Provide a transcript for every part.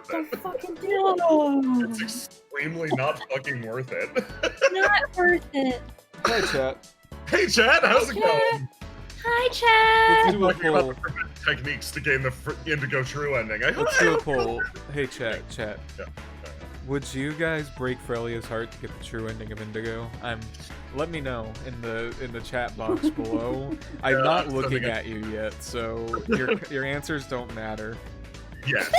Don't fucking do it. It's extremely not fucking worth it. Not worth it. Hi, chat. Hey, Chad, how's it Chat. going? Hi, Chad. Let's do a Talking about poll. the forbidden techniques to gain the Indigo True ending. Let's do a poll. Hey, chat. Yeah. Would you guys break Frelia's heart to get the true ending of Indigo? Let me know in the chat box below. I'm not looking at you yet, so your answers don't matter. Yes.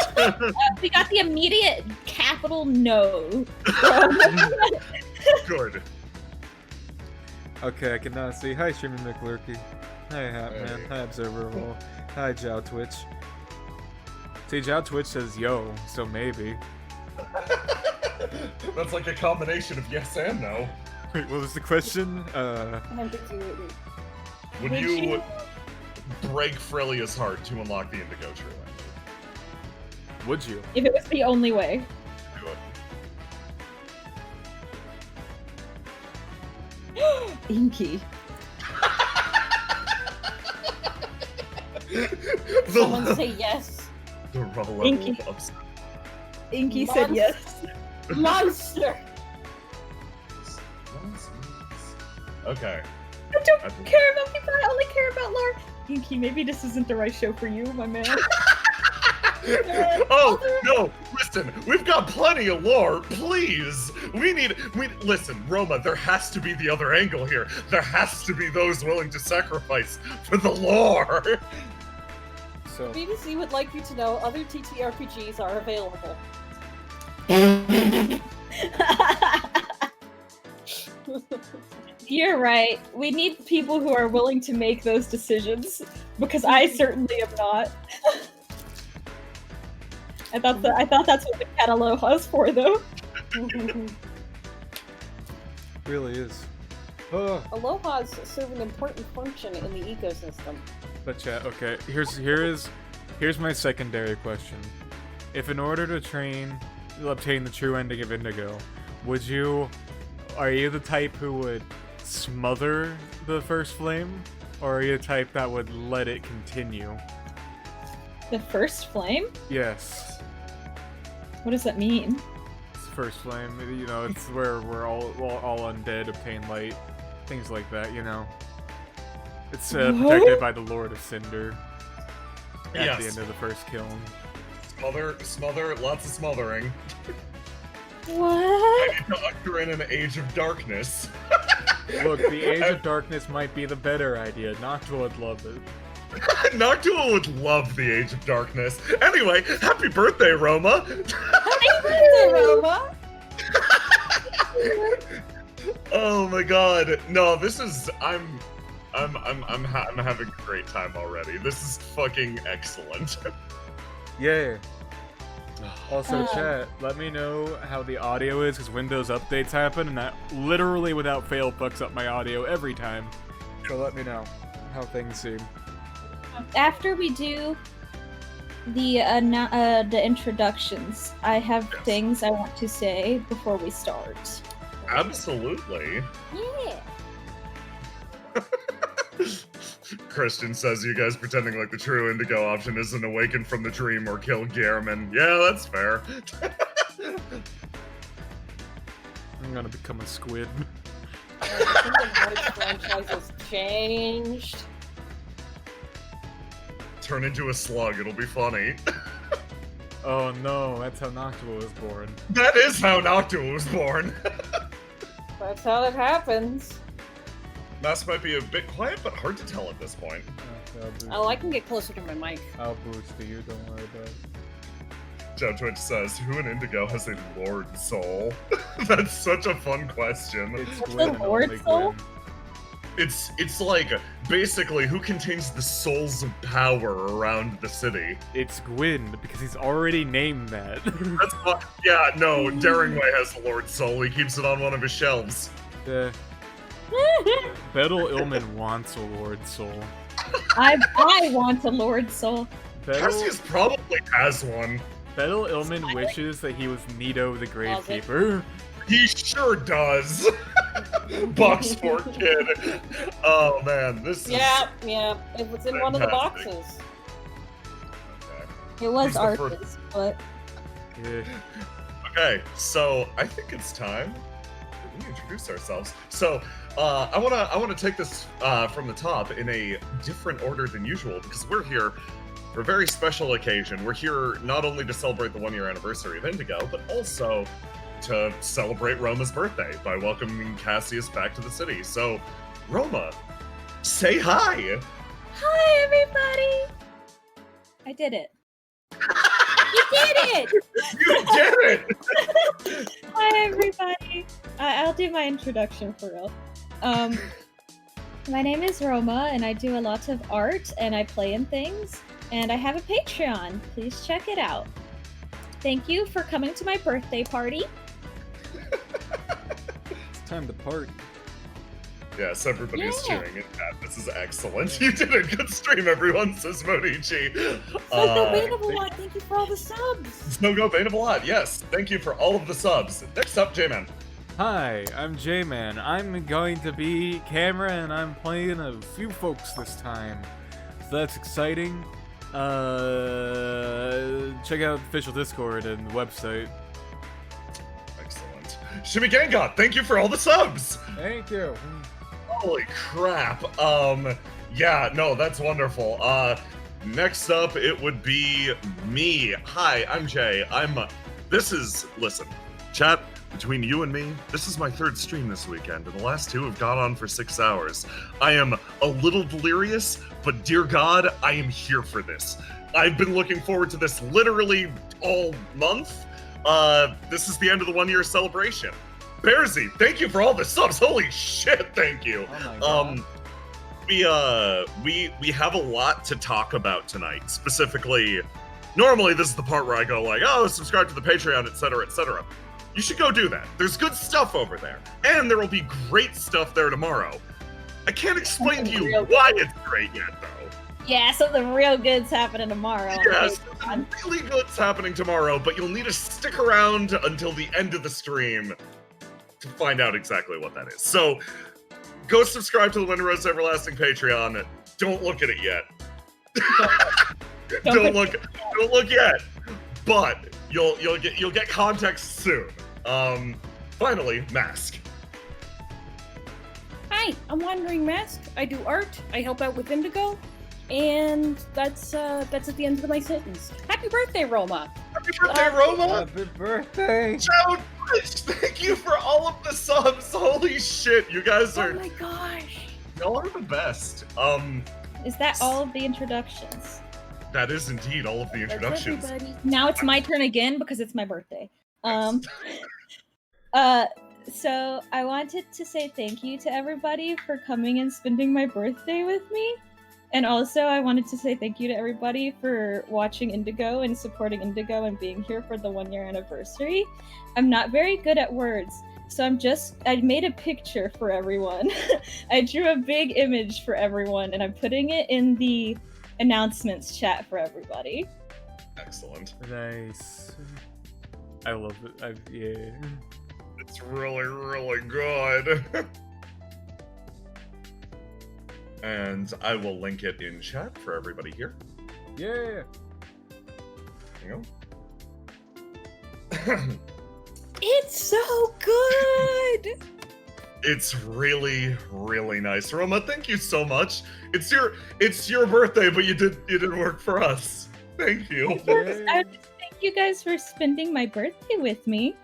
We got the immediate capital no. Good. Okay, I can now see. Hi, Streaming McLurky. Hi, Hatman. Hey. Hi, Observerable. Hi, Jow Twitch. See, Jow Twitch says yo, so maybe. That's like a combination of yes and no. Wait, what was the question? Ambiguity. Would you break Frelia's heart to unlock the Indigo True ending? Would you? If it was the only way. Do it. Inky. Someone say yes. The level Inky. of upset. Inky said yes. Monster! Okay. I don't care about people, I only care about lore. Inky, maybe this isn't the right show for you, my man. Oh, no, listen, we've got plenty of lore, please. Listen, Roma, there has to be the other angle here. There has to be those willing to sacrifice for the lore. So, BBC would like you to know other TTRPGs are available. You're right. We need people who are willing to make those decisions, because I certainly am not. I thought that's what the cat aloha's for, though. really is. Oh, Aloha's serve an important function in the ecosystem. but chat. Okay, here's my secondary question. If in order to obtain the true ending of Indigo, are you the type who would smother the first flame, or are you the type that would let it continue? The first flame? Yes. What does that mean? It's first flame. You know, it's where we're all undead obtain light, things like that. You know, it's protected by the Lord of Cinder at the end of the first kiln. Smother, lots of smothering. What? I need to usher in an age of darkness. Look, the Age of Darkness might be the better idea. Noctua would love it. Noctua would love the Age of Darkness. Anyway, happy birthday, Roma! Happy birthday, Roma! Oh my god. No, this is I'm having a great time already. This is fucking excellent. Yeah. Also, chat, let me know how the audio is, because Windows updates happen, and that literally, without fail, fucks up my audio every time. So let me know how things seem. After we do the introductions, I have things I want to say before we start. Absolutely. Yeah. Christian says you guys pretending like the true Indigo option isn't awaken from the dream or kill Gehrman. Yeah, that's fair. I'm gonna become a squid. Kingdom Hearts franchise has changed. Turn into a slug, it'll be funny. Oh no, that's how Noctua was born. That is how Noctua was born. That's how it happens. Mask might be a bit quiet, but hard to tell at this point. Oh, I can get closer to my mic. I'll boost you, don't worry about it. Joe Twitch says, who in Indigo has a Lord Soul? That's such a fun question. It's What's Gwyn the and Lord only Soul? Gwyn. It's like, basically, who contains the souls of power around the city? It's Gwyn, because he's already named that. That's what, yeah, no, Daringway has the Lord Soul. He keeps it on one of his shelves. Yeah. Betel Illman wants a Lord Soul. I want a Lord Soul. Cassius probably has one. Betel Illman wishes that he was Nito the Gravekeeper. He sure does. Box Sport Kid. Oh man, this is... Yeah, it was in one of the Fantastic. boxes. Okay. It was Who's the Arthas, but Yeah. Okay, so I think it's time that we introduce ourselves. So I wanna take this from the top in a different order than usual because we're here for a very special occasion. We're here not only to celebrate the 1-year anniversary of Indigo, but also to celebrate Roma's birthday by welcoming Cassius back to the city. So, Roma, say hi! Hi, everybody! I did it. You did it! You did it! Hi, everybody. I'll do my introduction for real. My name is Roma, and I do a lot of art, and I play in things, and I have a Patreon. Please check it out. Thank you for coming to my birthday party. It's time to party. Yes, everybody is Yeah. cheering in chat. This is excellent. You did a good stream, everyone, says Monichi. So Bainable, thank you for all the subs. Snogo Bainabalot, yes. Thank you for all of the subs. Next up, J-Man. Hi, I'm J-Man. I'm going to be camera and I'm playing a few folks this time. So that's exciting. Check out the official Discord and the website. Excellent. Shimmy Gangot, thank you for all the subs. Thank you. Holy crap. Yeah, no, that's wonderful. Next up, it would be me. Hi, I'm Jay. Listen, chat, between you and me, this is my 3rd stream this weekend, and the last 2 have gone on for 6 hours. I am a little delirious, but dear God, I am here for this. I've been looking forward to this literally all month. This is the end of the 1-year celebration. Bearsy, thank you for all the subs. Holy shit, thank you. Oh my God. We have a lot to talk about tonight. Specifically, normally this is the part where I go like, oh, subscribe to the Patreon, etc., etc. You should go do that. There's good stuff over there, and there will be great stuff there tomorrow. I can't explain to you why it's great yet, though. Yeah, something real good's happening tomorrow. Yes, something really good's happening tomorrow, but you'll need to stick around until the end of the stream to find out exactly what that is. So, go subscribe to the Windrose Everlasting Patreon. Don't look at it yet. Don't look yet. But you'll get context soon. Finally, Mask. Hi, I'm Wandering Mask. I do art. I help out with Indigo, and that's at the end of my sentence. Happy birthday, Roma! Happy birthday, Roma! Happy birthday! Ciao, Twitch! Thank you for all of the subs. Holy shit, you guys Oh are my gosh! y'all are the best. Is that all of the introductions? That is indeed all of the That's introductions. everybody. Now it's my turn again because it's my birthday. So I wanted to say thank you to everybody for coming and spending my birthday with me. And also I wanted to say thank you to everybody for watching Indigo and supporting Indigo and being here for the 1-year anniversary. I'm not very good at words, so I made a picture for everyone. I drew a big image for everyone and I'm putting it in the announcements chat for everybody. Excellent. Nice. I love it. Yeah. It's really, really good. And I will link it in chat for everybody here. Yeah. You It's so good! It's really, really nice. Roma, thank you so much. It's your birthday, but you did work for us. Thank you. I just thank you guys for spending my birthday with me.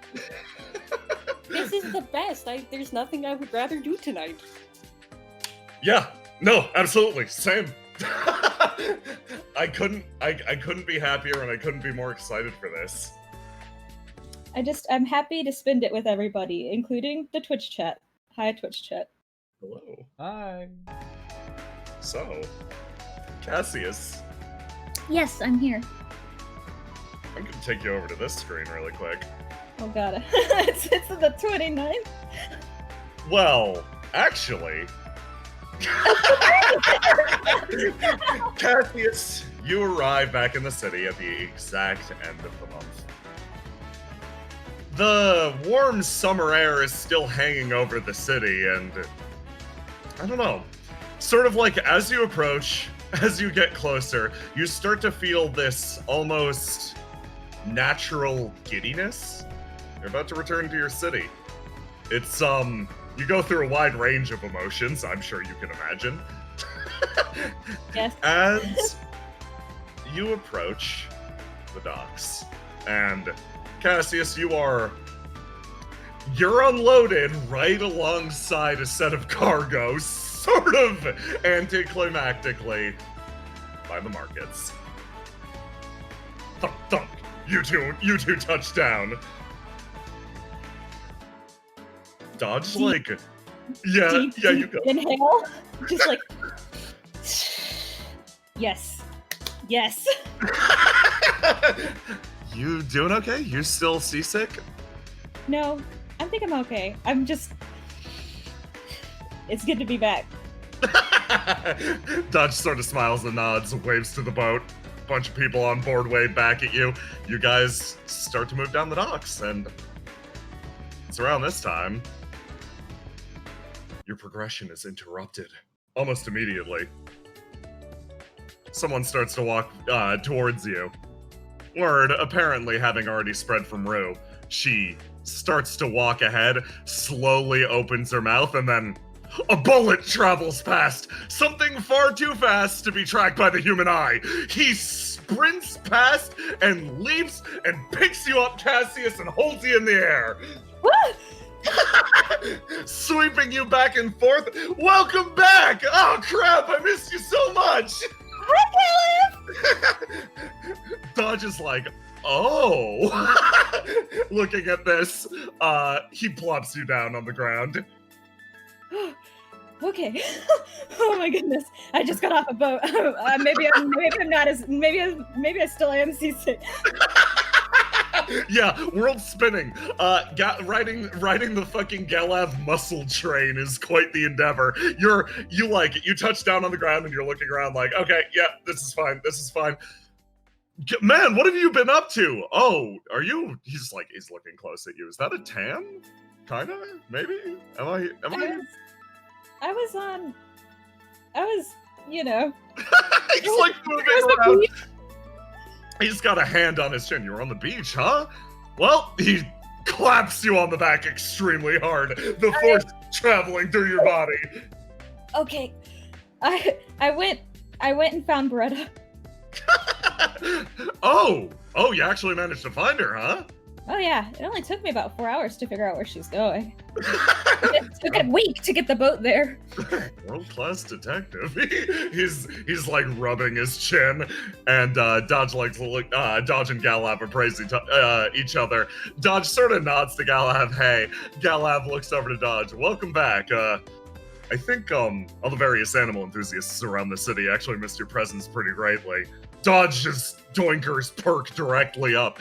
This is the best. There's nothing I would rather do tonight. Yeah. No, absolutely. Same. I couldn't be happier and I couldn't be more excited for this. I'm happy to spend it with everybody, including the Twitch chat. Hi, Twitch chat. Hello. Hi. So, Cassius, Yes, I'm here. I'm gonna take you over to this screen really quick. Oh god, it's the 29th. Well, actually, Cassius, you arrive back in the city at the exact end of the month. The warm summer air is still hanging over the city, and I don't know, sort of like as you approach, as you get closer, you start to feel this almost natural giddiness. You're about to return to your city. It's, you go through a wide range of emotions, I'm sure you can imagine. Yes. As you approach the docks, and Cassius, you're unloaded right alongside a set of cargo, sort of anticlimactically, by the markets. Thunk, thunk. You two touch down. Dodge, like, Deep you go. inhale. Just like, yes. You doing okay? You still seasick? No, I think I'm okay. I'm just. It's good to be back. Dodge sort of smiles and nods, waves to the boat. Bunch of people on board wave back at you. You guys start to move down the docks, and it's around this time your progression is interrupted almost immediately. Someone starts to walk towards you. Word apparently having already spread from Rue. She starts to walk ahead, slowly opens her mouth, and then a bullet travels past. Something far too fast to be tracked by the human eye. He sprints past and leaps and picks you up, Cassius, and holds you in the air. Sweeping you back and forth. Welcome back! Oh crap, I missed you so much! Hi, Caleb! Dodge is like, oh. Looking at this, he plops you down on the ground. Okay. Oh my goodness! I just got off a boat. Maybe I'm not as maybe I still am seasick. Yeah, world spinning. Riding the fucking Galav muscle train is quite the endeavor. You touch down on the ground and you're looking around like, okay, yeah, this is fine. Man, what have you been up to? Oh, are you? He's looking close at you. Is that a tan? Kinda? Maybe? Am I? You know. He's like moving around. He's got a hand on his chin. You were on the beach, huh? Well, he claps you on the back extremely hard. The force traveling through your body. Okay. I went and found Beretta. Oh, you actually managed to find her, huh? Oh yeah, it only took me about 4 hours to figure out where she's going. It took a week to get the boat there. World-class detective. He's like rubbing his chin, and Dodge and Galav appraise each other. Dodge sort of nods to Galav, hey. Galav looks over to Dodge. Welcome back. I think all the various animal enthusiasts around the city actually missed your presence pretty greatly. Dodge just doinkers perk directly up.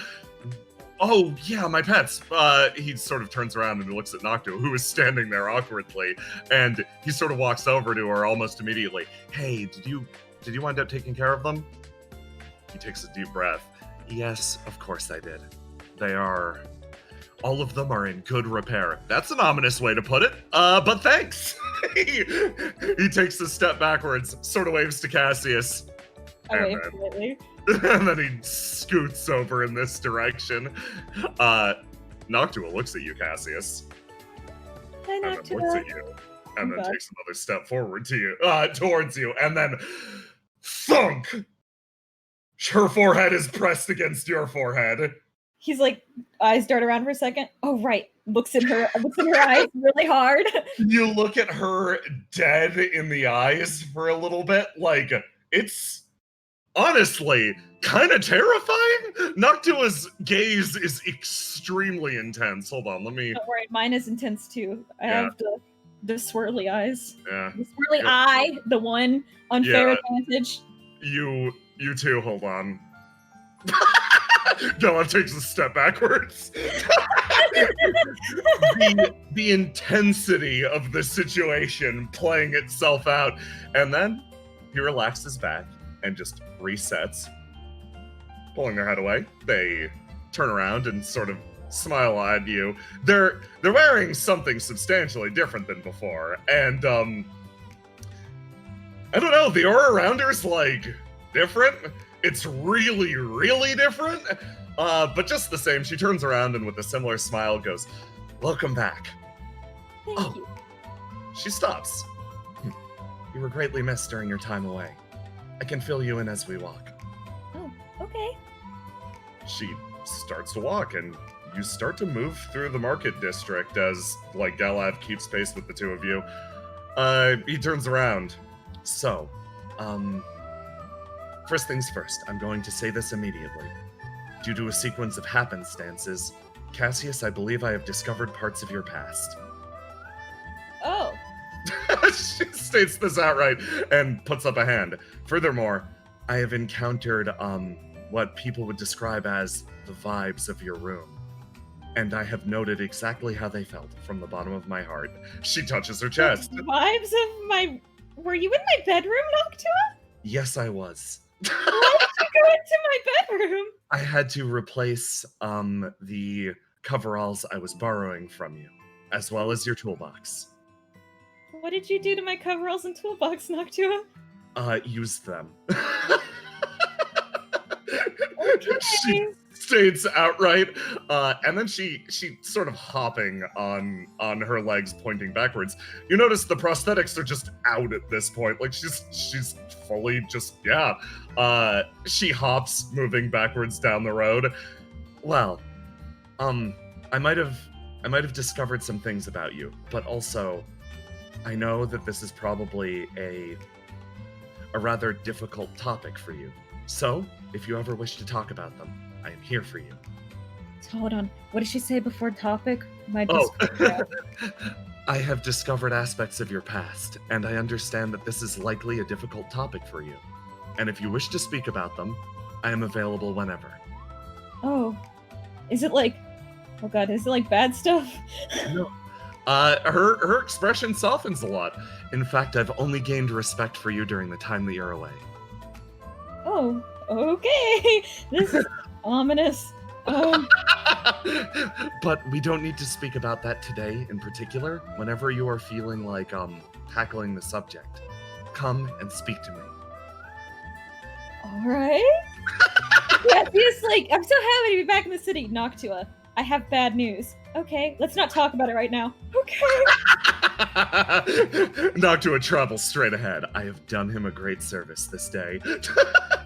Oh, yeah, my pets. He sort of turns around and looks at Noctu, who is standing there awkwardly, and he sort of walks over to her almost immediately. Hey, did you wind up taking care of them? He takes a deep breath. Yes, of course I did. All of them are in good repair. That's an ominous way to put it, but thanks. He takes a step backwards, sort of waves to Cassius. I wave politely. And then he scoots over in this direction. Noctua looks at you, Cassius. Hi, And then Noctua. looks at you. And then takes another step forward towards you. And then thunk! Her forehead is pressed against your forehead. He's like, eyes dart around for a second. Oh right. Looks in her eyes really hard. You look at her dead in the eyes for a little bit. Like, it's honestly kind of terrifying. Noctua's gaze is extremely intense. Hold on, let me... Don't worry, mine is intense too. I have the swirly eyes. Yeah. The swirly eye, the one unfair advantage. You too, hold on. Galav takes a step backwards. the intensity of the situation playing itself out. And then he relaxes back and just resets, pulling their head away. They turn around and sort of smile at you. They're wearing something substantially different than before, and I don't know, the aura around her's like different. It's really, really different. But just the same, she turns around and with a similar smile goes, "Welcome back." Thank you. She stops. You were greatly missed during your time away. I can fill you in as we walk. Oh, okay. She starts to walk, and you start to move through the market district as, like, Galav keeps pace with the two of you. He turns around. So, first things first, I'm going to say this immediately. Due to a sequence of happenstances, Cassius, I believe I have discovered parts of your past. Oh. She states this outright and puts up a hand. Furthermore, I have encountered what people would describe as the vibes of your room. And I have noted exactly how they felt from the bottom of my heart. She touches her chest. Vibes of my... Were you in my bedroom, Noctua? Yes, I was. Why did you go into my bedroom? I had to replace the coveralls I was borrowing from you, as well as your toolbox. What did you do to my coveralls and toolbox, Noctua? Used them. Okay. She states outright, and then she sort of hopping on her legs, pointing backwards. You notice the prosthetics are just out at this point. Like she's fully just she hops, moving backwards down the road. Well, I might have discovered some things about you, but also I know that this is probably a rather difficult topic for you. So, if you ever wish to talk about them, I am here for you. Hold on. What did she say before topic? I have discovered aspects of your past, and I understand that this is likely a difficult topic for you. And if you wish to speak about them, I am available whenever. Oh. Is it like... Oh god, is it like bad stuff? No. Her expression softens a lot. In fact, I've only gained respect for you during the time that you're away. Oh, okay. This is ominous. But we don't need to speak about that today in particular. Whenever you are feeling like tackling the subject, come and speak to me. Alright. Yeah, he's like, I'm so happy to be back in the city, Noctua. I have bad news. Okay, let's not talk about it right now. Okay. Noctua travels straight ahead. I have done him a great service this day.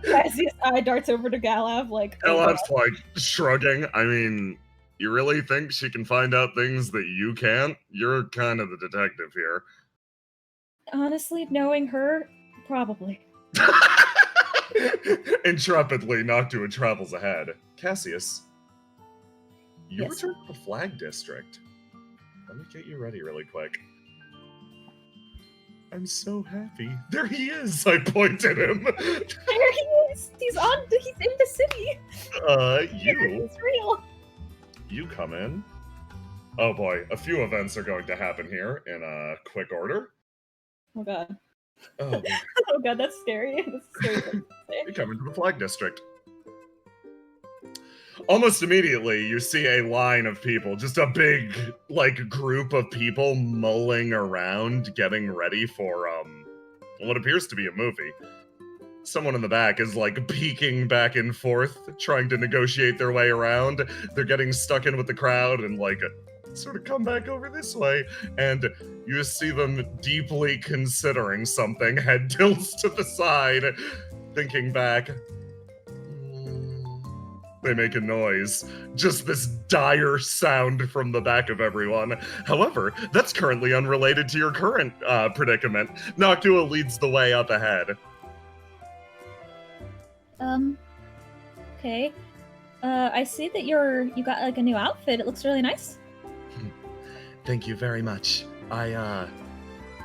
Cassius eye darts over to Galav, like... Galav's like shrugging. I mean, you really think she can find out things that you can't? You're kind of the detective here. Honestly, knowing her, probably. Intrepidly, Noctua travels ahead. Cassius, you Yes. return to the Flag District. Let me get you ready really quick. I'm so happy. There he is! I point at him. There he is! He's in the city! You It's real! You come in. Oh boy, a few events are going to happen here in quick order. Oh god. Oh, Oh god, that's scary. That's a scary thing to say. you come into the Flag District. Almost immediately, you see a line of people, just a big, like, group of people mulling around, getting ready for, what appears to be a movie. Someone in the back is, like, peeking back and forth, trying to negotiate their way around. They're getting stuck in with the crowd and, like, sort of come back over this way. And you see them deeply considering something, head tilts to the side, thinking back. They make a noise. Just this dire sound from the back of everyone. However, that's currently unrelated to your current predicament. Noctua leads the way up ahead. Okay. I see that you got like a new outfit. It looks really nice. Thank you very much. I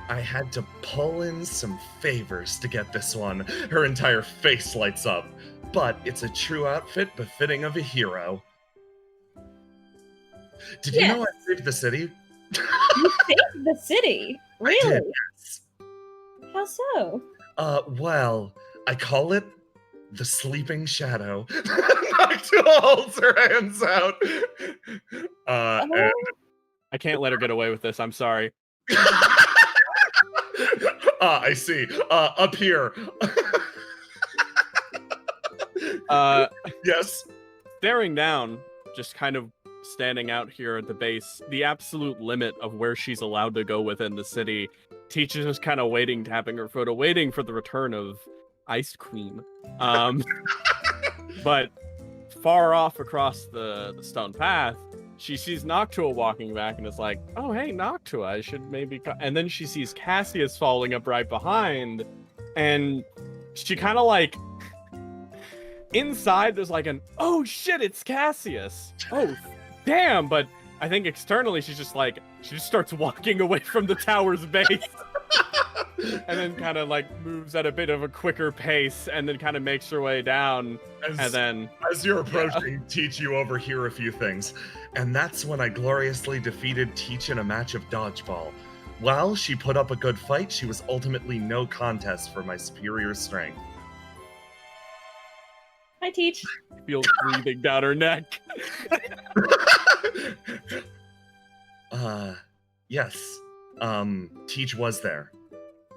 had to pull in some favors to get this one. Her entire face lights up. But it's a true outfit befitting of a hero. Did you know I saved the city? You saved the city? Really? I did, yes. How so? Well, I call it the Sleeping Shadow. Noctua holds her hands out. And I can't let her get away with this. I'm sorry. I see. Up here. Yes. Staring down, just kind of standing out here at the base, the absolute limit of where she's allowed to go within the city. Teach is just kind of waiting, tapping her foot, waiting for the return of Ice Queen. But far off across the stone path, she sees Noctua walking back and is like, oh, hey, Noctua, I should maybe... And then she sees Cassius following up right behind, and she kind of like... Inside, there's like an, oh shit, it's Cassius. Oh, damn, but I think externally she just starts walking away from the tower's base. And then kind of like moves at a bit of a quicker pace and then kind of makes her way down. As you're approaching, Teach, you overhear a few things. And that's when I gloriously defeated Teach in a match of dodgeball. While she put up a good fight, she was ultimately no contest for my superior strength. Hi, Teach. Feels breathing down her neck. Yes. Teach was there.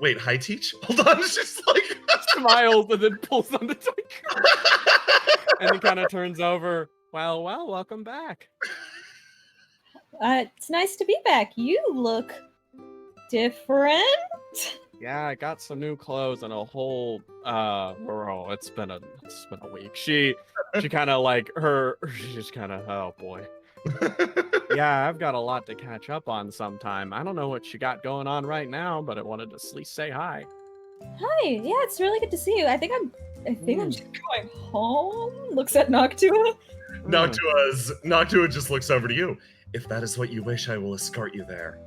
Wait, hi, Teach? Hold on, it's just like... Smiles and then pulls on the tiger. And then kind of turns over. Well, welcome back. It's nice to be back. You look different. Yeah, I got some new clothes and a whole it's been a week. She kind of like she's just kind of, oh boy. Yeah, I've got a lot to catch up on sometime. I don't know what you got going on right now, but I wanted to at least say hi. Hi. Yeah, it's really good to see you. I think I'm just going home. Looks at Noctua. Noctua just looks over to you. If that is what you wish, I will escort you there.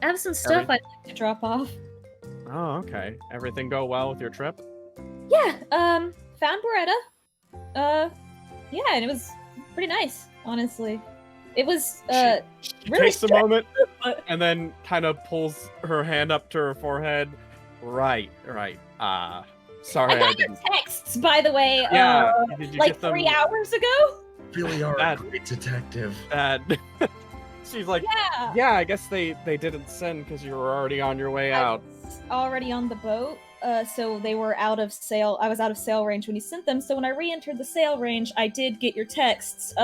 I have some stuff I'd like to drop off. Oh, okay. Everything go well with your trip? Yeah, found Beretta. Yeah, and it was pretty nice, honestly. It was, she really takes a moment but... and then kind of pulls her hand up to her forehead. Right. Sorry, I got your texts, by the way, yeah, did you like get them? 3 hours ago? Really are a great detective. She's like, yeah, I guess they didn't send because you were already on your way out. I was already on the boat, so they were out of sail. I was out of sail range when you sent them, so when I re-entered the sail range, I did get your texts.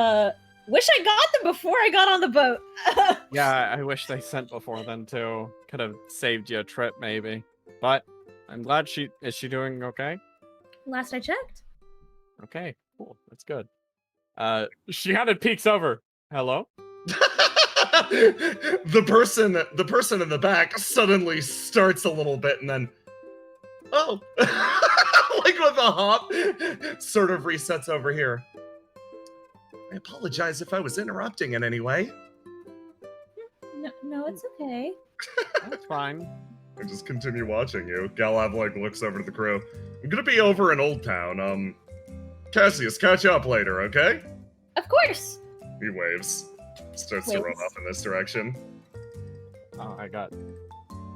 Wish I got them before I got on the boat. Yeah, I wish they sent before then too. Could have saved you a trip maybe. But I'm glad is she doing okay? Last I checked. Okay, cool. That's good. She kind of peeks over. Hello? the person in the back suddenly starts a little bit and then, oh, like with a hop, sort of resets over here. I apologize if I was interrupting in any way. No, it's okay. That's fine. I just continue watching you. Galav like looks over to the crew. I'm gonna be over in Old Town. Cassius, catch up later, okay? Of course. He waves. Starts to run off in this direction. Oh, I've got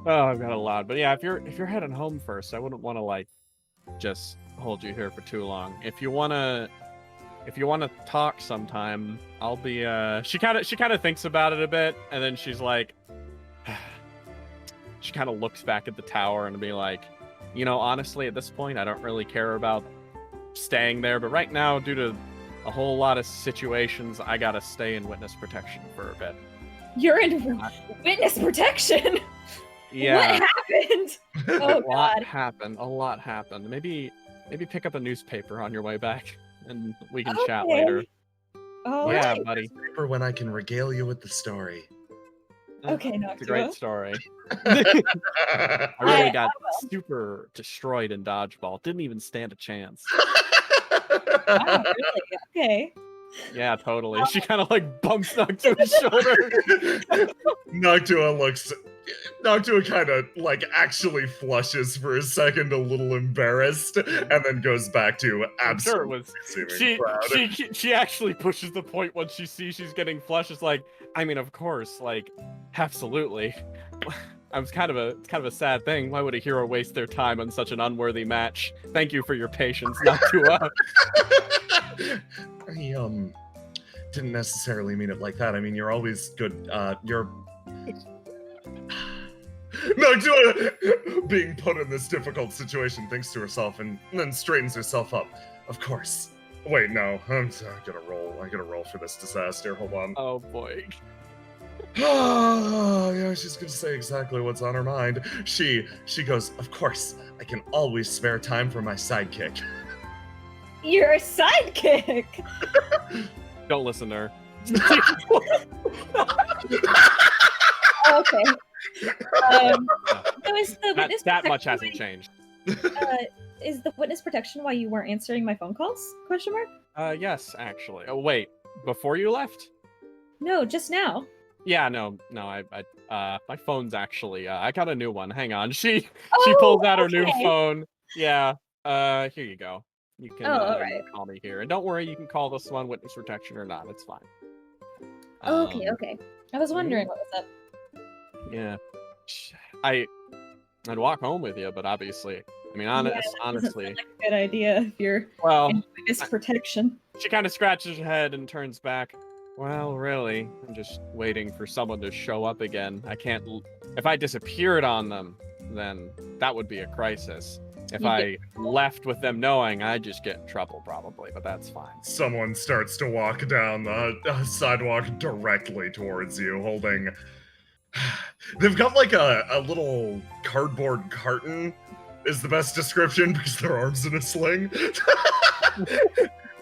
a lot. But yeah, if you're heading home first, I wouldn't want to like just hold you here for too long. If you wanna talk sometime, I'll be she kind of thinks about it a bit, and then she's like she kind of looks back at the tower and be like, you know, honestly at this point I don't really care about staying there, but right now due to a whole lot of situations, I gotta stay in witness protection for a bit. You're in witness protection? Yeah. What happened? Oh, God. A lot happened. Maybe pick up a newspaper on your way back, and we can Okay. chat later. Oh, Yeah, right. buddy. For when I can regale you with the story. Okay, It's a great Noctua. story. I really got super destroyed in dodgeball. Didn't even stand a chance. Wow, really? Okay. Yeah, totally. She kind of like bumps Noctua's shoulder. Noctua kind of like actually flushes for a second, a little embarrassed, and then goes back to absolutely seeming proud. She actually pushes the point once she sees she's getting flushed. It's like, I mean, of course, like, absolutely. It's kind of a sad thing. Why would a hero waste their time on such an unworthy match? Thank you for your patience, Noctua. I didn't necessarily mean it like that. I mean, you're always good. You're Noctua being put in this difficult situation thinks to herself and then straightens herself up. Of course. Wait, no. I gotta roll. I gotta roll for this disaster. Hold on. Oh boy. Oh, yeah, she's gonna say exactly what's on her mind. She goes, of course, I can always spare time for my sidekick. You're a sidekick. Don't listen to her. Okay. So is the witness that much protection hasn't changed. Is the witness protection why you weren't answering my phone calls? Question mark? Yes, actually. Oh wait, before you left? No, just now. Yeah, no, I my phone's actually, I got a new one. Hang on. She Oh, pulls out her new okay. phone. Yeah, here you go. You can, all you right. can call me here. And don't worry, you can call this one witness protection or not. It's fine. Okay. I was wondering what was up. Yeah. I'd walk home with you, but obviously, I mean, honestly. Like a good idea if you're Well, in witness protection. she kind of scratches her head and turns back. Well, really, I'm just waiting for someone to show up again. I can't. If I disappeared on them, then that would be a crisis. If I left with them knowing, I'd just get in trouble probably, but that's fine. Someone starts to walk down the sidewalk directly towards you, holding... They've got like a little cardboard carton, is the best description, because their arm's in a sling.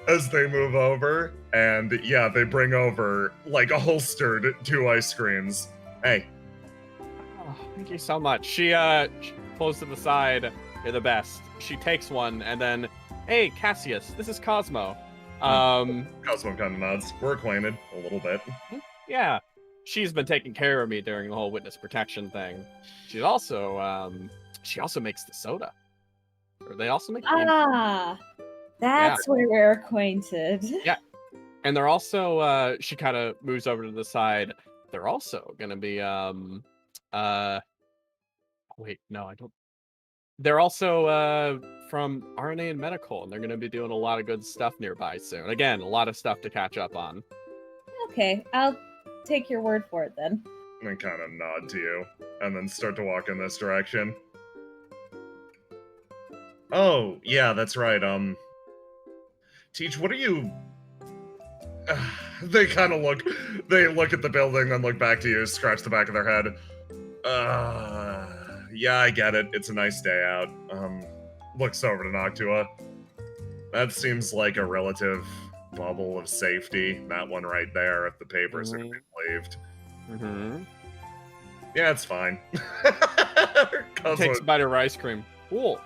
As they move over, and yeah, they bring over like a holstered 2 ice creams. Hey. Oh, thank you so much. She pulls to the side. You're the best. She takes one, and then, hey, Cassius, this is Cosmo. Cosmo kind of nods. We're acquainted a little bit. Yeah, she's been taking care of me during the whole witness protection thing. She's also, she also makes the soda. Or they also make. That's where we're acquainted. Yeah, and they're also. She kind of moves over to the side. They're also gonna be. Wait, no, I don't. They're also from RNA and Medical, and they're going to be doing a lot of good stuff nearby soon. Again, a lot of stuff to catch up on. Okay, I'll take your word for it then. And kind of nod to you, and then start to walk in this direction. Oh, yeah, that's right. Teach, what are you... They kind of look... They look at the building, then look back to you, scratch the back of their head. Yeah, I get it. It's a nice day out. Looks over to Noctua. That seems like a relative bubble of safety. That one right there, if the papers are gonna be believed. Yeah, it's fine. Takes a bite of her ice cream. Cool.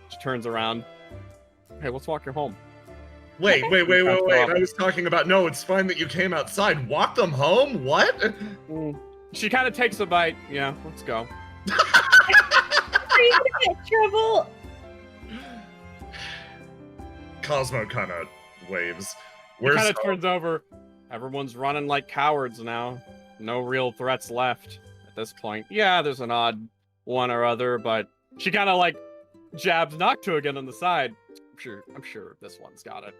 She turns around. Hey, let's walk you home. Wait. I was talking about, no, it's fine that you came outside. Walk them home? What? She kind of takes a bite. Yeah, let's go. Are you gonna get in trouble? Cosmo kind of waves. He kind of turns over. Everyone's running like cowards now. No real threats left at this point. Yeah, there's an odd one or other, but she kind of like jabs Noctua again on the side. I'm sure this one's got it.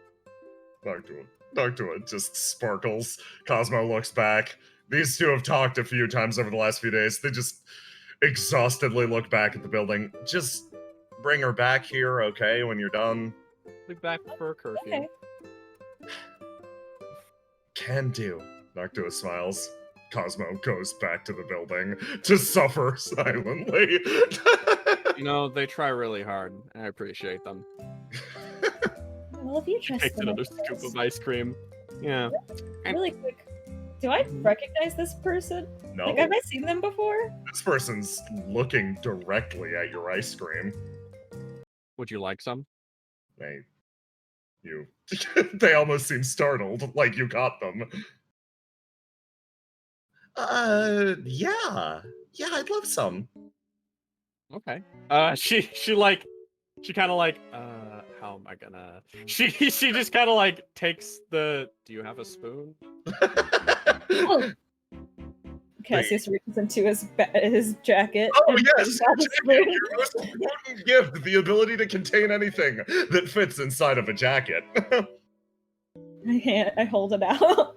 Noctua just sparkles. Cosmo looks back. These two have talked a few times over the last few days. They just exhaustedly look back at the building. Just bring her back here, okay, when you're done. Look back for a curfew. Okay. Can do. Noctua smiles. Cosmo goes back to the building to suffer silently. You know, they try really hard. I appreciate them. Well, if you trust Takes them, another scoop of ice cream. Yeah. Really quick, do I recognize this person? No. Like, have I seen them before? This person's looking directly at your ice cream. Would you like some? They almost seem startled, like you got them. Yeah, I'd love some. Okay. She kind of like, how am I gonna? She just kind of like takes the. Do you have a spoon? Oh. Cassius reaches into his jacket. Oh yes, your most important gift: the ability to contain anything that fits inside of a jacket. I hold it out.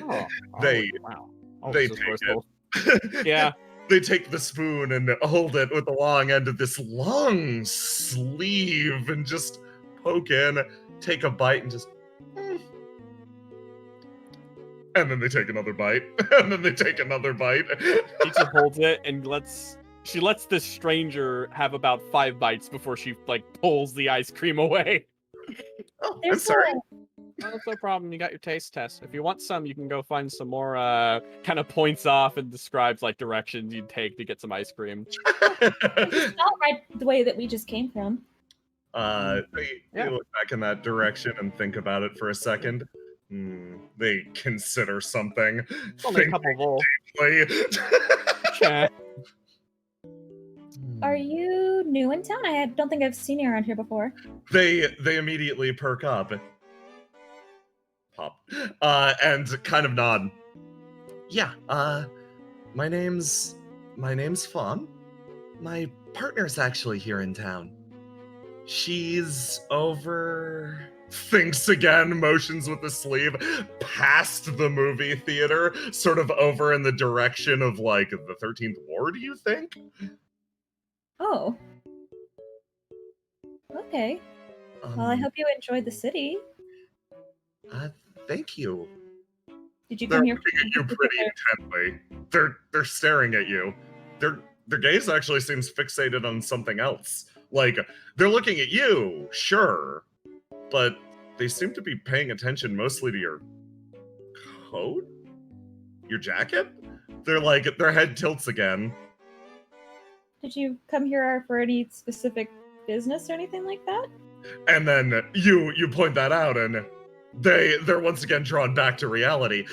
Wow. They take it. Yeah. They take the spoon and hold it with the long end of this long sleeve and just poke in, take a bite and just. And then they take another bite, and then they take another bite. She just holds it and she lets this stranger have about 5 bites before she like pulls the ice cream away. Oh, I'm There's sorry. Oh, no problem. You got your taste test. If you want some, you can go find some more. Kind of points off and describes like directions you'd take to get some ice cream. It's not right the way that we just came from. They look back in that direction and think about it for a second. They consider something. It's only a couple volts. Deeply. Are you new in town? I don't think I've seen you around here before. They immediately perk up, pop, and kind of nod. Yeah, my name's Fawn. My partner's actually here in town. She's over. Thinks again, motions with the sleeve past the movie theater, sort of over in the direction of like the 13th Ward, you think? Oh. Okay. Well, I hope you enjoyed the city. Thank you. Did you They're come here? looking at you pretty intently. They're staring at you. Their gaze actually seems fixated on something else. Like, they're looking at you, sure, but they seem to be paying attention mostly to your coat? Your jacket? They're like, their head tilts again. Did you come here for any specific business or anything like that? And then you point that out, and they're once again drawn back to reality.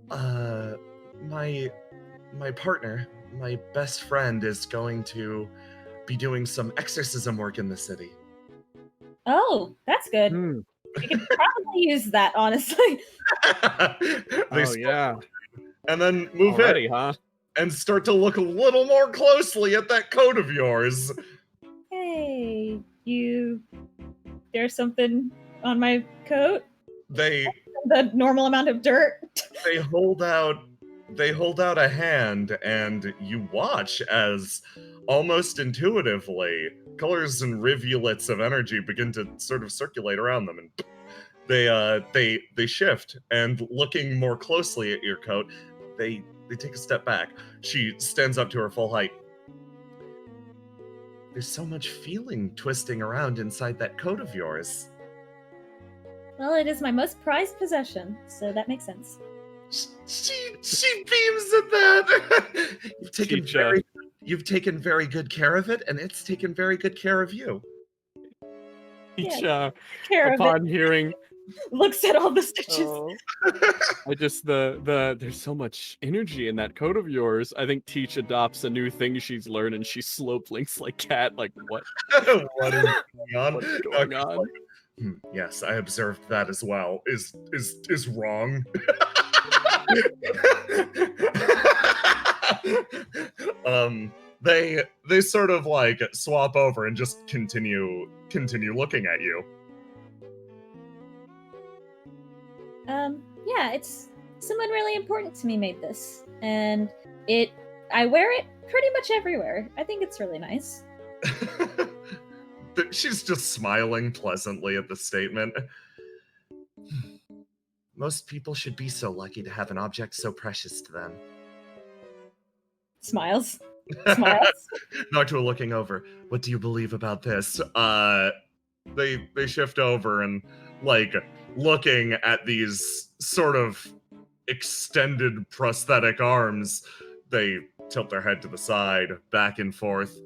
My partner, my best friend, is going to be doing some exorcism work in the city. Oh, that's good. We could probably use that, honestly. Yeah. And then move Already, in huh? and start to look a little more closely at that coat of yours. Hey, there's something on my coat? The normal amount of dirt? They hold out a hand, and you watch as almost intuitively colors and rivulets of energy begin to sort of circulate around them, and they shift, and looking more closely at your coat, they take a step back. She stands up to her full height. There's so much feeling twisting around inside that coat of yours. Well, it is my most prized possession, so that makes sense. She beams at that. You've taken very good care of it, and it's taken very good care of you. Upon hearing, looks at all the stitches. I just there's so much energy in that coat of yours. I think Teach adopts a new thing she's learned, and she slow blinks like Cat. Like what? What is going on? What is going on? Yes, I observed that as well. Is wrong. They sort of like swap over and just continue looking at you. Yeah, it's someone really important to me made this, and I wear it pretty much everywhere. I think it's really nice. She's just smiling pleasantly at the statement. Most people should be so lucky to have an object so precious to them. Smiles. Noctua looking over. What do you believe about this? They shift over and like looking at these sort of extended prosthetic arms. They tilt their head to the side, back and forth.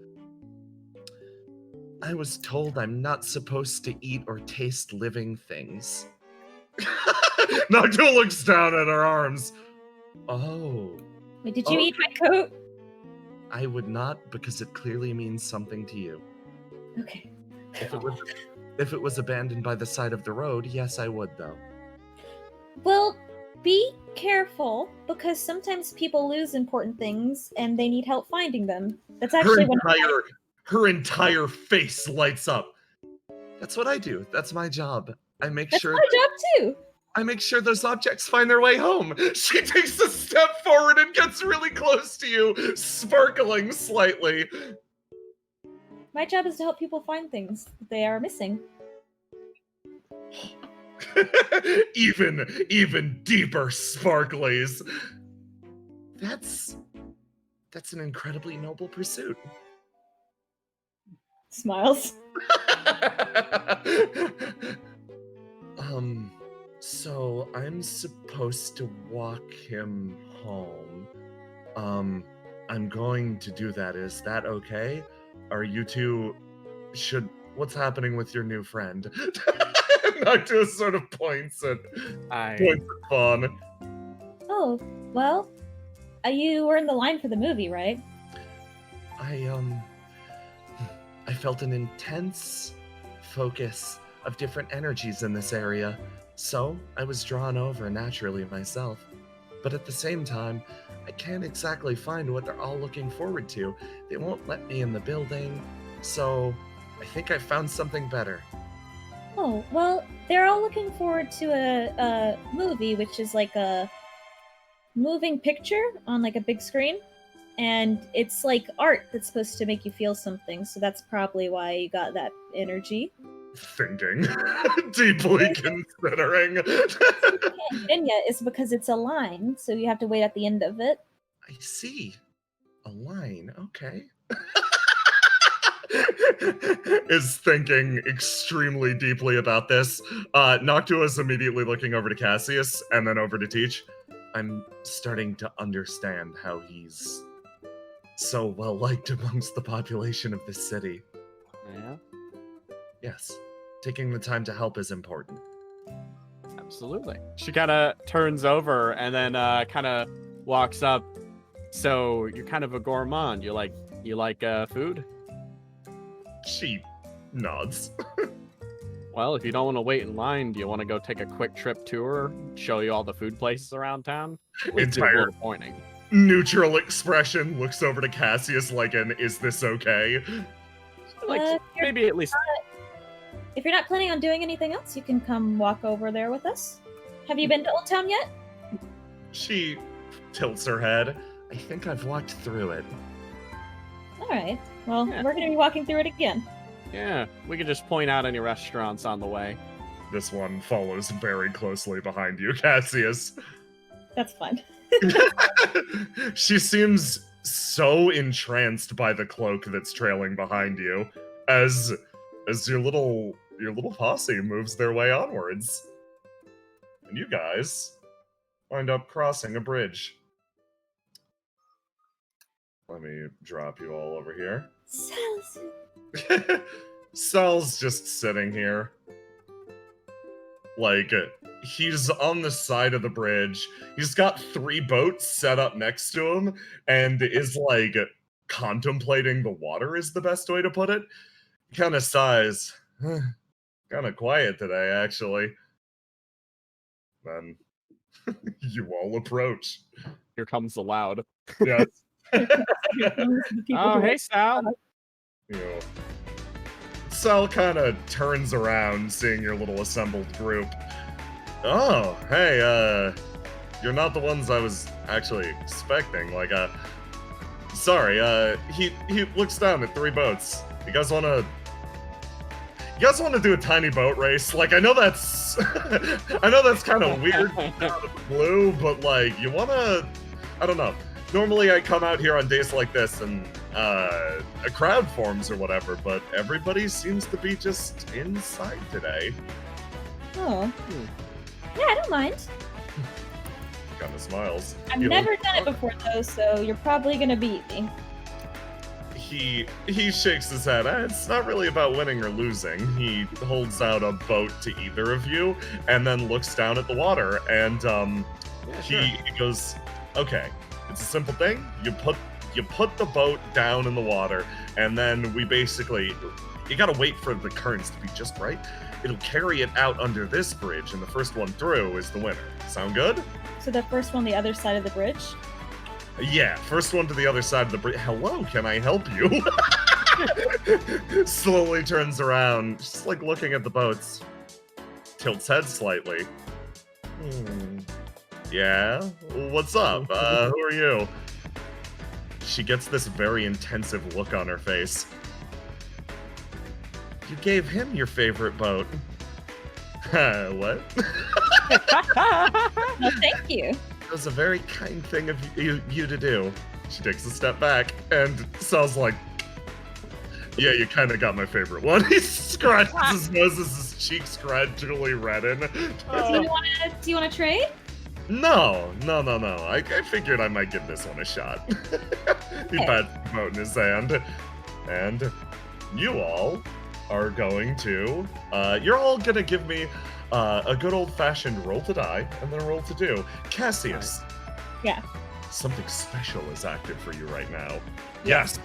I was told I'm not supposed to eat or taste living things. Noctua looks down at her arms. Oh. Wait, did you eat my coat? I would not, because it clearly means something to you. Okay. If it was abandoned by the side of the road, yes, I would, though. Well, be careful, because sometimes people lose important things, and they need help finding them. That's actually her entire face lights up. That's what I do. That's my job. That's my job too. I make sure those objects find their way home. She takes a step forward and gets really close to you, sparkling slightly. My job is to help people find things that they are missing. even deeper sparklies. That's an incredibly noble pursuit. Smiles. So I'm supposed to walk him home. I'm going to do that. Is that okay? Are you two what's happening with your new friend? Noctua sort of points at Fawn. Oh, well, you were in the line for the movie, right? I felt an intense focus of different energies in this area, so I was drawn over naturally myself. But at the same time, I can't exactly find what they're all looking forward to. They won't let me in the building, so I think I found something better. Oh, well, they're all looking forward to a movie, which is like a moving picture on like a big screen. And it's like art that's supposed to make you feel something, so that's probably why you got that energy. Thinking. Deeply considering. And yet, it's because it's a line, so you have to wait at the end of it. I see. A line, okay. Is thinking extremely deeply about this. Noctua is immediately looking over to Cassius and then over to Teach. I'm starting to understand how he's so well liked amongst the population of this city. Yeah? Yes. Taking the time to help is important. Absolutely. She kind of turns over and then kind of walks up. So you're kind of a gourmand. You like food? She nods. Well, if you don't want to wait in line, do you want to go take a quick trip tour, show you all the food places around town? Entire pointing. Neutral expression, looks over to Cassius like an, is this okay? Like, maybe at least... If you're not planning on doing anything else, you can come walk over there with us. Have you been to Old Town yet? She tilts her head. I think I've walked through it. Alright. Well, Yeah. we're going to be walking through it again. Yeah, we could just point out any restaurants on the way. This one follows very closely behind you, Cassius. That's fun. She seems so entranced by the cloak that's trailing behind you as your little posse moves their way onwards. And you guys wind up crossing a bridge. Let me drop you all over here. Sal's just sitting here. Like, he's on the side of the bridge. He's got 3 boats set up next to him and is, like, contemplating the water is the best way to put it. He kind of sighs. Kind of quiet today, actually. Then you all approach. Here comes the loud. Yes. Oh, hey, Sal. You know, Sal kind of turns around, seeing your little assembled group. Oh, hey, you're not the ones I was actually expecting. Like, sorry, he looks down at 3 boats. You guys want to do a tiny boat race? Like, I know that's kind of weird out of the blue, but like, you wanna, I don't know. Normally I come out here on days like this and a crowd forms or whatever, but everybody seems to be just inside today. Oh. Yeah, I don't mind. Kind of smiles. I've never done it before though, so you're probably gonna beat me. He shakes his head. It's not really about winning or losing. He holds out a boat to either of you and then looks down at the water and he goes, okay, it's a simple thing. You put the boat down in the water and then we basically, you gotta wait for the currents to be just right. It'll carry it out under this bridge and the first one through is the winner. Sound good? So the first one, the other side of the bridge? Yeah, first one to the other side of the bridge. Hello, can I help you? Slowly turns around, just like looking at the boats. Tilts head slightly. Yeah? What's up? Who are you? She gets this very intensive look on her face. You gave him your favorite boat. What? No, thank you. It was a very kind thing of you to do. She takes a step back, and Sal's like, yeah, you kind of got my favorite one. He scratches his nose as his cheeks gradually redden. Do you wanna trade? No. I figured I might give this one a shot. He pats the boat in his hand. And you all are going to, you're all gonna give me a good old-fashioned roll to die and then a roll to do. Cassius. Yeah. Something special is active for you right now. Yes,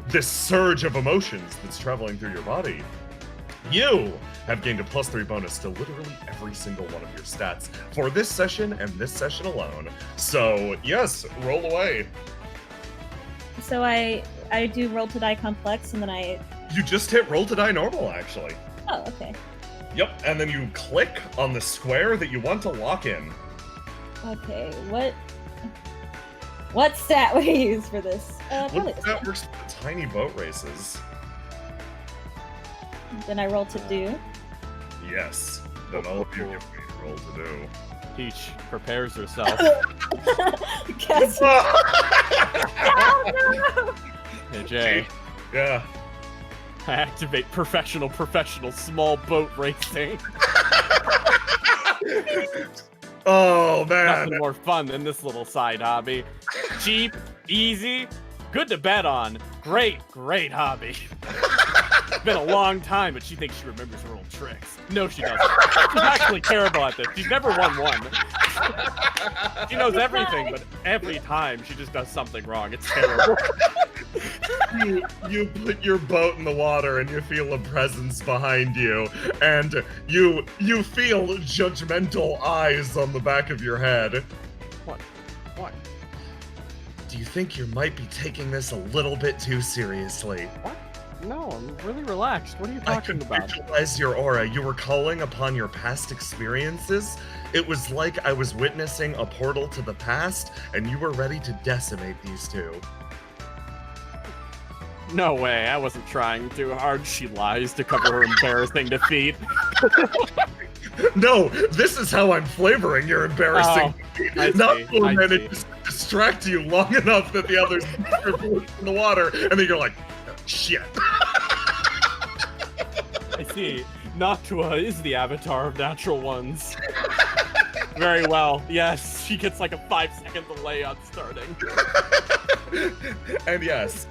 this surge of emotions that's traveling through your body. You have gained a +3 bonus to literally every single one of your stats for this session and this session alone. So, yes, roll away. So I do roll to die complex, and then I... You just hit roll to die normal, actually. Oh, okay. Yep, and then you click on the square that you want to lock in. Okay, what stat would I use for this? Probably What this that one. works for the tiny boat races? Then I roll to do. Yes. Then all of you give me a roll to do. Peach prepares herself. Cassius. Oh, Hey, Jay. Yeah. I activate professional small boat racing. Oh, man. Nothing more fun than this little side hobby. Cheap, easy, good to bet on. Great hobby. It's been a long time, but she thinks she remembers her old tricks. No, she doesn't. She's actually terrible at this. She's never won one. She knows everything, but every time she just does something wrong. It's terrible. You put your boat in the water and you feel a presence behind you, and you feel judgmental eyes on the back of your head. What? Do you think you might be taking this a little bit too seriously? What? No, I'm really relaxed. What are you I talking could about? visualize your aura. You were calling upon your past experiences. It was like I was witnessing a portal to the past, and you were ready to decimate these two. No way, I wasn't trying too hard. She lies to cover her embarrassing defeat. No, this is how I'm flavoring your embarrassing defeat. I Not see, for a I minute, see. just to distract you long enough that the others are in the water, and then you're like, shit. I see. Noctua is the avatar of natural ones. Very well. Yes, she gets like a 5-second delay on starting. And yes,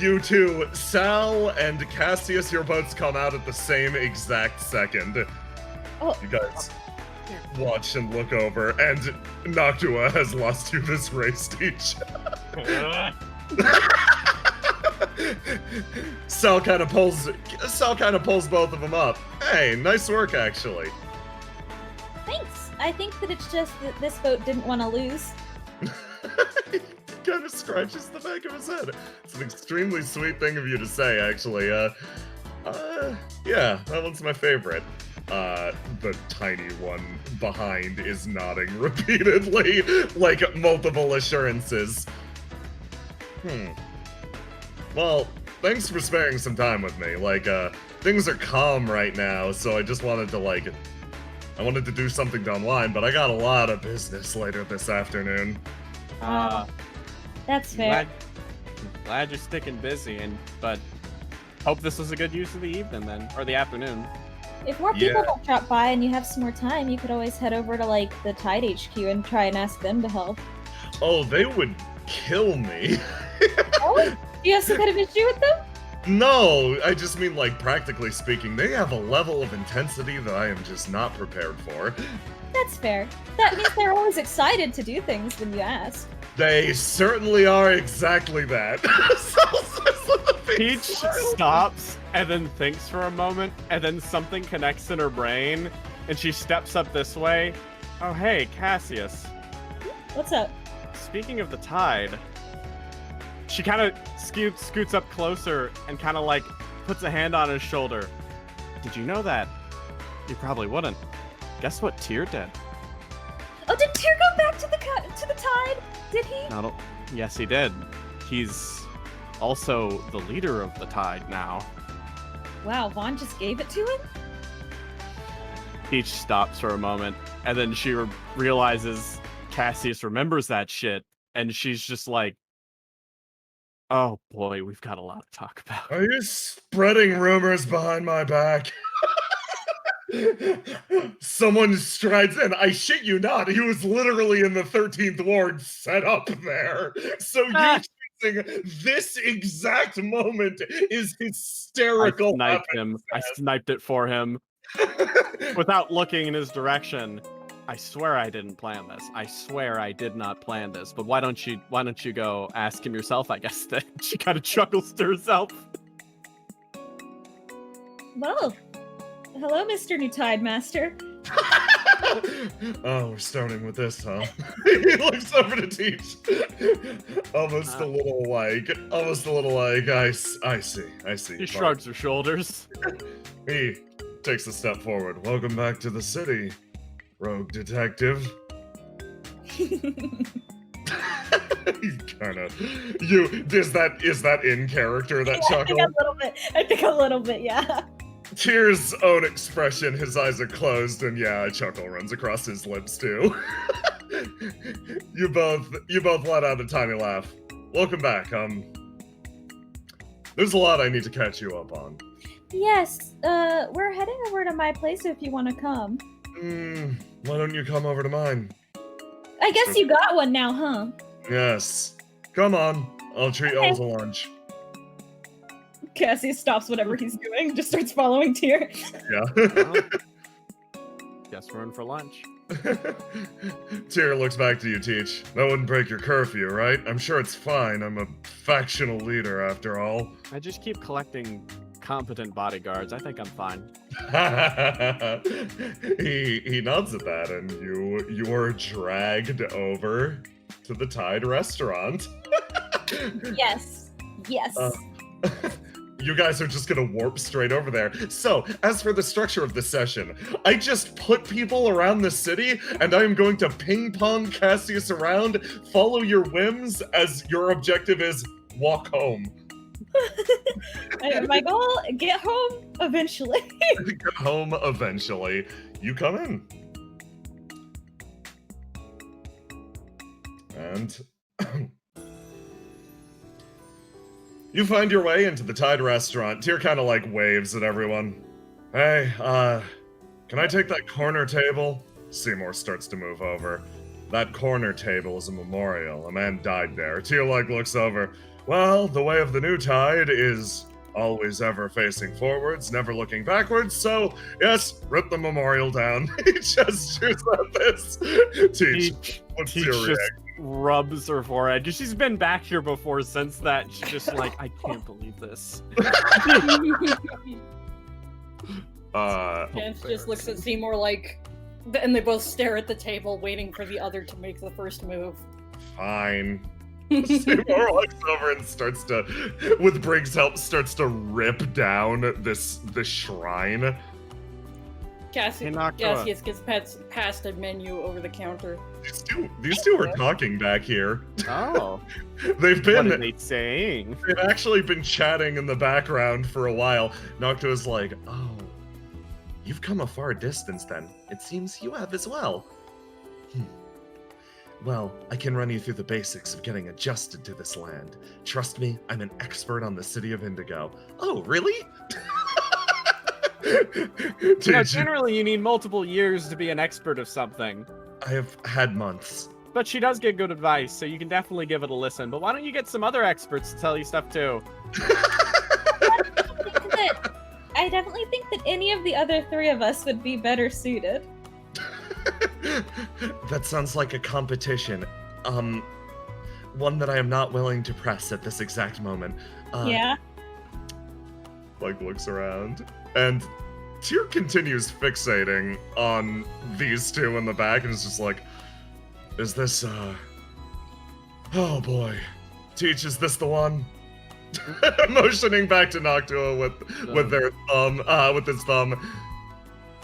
you two, Sal and Cassius, your boats come out at the same exact second. Oh. You guys watch and look over, and Noctua has lost you this race, Teach. Sal kind of pulls both of them up. Hey, nice work, actually. Thanks. I think that it's just that this boat didn't want to lose. He kind of scratches the back of his head. It's an extremely sweet thing of you to say, actually. Yeah, that one's my favorite. The tiny one behind is nodding repeatedly, like multiple assurances. Well, thanks for sparing some time with me. Like, things are calm right now, so I just wanted to, I wanted to do something to unwind, but I got a lot of business later this afternoon. That's fair. Glad you're sticking busy, but hope this was a good use of the evening then, or the afternoon. If more people don't drop by and you have some more time, you could always head over to, the Tide HQ and try and ask them to help. Oh, they would kill me. Oh, do you have some kind of issue with them? No, I just mean, practically speaking, they have a level of intensity that I am just not prepared for. That's fair. That means they're always excited to do things when you ask. They certainly are exactly that. Peach stops and then thinks for a moment, and then something connects in her brain, and she steps up this way. Oh, hey, Cassius. What's up? Speaking of the tide, she kind of scoots up closer and kind of puts a hand on his shoulder. Did you know that? You probably wouldn't. Guess what Tyr did? Oh, did Tyr go back to the Tide? Did he? No, yes, he did. He's also the leader of the tide now. Wow, Vaughn just gave it to him? Teach stops for a moment, and then she realizes Cassius remembers that shit, and she's just like, "Oh boy, we've got a lot to talk about." Are you spreading rumors behind my back? Someone strides, and I shit you not, he was literally in the 13th Ward set up there. So you choosing this exact moment is hysterical. I sniped him. I sniped it for him without looking in his direction. I swear I didn't plan this. I swear I did not plan this. But why don't you go ask him yourself, I guess. Then she kind of chuckles to herself. Well, hello, Mr. New Tide Master. Oh, we're starting with this, huh? He looks over to Teach. Almost a little like, I see. He shrugs her shoulders. He takes a step forward. Welcome back to the city, rogue detective. Is that in character, that chuckle? I think a little bit, yeah. Tyr's own expression, his eyes are closed, and yeah, a chuckle runs across his lips too. You both let out a tiny laugh. Welcome back. There's a lot I need to catch you up on. Yes, we're heading over to my place if you want to come. Why don't you come over to mine? I guess you got one now, huh? Yes. Come on. I'll treat y'all to lunch. Cassius stops whatever he's doing, just starts following Tyr. Yeah. Guess we're in for lunch. Tyr looks back to you, Teach. That wouldn't break your curfew, right? I'm sure it's fine. I'm a factional leader, after all. I just keep collecting competent bodyguards. I think I'm fine. He nods at that, and you are dragged over to the Tide restaurant. Yes. You guys are just gonna warp straight over there. So, as for the structure of the session, I just put people around the city, and I am going to ping-pong Cassius around, follow your whims, as your objective is walk home. My goal, get home eventually. Get home eventually. You come in. And you find your way into the Tide restaurant. Tyr kind of like waves at everyone. Hey, can I take that corner table? Seymour starts to move over. That corner table is a memorial. A man died there. Tyr like looks over. Well, the way of the new Tide is always ever facing forwards, never looking backwards, so yes, rip the memorial down. He gestures at this. Teach, what's your reaction? Rubs her forehead. She's been back here before since that. She's just like, I can't believe this. Chance just looks at Seymour like, and they both stare at the table, waiting for the other to make the first move. Fine. Seymour walks over and starts to, with Briggs' help, starts to rip down the shrine. Cassius gets past a menu over the counter. These two are talking back here. Oh. What are they saying? They've actually been chatting in the background for a while. Noctua's like, oh, you've come a far distance then. It seems you have as well. Well, I can run you through the basics of getting adjusted to this land. Trust me, I'm an expert on the city of Indigo. Oh, really? Generally, you need multiple years to be an expert of something. I have had months. But she does give good advice, so you can definitely give it a listen. But why don't you get some other experts to tell you stuff too? I definitely think that any of the other three of us would be better suited. That sounds like a competition. One that I am not willing to press at this exact moment. Yeah. Like, looks around. And Tyr continues fixating on these two in the back and is just like, is this, oh boy. Teach, is this the one? Motioning back to Noctua with their thumb, with his thumb.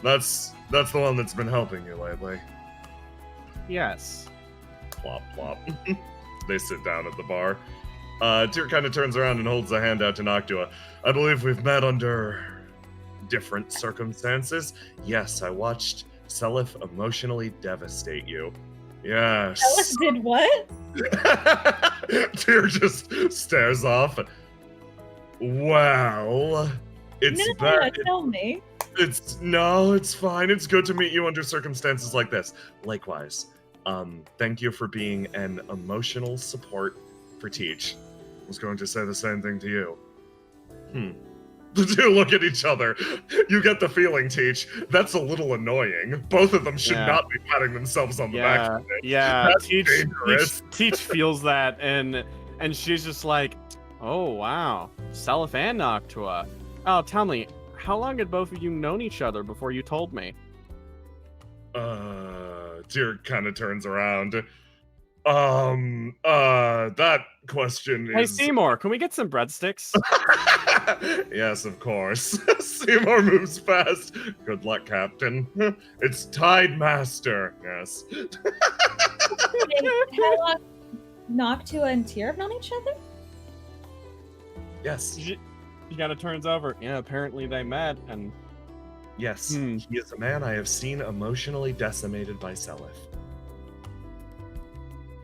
That's the one that's been helping you lately. Yes. Plop, plop. They sit down at the bar. Tyr kind of turns around and holds a hand out to Noctua. I believe we've met under different circumstances, yes, I watched Seliph emotionally devastate you. Yes. Alice did what? Tyr just stares off. Well, it's No, bad. tell me. It's fine. It's good to meet you under circumstances like this. Likewise, thank you for being an emotional support for Teach. I was going to say the same thing to you. The two look at each other. You get the feeling, Teach. That's a little annoying. Both of them should not be patting themselves on the back. Yeah, That's dangerous. Teach feels that, and she's just like, oh wow, Seliph and Noctua. Oh, tell me, how long had both of you known each other before you told me? Tyr kind of turns around. That question is... Hey, Seymour, can we get some breadsticks? Yes, of course. Seymour moves fast. Good luck, Captain. It's Tide Master. Yes. How long Noctua and Tyr have known each other? Yes. She kind of turns over. Yeah, apparently they met, and... Yes, he is a man I have seen emotionally decimated by Seliph.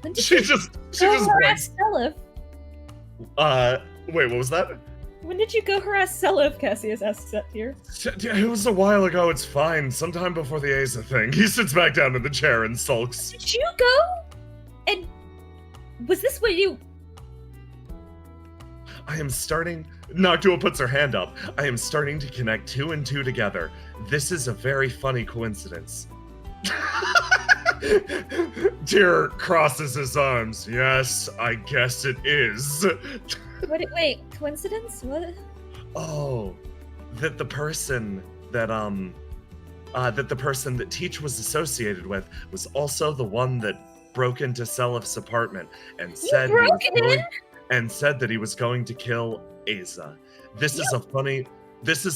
When did She you just go harass Seliph? wait, what was that? When did you go harass Seliph? Cassius asks that Tyr. It was a while ago, it's fine. Sometime before the Asa thing. He sits back down in the chair and sulks. Did you go? And was this what you... I am starting... Noctua puts her hand up. I am starting to connect 2 and 2 together. This is a very funny coincidence. Tyr crosses his arms. Yes, I guess it is. Wait, coincidence? What? Oh, that the person that Teach was associated with was also the one that broke into Seliph's apartment and said that he was going to kill Asa. This is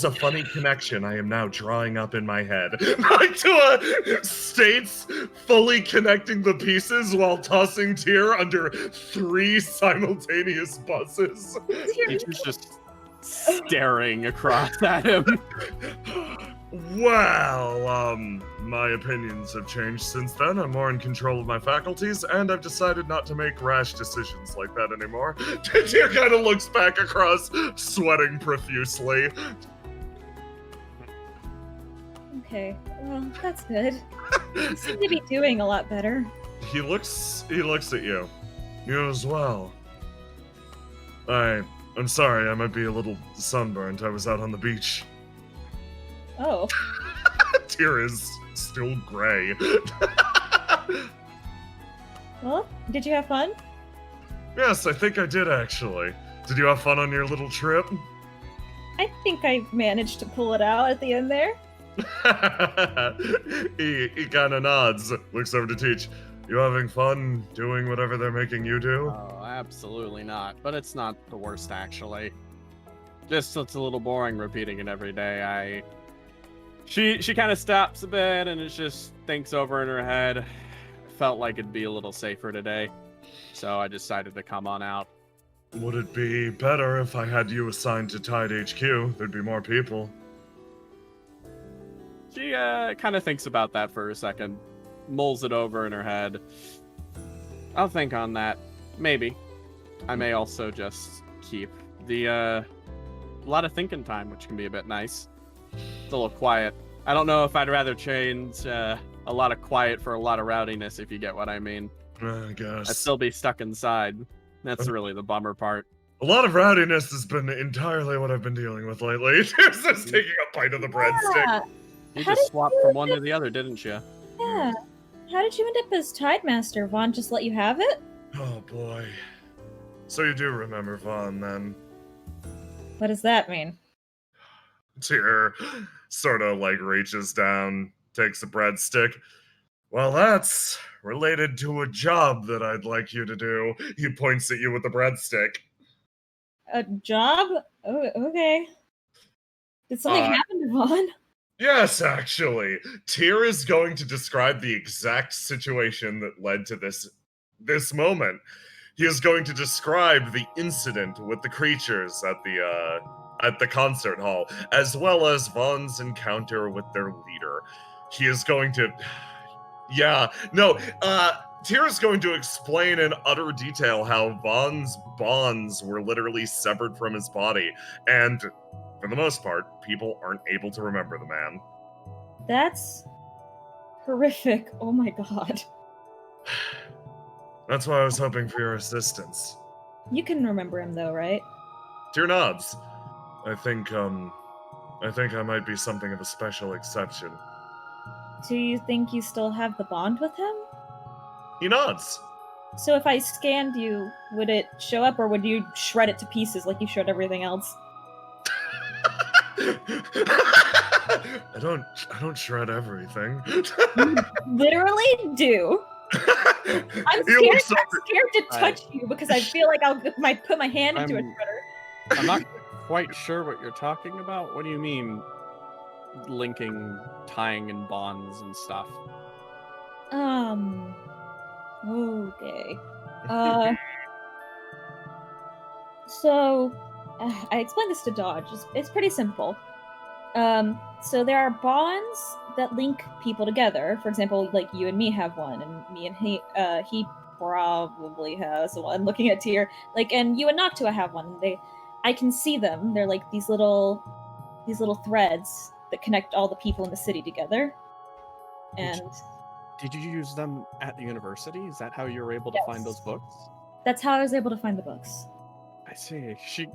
a funny connection I am now drawing up in my head. Noctua states, fully connecting the pieces while tossing Tyr under 3 simultaneous buses. Teach is just staring across at him. Well, my opinions have changed since then. I'm more in control of my faculties, and I've decided not to make rash decisions like that anymore. Tyr kind of looks back across, sweating profusely. Okay, well, that's good. You seem to be doing a lot better. He looks at you. You as well. I'm sorry, I might be a little sunburnt. I was out on the beach. Oh. Tyr is still gray. Well, did you have fun? Yes, I think I did actually. Did you have fun on your little trip? I think I managed to pull it out at the end there. he kind of nods, looks over to Teach. You having fun doing whatever they're making you do? Oh, absolutely not. But it's not the worst, actually. Just it's a little boring repeating it every day. She kind of stops a bit and it just thinks over in her head. Felt like it'd be a little safer today, so I decided to come on out. Would it be better if I had you assigned to Tide HQ? There'd be more people. She kind of thinks about that for a second, mulls it over in her head. I'll think on that. Maybe. I may also just keep the a lot of thinking time, which can be a bit nice. It's a little quiet. I don't know if I'd rather change a lot of quiet for a lot of rowdiness, if you get what I mean. I guess. I'd still be stuck inside. That's really the bummer part. A lot of rowdiness has been entirely what I've been dealing with lately. Just taking a bite of the breadstick. You just swapped from one to the other, didn't you? Yeah. How did you end up as Tide Master? Vaughn just let you have it? Oh boy. So you do remember Vaughn then? What does that mean? Tyr sort of like reaches down, takes a breadstick. Well, that's related to a job that I'd like you to do. He points at you with the breadstick. A job? Oh, okay. Did something happen to Vaughn? Yes, actually. Tyr is going to describe the exact situation that led to this moment. He is going to describe the incident with the creatures at the concert hall, as well as Vaughn's encounter with their leader. He is going to... Tira's going to explain in utter detail how Vaughn's bonds were literally severed from his body, and for the most part, people aren't able to remember the man. That's horrific. Oh my god. That's why I was hoping for your assistance. You can remember him though, right? Tira nods. I think I might be something of a special exception. Do you think you still have the bond with him? He nods. So if I scanned you, would it show up, or would you shred it to pieces like you shred everything else? I don't shred everything. You literally do. I'm scared to touch you because I feel like might put my hand into a shredder. I'm not quite sure what you're talking about. What do you mean linking, tying, and bonds and stuff? Okay. So, I explained this to Dodge. It's pretty simple. So there are bonds that link people together. For example, like you and me have one, and me and he probably has one. Looking at Tyr, and you and Noctua have one. I can see them. They're like these little threads that connect all the people in the city together. And did you use them at the university? Is that how you were able to find those books? That's how I was able to find the books. I see. She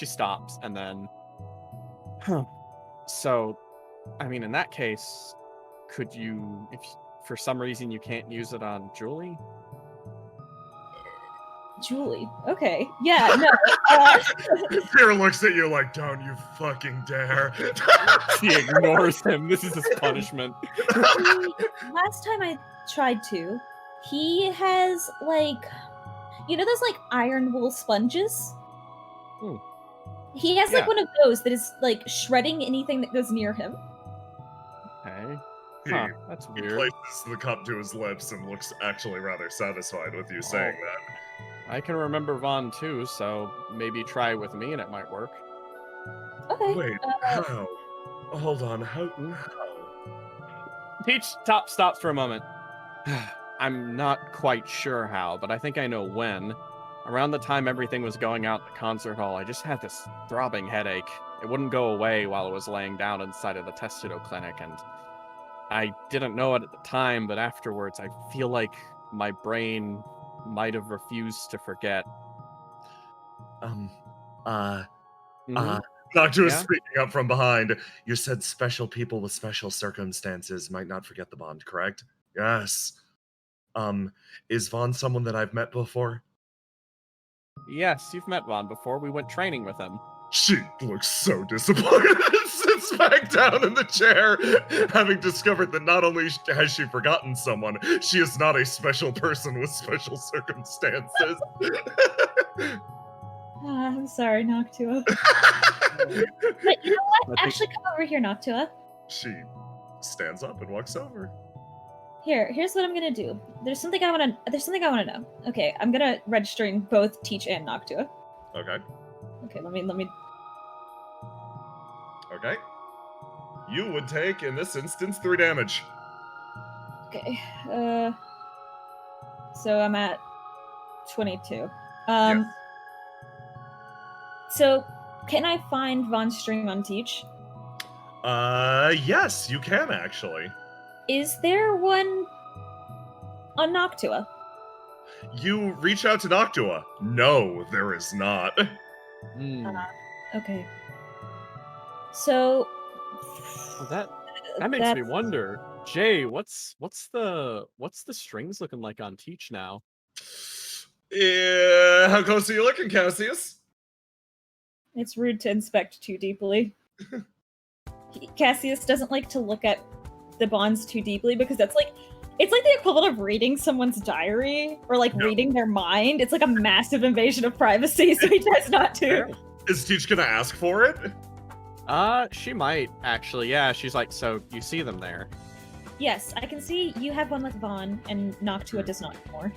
stops and then, So, I mean, in that case, could you, if for some reason you can't use it on Julie? Julie. Okay. Yeah, no. Tyr looks at you like, don't you fucking dare. She ignores him. This is his punishment. Last time I tried to, he has, those, iron wool sponges? He has, one of those that is, shredding anything that goes near him. Okay. That's He weird. places the cup to his lips and looks actually rather satisfied with you saying that. I can remember Vaughn too, so maybe try with me and it might work. Okay. Wait, how? Hold on, how? Peach stops for a moment. I'm not quite sure how, but I think I know when. Around the time everything was going out at the concert hall, I just had this throbbing headache. It wouldn't go away while I was laying down inside of the Testudo clinic, and I didn't know it at the time, but afterwards I feel like my brain might have refused to forget. Noctua Yeah? speaking up from behind. You said special people with special circumstances might not forget the bond, correct? Yes. Is Vaughn someone that I've met before? Yes, you've met Vaughn before. We went training with him. She looks so disappointed and sits back down in the chair, having discovered that not only has she forgotten someone, she is not a special person with special circumstances. I'm sorry, Noctua. But you know what? Actually, come over here, Noctua. She stands up and walks over. Here's what I'm gonna do. There's something I wanna know. Okay, I'm gonna register in both Teach and Noctua. Okay. Okay, let me. Okay. You would take, in this instance, 3 damage. Okay. So I'm at 22. Yes. So can I find Von String on Teach? Yes, you can actually. Is there one on Noctua? You reach out to Noctua. No, there is not. Okay. So Well, that makes me wonder. Jay, what's the strings looking like on Teach now? Yeah, how close are you looking, Cassius? It's rude to inspect too deeply. Cassius doesn't like to look at the bonds too deeply because it's like the equivalent of reading someone's diary or reading their mind. It's like a massive invasion of privacy, so he tries not to. Is Teach gonna ask for it? She might actually. Yeah, she's like, so you see them there? Yes, I can see you have one with Vaughn, and Noctua does not anymore.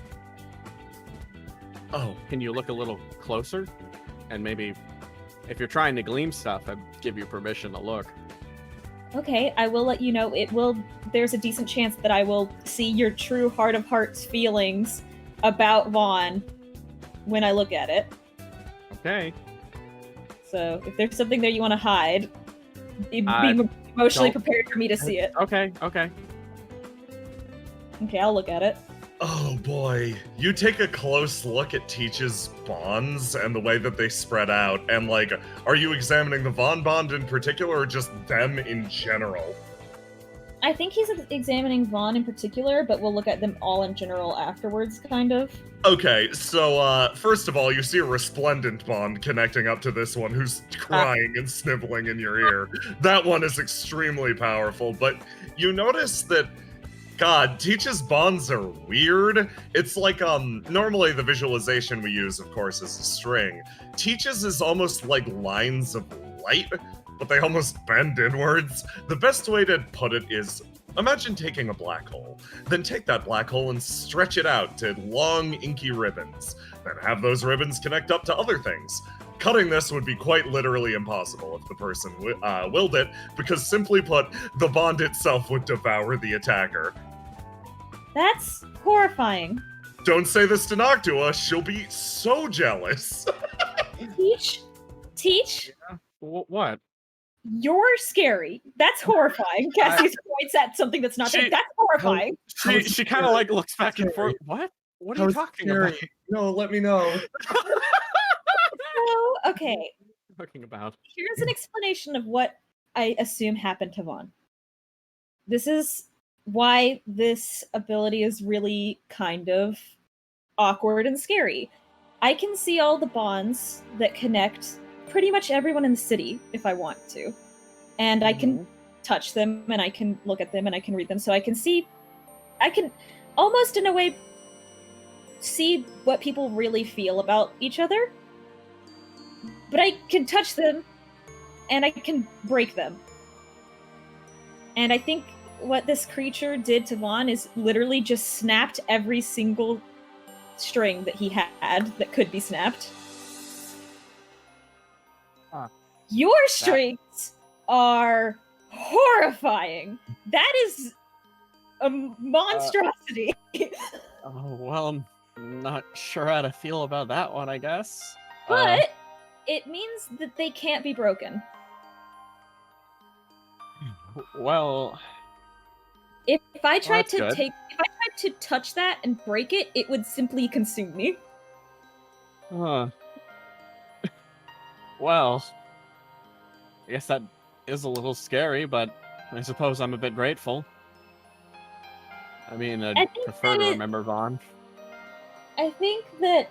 Oh, Can you look a little closer? And maybe if you're trying to gleam stuff, I'd give you permission to look. Okay, I will let you know. There's a decent chance that I will see your true heart of hearts feelings about Vaughn when I look at it. Okay. So if there's something there you want to hide, be emotionally prepared for me to see it. Okay. Okay, I'll look at it. oh boy. You take a close look at Teach's bonds and the way that they spread out, and like, are you examining the Vaughn bond in particular or just them in general? I think he's examining Vaughn in particular, but we'll look at them all in general afterwards, kind of. Okay, so first of all, you see a resplendent bond connecting up to this one who's crying and sniveling in your ear. That one is extremely powerful, but you notice that, God, Teach's bonds are weird. It's like, normally the visualization we use, of course, is a string. Teach's is almost like lines of light, but they almost bend inwards. The best way to put it is, imagine taking a black hole, then take that black hole and stretch it out to long, inky ribbons, then have those ribbons connect up to other things. Cutting this would be quite literally impossible if the person willed it, because simply put, the bond itself would devour the attacker. That's horrifying. Don't say this to Noctua, she'll be so jealous. Teach? Yeah. What? You're scary. That's horrifying. Cassius points at something that's not there. That's horrifying. She kind of like looks back and forth. What? What are you talking about? No, let me know. So, okay. Talking about. Here's an explanation of what I assume happened to Vaughn. This is why this ability is really kind of awkward and scary. I can see all the bonds that connect pretty much everyone in the city if I want to. And I can touch them and I can look at them and I can read them. So I can almost in a way see what people really feel about each other. But I can touch them and I can break them. And I think what this creature did to Vaughn is literally just snapped every single string that he had that could be snapped. Your strings are horrifying. That is a monstrosity. Oh, well, I'm not sure how to feel about that one, I guess. But it means that they can't be broken. Well, if I tried that's good. if I tried to touch that and break it, it would simply consume me. Well, I guess that is a little scary, but I suppose I'm a bit grateful. I mean, I'd prefer to remember Vaughn. I think that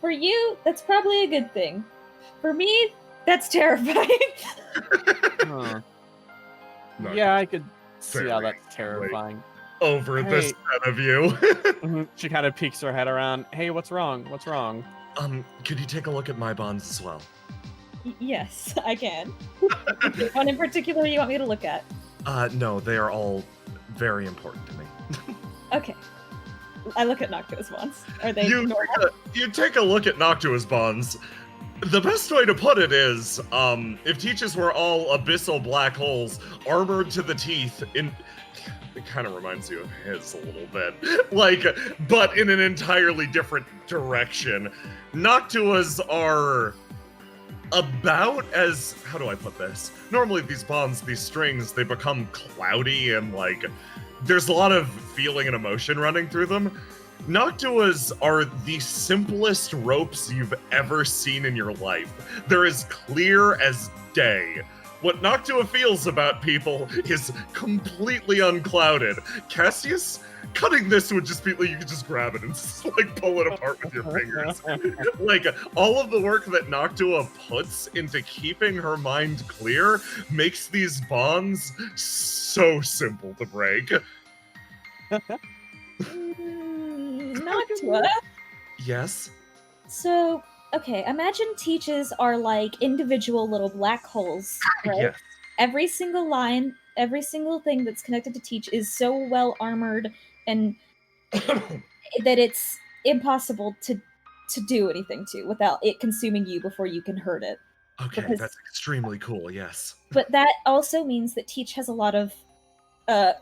for you, that's probably a good thing. For me, that's terrifying. No, yeah, I could see how very that's terrifying. Over this set of you. She kind of peeks her head around. Hey, what's wrong? What's wrong? Could you take a look at my bonds as well? Yes, I can. One in particular you want me to look at? No, they are all very important to me. Okay. I look at Noctua's bonds. Are they you take a look at Noctua's bonds. The best way to put it is, if Teach's were all abyssal black holes, armored to the teeth, it kind of reminds you of his a little bit. Like, but in an entirely different direction. Noctua's are about as, how do I put this? Normally these bonds, these strings, they become cloudy and like, there's a lot of feeling and emotion running through them. Noctua's are the simplest ropes you've ever seen in your life. They're as clear as day. What Noctua feels about people is completely unclouded. Cassius, cutting this would just be like, you could just grab it and just, like, pull it apart with your fingers. Like, all of the work that Noctua puts into keeping her mind clear makes these bonds so simple to break. Noctua? Yes? So, okay, imagine Teach's are like individual little black holes, right? Yes. Every single line, every single thing that's connected to Teach is so well armored and that it's impossible to to do anything to without it consuming you before you can hurt it. Okay, Because- that's extremely cool. Yes. But that also means that Teach has a lot of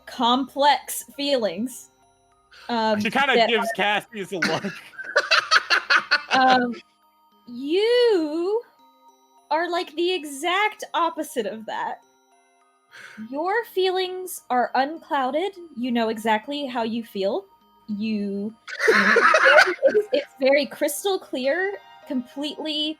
complex feelings. She kind of gives Cassius a look. You are like the exact opposite of that. Your feelings are unclouded. You know exactly how you feel. It's very crystal clear, completely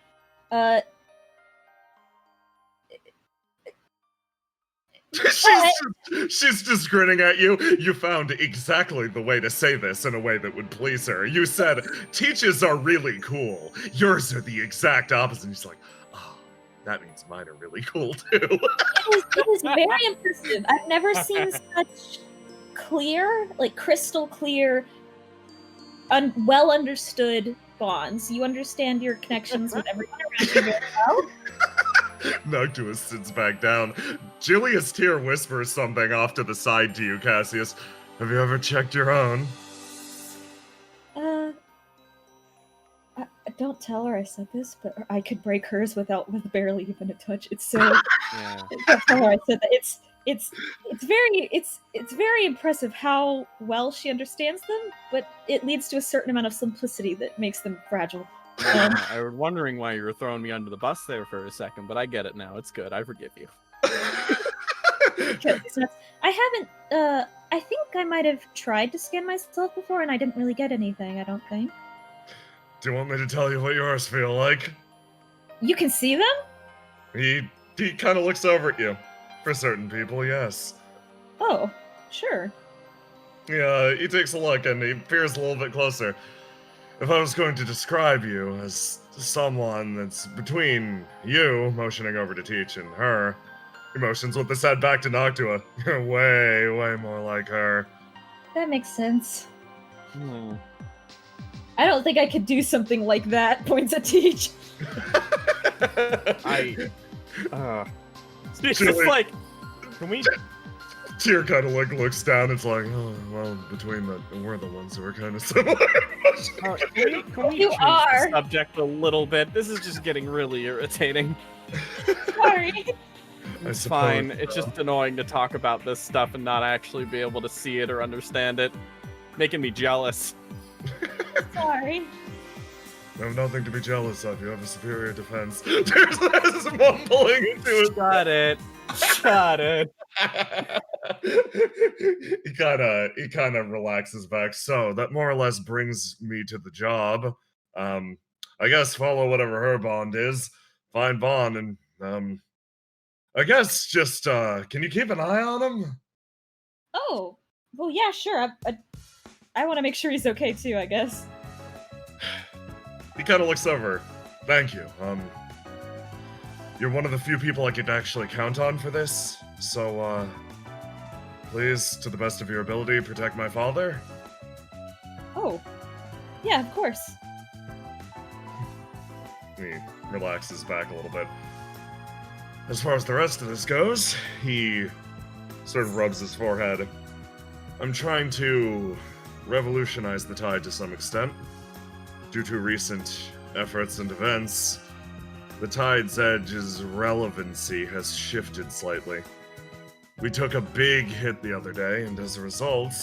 she's just grinning at you. You found exactly the way to say this in a way that would please her. You said, Teach's are really cool. Yours are the exact opposite. And she's like, oh, that means mine are really cool too. It is very impressive. I've never seen such clear, like crystal clear, well understood bonds. You understand your connections with everyone around you very well. Noctua sits back down. Julius Tyr whispers something off to the side to you, Cassius. Have you ever checked your own? Don't tell her I said this, but I could break hers with barely even a touch. It's so. Yeah. Don't tell her I said that. It's very impressive how well she understands them, but it leads to a certain amount of simplicity that makes them fragile. I was wondering why you were throwing me under the bus there for a second, but I get it now. It's good. I forgive you. I haven't. I think I might have tried to scan myself before, and I didn't really get anything. I don't think. Do you want me to tell you what yours feel like? You can see them? He kind of looks over at you. For certain people, yes. Oh, sure. Yeah, he takes a look and he peers a little bit closer. If I was going to describe you as someone that's between you, motioning over to Teach, and her, he motions with his head back to Noctua. You're way, way more like her. That makes sense. I don't think I could do something like that, points at Teach. It's just like, can we... Tyr kind of like looks down. It's like, oh, well, between we're the ones who are kind of similar. can we You change are. the subject a little bit? This is just getting really irritating. Sorry. It's fine. It's just annoying to talk about this stuff and not actually be able to see it or understand it. Making me jealous. Sorry. I have nothing to be jealous of. You have a superior defense. There's mumbling into it. Shut it. He kind of relaxes back. So that more or less brings me to the job. I guess follow whatever her bond is. Find bond, and I guess just can you keep an eye on him? Oh, well, yeah, sure. I want to make sure he's okay too, I guess. He kind of looks over. Thank you. You're one of the few people I could actually count on for this. So, please, to the best of your ability, protect my father. Oh, yeah, of course. He relaxes back a little bit. As far as the rest of this goes, he sort of rubs his forehead. I'm trying to revolutionize the tide to some extent. Due to recent efforts and events, the tide's edge's relevancy has shifted slightly. We took a big hit the other day, and as a result,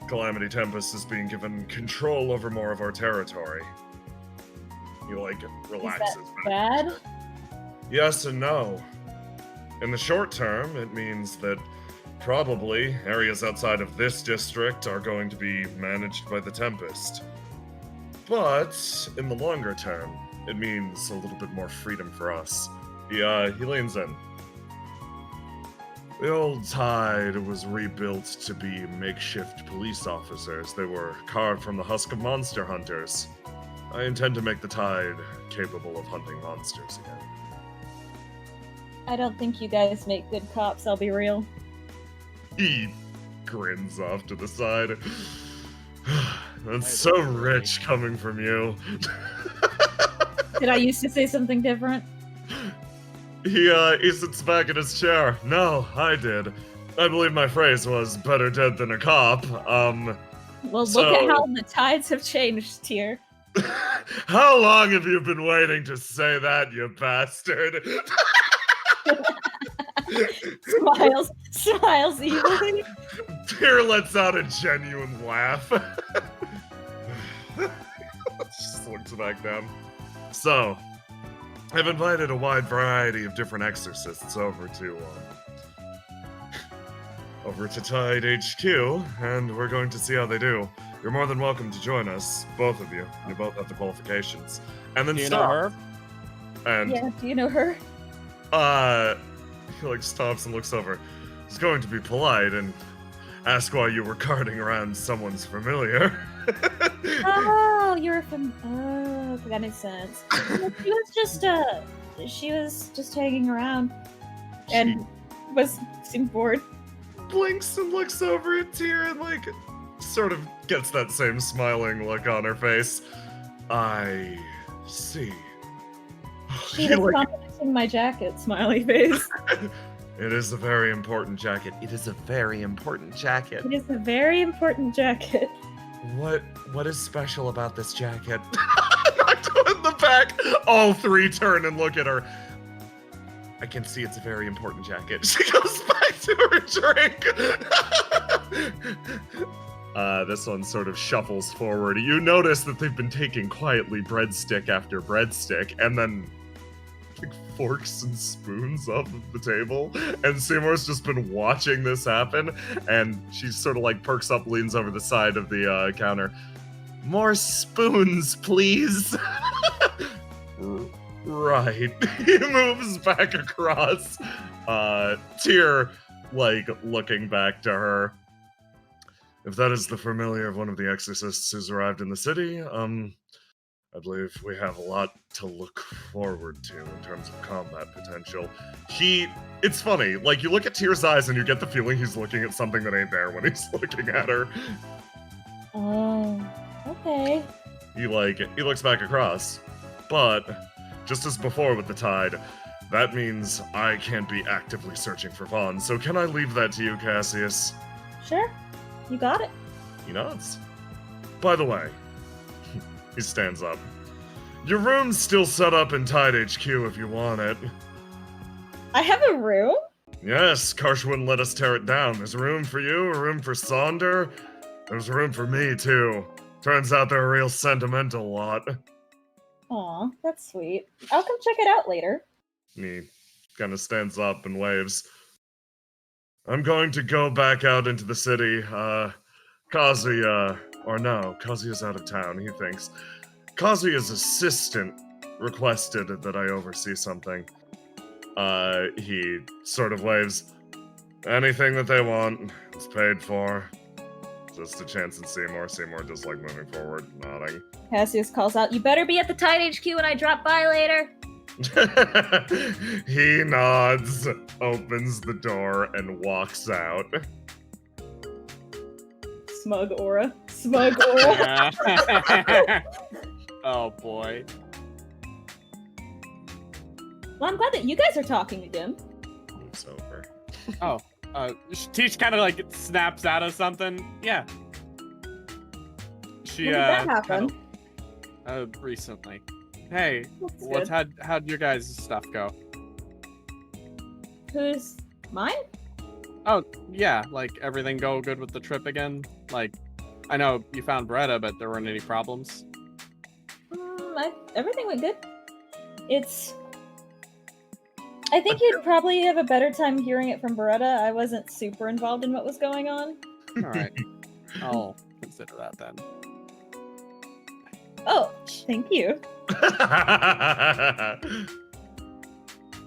Calamity Tempest is being given control over more of our territory. He, relaxes. Is that bad? Yes and no. In the short term, it means that probably areas outside of this district are going to be managed by the Tempest. But in the longer term, it means a little bit more freedom for us. He leans in. The old Tide was rebuilt to be makeshift police officers. They were carved from the husk of monster hunters. I intend to make the Tide capable of hunting monsters again. I don't think you guys make good cops, I'll be real. He grins off to the side. That's so rich coming from you. Did I used to say something different? He sits back in his chair. No, I did. I believe my phrase was better dead than a cop. Well, look at how the tides have changed, Tyr. How long have you been waiting to say that, you bastard? Smiles evilly. Tyr lets out a genuine laugh. Just looks back down. So, I've invited a wide variety of different exorcists over to Tide HQ, and we're going to see how they do. You're more than welcome to join us, both of you. You both have the qualifications. And then Do you know her? And Yeah, do you know her? he like stops and looks over. He's going to be polite and ask why you were carting around someone's familiar. Oh, you're from. Oh, okay, that makes sense. She was just hanging around, and seemed bored. Blinks and looks over at Tyr and like sort of gets that same smiling look on her face. I see. She was complimenting my jacket, smiley face. It is a very important jacket. It is a very important jacket. It is a very important jacket. What is special about this jacket? In the back, all three turn and look at her. I can see it's a very important jacket. She goes back to her drink. This one sort of shuffles forward. You notice that they've been taking quietly breadstick after breadstick, and then like forks and spoons off of the table. And Seymour's just been watching this happen, and she sort of like perks up, leans over the side of the counter. More spoons, please. Right. He moves back across. Tyr, like, looking back to her. If that is the familiar of one of the exorcists who's arrived in the city, I believe we have a lot to look forward to in terms of combat potential. It's funny, like, you look at Tyr's eyes and you get the feeling he's looking at something that ain't there when he's looking at her. Oh, okay. He looks back across. But, just as before with the tide, that means I can't be actively searching for Vaughn, so can I leave that to you, Cassius? Sure, you got it. He nods. By the way, he stands up. Your room's still set up in Tide HQ if you want it. I have a room? Yes, Karsh wouldn't let us tear it down. There's a room for you, a room for Sonder. There's a room for me, too. Turns out they're a real sentimental lot. Aw, that's sweet. I'll come check it out later. He kind of stands up and waves. I'm going to go back out into the city. Kazuya's out of town, he thinks. Kazuya's assistant requested that I oversee something. He sort of waves. Anything that they want, it's paid for. Just a chance at Seymour. Seymour just like moving forward, nodding. Cassius calls out, "You better be at the Tide HQ when I drop by later." He nods, opens the door, and walks out. Smug aura. Smug aura. Oh boy. Well, I'm glad that you guys are talking again. Moves over. Oh, Teach kind of like snaps out of something. Yeah. She When did that happen? Recently. Hey, That's good. how'd your guys' stuff go? Who's mine? Oh, yeah, like everything go good with the trip again? Like, I know you found Beretta, but there weren't any problems. Everything went good. I think you'd probably have a better time hearing it from Beretta. I wasn't super involved in what was going on. Alright. I'll consider that then. Oh, thank you.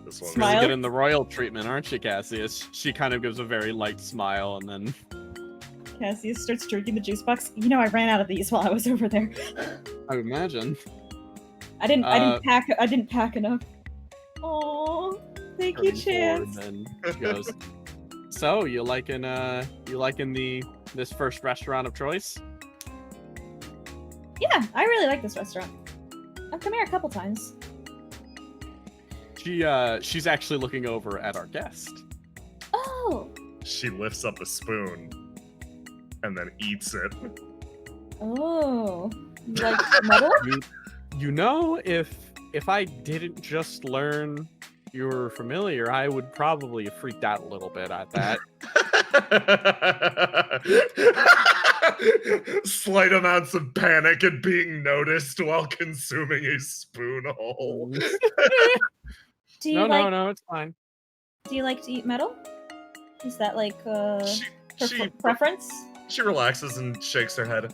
This one. Smile. You're getting the royal treatment, aren't you, Cassius? She kind of gives a very light smile and then... Cassius starts drinking the juice box. You know, I ran out of these while I was over there. I would imagine. I didn't pack enough. Oh, thank you, Turning Chance. forward, and she goes, so, you liking this first restaurant of choice? Yeah, I really like this restaurant. I've come here a couple times. She's actually looking over at our guest. Oh. She lifts up a spoon and then eats it. Oh. You like metal? You know, if I didn't just learn you were familiar, I would probably have freaked out a little bit at that. Slight amounts of panic at being noticed while consuming a spoon hole. Do you No, it's fine. Do you like to eat metal? Is that like She preference? She relaxes and shakes her head.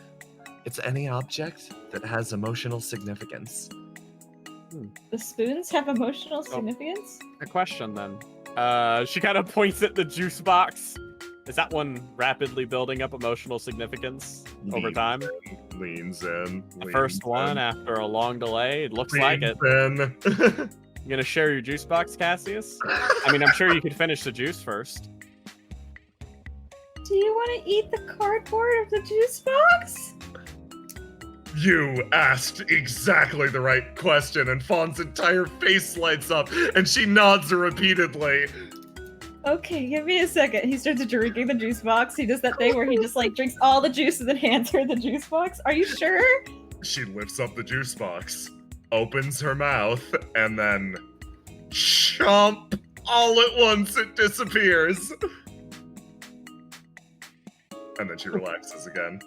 It's any object that has emotional significance. The spoons have emotional significance? A question then. She kind of points at the juice box. Is that one rapidly building up emotional significance over time? Leans in. The first one after a long delay. It looks like it. In. You gonna share your juice box, Cassius? I mean, I'm sure you could finish the juice first. Do you want to eat the cardboard of the juice box? You asked exactly the right question, and Fawn's entire face lights up, and she nods repeatedly. Okay, give me a second. He starts drinking the juice box. He does that thing where he just like drinks all the juice and then hands her the juice box. Are you sure? She lifts up the juice box, opens her mouth, and then chomp! All at once it disappears. And then she relaxes again.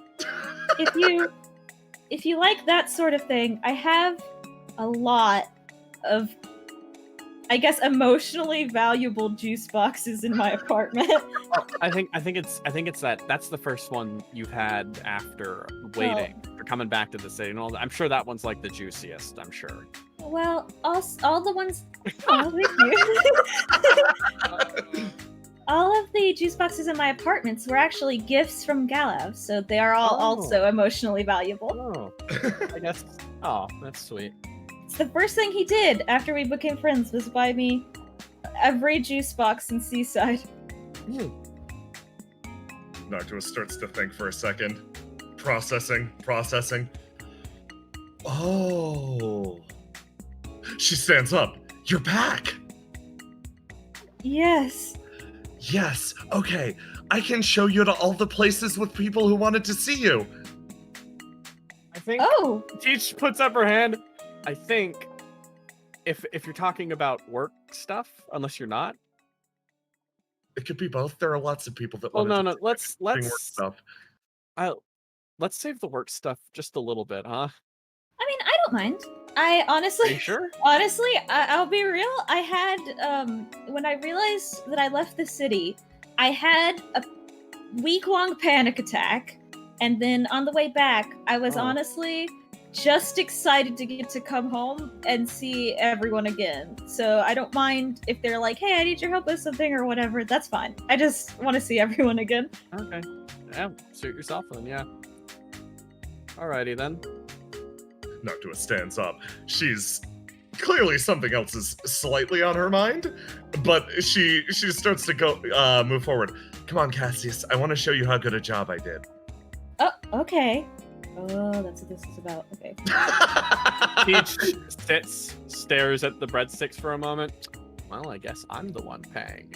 If you like that sort of thing, I have a lot of, I guess, emotionally valuable juice boxes in my apartment. I think it's that's the first one you've had after waiting or coming back to the city and all that. I'm sure that one's like the juiciest, I'm sure. Well, all the ones. Oh, thank you. All of the juice boxes in my apartments were actually gifts from Galav, so they are all also emotionally valuable. Oh, I guess. Oh, that's sweet. It's the first thing he did after we became friends was buy me every juice box in Seaside. Noctua starts to think for a second. Processing. Oh. She stands up. You're back! Yes. Yes, okay. I can show you to all the places with people who wanted to see you. I think Teach puts up her hand. I think if you're talking about work stuff, unless you're not. It could be both. There are lots of people that want to let's work stuff. Let's save the work stuff just a little bit, huh? I mean, I don't mind. I honestly, Are you sure? Honestly, I'll be real. I had, when I realized that I left the city, I had a week-long panic attack, and then on the way back, I was honestly just excited to get to come home and see everyone again. So I don't mind if they're like, hey, I need your help with something or whatever. That's fine. I just want to see everyone again. Okay. Yeah, suit yourself then, yeah. Alrighty then. Noctua stands up. She's clearly something else is slightly on her mind, but she starts to go move forward. Come on, Cassius. I want to show you how good a job I did. Oh, okay. Oh, that's what this is about. Okay. Peach sits, stares at the breadsticks for a moment. Well, I guess I'm the one paying.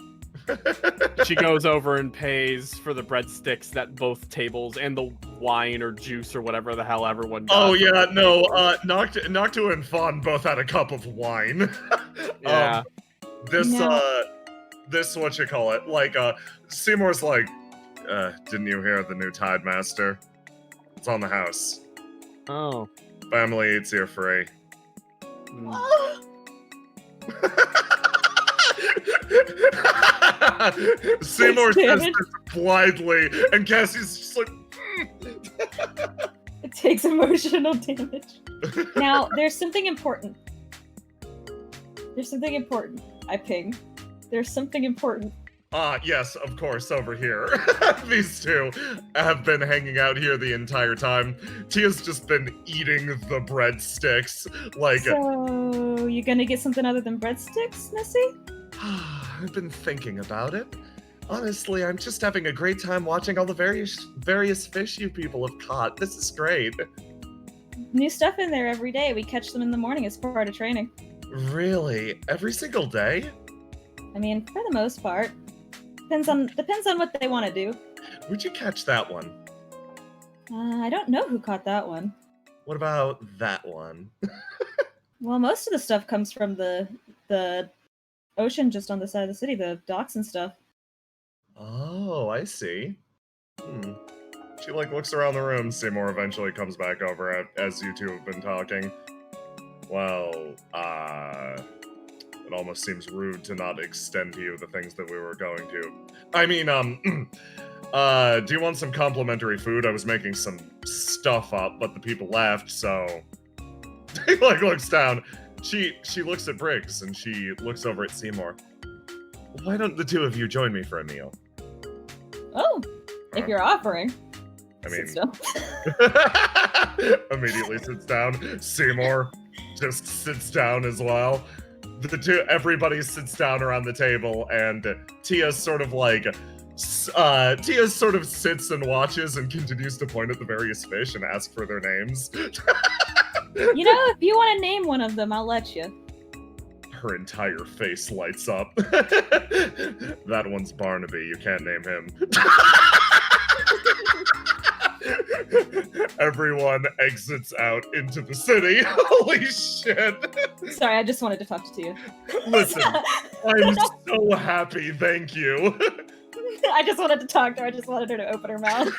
She goes over and pays for the breadsticks at both tables and the wine or juice or whatever the hell everyone got. Oh yeah, no, Noctua and Fawn both had a cup of wine. Yeah. This what you call it? Like, Seymour's like, didn't you hear the new Tide Master? It's on the house. Oh. Family eats here free. Seymour says this blithely, and Cassie's just like, It takes emotional damage. Now, there's something important. I ping. There's something important. Yes, of course, over here. These two have been hanging out here the entire time. Tia's just been eating the breadsticks. Like, so, you gonna get something other than breadsticks, Missy? I've been thinking about it. Honestly, I'm just having a great time watching all the various fish you people have caught. This is great. New stuff in there every day. We catch them in the morning as part of training. Really? Every single day? I mean, for the most part. Depends on what they want to do. Where'd you catch that one? I don't know who caught that one. What about that one? Well, most of the stuff comes from the ocean just on the side of the city, the docks and stuff. Oh, I see. Hmm. She looks around the room. Seymour eventually comes back over as you two have been talking. Well, it almost seems rude to not extend to you the things that we were going to. I mean, do you want some complimentary food? I was making some stuff up, but the people left, so he looks down. She looks at Briggs and she looks over at Seymour. Why don't the two of you join me for a meal? Oh, if you're offering. I mean, Sit still. immediately sits down. Seymour just sits down as well. Everybody sits down around the table, and Tia sort of sits and watches and continues to point at the various fish and ask for their names. You know, if you want to name one of them, I'll let you. Her entire face lights up. That one's Barnaby. You can't name him. Everyone exits out into the city. Holy shit. Sorry, I just wanted to talk to you. Listen, I'm so happy. Thank you. I just wanted to talk to her. I just wanted her to open her mouth.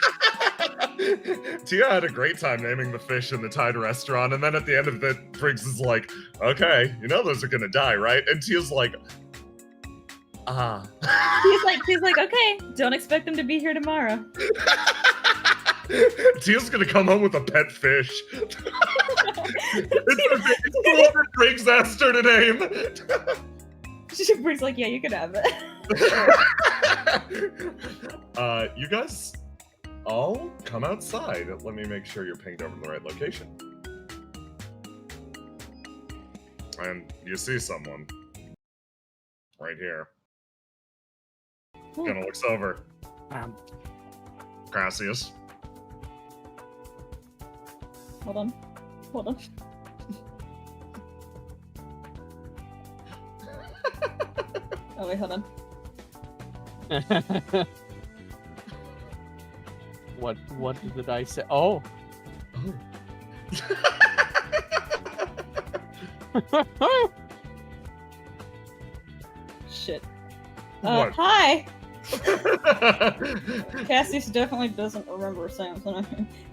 Tia had a great time naming the fish in the Tide restaurant, and then at the end of it, Briggs is like, okay, you know those are gonna die, right? And Tia's like, He's like, okay, don't expect them to be here tomorrow. Tia's gonna come home with a pet fish. It's whoever Briggs asked her to name. Briggs like, yeah, you can have it. You guys all come outside. Let me make sure you're pinged over to the right location. And you see someone right here. Kinda looks over. Cassius. Hold on. Oh wait, hold on. What did the dice say? Oh. Shit. What? Hi. Cassius definitely doesn't remember Sam.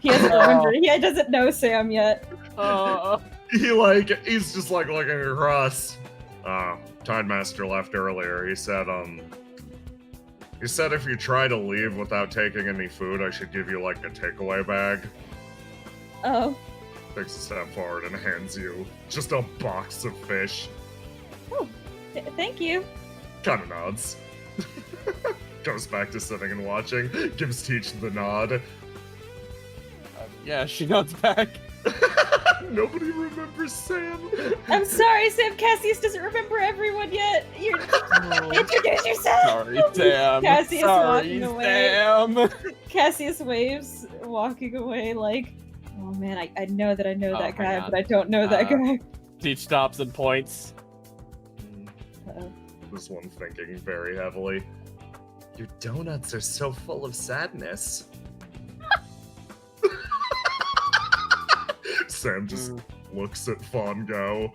He doesn't know Sam yet. He's just looking across. Tidemaster left earlier. He said if you try to leave without taking any food, I should give you a takeaway bag. Oh. Takes a step forward and hands you just a box of fish. Oh, thank you. Kinda nods. Goes back to sitting and watching. Gives Teach the nod. Yeah, she nods back. Nobody remembers Sam. I'm sorry, Sam. Cassius doesn't remember everyone yet. Introduce yourself. Sorry, Sam. Cassius Sorry, walking away. Sam. Cassius waves, walking away like, oh man, I know that that guy, God. but I don't know that guy. Teach stops and points. Uh-oh. This one's thinking very heavily. Your donuts are so full of sadness. Sam just looks at Fongo,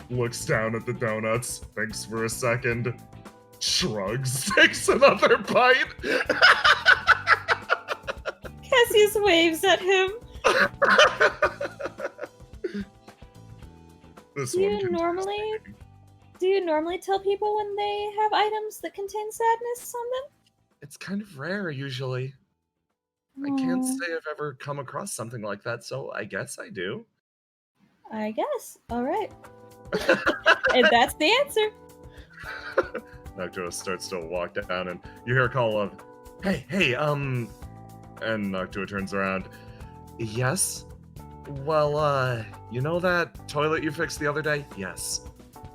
looks down at the donuts, thinks for a second, shrugs, takes another bite. Cassius waves at him. This Do one you continues. normally tell people when they have items that contain sadness on them? It's kind of rare usually. I can't say I've ever come across something like that, so I guess I do. I guess. All right. And that's the answer. Noctua starts to walk down, and you hear a call of, hey, and Noctua turns around. Yes? Well, you know that toilet you fixed the other day? Yes.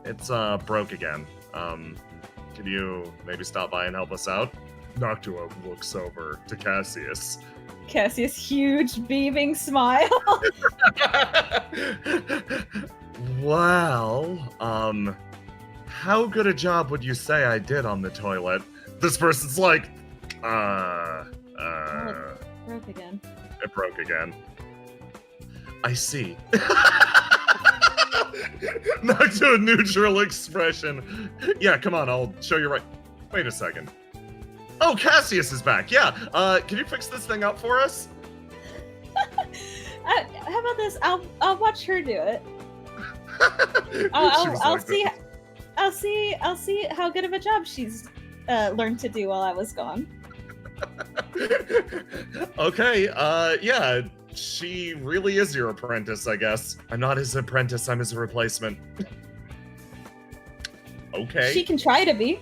It's, broke again. Could you maybe stop by and help us out? Noctua looks over to Cassius. Cassius, huge beaming smile. Well, how good a job would you say I did on the toilet? This person's like, Broke again. it broke again. I see. Not to a neutral expression. Yeah, come on, I'll show you right. Wait a second. Oh, Cassius is back. Yeah. Can you fix this thing up for us? How about this? I'll watch her do it. I'll see how good of a job she's learned to do while I was gone. Okay. Yeah. She really is your apprentice, I guess. I'm not his apprentice. I'm his replacement. Okay. She can try to be.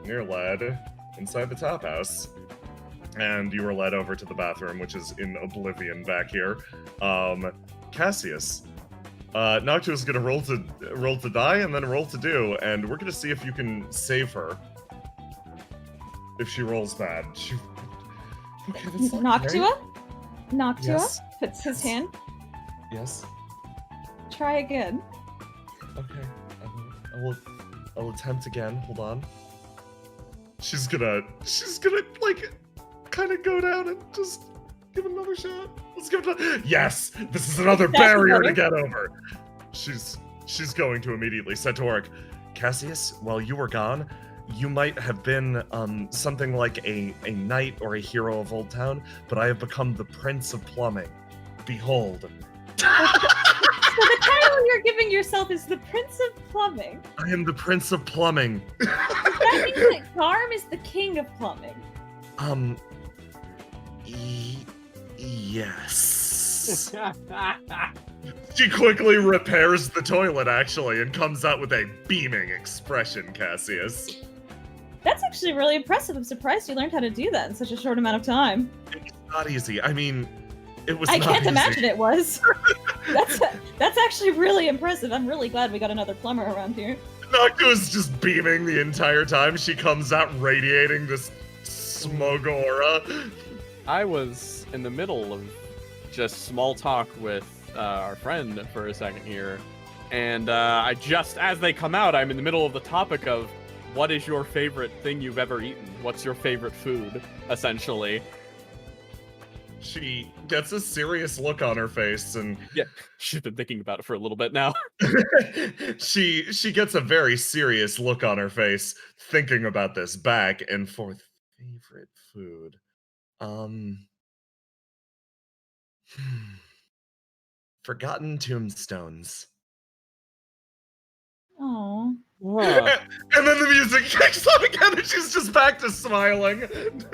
You're led inside the top house, and you were led over to the bathroom, which is in oblivion back here. Cassius, Noctu's gonna roll to die and then roll to do, and we're gonna see if you can save her. If she rolls bad, okay, that's not great. Noctua Yes. puts his hand. Yes. Try again. Okay. I'll attempt again. Hold on. She's gonna like kind of go down and just give it another shot. Let's give it. Yes, this is another barrier to get over. She's going to immediately set to work. Cassius, while you were gone, you might have been something like a knight or a hero of Old Town, but I have become the Prince of Plumbing. Behold. So the title you're giving yourself is the Prince of Plumbing. I am the Prince of Plumbing. That means that Garm is the King of Plumbing. Yes. She quickly repairs the toilet, actually, and comes out with a beaming expression, Cassius. That's actually really impressive. I'm surprised you learned how to do that in such a short amount of time. It's not easy. I mean, it was I not can't easy. imagine it was. That's actually really impressive. I'm really glad we got another plumber around here. Noctu's just beaming the entire time. She comes out radiating this smug aura. I was in the middle of just small talk with our friend for a second here, and I just, as they come out, I'm in the middle of the topic of what is your favorite thing you've ever eaten? What's your favorite food, essentially? She gets a serious look on her face, and Yeah, she's been thinking about it for a little bit now. she gets a very serious look on her face, thinking about this back and forth. Favorite food, forgotten tombstones. Oh. And then the music kicks on again, and she's just back to smiling.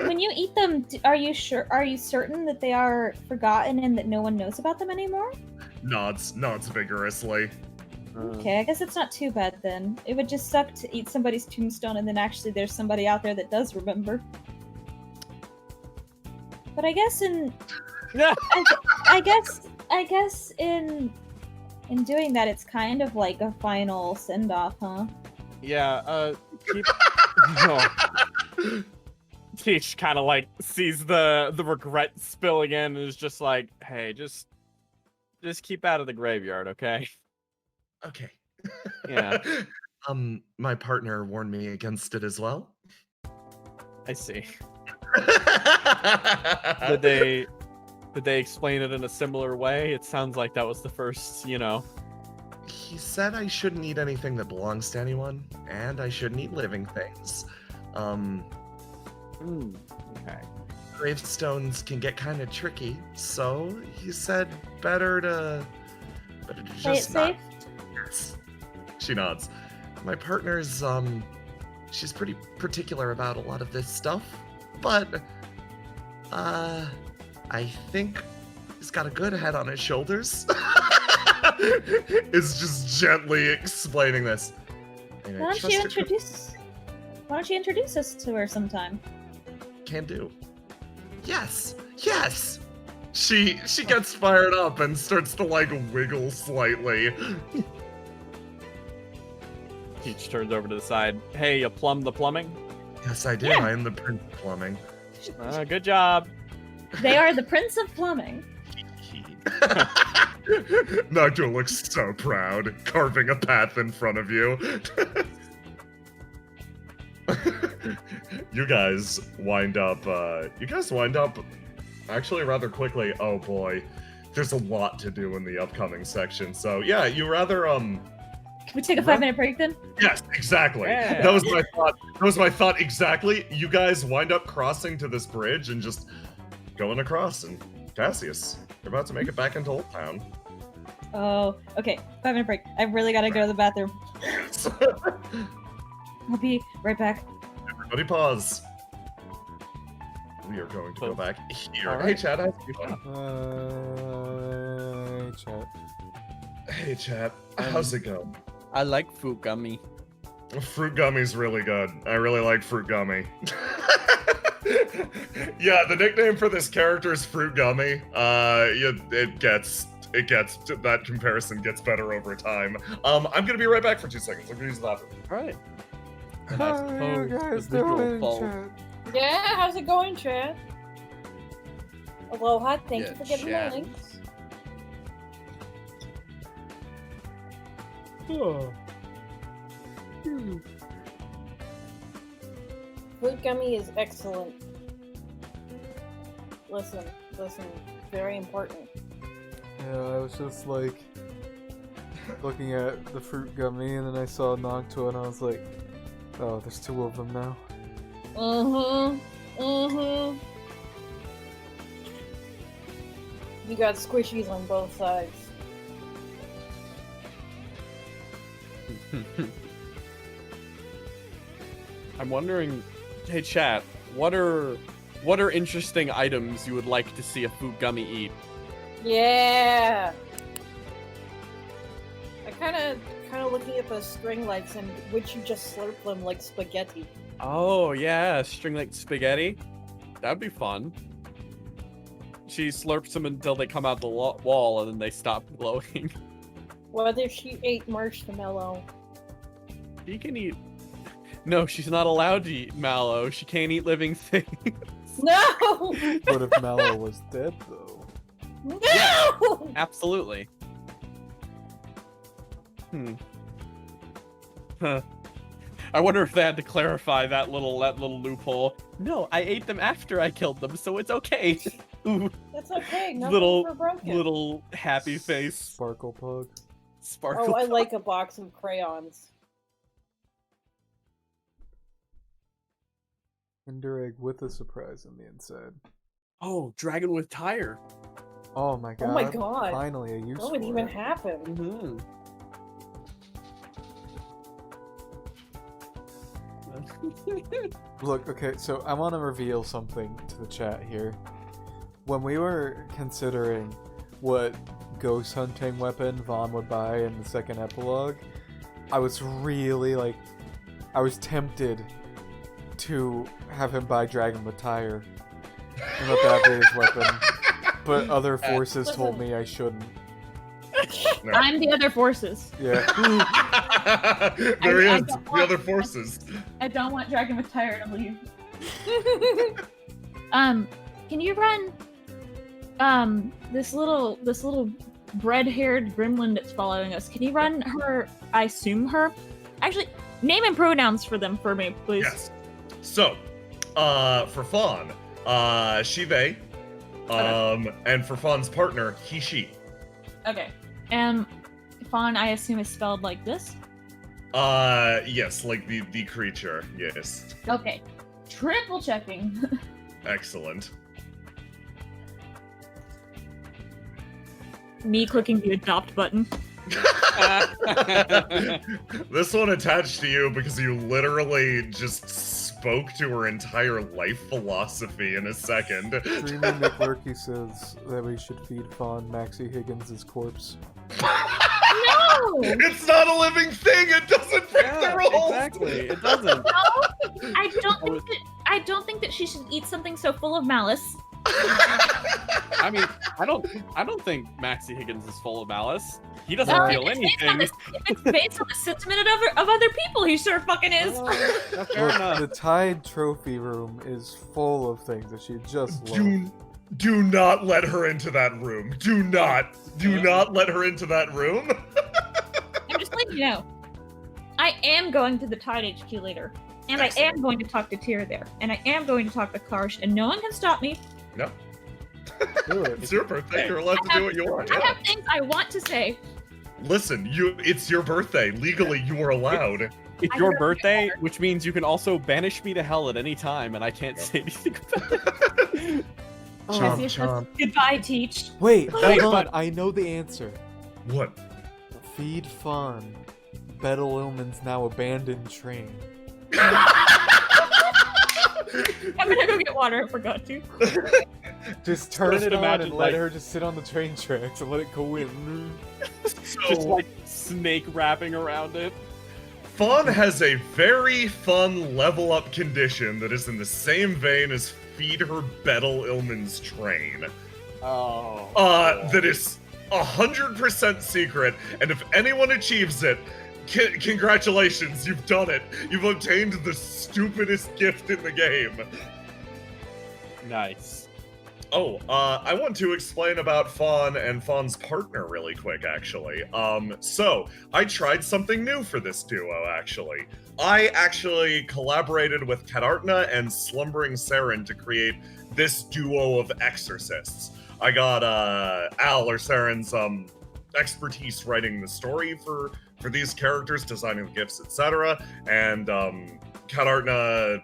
When you eat them, are you sure? Are you certain that they are forgotten and that no one knows about them anymore? Nods vigorously. Okay, I guess it's not too bad then. It would just suck to eat somebody's tombstone and then actually there's somebody out there that does remember. But I guess I guess in doing that, it's kind of like a final send-off, huh? Yeah, Teach kind of like sees the regret spilling in and is just like, hey, just keep out of the graveyard, okay? Okay. Yeah. My partner warned me against it as well. I see. Did they explain it in a similar way? It sounds like that was the first, He said I shouldn't eat anything that belongs to anyone, and I shouldn't eat living things. Okay. Gravestones can get kind of tricky, so he said better to Play it just not. safe? Yes. She nods. My partner's she's pretty particular about a lot of this stuff, but I think he's got a good head on his shoulders. Is just gently explaining this. And I Why don't you trust her- introduce us to her sometime? Can do. Yes. She gets fired up and starts to like wiggle slightly. Teach turns over to the side. Hey, you plumb the plumbing? Yes, I do. Yeah. I am the Prince of Plumbing. Good job. They are the Prince of Plumbing. Noctua looks so proud, carving a path in front of you. You guys wind up actually rather quickly. Oh boy, there's a lot to do in the upcoming section. So yeah, you rather Can we take a 5-minute break then? Yes, exactly. Yeah. That was my thought. That was my thought exactly. You guys wind up crossing to this bridge and just going across. And Cassius, you're about to make it back into Old Town. Oh, okay. 5-minute break. I really gotta go to the bathroom. I'll be right back. Everybody pause. We are going to go back here. All Hey, right. Chad. How's it going? Chat. Hey, Chad. How's it going? I like fruit gummy. Fruit gummy's really good. I really like fruit gummy. Yeah, the nickname for this character is Fruit Gummy. That comparison gets better over time. I'm gonna be right back for 2 seconds. I'm gonna use the bathroom. All right. And How I are you suppose guys the visual doing, fault- chat? Yeah, how's it going, Chad? Aloha, thank you Yeah, for getting Chad. the links. Oh. Fruit gummy is excellent. Listen, very important. Yeah, I was just like looking at the fruit gummy, and then I saw Noctua, and I was like, oh, there's 2 of them now. You got squishies on both sides. I'm wondering, hey chat, what are interesting items you would like to see a fruit gummy eat? Yeah. I kind of looking at those string lights, and would you just slurp them like spaghetti? Oh yeah, string like spaghetti. That'd be fun. She slurps them until they come out the wall, and then they stop glowing. What if she ate marshmallow? She can eat. No, she's not allowed to eat mallow. She can't eat living things. No! But if Mallow was dead, though. No! Absolutely. Huh. I wonder if they had to clarify that little loophole. No, I ate them after I killed them, so it's okay. Ooh, That's okay. Nothing little for broken. little happy face. Sparkle Pug. Sparkle. Oh, I like a box of crayons. Kinder Egg with a surprise on the inside. Oh, dragon with tire. Oh my god. Oh my god. Finally a use What would for even it. happen? Mm-hmm. Look, okay, so I want to reveal something to the chat here. When we were considering what ghost hunting weapon Vaughn would buy in the second epilogue, I was really I was tempted to have him buy Dragon with Tire and let that be his weapon, but other forces told me I shouldn't. No. I'm the other forces. Yeah. There he I is, don't the want- other forces. I don't want Dragon with Tire to leave. Can you run this little red-haired gremlin that's following us? Can you run her? I assume her. Actually, name and pronouns for them for me, please. Yes. So, for Fawn, she, they, and for Fawn's partner, he, she. Okay. And Fawn, I assume, is spelled like this. Yes, like the creature. Yes. Okay. Triple checking. Excellent. Me clicking the adopt button. This one attached to you because you literally just spoke to her entire life philosophy in a second. Dreamy McLurky says that we should feed Fawn Maxie Higgins' corpse. No! It's not a living thing. It doesn't fit Yeah, the rules. exactly. It doesn't. I don't think that she should eat something so full of malice. I mean, I don't think Maxie Higgins is full of malice. He doesn't feel If anything. it's based on the sentiment of other people, he sure fucking is. Oh, fair Look, enough. the Tide trophy room is full of things that she just loves. Do not let her into that room. Do not let her into that room. I'm just letting you know. I am going to the Tide HQ later. And Excellent. I am going to talk to Tyr there. And I am going to talk to Karsh, and no one can stop me. No. Do it. It's your birthday. You're allowed to do what you want. I Yeah. have things I want to say. Listen, it's your birthday. Legally, you are allowed. It's I your don't birthday, which means you can also banish me to hell at any time, and I can't say anything about it. Cassius says, goodbye, Teach. Wait, Thanks, hold on. bud. I know the answer. What? Feed Fawn. Betel Ilman's now abandoned train. I'm gonna go get water. I forgot to. Just turn Just it on imagine, and let like- her just sit on the train tracks and let it go in. Just like snake wrapping around it. Fawn has a very fun level up condition that is in the same vein as Feed Her Betel Ilman's train. Oh. That is 100% secret, and if anyone achieves it, congratulations, you've done it. You've obtained the stupidest gift in the game. Nice. Oh, I want to explain about Fawn and Fawn's partner really quick, actually. So, I tried something new for this duo, actually. I actually collaborated with Katartna and Slumbering Saren to create this duo of exorcists. I got, Al, or Saren's, expertise writing the story for these characters, designing the gifts, etc., and, Katartna,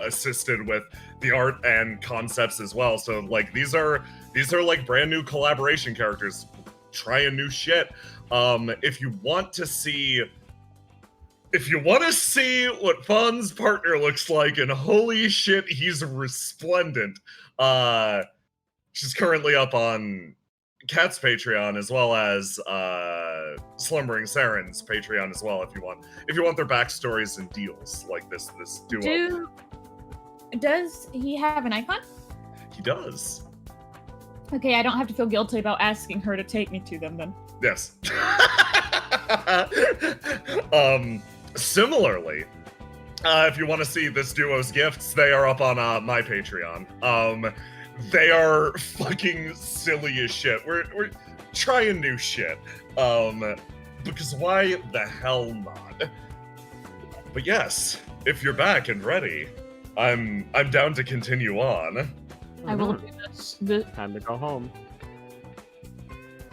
assisted with the art and concepts as well. So like these are like brand new collaboration characters trying new shit. If you want to see what Fawn's partner looks like, and holy shit, he's resplendent. She's currently up on Kat's Patreon as well as Slumbering Saren's Patreon as well. If you want their backstories and deals like this duo. Does he have an icon? He does. Okay, I don't have to feel guilty about asking her to take me to them then. Yes. Similarly, if you want to see this duo's gifts, they are up on my Patreon. They are fucking silly as shit. We're trying new shit. Because why the hell not? But yes, if you're back and ready, I'm down to continue on. I will do this. Time to go home.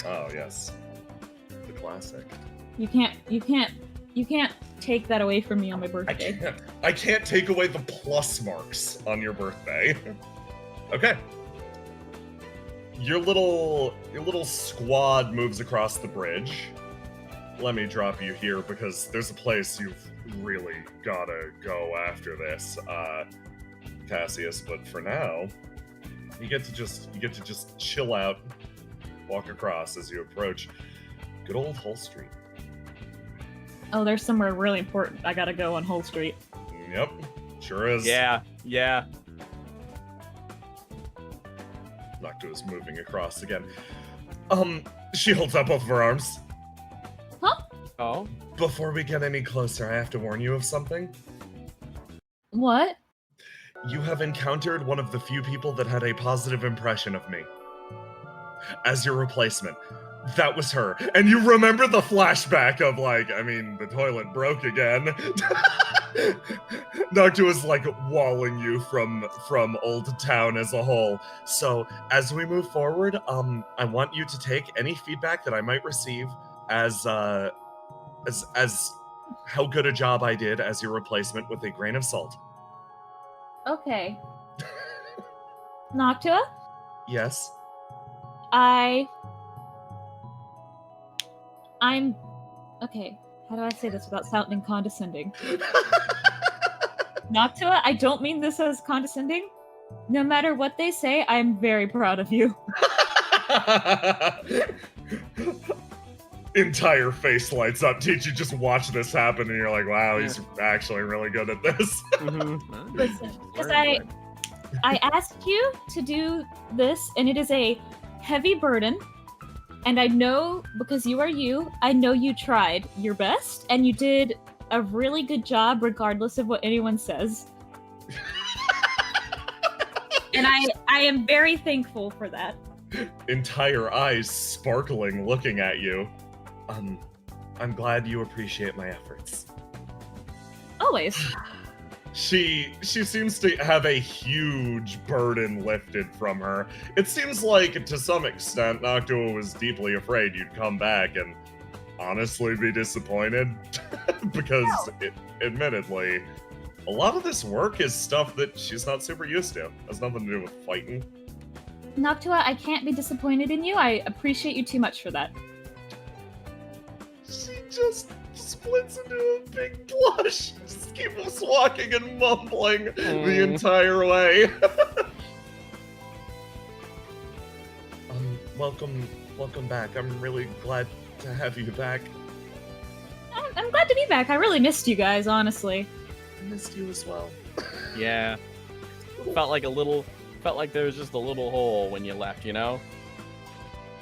Oh yes, the classic. You can't take that away from me on my birthday. I can't take away the plus marks on your birthday. Okay. Your little squad moves across the bridge. Let me drop you here because there's a place you've really gotta go after this, Cassius. But for now, you get to just chill out, walk across as you approach good old Hull Street. Oh, there's somewhere really important. I gotta go on Hull Street. Yep, sure is. Yeah. Noctua's moving across again. She holds up both of her arms. Oh. Before we get any closer, I have to warn you of something. What? You have encountered one of the few people that had a positive impression of me. As your replacement. That was her. And you remember the flashback of the toilet broke again. Noctua's walling you from Old Town as a whole. So as we move forward, I want you to take any feedback that I might receive as how good a job I did as your replacement with a grain of salt. Okay. Noctua? Yes. I'm okay. How do I say this without sounding condescending? Noctua, I don't mean this as condescending. No matter what they say, I'm very proud of you. Entire face lights up. Teach, you just watch this happen and you're like, wow, he's actually really good at this. Listen, because I asked you to do this, and it is a heavy burden. And I know, because you are you, I know you tried your best, and you did a really good job regardless of what anyone says. And I am very thankful for that. Entire eyes sparkling looking at you. I'm glad you appreciate my efforts. Always. She seems to have a huge burden lifted from her. It seems like, to some extent, Noctua was deeply afraid you'd come back and honestly be disappointed. Because, admittedly, a lot of this work is stuff that she's not super used to. It has nothing to do with fighting. Noctua, I can't be disappointed in you. I appreciate you too much for that. She just splits into a big blush. Just keeps walking and mumbling the entire way. Welcome back. I'm really glad to have you back. I'm glad to be back. I really missed you guys, honestly. I missed you as well. Yeah. Felt like there was just a little hole when you left, you know?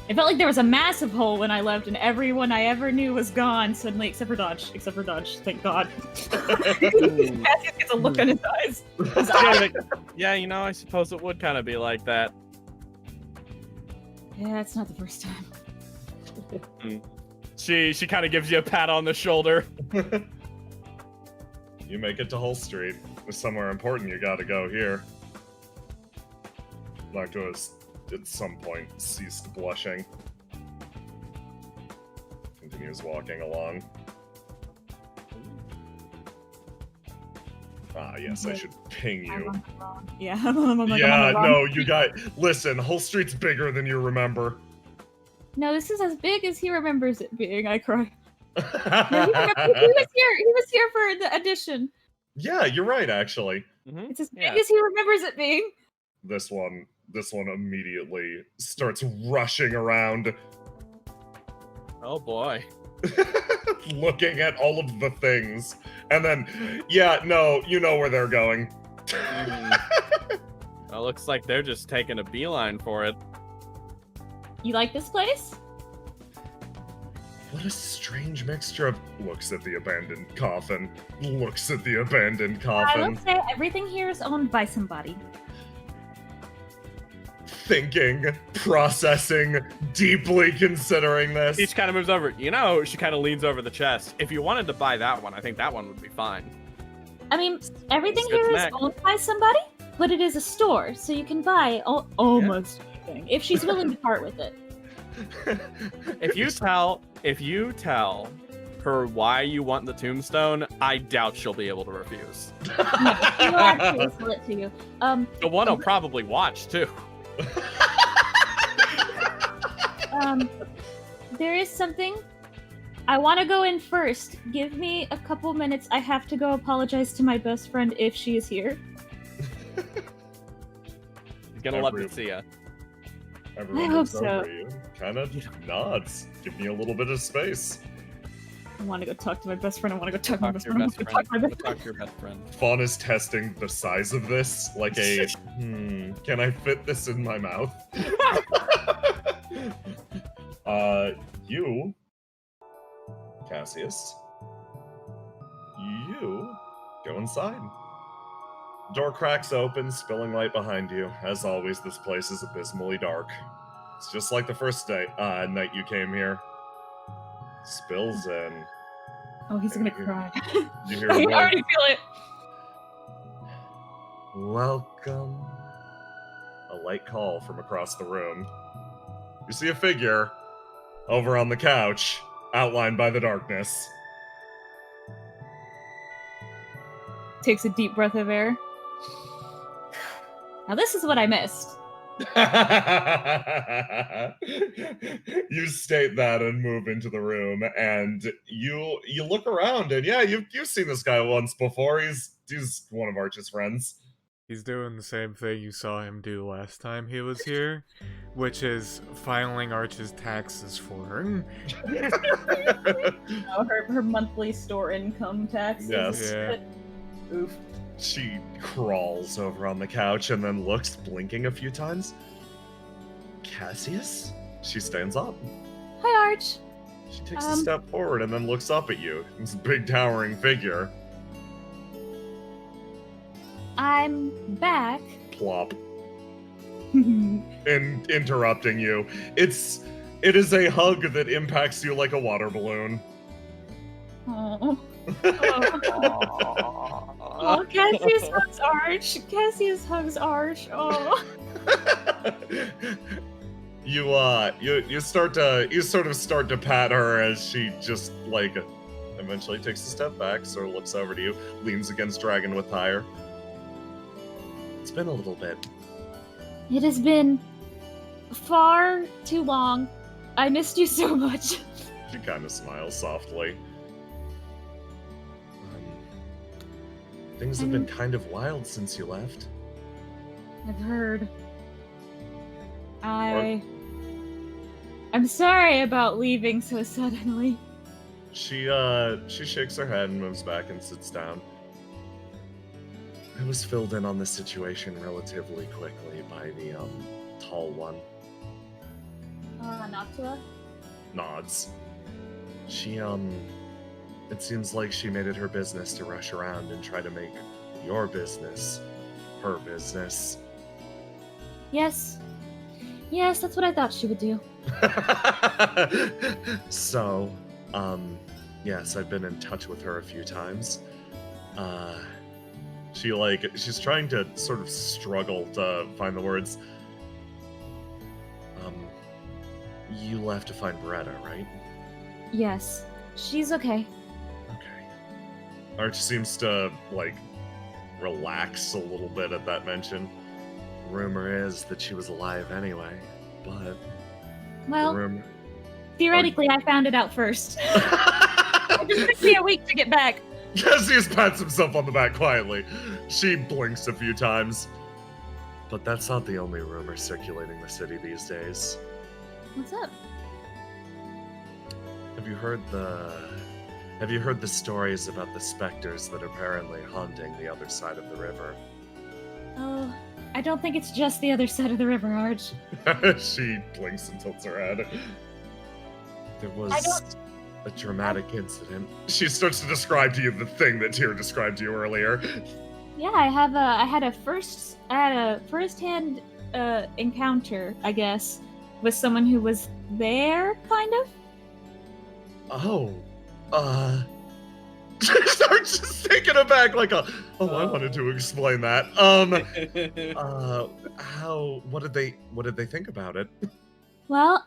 It felt like there was a massive hole when I left, and everyone I ever knew was gone suddenly, except for Dodge. Thank God. Cassius gets a look on his eyes. Yeah, you know, I suppose it would kind of be like that. Yeah, it's not the first time. She kind of gives you a pat on the shoulder. You make it to Hull Street. There's somewhere important you gotta go here. Noctua's at some point ceased blushing. Continues walking along. Ah, yes, I should ping you. Yeah, Yeah, no, you got. Listen, Hull Street's bigger than you remember. No, this is as big as he remembers it being. I cry. No, he was here for the audition. Yeah, you're right, actually. It's as big as he remembers it being. This one immediately starts rushing around. Oh boy. Looking at all of the things. And then, yeah, no, you know where they're going. Well, looks like they're just taking a beeline for it. You like this place? What a strange mixture of looks at the abandoned coffin, looks at the abandoned coffin. I will say everything here is owned by somebody. Thinking, processing, deeply considering this. She kind of moves over. You know, she kind of leans over the chest. If you wanted to buy that one, I think that one would be fine. I mean, everything here is owned by somebody, but it is a store, so you can buy almost anything if she's willing to part with it. If you tell her why you want the tombstone, I doubt she'll be able to refuse. No, she will actually sell it to you. The one will probably watch too. There is something. I want to go in first. Give me a couple minutes. I have to go apologize to my best friend if she is here. He's gonna love to see ya. Everyone I hope looks so. over you, kind of nods. Give me a little bit of space. I want to go talk to my best friend. I want to go talk to my Talk best to your friend. best friend. Talk to your best friend. Fawn is testing the size of this, like a, can I fit this in my mouth? You, Cassius, you go inside. Door cracks open, spilling light behind you. As always, this place is abysmally dark. It's just like the first night you came here. Spills in. Oh, he's gonna cry. You hear I a can voice. already feel it. Welcome. A light call from across the room. You see a figure over on the couch, outlined by the darkness. Takes a deep breath of air. Now this is what I missed. You state that and move into the room, and you look around, and yeah, you've seen this guy once before. He's one of Arch's friends. He's doing the same thing you saw him do last time he was here, which is filing Arch's taxes for her. Oh, her monthly store income taxes. Yes. Yeah. Oof. She crawls over on the couch and then looks, blinking a few times. Cassius? She stands up. Hi, Arch. She takes a step forward and then looks up at you. This big towering figure. I'm back. Plop. And interrupting you. It is a hug that impacts you like a water balloon. Oh. Oh, Cassius hugs Arch. Cassius hugs Arch. Oh. You sort of start to pat her as she just like eventually takes a step back, sort of looks over to you, leans against Dragon with Hire. It's been a little bit. It has been far too long. I missed you so much. She kind of smiles softly. Things have been kind of wild since you left. I've heard. I'm sorry about leaving so suddenly. She shakes her head and moves back and sits down. I was filled in on the situation relatively quickly by the tall one. Noctua? Nods. She it seems like she made it her business to rush around and try to make your business her business. Yes. Yes, that's what I thought she would do. So, yes, I've been in touch with her a few times. She's trying to sort of struggle to find the words. You left to find Beretta, right? Yes. She's okay. Okay. Arch seems to, relax a little bit at that mention. Rumor is that she was alive anyway, but... Well, theoretically, I found it out first. It just took me a week to get back. Cassius pats himself on the back quietly. She blinks a few times. But that's not the only rumor circulating the city these days. What's up? Have you heard the stories about the specters that are apparently haunting the other side of the river? Oh, I don't think it's just the other side of the river, Arch. She blinks and tilts her head. There was a dramatic incident. She starts to describe to you the thing that Tyr described to you earlier. Yeah, I had a first-hand encounter, I guess, with someone who was there, kind of. Oh, Starts just taken aback, like I wanted to explain that. What did they think about it? Well,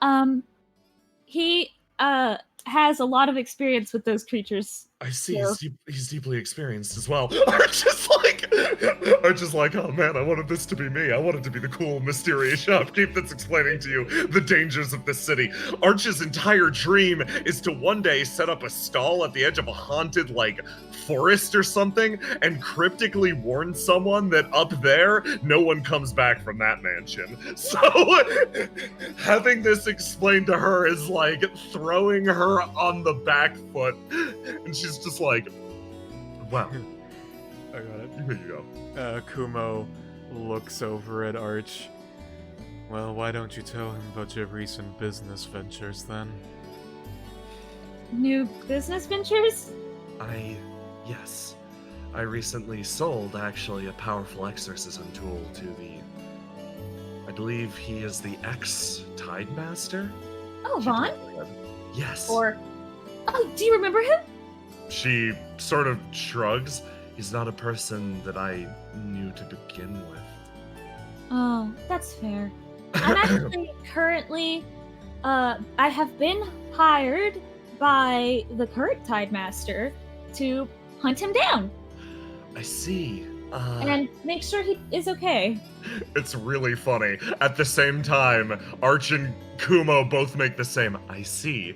he has a lot of experience with those creatures. I see. So. He's deeply experienced as well. Arch is like, oh man, I wanted this to be me. I wanted to be the cool, mysterious shopkeep that's explaining to you the dangers of this city. Arch's entire dream is to one day set up a stall at the edge of a haunted, forest or something, and cryptically warn someone that up there, no one comes back from that mansion. So, having this explained to her is like throwing her on the back foot, and she's just like, wow. I got it. Here you go. Kumo looks over at Arch. Well, why don't you tell him about your recent business ventures then? New business ventures? Yes. I recently sold, actually, a powerful exorcism tool to I believe he is the ex-Tide Master? Oh, Vaughn? Yes. Oh, do you remember him? She sort of shrugs. He's not a person that I knew to begin with. Oh, that's fair. I'm actually currently, I have been hired by the current Tide Master to hunt him down. I see. And make sure he is okay. It's really funny. At the same time, Arch and Kumo both make the same I see.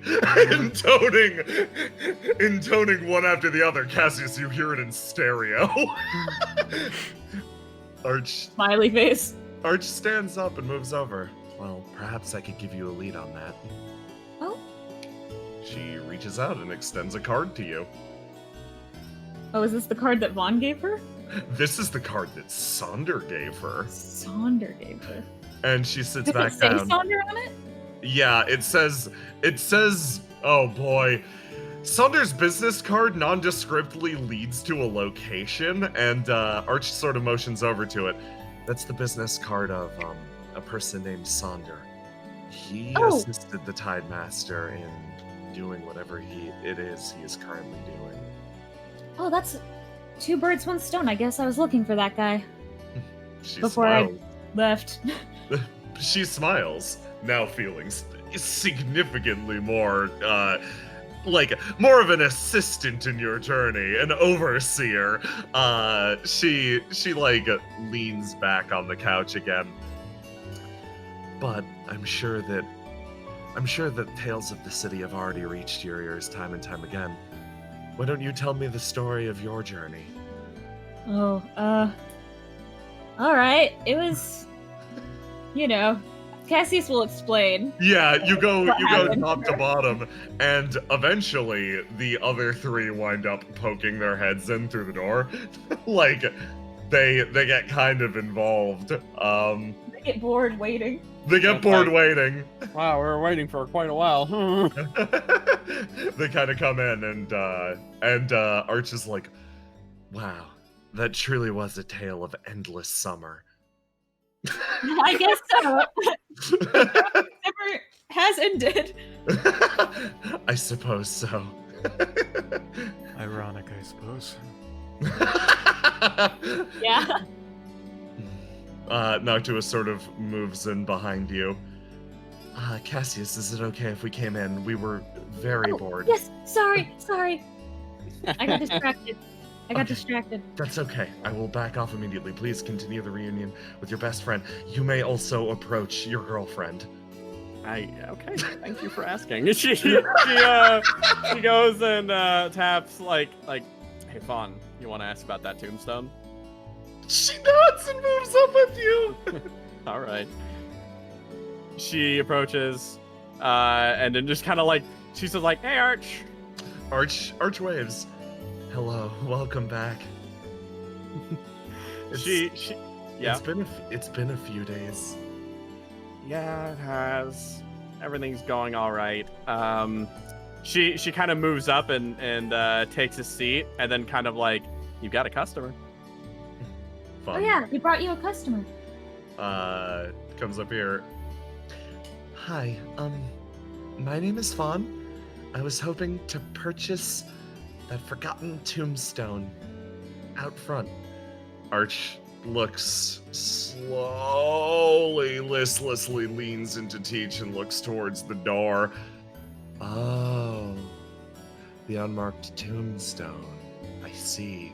intoning one after the other. Cassius, you hear it in stereo. Arch Smiley face. Arch stands up and moves over. Well, perhaps I could give you a lead on that. Oh? She reaches out and extends a card to you. Oh, is this the card that Vaughn gave her? This is the card that Sonder gave her. Sonder gave her. And she sits Does back it say down. Sonder on it? Yeah, it says, oh boy. Sonder's business card nondescriptly leads to a location, and Arch sort of motions over to it. That's the business card of a person named Sonder. He assisted the Tide Master in doing whatever it is he is currently doing. Oh, that's two birds, one stone. I guess I was looking for that guy She before smiles. I left. She smiles, now feeling significantly more, like more of an assistant in your journey, an overseer. She like leans back on the couch again. But I'm sure that tales of the city have already reached your ears time and time again. Why don't you tell me the story of your journey? Oh, all right. It was, Cassius will explain. Yeah, you go happened? top to bottom, and eventually the other three wind up poking their heads in through the door. Like they get kind of involved. They get bored waiting. They get That's bored like- waiting. Wow, we were waiting for quite a while. They kind of come in, and Arch is like, "Wow, that truly was a tale of endless summer." I guess so. Never has ended. I suppose so. Ironic, I suppose. Yeah. Noctua sort of moves in behind you. Cassius, is it okay if we came in? We were very bored. Yes. Sorry. I got distracted. Okay. That's okay. I will back off immediately. Please continue the reunion with your best friend. You may also approach your girlfriend. Okay. Thank you for asking. She goes and taps like, hey Fawn, you want to ask about that tombstone? She nods and moves up with you. All right. She approaches, and then just kind of like she says like, "Hey, Arch." Arch waves. Hello, welcome back. Yeah. It's been a few days. Yeah, it has. Everything's going all right. She kind of moves up and takes a seat, and then kind of like, "You've got a customer." Oh Fun. yeah, we brought you a customer. Comes up here. Hi, my name is Fawn. I was hoping to purchase that forgotten tombstone out front. Arch looks slowly, listlessly leans into Teach and looks towards the door. Oh, the unmarked tombstone. I see.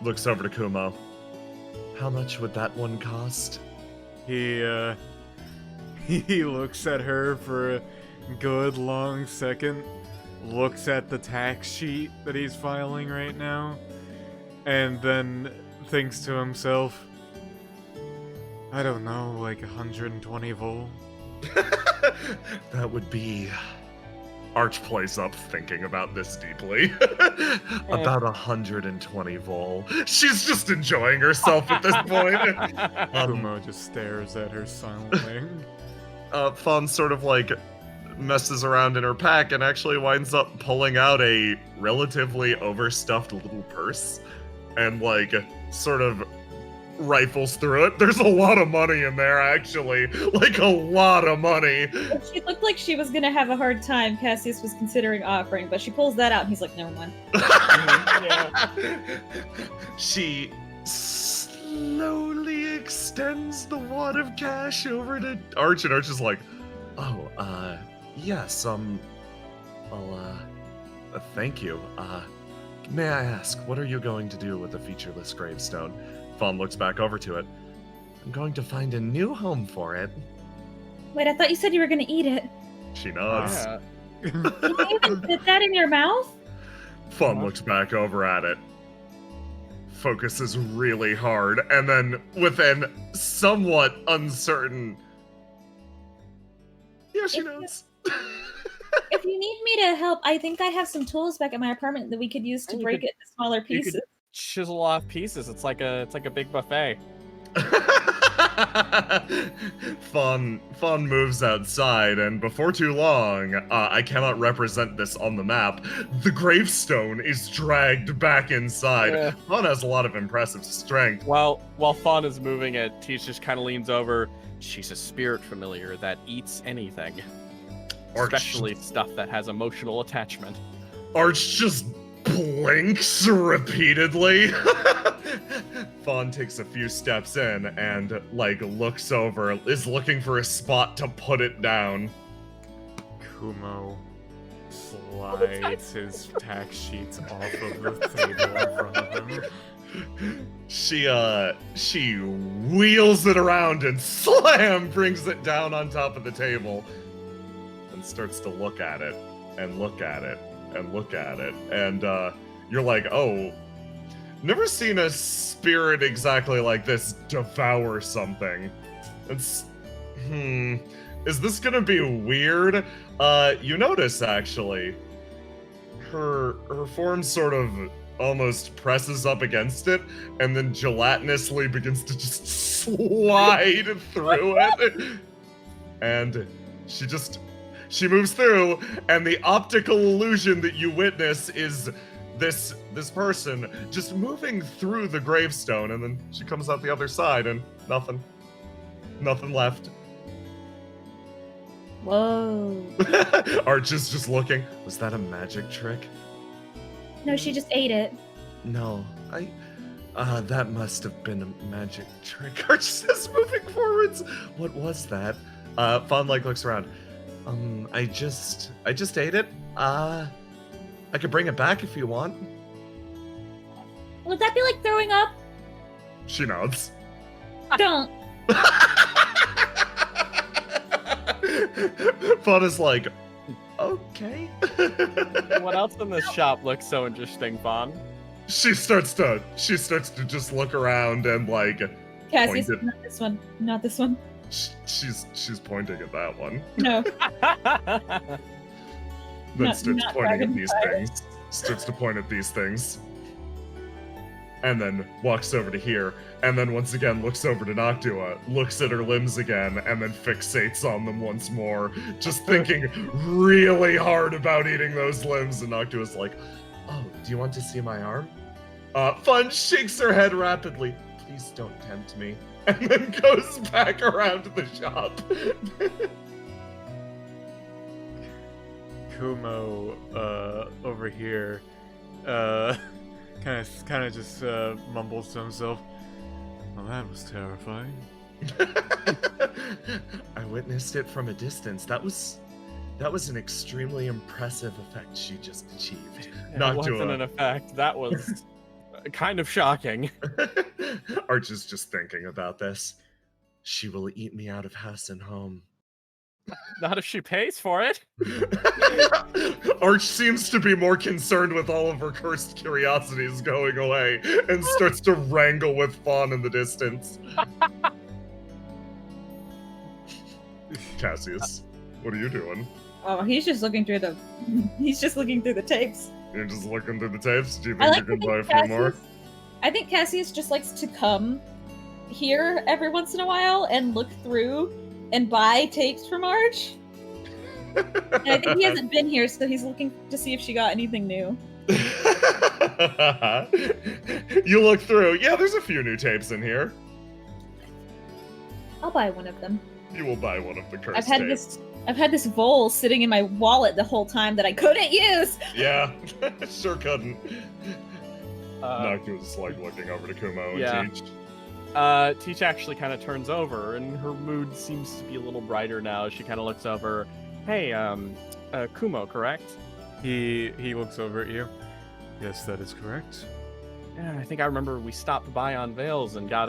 Looks over to Kumo. How much would that one cost? He looks at her for a good long second, looks at the tax sheet that he's filing right now, and then thinks to himself, I don't know, like 120 vol? That would be... Arch plays up thinking about this deeply. About 120 vol. She's just enjoying herself at this point. Kumo just stares at her silently. Fawn sort of like messes around in her pack and actually winds up pulling out a relatively overstuffed little purse and like sort of rifles through it. There's a lot of money in there, actually. Like, a lot of money. She looked like she was gonna have a hard time. Cassius was considering offering, but she pulls that out and he's like, no one. She slowly extends the wad of cash over to Arch, and Arch is like, oh, yes, thank you. May I ask, what are you going to do with the featureless gravestone? Fawn looks back over to it. I'm going to find a new home for it. Wait, I thought you said you were gonna eat it. She nods. Yeah. Can you even fit that in your mouth? Fawn looks back over at it. Focuses really hard, and then with an somewhat uncertain... Yeah, she knows. If you need me to help, I think I have some tools back at my apartment that we could use to You break could- it into smaller you could- pieces. Chisel off pieces. It's like a big buffet. Fawn moves outside, and before too long, I cannot represent this on the map. The gravestone is dragged back inside. Yeah. Fawn has a lot of impressive strength. While Fawn is moving it, Teach just kind of leans over. She's a spirit familiar that eats anything, Arch- especially stuff that has emotional attachment. Arch just blinks repeatedly. Fawn takes a few steps in and, like, looks over, is looking for a spot to put it down. Kumo slides his tax sheets off of the table in front of him. She wheels it around and slam brings it down on top of the table and starts to look at it and look at it and look at it. And you're like, oh, never seen a spirit exactly like this devour something. It's, is this gonna be weird? You notice, actually, her form sort of almost presses up against it, and then gelatinously begins to just slide through it. And she moves through, and the optical illusion that you witness is this person just moving through the gravestone, and then she comes out the other side, and nothing left. Whoa. Arch is just looking. Was that a magic trick? No, she just ate it. No, that must have been a magic trick. Arch says, moving forwards. What was that? Fawn looks around. I just ate it. I could bring it back if you want. Would that be like throwing up? She nods. Don't. Fawn is like, okay. What else in this shop looks so interesting, Fawn? She starts to just look around and like Cassius, pointed. not this one. Not this one. She's pointing at that one. No. Then Not- starts not pointing at dragon these fire. things. Starts to point at these things. And then walks over to here, and then once again looks over to Noctua, looks at her limbs again, and then fixates on them once more, just thinking really hard about eating those limbs, and Noctua's like, oh, do you want to see my arm? Fun shakes her head rapidly. Please don't tempt me. And then goes back around to the shop. Kumo, over here, kind of just mumbles to himself. Well, that was terrifying. I witnessed it from a distance. That was an extremely impressive effect she just achieved. It Not wasn't to an effect. That was kind of shocking. Arch is just thinking about this. She will eat me out of house and home. Not if she pays for it. Arch seems to be more concerned with all of her cursed curiosities going away and starts to wrangle with Fawn in the distance. Cassius, what are you doing? Oh, he's just looking through the. He's just looking through the tapes. You're just looking through the tapes? Do you I think like you to can buy a think few more? I think Cassius just likes to come here every once in a while and look through and buy tapes from Arch. And I think he hasn't been here, so he's looking to see if she got anything new. You look through. Yeah, there's a few new tapes in here. I'll buy one of them. You will buy one of the cursed I've had tapes. this vole sitting in my wallet the whole time that I couldn't use. Yeah, sure couldn't. Uh, was like looking over to Kumo yeah. and Teach. Teach actually kind of turns over, and her mood seems to be a little brighter now. She kind of looks over. Hey, Kumo, correct? He looks over at you. Yes, that is correct. Yeah, I think I remember we stopped by on Vales and got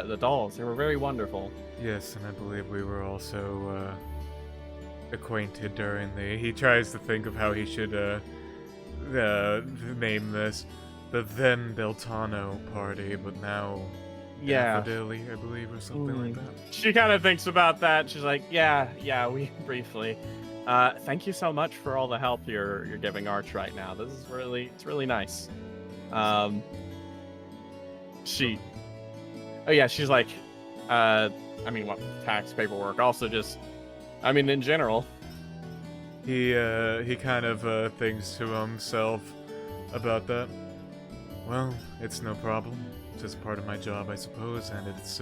the dolls. They were very wonderful. Yes, and I believe we were also acquainted during the. He tries to think of how he should name this, the then Beltano party, but now Yeah. Daffodilly, I believe, or something like that. She kind of thinks about that. She's like, yeah, we briefly. Thank you so much for all the help you're giving Arch right now. This is it's really nice. She's like, what tax paperwork? Also, just, in general. He kind of thinks to himself about that. Well, it's no problem. Just part of my job, I suppose, and it's,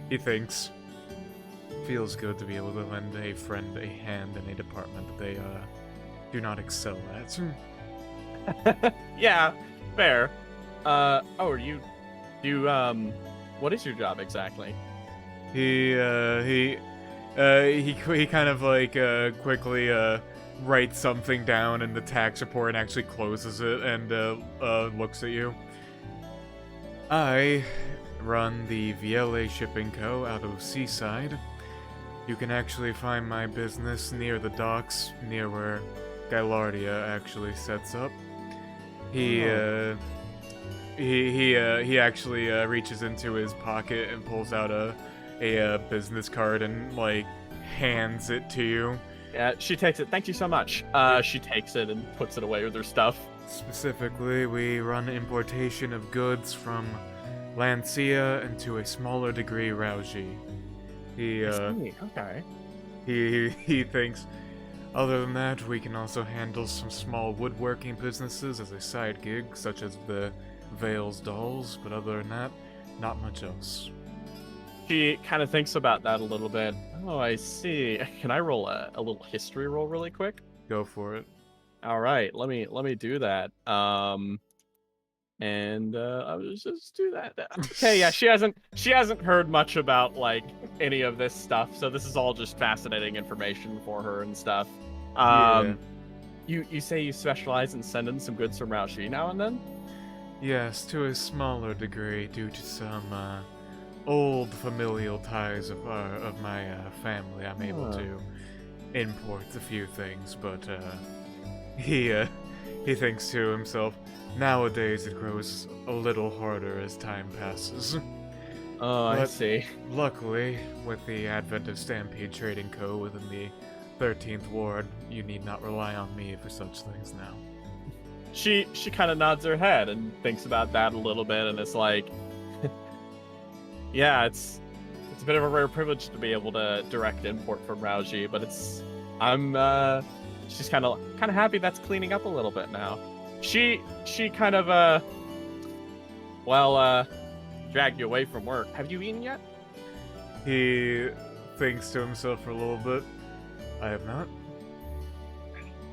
he thinks, feels good to be able to lend a friend a hand in a department that they, do not excel at. Yeah, fair. Are you what is your job exactly? He kind of like quickly writes something down in the tax report and actually closes it and looks at you. I run the VLA Shipping Co. out of Seaside. You can actually find my business near the docks, near where Gylardia actually sets up. He actually reaches into his pocket and pulls out a business card and like hands it to you. Yeah, she takes it. Thank you so much. She takes it and puts it away with her stuff. Specifically, we run importation of goods from Lancia and to a smaller degree Rauji. Okay. He thinks, other than that, we can also handle some small woodworking businesses as a side gig, such as the Vale's dolls, but other than that, not much else. She kind of thinks about that a little bit. Oh, I see. Can I roll a little history roll really quick? Go for it. All right, let me do that. I'll just do that. Okay, yeah, she hasn't heard much about like any of this stuff, so this is all just fascinating information for her and stuff. You say you specialize in sending some goods from Raushi now and then? Yes, to a smaller degree due to some old familial ties of my family. I'm able to import a few things, but he thinks to himself, nowadays it grows a little harder as time passes. Oh, I But see. Luckily, with the advent of Stampede Trading Co. within the 13th Ward, you need not rely on me for such things now. She kind of nods her head and thinks about that a little bit, and it's like, yeah, it's a bit of a rare privilege to be able to direct import from Rauji, but she's kind of happy that's cleaning up a little bit now. She kind of dragged you away from work. Have you eaten yet? He thinks to himself for a little bit. I have not.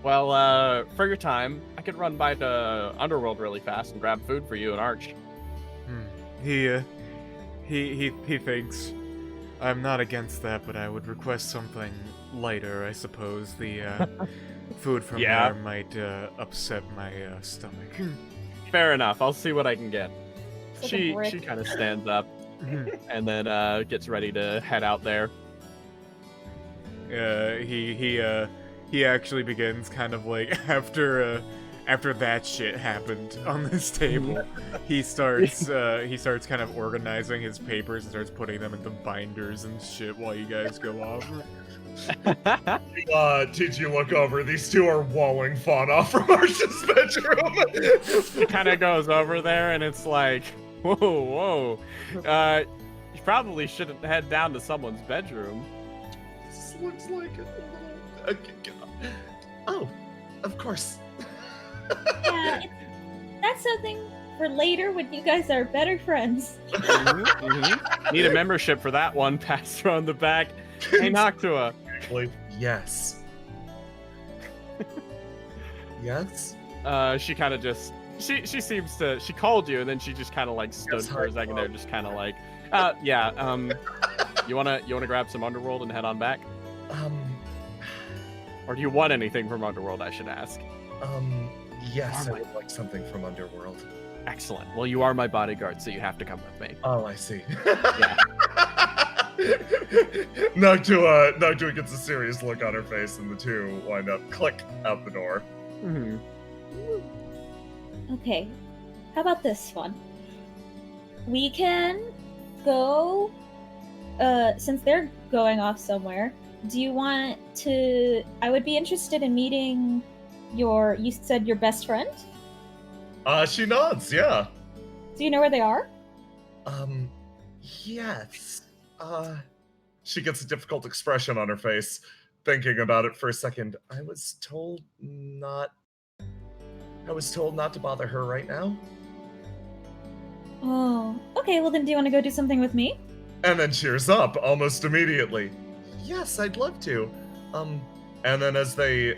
Well, for your time, I could run by the Underworld really fast and grab food for you and Arch. He thinks, I'm not against that, but I would request something lighter, I suppose. The food from there might upset my stomach. Fair enough. I'll see what I can get. It's like a She brick. kind of stands up and then gets ready to head out there. He actually begins kind of like after that shit happened on this table, he starts kind of organizing his papers and starts putting them into binders and shit while you guys go off. Did you look over? These two are walling Fauna from Arch's bedroom. He kind of goes over there and it's like, whoa. You probably shouldn't head down to someone's bedroom. This looks like a oh, of course. Yeah, that's something for later when you guys are better friends. Need a membership for that one. Pass her on the back. Hey, Noctua. Yes. Yes. She kind of just she seems to she called you and then she just kind of like stood Yes, for a second there, just kind of like, you wanna grab some Underworld and head on back, or do you want anything from Underworld? I should ask. Yes, I would like something from Underworld. Excellent. Well, you are my bodyguard, so you have to come with me. Oh, I see. Yeah. Noctua gets a serious look on her face, and the two wind up click out the door. Mm-hmm. Okay, how about this one? We can go, since they're going off somewhere, do you want to, I would be interested in meeting you said your best friend? She nods, yeah. Do you know where they are? Yes. She gets a difficult expression on her face, thinking about it for a second. I was told not to bother her right now. Oh, okay, well then do you want to go do something with me? And then cheers up almost immediately. Yes, I'd love to. And then as they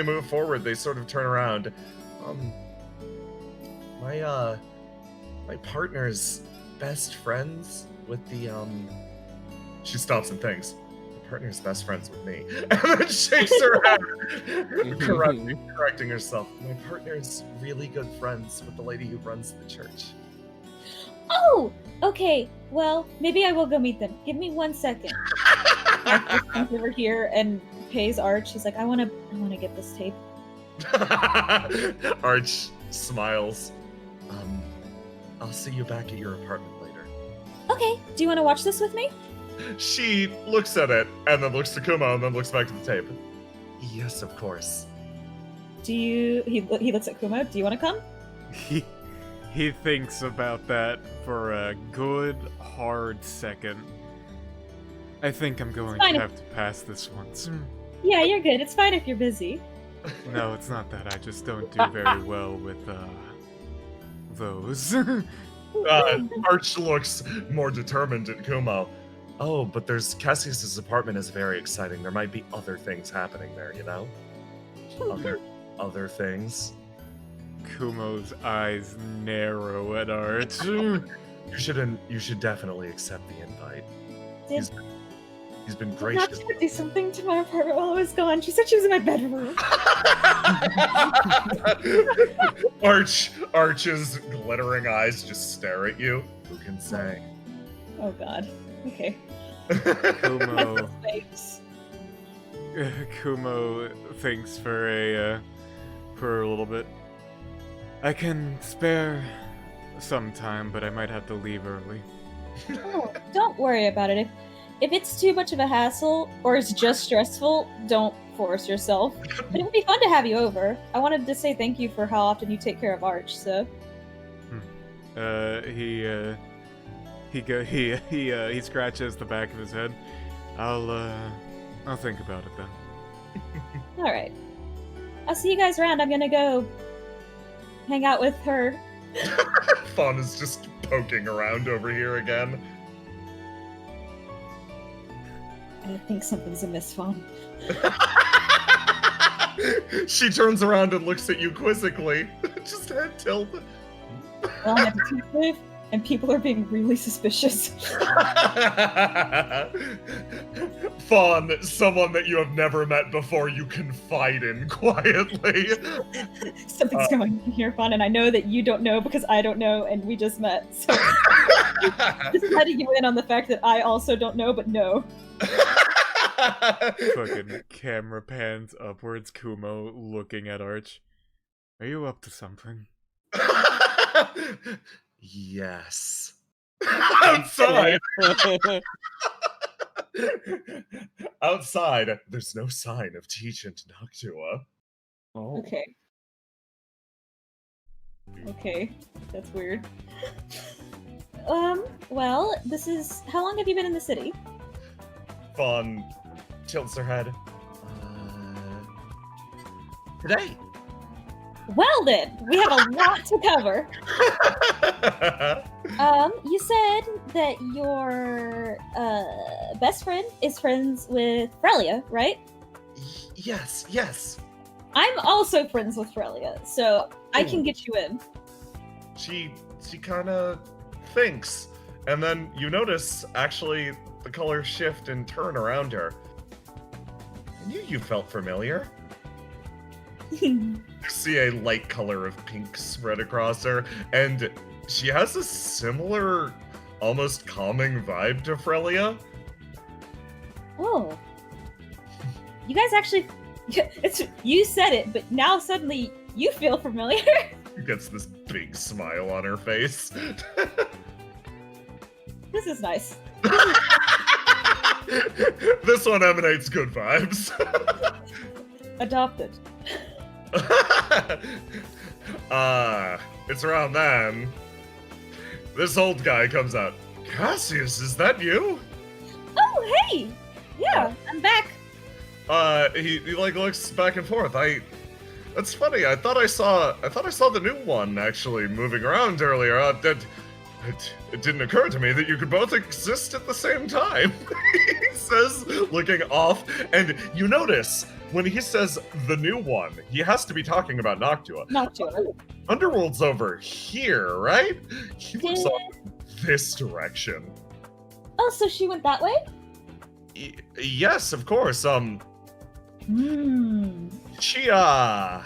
move forward, they sort of turn around. Um, my partner's best friends with the, She stops and thinks. My partner's best friends with me. And then shakes her head, correcting herself. My partner's really good friends with the lady who runs the church. Oh, okay. Well, maybe I will go meet them. Give me 1 second. Cassius comes over here and pays Arch. He's like, I wanna get this tape. Arch smiles. I'll see you back at your apartment later. Okay. Do you want to watch this with me? She looks at it, and then looks to Kumo, and then looks back to the tape. Yes, of course. Do you? He looks at Kumo. Do you want to come? He thinks about that for a good, hard second. I think I'm going to have to pass this once. Yeah, you're good. It's fine if you're busy. No, it's not that. I just don't do very well with, those. Arch looks more determined at Kumo. Oh, but Cassius's apartment is very exciting. There might be other things happening there, you know? Other things. Kumo's eyes narrow at Arch. You should definitely accept the invite. He's been gracious. Not to do something to my apartment while I was gone. She said she was in my bedroom. Arch's glittering eyes just stare at you. Who can say? Oh God. Okay. Kumo thinks for a little bit. I can spare some time, but I might have to leave early. Oh, don't worry about it. If it's too much of a hassle or it's just stressful, don't force yourself. But it would be fun to have you over. I wanted to say thank you for how often you take care of Arch. So. He scratches the back of his head. I'll think about it then. All right. I'll see you guys around. I'm gonna go hang out with her. Fawn is just poking around over here again. I think something's amiss, Fawn. She turns around and looks at you quizzically. Just head tilt. Well, I have a teeth move, and people are being really suspicious. Fawn, someone that you have never met before, you confide in quietly. Something's going on here, Fawn, and I know that you don't know because I don't know, and we just met. So just letting you in on the fact that I also don't know, but know. Fucking camera pans upwards, Kumo looking at Arch. Are you up to something? Yes. Outside! Outside, there's no sign of Teach and Noctua. Oh. Okay. Okay, that's weird. Well, this is... How long have you been in the city? Fawn tilts her head. Today. Well then, we have a lot to cover. You said that your best friend is friends with Frelia, right? Yes. I'm also friends with Frelia, so I can get you in. She kind of thinks, and then you notice actually the colors shift and turn around her. I knew you felt familiar. You see a light color of pink spread across her, and she has a similar, almost calming vibe to Frelia. Oh. You guys actually... You said it, but now suddenly you feel familiar. Gets this big smile on her face. This is nice. This one emanates good vibes. Adopted. It's around then. This old guy comes out. Cassius, is that you? Oh, hey! Yeah, I'm back. He like looks back and forth. That's funny. I thought I saw the new one actually moving around earlier. It didn't occur to me that you could both exist at the same time. He says, looking off, and you notice when he says the new one, he has to be talking about Noctua. Noctua. Underworld's over here, right? He looks Yeah. off this direction. Oh, so she went that way? Yes, of course. She, how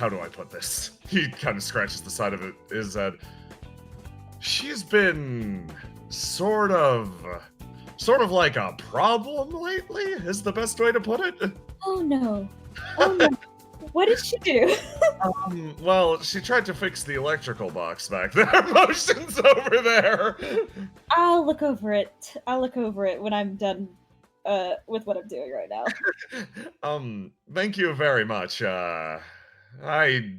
do I put this? He kind of scratches the side of his head. She's been sort of like a problem lately, is the best way to put it. Oh no. Oh no. What did she do? Well, she tried to fix the electrical box back there. Motion's over there. I'll look over it. I'll look over it when I'm done with what I'm doing right now. Thank you very much. I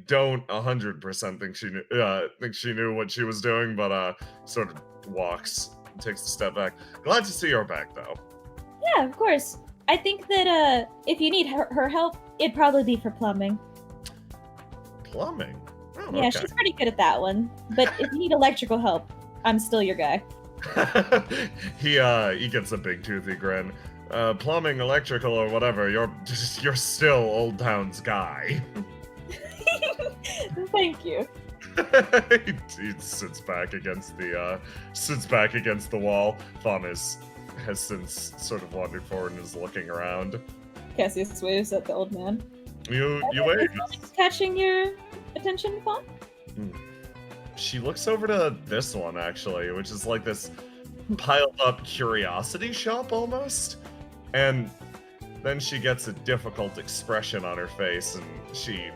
don't 100% think she knew what she was doing, but sort of walks, takes a step back. Glad to see you're back, though. Yeah, of course. I think that if you need her help, it'd probably be for plumbing. Plumbing? Oh, Yeah, okay. she's pretty good at that one. But if you need electrical help, I'm still your guy. He gets a big toothy grin. Plumbing, electrical, or whatever, you're still Old Town's guy. Thank you. He sits back against the wall. Fawn has since sort of wandered forward and is looking around. Cassius waves at the old man. You wave. Is catching your attention, Fawn? She looks over to this one, actually, which is like this piled up curiosity shop almost. And then she gets a difficult expression on her face and she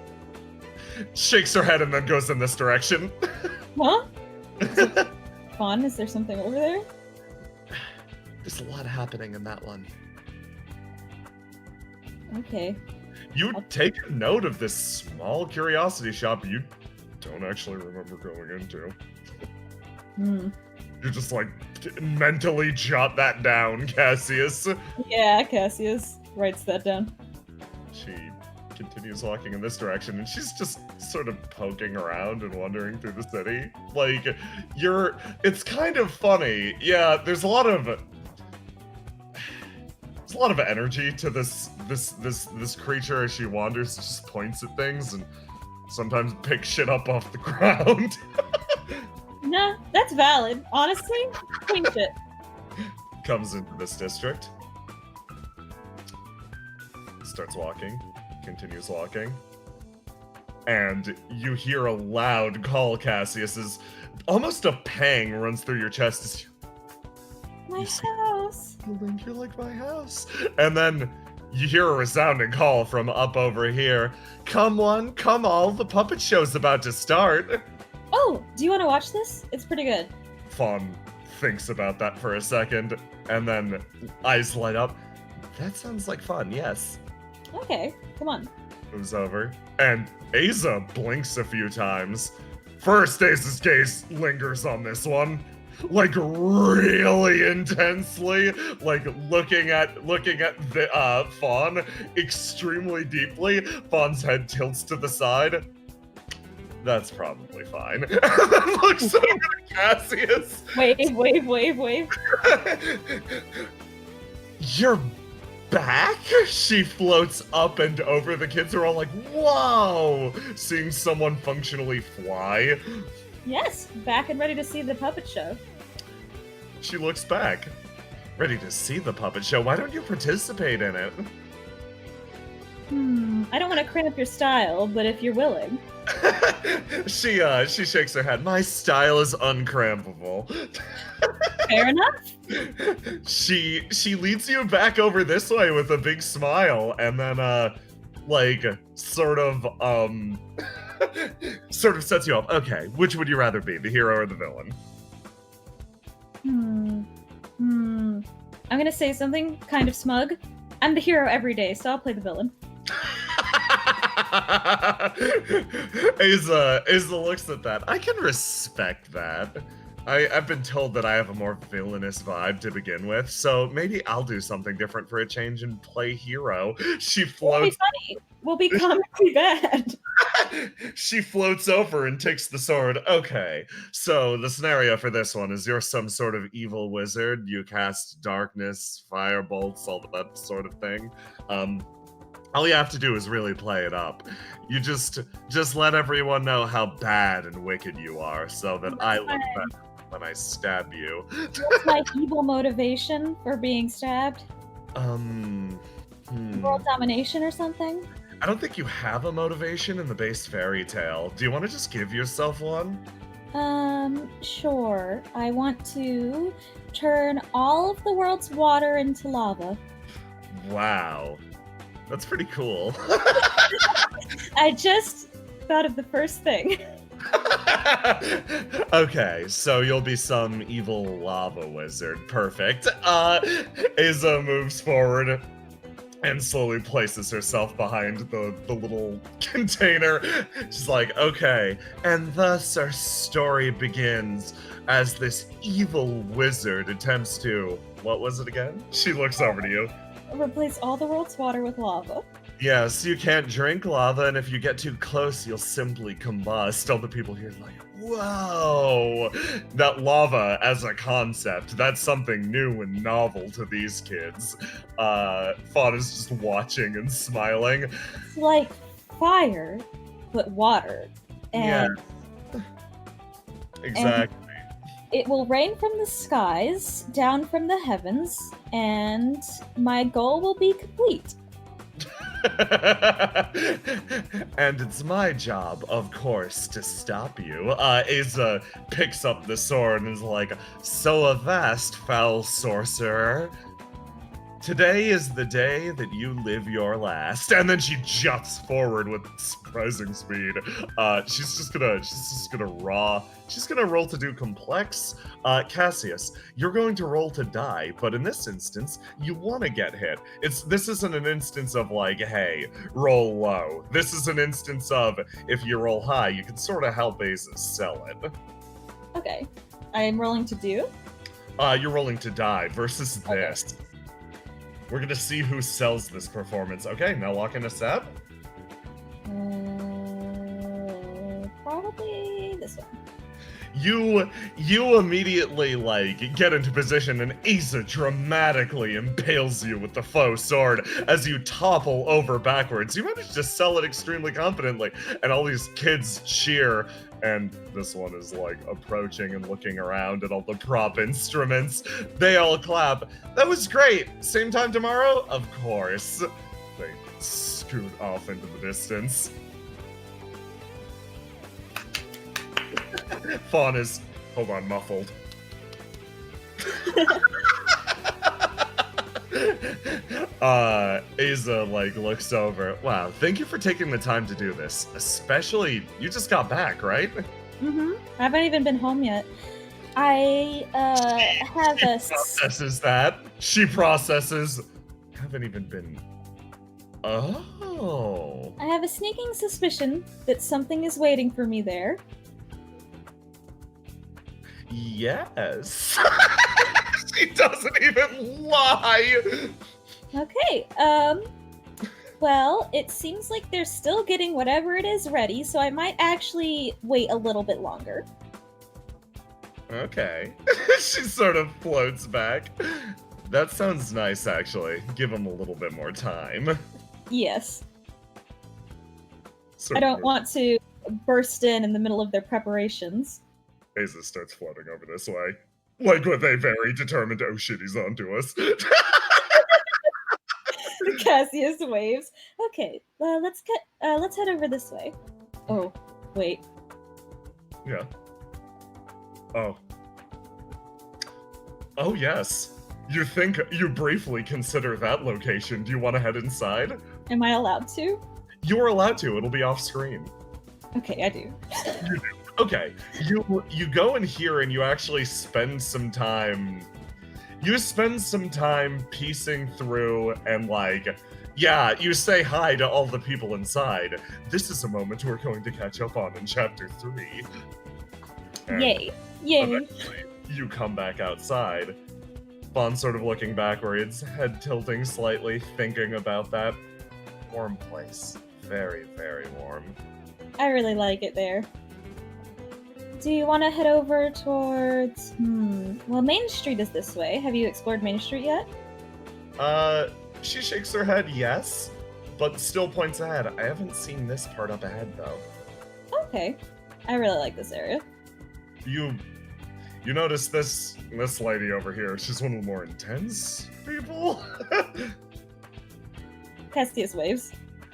shakes her head and then goes in this direction. Huh? Fawn, is there something over there? There's a lot happening in that one. Okay. You take a note of this small curiosity shop you don't actually remember going into. You just like mentally jot that down, Cassius. Yeah, Cassius writes that down. She continues walking in this direction and she's just sort of poking around and wandering through the city. Like, it's kind of funny. Yeah, there's a lot of energy to this creature as she wanders, just points at things and sometimes picks shit up off the ground. Nah, that's valid. Honestly, clean shit. Comes into this district. Starts walking. Continues walking. And you hear a loud call, Cassius, as almost a pang runs through your chest as My house. you're like my house. And then you hear a resounding call from up over here. Come one, come all, the puppet show's about to start. Oh, do you want to watch this? It's pretty good. Fawn thinks about that for a second, and then eyes light up. That sounds like fun, yes. Okay, come on. Moves over, and Aza blinks a few times. First, Aza's gaze lingers on this one, like really intensely, like looking at the Fawn extremely deeply. Fawn's head tilts to the side. That's probably fine. And then looks over to Cassius. Wave. You're back? She floats up and over. The kids are all like, "Whoa!" Seeing someone functionally fly. Yes, back and ready to see the puppet show. She looks back. Ready to see the puppet show. Why don't you participate in it? I don't want to cramp your style, but if you're willing. She shakes her head. My style is uncrampable. Fair enough. She leads you back over this way with a big smile, and then sort of sets you up. Okay, which would you rather be, the hero or the villain? I'm gonna say something kind of smug. I'm the hero every day, so I'll play the villain. Aza looks at that. I can respect that. I've been told that I have a more villainous vibe to begin with, so maybe I'll do something different for a change and play hero. She floats. We'll be comically bad. She floats over and takes the sword. Okay, so the scenario for this one is you're some sort of evil wizard. You cast darkness, fire bolts, all that sort of thing. All you have to do is really play it up. You just let everyone know how bad and wicked you are, so that I look better when I stab you. What's my evil motivation for being stabbed? World domination or something? I don't think you have a motivation in the base fairy tale. Do you want to just give yourself one? Sure. I want to turn all of the world's water into lava. Wow. That's pretty cool. I just thought of the first thing. Okay, so you'll be some evil lava wizard. Perfect. Aza moves forward and slowly places herself behind the little container. She's like, okay, and thus our story begins as this evil wizard attempts to, what was it again? She looks over to you. Replace all the world's water with lava. Yes, you can't drink lava, and if you get too close, you'll simply combust. All the people here are like, whoa! That lava as a concept, that's something new and novel to these kids. Fauna's just watching and smiling. It's like fire, but water. And Yeah. Exactly. it will rain from the skies, down from the heavens, and my goal will be complete. And it's my job, of course, to stop you. Aza picks up the sword and is like, so avast, foul sorcerer. Today is the day that you live your last. And then she juts forward with surprising speed. She's just gonna roll to do complex. Cassius, you're going to roll to die, but in this instance, you want to get hit. This isn't an instance of like, hey, roll low. This is an instance of if you roll high, you can sort of help Aza sell it. Okay. I'm rolling to do? You're rolling to die versus this. We're gonna see who sells this performance. Okay, now lock in a set. Probably this one. You immediately like get into position, and Aza dramatically impales you with the faux sword as you topple over backwards. You manage to sell it extremely confidently, and all these kids cheer. And this one is like approaching and looking around at all the prop instruments. They all clap. That was great. Same time tomorrow? Of course. They scoot off into the distance. Fawn is, hold on, muffled. Aza like looks over. Wow, thank you for taking the time to do this. Especially, you just got back, right? Mm-hmm. I haven't even been home yet. I have a. Processes that. She processes. Haven't even been. Oh. I have a sneaking suspicion that something is waiting for me there. Yes. She doesn't even lie. Okay, well, it seems like they're still getting whatever it is ready, so I might actually wait a little bit longer. Okay. She sort of floats back. That sounds nice, actually. Give them a little bit more time. Yes. Sort I don't of. want to burst in the middle of their preparations. Aza starts floating over this way. Like with a very determined, oh shit, he's onto us. Cassius waves. Okay, let's head over this way. Oh, wait. Yeah. Oh. Oh, yes. You briefly consider that location. Do you want to head inside? Am I allowed to? You are allowed to. It'll be off screen. Okay, I do. You do. Okay. You go in here and you actually spend some time. You spend some time piecing through and like, yeah, you say hi to all the people inside. This is a moment we're going to catch up on in chapter 3. And Yay. Yay. eventually, you come back outside. Fawn sort of looking backwards, head tilting slightly, thinking about that. Warm place. Very, very warm. I really like it there. Do you want to head over towards... Well, Main Street is this way. Have you explored Main Street yet? She shakes her head, yes. but still points ahead. I haven't seen this part up ahead, though. Okay. I really like this area. You notice this lady over here. She's one of the more intense people. Cassius waves.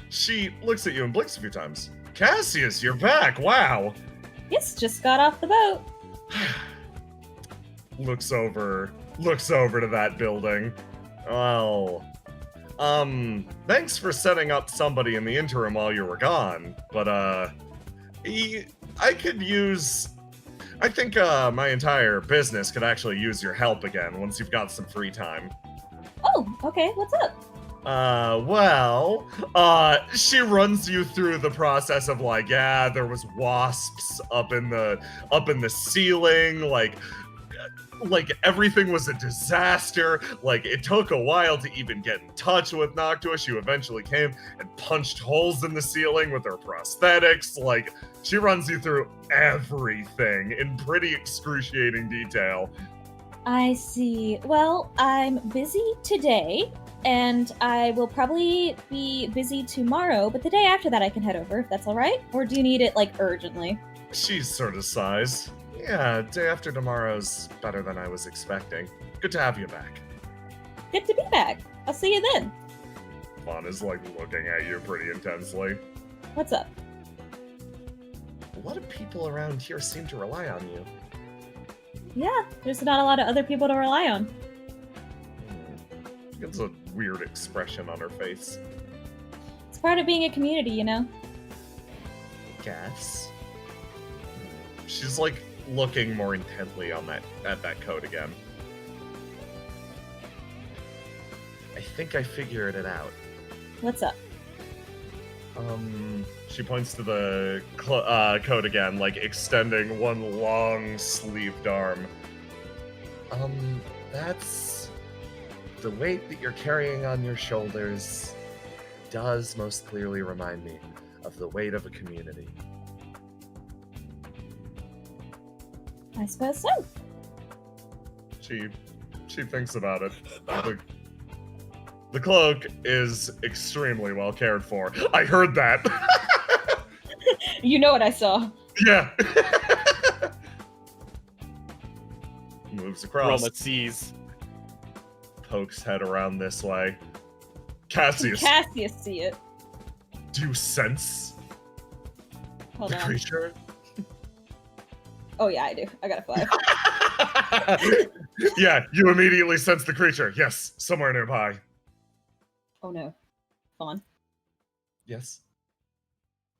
She looks at you and blinks a few times. Cassius, you're back. Wow. Yes, just got off the boat. looks over to that building. Well, thanks for setting up somebody in the interim while you were gone, but I think my entire business could actually use your help again once you've got some free time. Oh, okay, what's up? She runs you through the process of like, yeah, there was wasps up in the ceiling, like everything was a disaster. Like, it took a while to even get in touch with Noctua. She eventually came and punched holes in the ceiling with her prosthetics. Like, she runs you through everything in pretty excruciating detail. I see. Well, I'm busy today, and I will probably be busy tomorrow, but the day after that I can head over, if that's alright? Or do you need it, like, urgently? She sort of sighs. Yeah, day after tomorrow's better than I was expecting. Good to have you back. Good to be back. I'll see you then. Vaughn is, like, looking at you pretty intensely. What's up? A lot of people around here seem to rely on you. Yeah, there's not a lot of other people to rely on. She gets a weird expression on her face. It's part of being a community, you know? Guess. She's, like, looking more intently on at that code again. I think I figured it out. What's up? She points to the code again, like extending one long sleeved arm. That's the weight that you're carrying on your shoulders does most clearly remind me of the weight of a community. I suppose so. She thinks about it. The cloak is extremely well cared for. I heard that. You know what I saw. Yeah. Moves across. Roma sees. Pokes head around this way. Cassius, Cassius see it. do you sense Hold the on. creature? Oh yeah, I do. I got a 5. Yeah, you immediately sense the creature. Yes, somewhere nearby. Oh no. Fawn. Yes.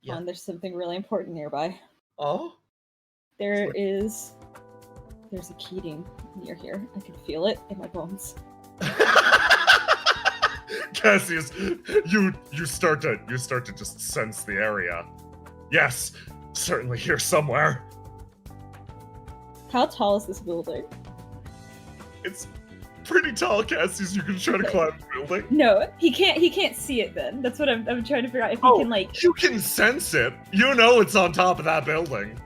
Yeah. Fawn, there's something really important nearby. Oh? There's a Keating near here. I can feel it in my bones. Cassius, you start to just sense the area. Yes, certainly here somewhere. How tall is this building? It's pretty tall, Cassius. You can try to climb the building. No, he can't see it then. That's what I'm trying to figure out if he can like You can sense it. You know it's on top of that building.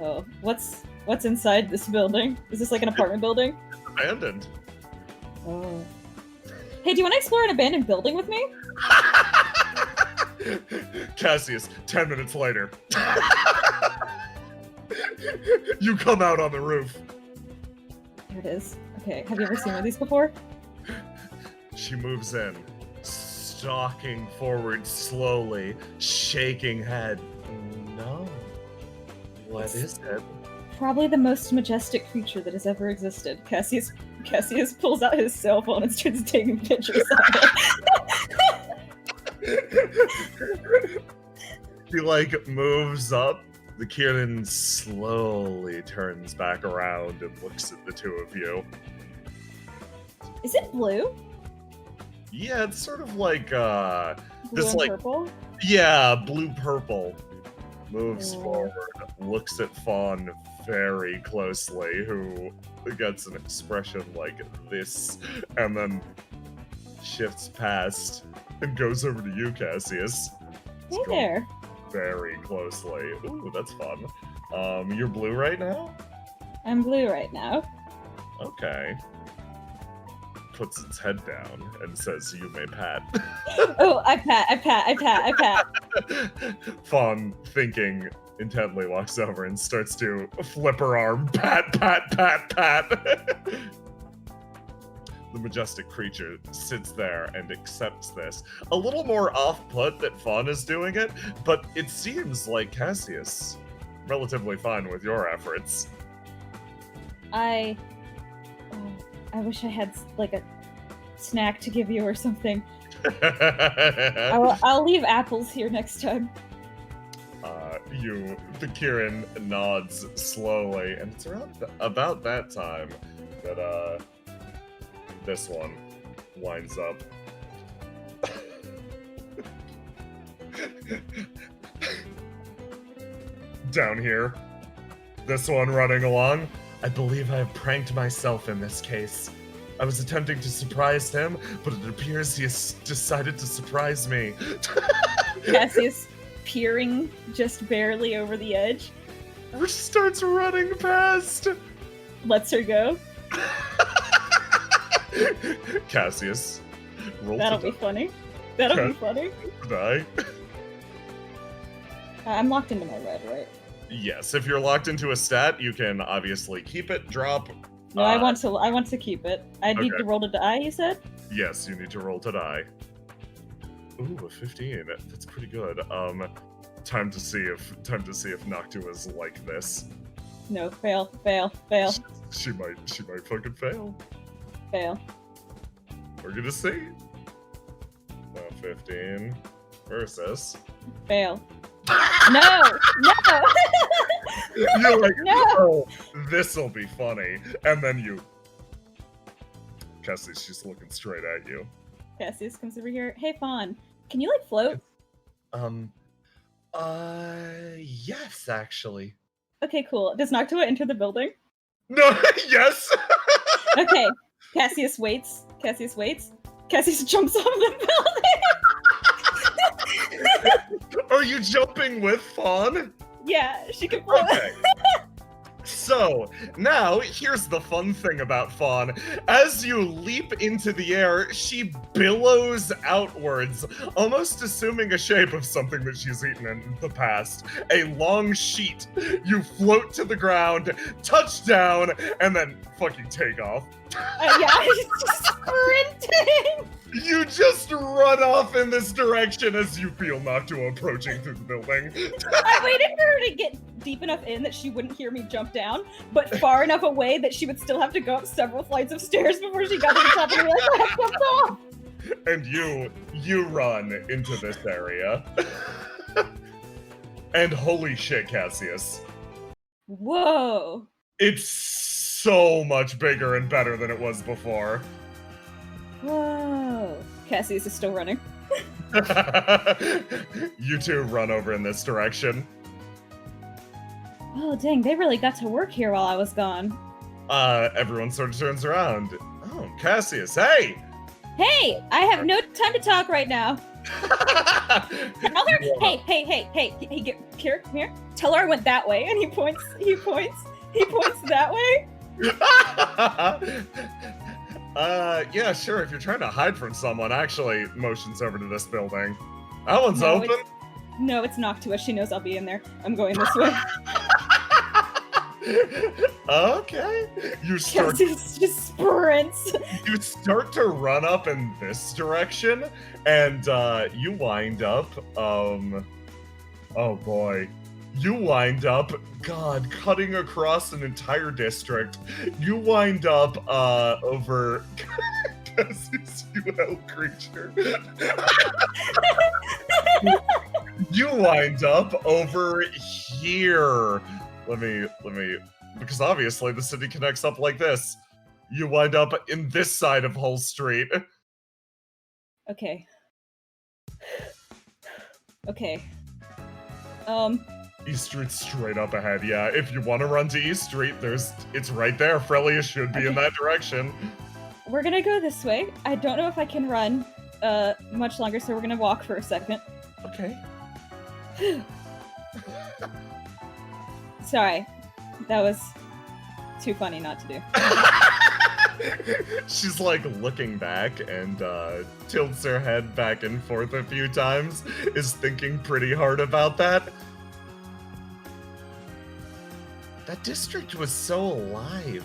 Oh, what's inside this building? Is this like an apartment building? It's abandoned. Oh. Hey, do you want to explore an abandoned building with me? Cassius, 10 minutes later. You come out on the roof. There it is. Okay, have you ever seen one of these before? She moves in, stalking forward slowly, shaking head. No. What is it? Probably the most majestic creature that has ever existed. Cassius pulls out his cell phone and starts taking pictures of it. He like moves up. The Kieran slowly turns back around and looks at the two of you. Is it blue? Yeah, it's sort of like Blue this and like purple? yeah, blue purple. Moves Oh. forward, looks at Fawn very closely, who gets an expression like this, and then shifts past and goes over to you, Cassius. Hey It's there. very closely. Ooh, that's fun. You're blue right now? I'm blue right now. Okay. puts its head down and says, "You may pat." Oh, I pat. Fawn, thinking intently, walks over and starts to flip her arm. Pat, pat, pat, pat. The majestic creature sits there and accepts this. A little more off-put that Fawn is doing it, but it seems like Cassius relatively fine with your efforts. I wish I had like a snack to give you or something. I'll leave apples here next time. The Kieran nods slowly, and it's around about that time that this one winds up. Down here. This one running along. I believe I have pranked myself in this case. I was attempting to surprise him, but it appears he has decided to surprise me. Cassius peering just barely over the edge. Starts running past. Lets her go. Cassius, roll That'll to be funny. That'll be funny. die. I'm locked into my red, right? Yes, if you're locked into a stat, you can obviously keep it, drop. No, I want to keep it. I need to roll to die, you said? Yes, you need to roll to die. Ooh, a 15. That's pretty good. Time to see if Noctua is like this. No, fail. She might fucking fail. Fail. We're gonna see. 15 versus. Fail. No! You're like, No! oh, this'll be funny. And then you. Cassie's just looking straight at you. Cassius comes over here. Hey, Fawn, can you like float? Yes, actually. Okay, cool. Does Noctua enter the building? No, yes! Okay. Cassius waits. Cassius jumps off the building. Are you jumping with Fawn? Yeah, she can float. Okay. So, now, here's the fun thing about Fawn. As you leap into the air, she billows outwards, almost assuming a shape of something that she's eaten in the past. A long sheet. You float to the ground, touch down, and then fucking take off. Yeah, she's just sprinting. You just run off in this direction as you feel Noctua approaching through the building. I waited for her to get deep enough in that she wouldn't hear me jump down, but far enough away that she would still have to go up several flights of stairs before she got to the top and realized I had jumped off. And you run into this area. And holy shit, Cassius. Whoa. It's so much bigger and better than it was before. Whoa. Cassius is still running. You two run over in this direction. Oh, dang, they really got to work here while I was gone. Everyone sort of turns around. Oh, Cassius, hey! Hey, I have no time to talk right now. Tell her, hey, here, come here. Tell her I went that way, and he points that way. Yeah, sure, if you're trying to hide from someone, actually motions over to this building. That one's open. No, it's Noctua. She knows I'll be in there. I'm going this way. Okay. Cassius just sprints. You start to run up in this direction, and you wind up, oh boy. You wind up, God, cutting across an entire district. You wind up, over... Cassius, you hell creature. You wind up over here. Let me, because obviously the city connects up like this. You wind up in this side of Hull Street. Okay. East Street's straight up ahead, yeah. If you want to run to East Street, it's right there. Frelia should be in that direction. We're gonna go this way. I don't know if I can run much longer, so we're gonna walk for a second. Okay. Sorry. That was too funny not to do. She's like looking back and tilts her head back and forth a few times, is thinking pretty hard about that. That district was so alive.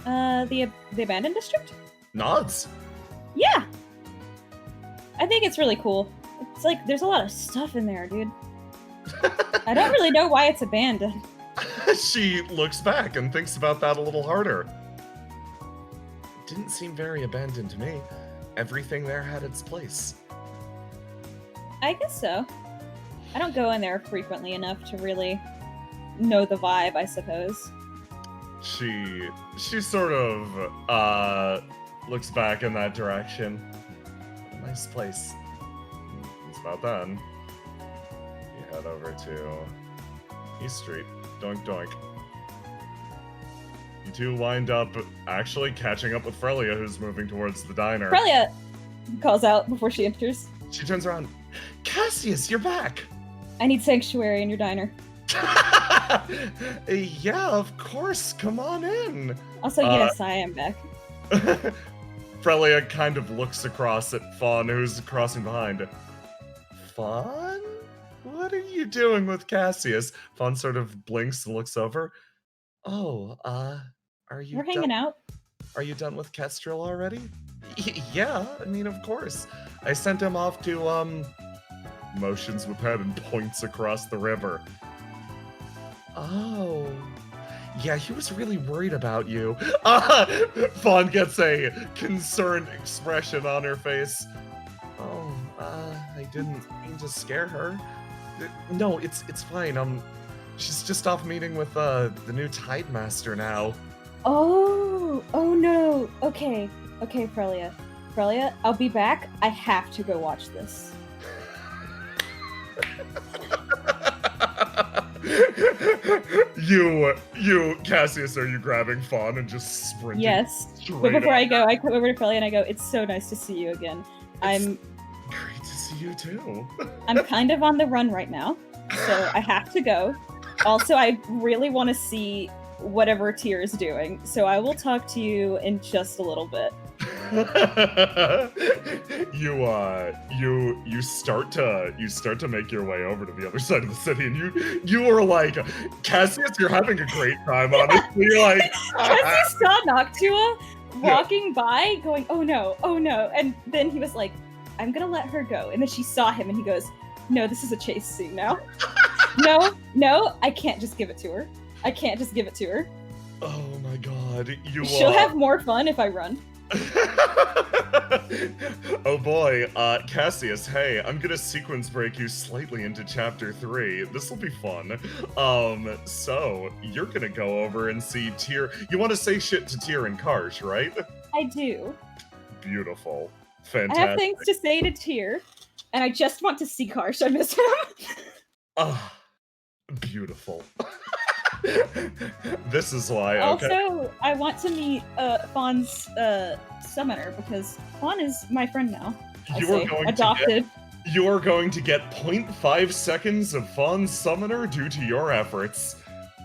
The abandoned district? Nods. Yeah. I think it's really cool. It's like there's a lot of stuff in there, dude. I don't really know why it's abandoned. She looks back and thinks about that a little harder. It didn't seem very abandoned to me. Everything there had its place. I guess so. I don't go in there frequently enough to really know the vibe, I suppose. She sort of looks back in that direction. Nice place. It's about then. You head over to East Street. Doink doink. You two wind up actually catching up with Frelia, who's moving towards the diner. Frelia calls out before she enters. She turns around. Cassius, you're back! I need sanctuary in your diner. Yeah, of course. Come on in. Also, yes, I am back. Frelia kind of looks across at Fawn, who's crossing behind. Fawn? What are you doing with Cassius? Fawn sort of blinks and looks over. Oh, are you We're hanging out. Are you done with Kestrel already? Yeah, I mean, of course. I sent him off to, motions with head and points across the river. Oh. Yeah, he was really worried about you. Fawn gets a concerned expression on her face. Oh, I didn't mean to scare her. No, it's fine. She's just off meeting with the new Tide Master now. Oh no. Okay, Frelia. Frelia, I'll be back. I have to go watch this. You, Cassius, are you grabbing Fawn and just sprinting? Yes. But before I go, I come over to Frelia and I go, "It's so nice to see you again. I'm great to see you too." I'm kind of on the run right now, so I have to go. Also, I really want to see whatever Tyr is doing, so I will talk to you in just a little bit. You start to make your way over to the other side of the city, and you are like, Cassius, you're having a great time. Honestly, you're like, Cassius saw Noctua walking by, going, "Oh no," and then he was like, "I'm gonna let her go," and then she saw him, and he goes, "No, this is a chase scene now. No, I can't just give it to her. I can't just give it to her. Oh my god, She'll have more fun if I run." Oh boy, Cassius, hey, I'm gonna sequence break you slightly into chapter 3. This will be fun. So you're gonna go over and see Tyr. You want to say shit to Tyr and Karsh, right? I do. Beautiful. I Fantastic. have things to say to Tyr, and I just want to see Karsh. I miss him. Ah, beautiful. This is why. Okay. Also, I want to meet Fawn's summoner, because Fawn is my friend now. You are going to get 0.5 seconds of Fawn's summoner due to your efforts.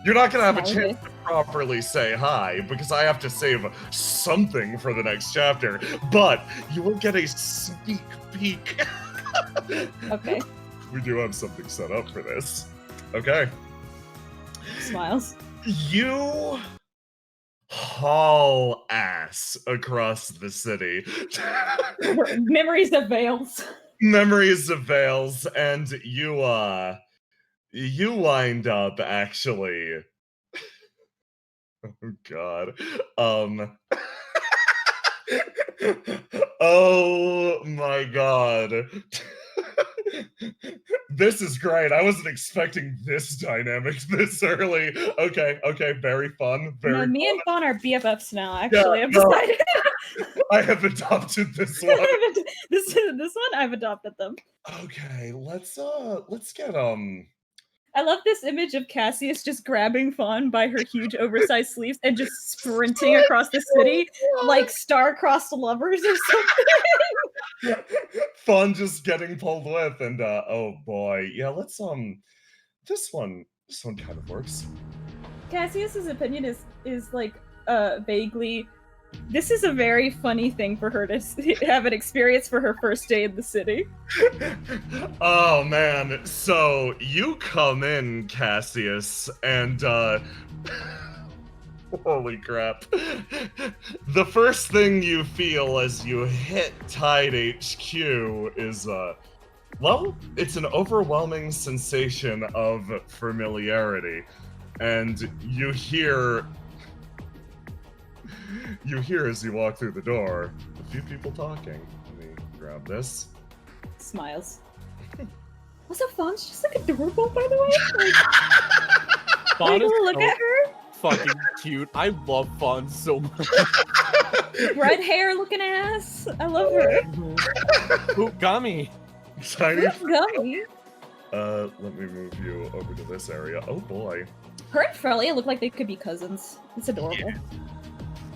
You're not going to have a chance to properly say hi, because I have to save something for the next chapter, but you will get a sneak peek. Okay. We do have something set up for this. Okay. Smiles. You haul ass across the city. Memories of Veils. Memories of Veils, and you wind up actually. Oh god. Oh my god. This is great. I wasn't expecting this dynamic this early. Okay, very fun. Me and Fawn are BFFs now, actually. I've decided. I have adopted this one. this one, I've adopted them. Okay, let's get I love this image of Cassius just grabbing Fawn by her huge oversized sleeves and just sprinting across the city like star-crossed lovers or something. Fawn just getting pulled with, and oh boy, yeah. Let's this one kind of works. Cassius's opinion is like vaguely This is a very funny thing for her to have an experience for her first day in the city. Oh man, so you come in, Cassius, and holy crap. The first thing you feel as you hit Tide HQ is well, it's an overwhelming sensation of familiarity. And you hear as you walk through the door a few people talking. Let me grab this. Smiles. Also, Fawn's just like adorable, by the way. Like, Fawn is look so at her. fucking cute. I love Fawn so much. Red hair looking ass. I love her. Ooh, Gummy. Tiny. Gummy. Let me move you over to this area. Oh boy. Her and Frelia look like they could be cousins. It's adorable. Yeah.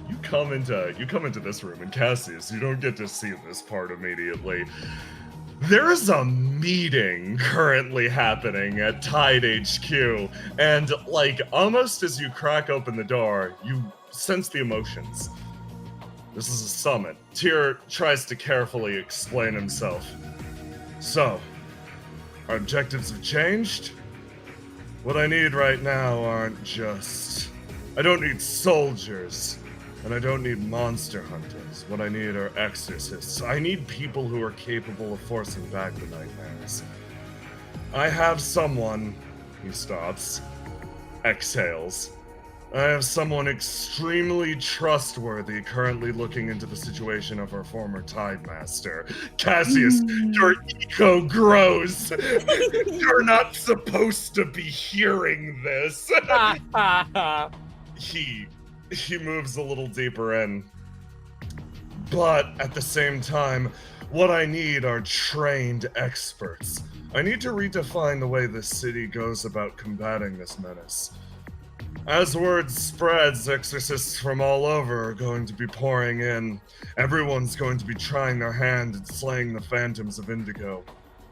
You come into this room, and Cassius, you don't get to see this part immediately. There is a meeting currently happening at Tide HQ, and like almost as you crack open the door, you sense the emotions. This is a summit. Tyr tries to carefully explain himself. So, our objectives have changed. What I need right now aren't just... I don't need soldiers, and I don't need monster hunters. What I need are exorcists. I need people who are capable of forcing back the nightmares. I have someone... He stops. Exhales. I have someone extremely trustworthy currently looking into the situation of our former Tide Master. Cassius, your ego grows. You're not supposed to be hearing this. He moves a little deeper in. But at the same time, what I need are trained experts. I need to redefine the way this city goes about combating this menace. As word spreads, exorcists from all over are going to be pouring in. Everyone's going to be trying their hand at slaying the phantoms of Indigo.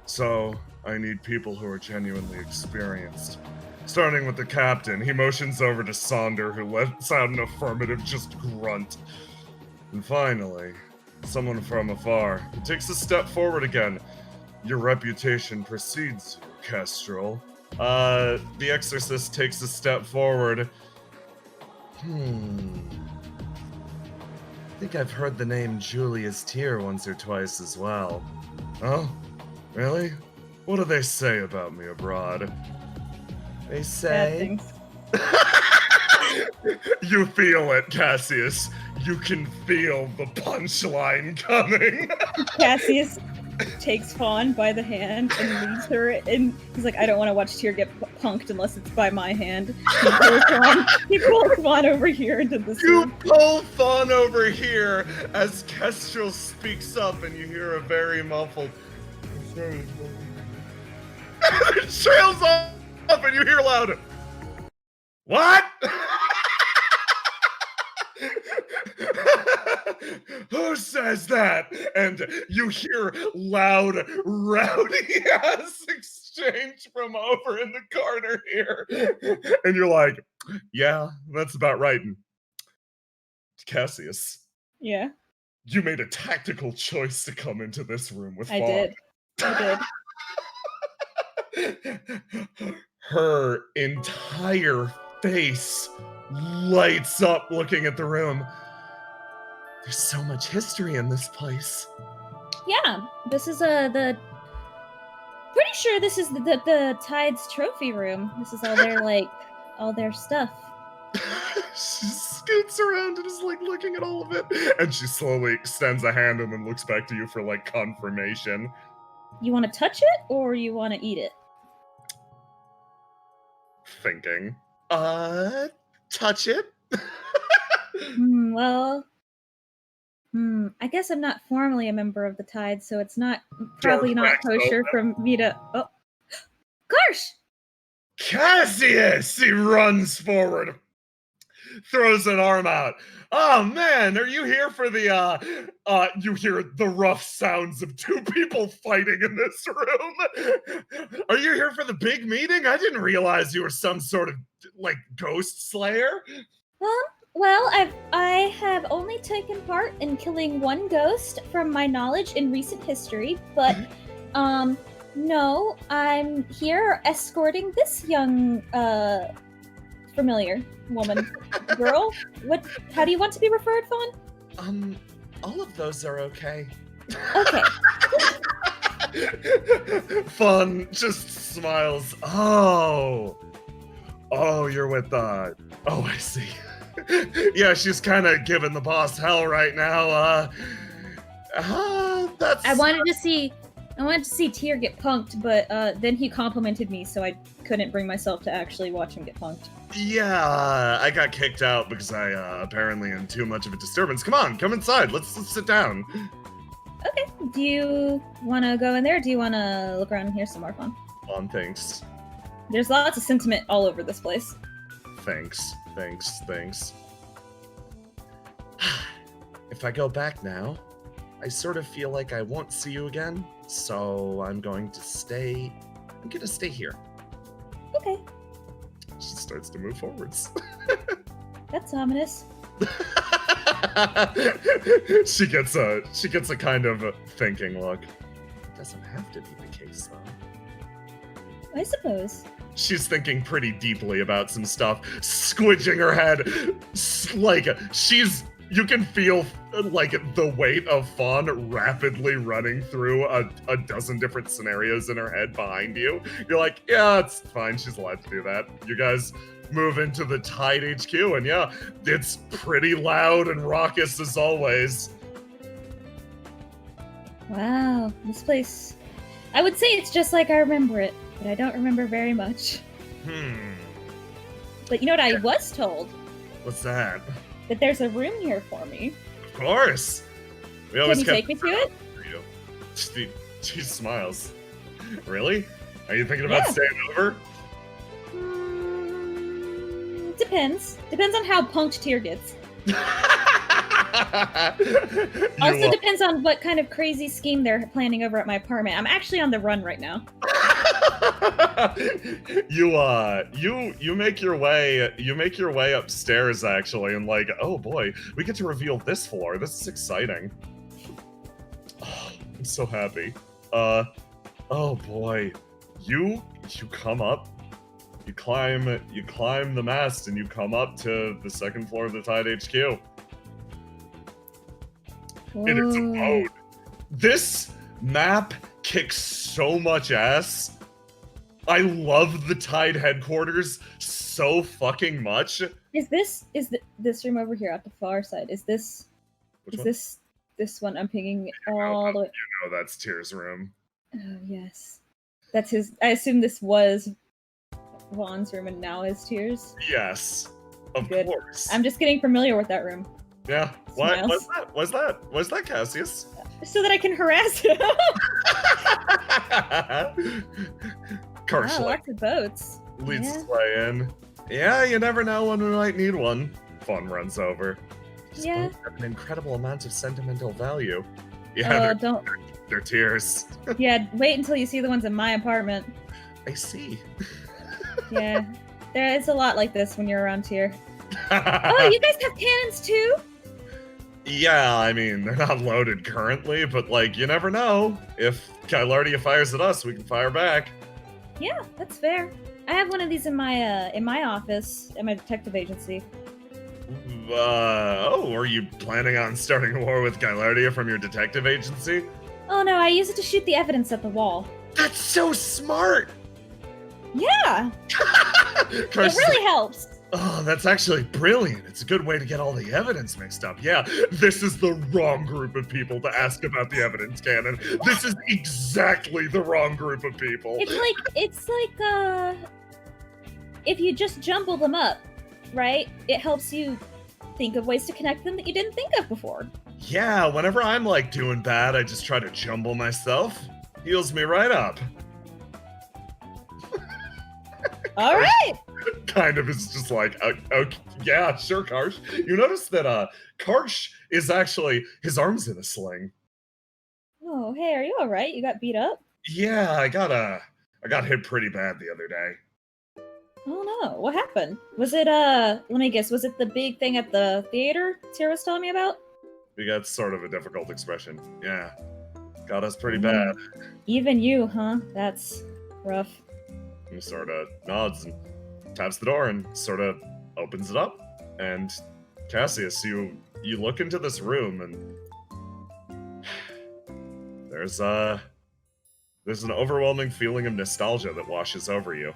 So, I need people who are genuinely experienced. Starting with the captain, he motions over to Sonder, who lets out an affirmative just grunt. And finally, someone from afar. He takes a step forward again. Your reputation precedes you, Kestrel. The exorcist takes a step forward. I think I've heard the name Julius Tyr once or twice as well. Oh? Really? What do they say about me abroad? They say... You feel it, Cassius. You can feel the punchline coming. Cassius takes Fawn by the hand and leads her, and he's like, I don't want to watch Tyr get punked unless it's by my hand. He pulls Fawn over here into the You pull Fawn over here as Kestrel speaks up, and you hear a very muffled it trails off, and you hear loud, what? Who says that? And you hear loud, rowdy ass exchange from over in the corner here. And you're like, yeah, that's about right. And Cassius. Yeah. You made a tactical choice to come into this room with Fawn. I did. Her entire face lights up looking at the room. There's so much history in this place. Yeah, this is the pretty sure this is the Tide's trophy room. This is all their all their stuff. She scoots around and is like looking at all of it, and she slowly extends a hand and then looks back to you for like confirmation. You want to touch it or you want to eat it? Thinking. Touch it. I guess I'm not formally a member of the Tide, so it's probably not kosher for me to. Oh, Garsh! Cassius! He runs forward, throws an arm out. Oh man, are you here for the? You hear the rough sounds of two people fighting in this room. Are you here for the big meeting? I didn't realize you were some sort of like ghost slayer. Well, Well, I have only taken part in killing one ghost from my knowledge in recent history, but no, I'm here escorting this young familiar woman. Girl? How do you want to be referred, Fawn? All of those are okay. Okay. Fun just smiles. Oh, you're with the. Oh, I see. Yeah, she's kind of giving the boss hell right now. That's. I wanted to see Tyr get punked, but then he complimented me, so I couldn't bring myself to actually watch him get punked. Yeah, I got kicked out because I apparently am too much of a disturbance. Come on, come inside. Let's sit down. Okay. Do you want to go in there, or do you want to look around and hear some more fun? Thanks. There's lots of sentiment all over this place. Thanks. If I go back now, I sort of feel like I won't see you again, so I'm going to stay here. Okay. She starts to move forwards. That's ominous. She gets a kind of thinking look. Doesn't have to be the case though. I suppose. She's thinking pretty deeply about some stuff, squidging her head, like you can feel like the weight of Fawn rapidly running through a dozen different scenarios in her head behind you. You're like, yeah, it's fine. She's allowed to do that. You guys move into the Tide HQ, and yeah, it's pretty loud and raucous as always. Wow, this place. I would say it's just like I remember it, but I don't remember very much. But you know what I was told? What's that? That there's a room here for me. Of course. Can you take me to it? For you. She smiles. Really? Are you thinking about staying over? Depends. Depends on how punked Tyr gets. Also depends on what kind of crazy scheme they're planning over at my apartment. I'm actually on the run right now. You make your way upstairs actually, and like, oh boy, we get to reveal this floor. This is exciting. Oh, I'm so happy. Oh boy, you come up, you climb the mast, and you come up to the second floor of the Tide HQ. Whoa. And it's a mode. This map kicks so much ass. I love the Tide headquarters so fucking much. Is this room over here at the far side? This one? I'm pinging all the way. You know that's Tyr's room. Oh yes, that's his. I assume this was Vaughn's room and now is Tyr's. Yes, of Good. course. I'm just getting familiar with that room. Yeah. What Smiles. was that Cassius? So that I can harass him. Karsh Wow, lots of boats. leads Yeah. his way in. Yeah, you never know when we might need one. Fun runs over. These Yeah. boats have an incredible amount of sentimental value. Yeah, Don't. they're tears. Yeah, wait until you see the ones in my apartment. I see. Yeah, there is a lot like this when you're around here. Oh, you guys have cannons too? Yeah, I mean, they're not loaded currently, but like, you never know. If Kylardia fires at us, we can fire back. Yeah, that's fair. I have one of these in my office at my detective agency. Are you planning on starting a war with Kylardia from your detective agency? Oh no, I use it to shoot the evidence at the wall. That's so smart! Yeah, it really helps. Oh, that's actually brilliant. It's a good way to get all the evidence mixed up. Yeah, this is the wrong group of people to ask about the evidence canon. This is exactly the wrong group of people. It's like if you just jumble them up, right? It helps you think of ways to connect them that you didn't think of before. Yeah, whenever I'm like doing bad, I just try to jumble myself. Heals me right up. All right. Kind of is just like, okay, yeah, sure, Karsh. You notice that Karsh is actually, his arm's in a sling. Oh, hey, are you all right? You got beat up? Yeah, I got hit pretty bad the other day. Oh no, what happened? Was it, let me guess, was it the big thing at the theater Tara was telling me about? We got sort of a difficult expression. Yeah. Got us pretty bad. Even you, huh? That's rough. He sort of nods and taps the door and sort of opens it up. And Cassius, you look into this room and there's an overwhelming feeling of nostalgia that washes over you.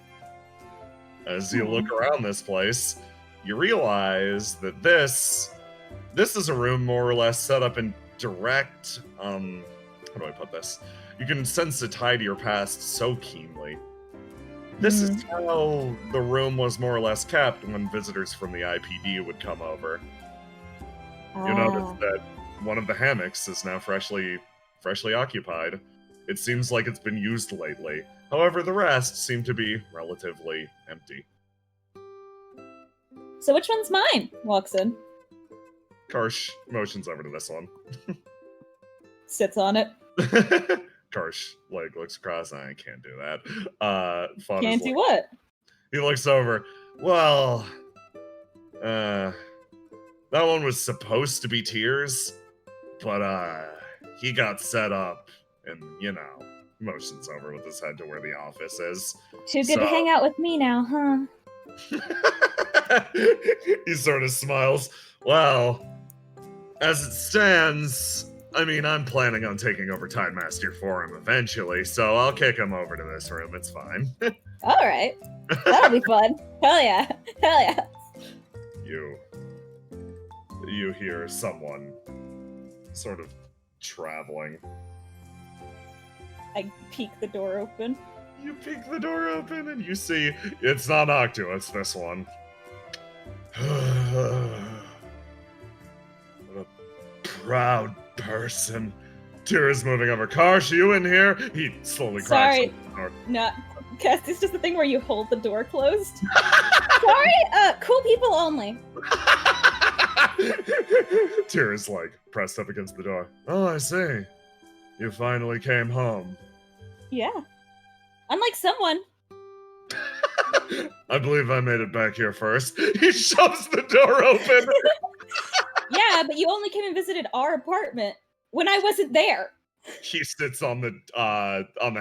As you look around this place, you realize that this is a room more or less set up in direct, how do I put this? You can sense the tie to your past so keenly. This is how the room was more or less kept when visitors from the IPD would come over. You notice that one of the hammocks is now freshly occupied. It seems like it's been used lately. However, the rest seem to be relatively empty. So which one's mine? Walks in. Karsh motions over to this one. Sits on it. Karsh looks across. I can't do that. Fawn Can't is do what? He looks over. Well, that one was supposed to be Tears, but he got set up, and motions over with his head to where the office is. Too good to hang out with me now, huh? He sort of smiles. Well, as it stands, I mean, I'm planning on taking over Time Master for him eventually, so I'll kick him over to this room. It's fine. Alright. That'll be fun. Hell yeah. Hell yeah. You hear someone sort of traveling. I peek the door open. You peek the door open and you see it's not Octo, this one. What a proud person. Tira's moving over. Karsh, you in here? He slowly cracks Sorry. open the door. No. Cass, it's just the thing where you hold the door closed. Sorry, cool people only. Tira's pressed up against the door. Oh, I see. You finally came home. Yeah. Unlike someone. I believe I made it back here first. He shoves the door open. Yeah, but you only came and visited our apartment when I wasn't there. He sits on the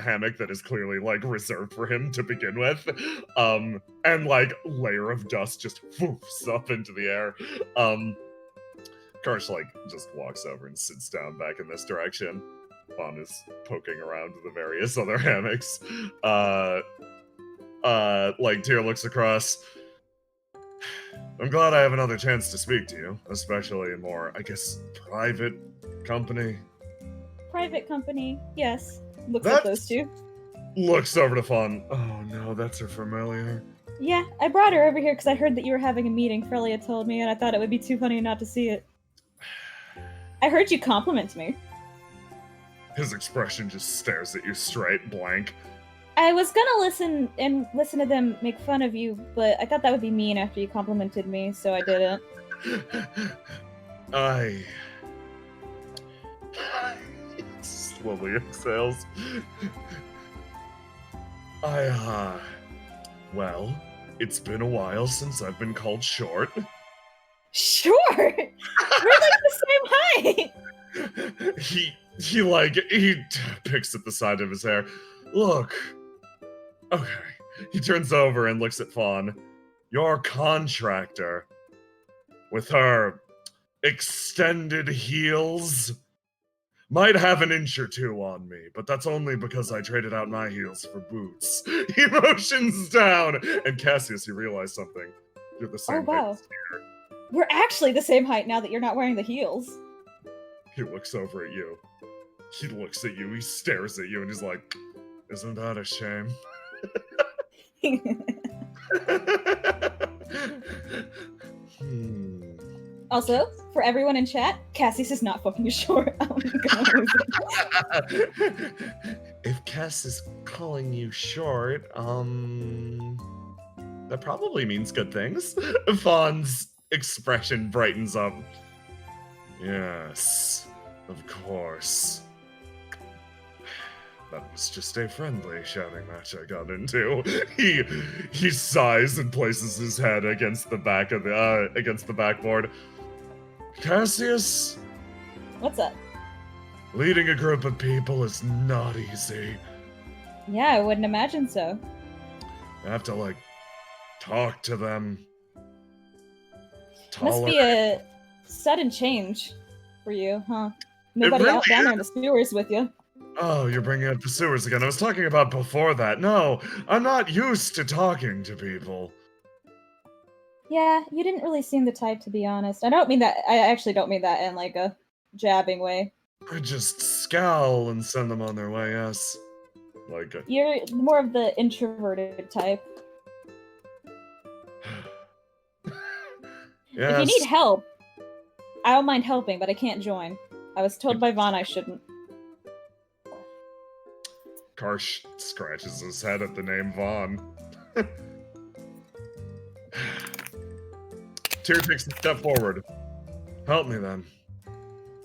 hammock that is clearly reserved for him to begin with, and layer of dust just woofs up into the air. Karsh just walks over and sits down back in this direction. Fawn is poking around the various other hammocks. Tyr looks across. I'm glad I have another chance to speak to you, especially in more, I guess, private company. Private company, yes. Looks at those two. Looks over to Fawn. Oh no, that's her familiar. Yeah, I brought her over here because I heard that you were having a meeting, Frelia told me, and I thought it would be too funny not to see it. I heard you compliment me. His expression just stares at you straight, blank. I was gonna listen to them make fun of you, but I thought that would be mean after you complimented me, so I didn't. Slowly exhales. Well, it's been a while since I've been called short. Short? We're the same height! He picks at the side of his hair. Look. Okay. He turns over and looks at Fawn. Your contractor, with her extended heels, might have an inch or two on me, but that's only because I traded out my heels for boots. He motions down, and Cassius, you realize something. You're the same height as Tyr. We're actually the same height now that you're not wearing the heels. He looks over at you. He looks at you, he stares at you, and he's like, isn't that a shame? Also, for everyone in chat, Cassius is not fucking short. Oh my god. If Cass is calling you short, that probably means good things. Fawn's expression brightens up. Yes, of course. That was just a friendly shouting match I got into. He sighs and places his head against the back of the against the backboard. Cassius, What's up? leading a group of people is not easy. Yeah, I wouldn't imagine so. You have to like talk to them. Must be a sudden change for you, huh? Nobody really out down there in the sewers with you. Oh, you're bringing up the sewers again. I was talking about before that. No, I'm not used to talking to people. Yeah, you didn't really seem the type, to be honest. I actually don't mean that in like a jabbing way. I just scowl and send them on their way, yes. Like You're more of the introverted type. yes. If you need help, I don't mind helping, but I can't join. I was told by Vaughn I shouldn't. Karsh scratches his head at the name Vaughn. Tyr takes a step forward. Help me then.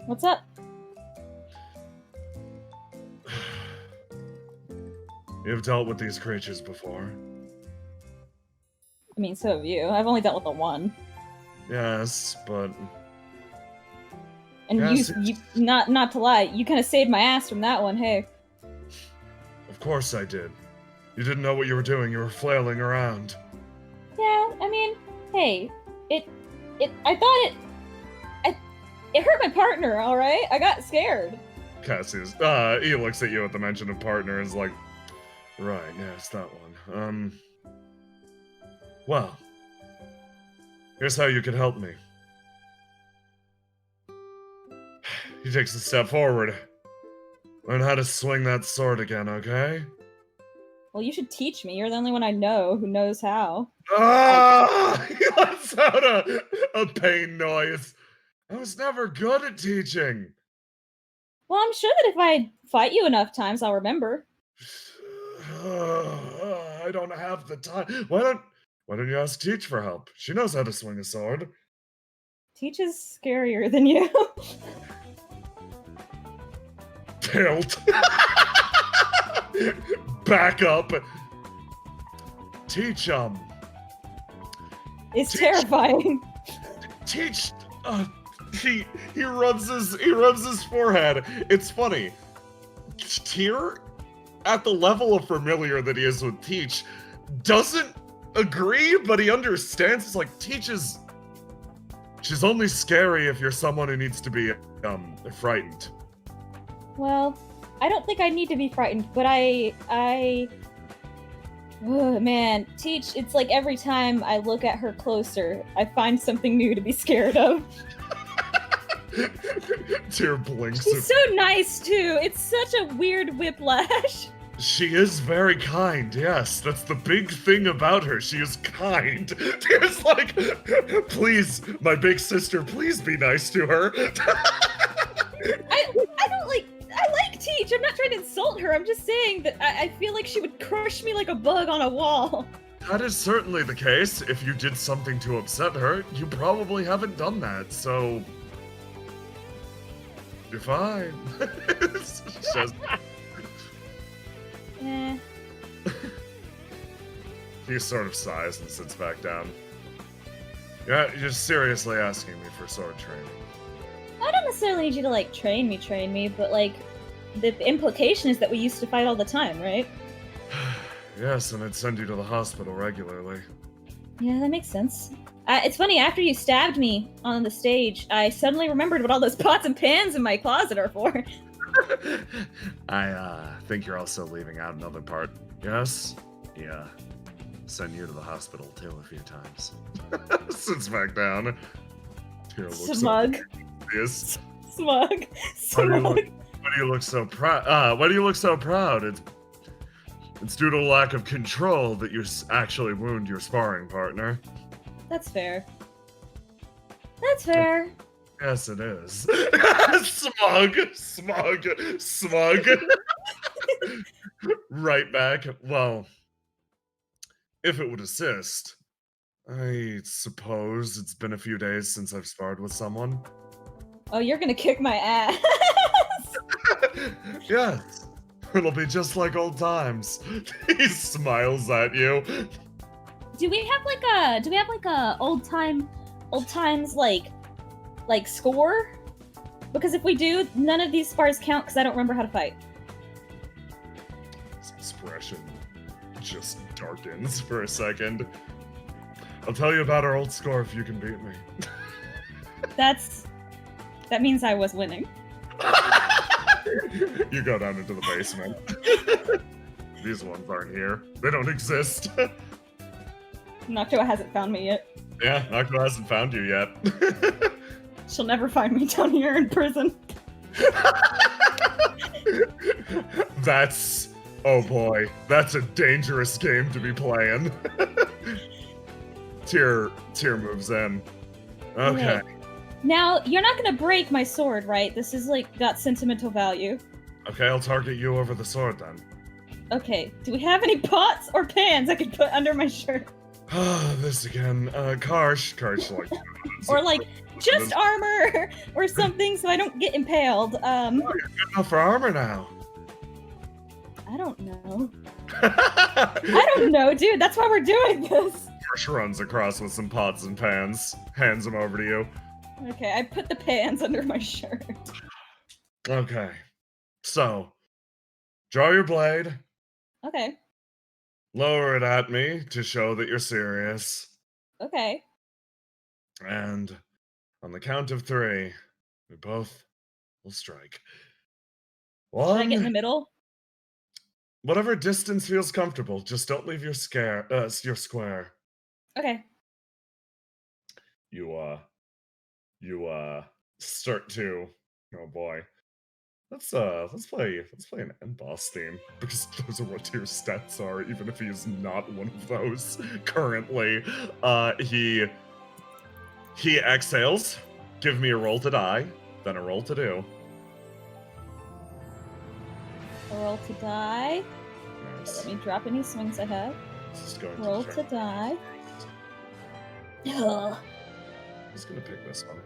What's up? You've dealt with these creatures before. I mean, so have you. I've only dealt with the one. Yes, but And Yes, you not to lie, you kind of saved my ass from that one, hey. of course I did. You didn't know what you were doing. You were flailing around. Yeah, I mean, hey, it hurt my partner, alright? I got scared. Cassius, he looks at you at the mention of partner and is like, right, yes, that one. Well, here's how you could help me. He takes a step forward. Learn how to swing that sword again, okay? Well, you should teach me. You're the only one I know who knows how. Ah! He lets out a pain noise. I was never good at teaching. Well, I'm sure that if I fight you enough times, I'll remember. I don't have the time. Why don't you ask Teach for help? She knows how to swing a sword. Teach is scarier than you. Tilt. Back up. Teach It's Teach. terrifying. Teach. He rubs his forehead. It's funny. Tyr, at the level of familiar that he is with Teach, doesn't agree, but he understands. It's like she's only scary if you're someone who needs to be frightened. Well, I don't think I need to be frightened, but oh, man, Teach, it's like every time I look at her closer, I find something new to be scared of. Tyr blinks. She's so nice, too. It's such a weird whiplash. She is very kind, yes. That's the big thing about her. She is kind. Tyr's like, please, my big sister, please be nice to her. I like Teach. I'm not trying to insult her. I'm just saying that I feel like she would crush me like a bug on a wall. That is certainly the case. If you did something to upset her, you probably haven't done that, so you're fine. Just... Eh. He sort of sighs and sits back down. Yeah, you're seriously asking me for sword training. I don't necessarily need you to, like, train me, but, like, the implication is that we used to fight all the time, right? Yes, and I'd send you to the hospital regularly. Yeah, that makes sense. It's funny, after you stabbed me on the stage, I suddenly remembered what all those pots and pans in my closet are for. I think you're also leaving out another part. Yes? Yeah. Send you to the hospital too a few times. Sits back down. Smug. Yes. Smug. Why do you look so proud? Why do you look so proud? It's due to a lack of control that you actually wound your sparring partner. That's fair. That's fair. Yes, it is. Smug. Right back. Well, if it would assist, I suppose it's been a few days since I've sparred with someone. Oh, you're gonna kick my ass. Yes. It'll be just like old times. He smiles at you. Do we have like a old times like score? Because if we do, none of these spars count because I don't remember how to fight. His expression just darkens for a second. I'll tell you about our old score if you can beat me. That means I was winning. You go down into the basement. These ones aren't here. They don't exist. Noctua hasn't found me yet. Yeah, Noctua hasn't found you yet. She'll never find me down here in prison. Oh boy, that's a dangerous game to be playing. Tyr moves in. Okay. Now, you're not gonna break my sword, right? This is like got sentimental value. Okay, I'll target you over the sword then. Okay, do we have any pots or pans I could put under my shirt? This again. Karsh, like... Or like, just armor or something so I don't get impaled. Oh, you're good enough for armor now. I don't know. I don't know, dude. That's why we're doing this. Karsh runs across with some pots and pans. Hands them over to you. Okay, I put the pans under my shirt. Okay. So, draw your blade. Okay. Lower it at me to show that you're serious. Okay. And on the count of 3, we both will strike. Should I get in the 1. middle? Whatever distance feels comfortable. Just don't leave your square. Okay. You start to. Oh boy. Let's play an end boss theme, because those are what Tyr's stats are, even if he is not one of those currently. He exhales. Give me a roll to die, then a roll to do. A roll to die. Nice. Let me drop any swings I have. This is going Roll to to die. Ugh. Who's gonna pick this one?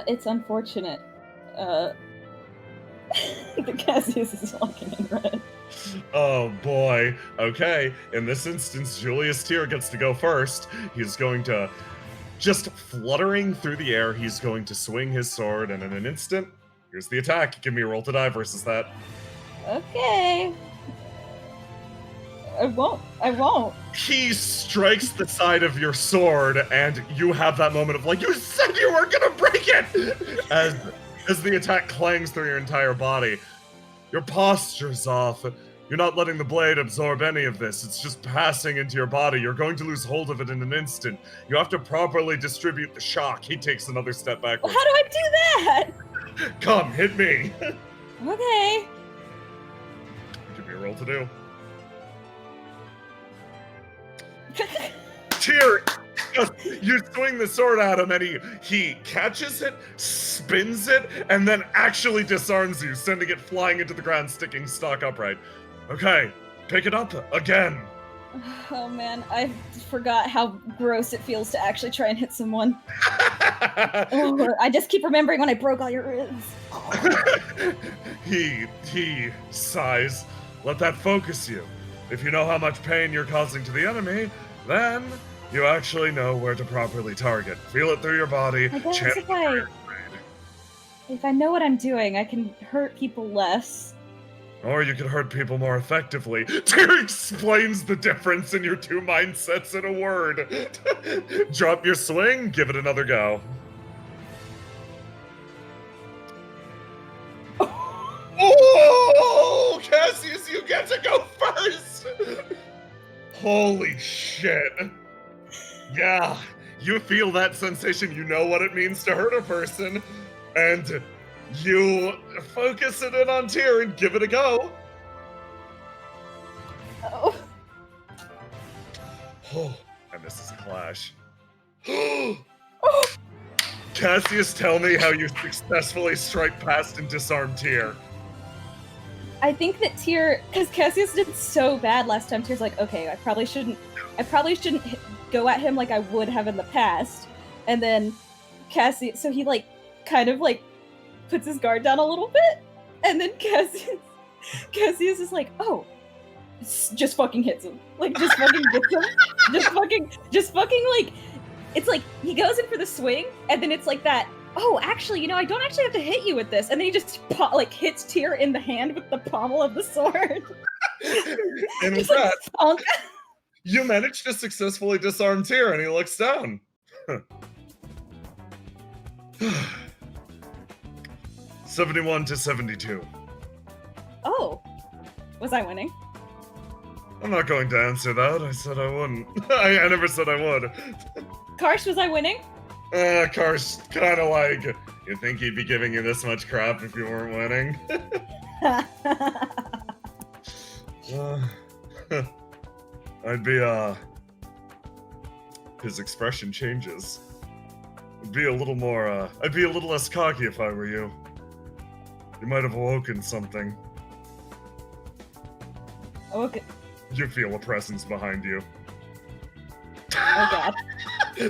It's unfortunate. The Cassius is walking in red. Oh boy. Okay. In this instance, Julius Tyr gets to go first. He's going to, just fluttering through the air, he's going to swing his sword, and in an instant, here's the attack. Give me a roll to die versus that. Okay. I won't. He strikes the side of your sword, and you have that moment of like, you said you weren't gonna break it! As the attack clangs through your entire body. Your posture's off. You're not letting the blade absorb any of this. It's just passing into your body. You're going to lose hold of it in an instant. You have to properly distribute the shock. He takes another step Well, backwards. how do I do that? Come, hit me! Okay. Give me a roll to do. Tyr, you swing the sword at him, and he catches it, spins it, and then actually disarms you, sending it flying into the ground, sticking stock upright. Okay, pick it up again. Oh man, I forgot how gross it feels to actually try and hit someone. Oh, I just keep remembering when I broke all your ribs. He sighs. Let that focus you. If you know how much pain you're causing to the enemy, then you actually know where to properly target. Feel it through your body. I guess channel if I know what I'm doing, I can hurt people less. Or you can hurt people more effectively. Tyr explains the difference in your two mindsets in a word. Drop your swing, give it another go. Oh, Cassius, you get to go first! Holy shit. Yeah, you feel that sensation, you know what it means to hurt a person, and you focus it in on Tyr and give it a go. Oh. Oh, and this is a clash. Cassius, tell me how you successfully strike past and disarm Tyr. I think that Tyr, because Cassius did so bad last time, Tyr's like, okay, I probably shouldn't go at him like I would have in the past. And then Cassius, so he like kind of like puts his guard down a little bit, and then Cassius Cassius is like, oh, just fucking hits him. Like, just fucking gets him. Just fucking, like, it's like, he goes in for the swing, and then it's like that, oh, actually, you know, I don't actually have to hit you with this. And then he just, like, hits Tyr in the hand with the pommel of the sword. And with Just, like, that, thunk. you managed to successfully disarm Tyr, and he looks down. 71 to 72. Oh, was I winning? I'm not going to answer that. I said I wouldn't. I never said I would. Karsh, was I winning? Karsh, kind of like, you think he'd be giving you this much crap if you weren't winning? I'd be, his expression changes. I'd be a little more, I'd be a little less cocky if I were you. You might have awoken something. Okay. You feel a presence behind you. Oh god.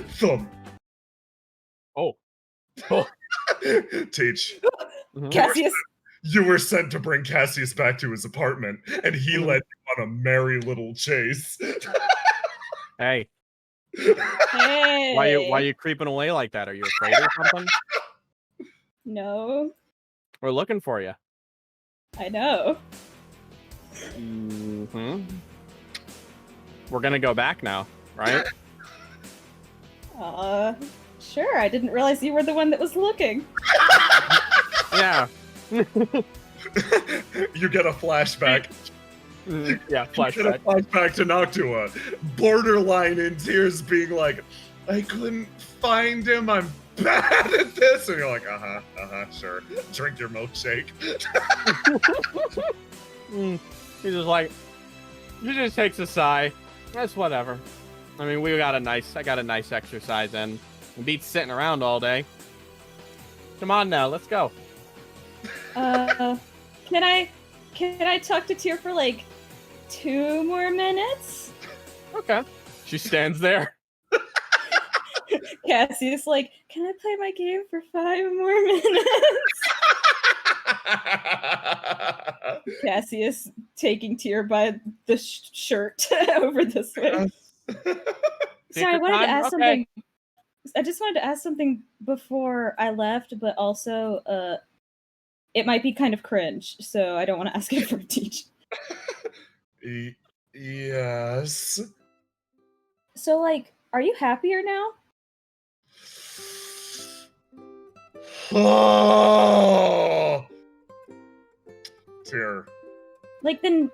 Thump. Oh. Teach. Mhm. Cassius. You were sent to bring Cassius back to his apartment, and he Mhm. led you on a merry little chase. Hey, Hey. why you creeping away like that? Are you afraid or something? No, We're looking for you. I know. Mm-hmm. We're gonna go back now, right? Sure, I didn't realize you were the one that was looking. Yeah. You get a flashback. Yeah, You get a flashback. flashback to Noctua. Borderline in tears, being like, I couldn't find him. I'm bad at this. And you're like, sure. Drink your milkshake. He's just like, he just takes a sigh. That's whatever. I mean, I got a nice exercise in. It beats sitting around all day. Come on now, let's go. Can I talk to Tyr for like 2 more minutes? Okay. She stands there. Cassius like, can I play my game for 5 more minutes? Cassius taking Tyr by the shirt over the swing. So I Secret wanted to time? ask Okay. something. I just wanted to ask something before I left, but also, it might be kind of cringe, so I don't want to ask it for a teach. Yes. So, like, are you happier now? Oh! Tyr. Like, then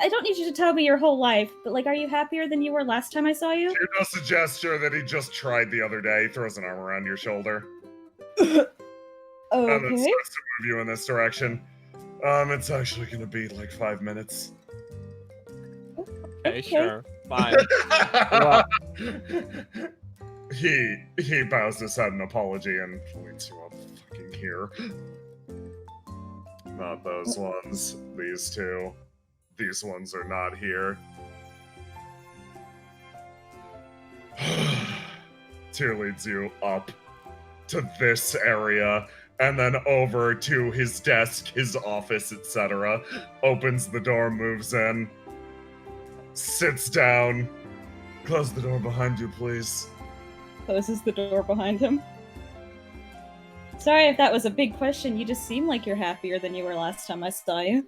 I don't need you to tell me your whole life, but like, are you happier than you were last time I saw you? Tyr does a gesture that he just tried the other day. He throws an arm around your shoulder. And then Okay. starts to move you in this direction. It's actually gonna be like 5 minutes. Okay, sure. Fine. He bows his head in apology and points you up fucking here. Not those ones. These two. These ones are not here. Tyr leads you up to this area and then over to his desk, his office, etc. Opens the door, moves in, sits down. Close the door behind you, please. Closes the door behind him. Sorry if that was a big question. You just seem like you're happier than you were last time I saw you.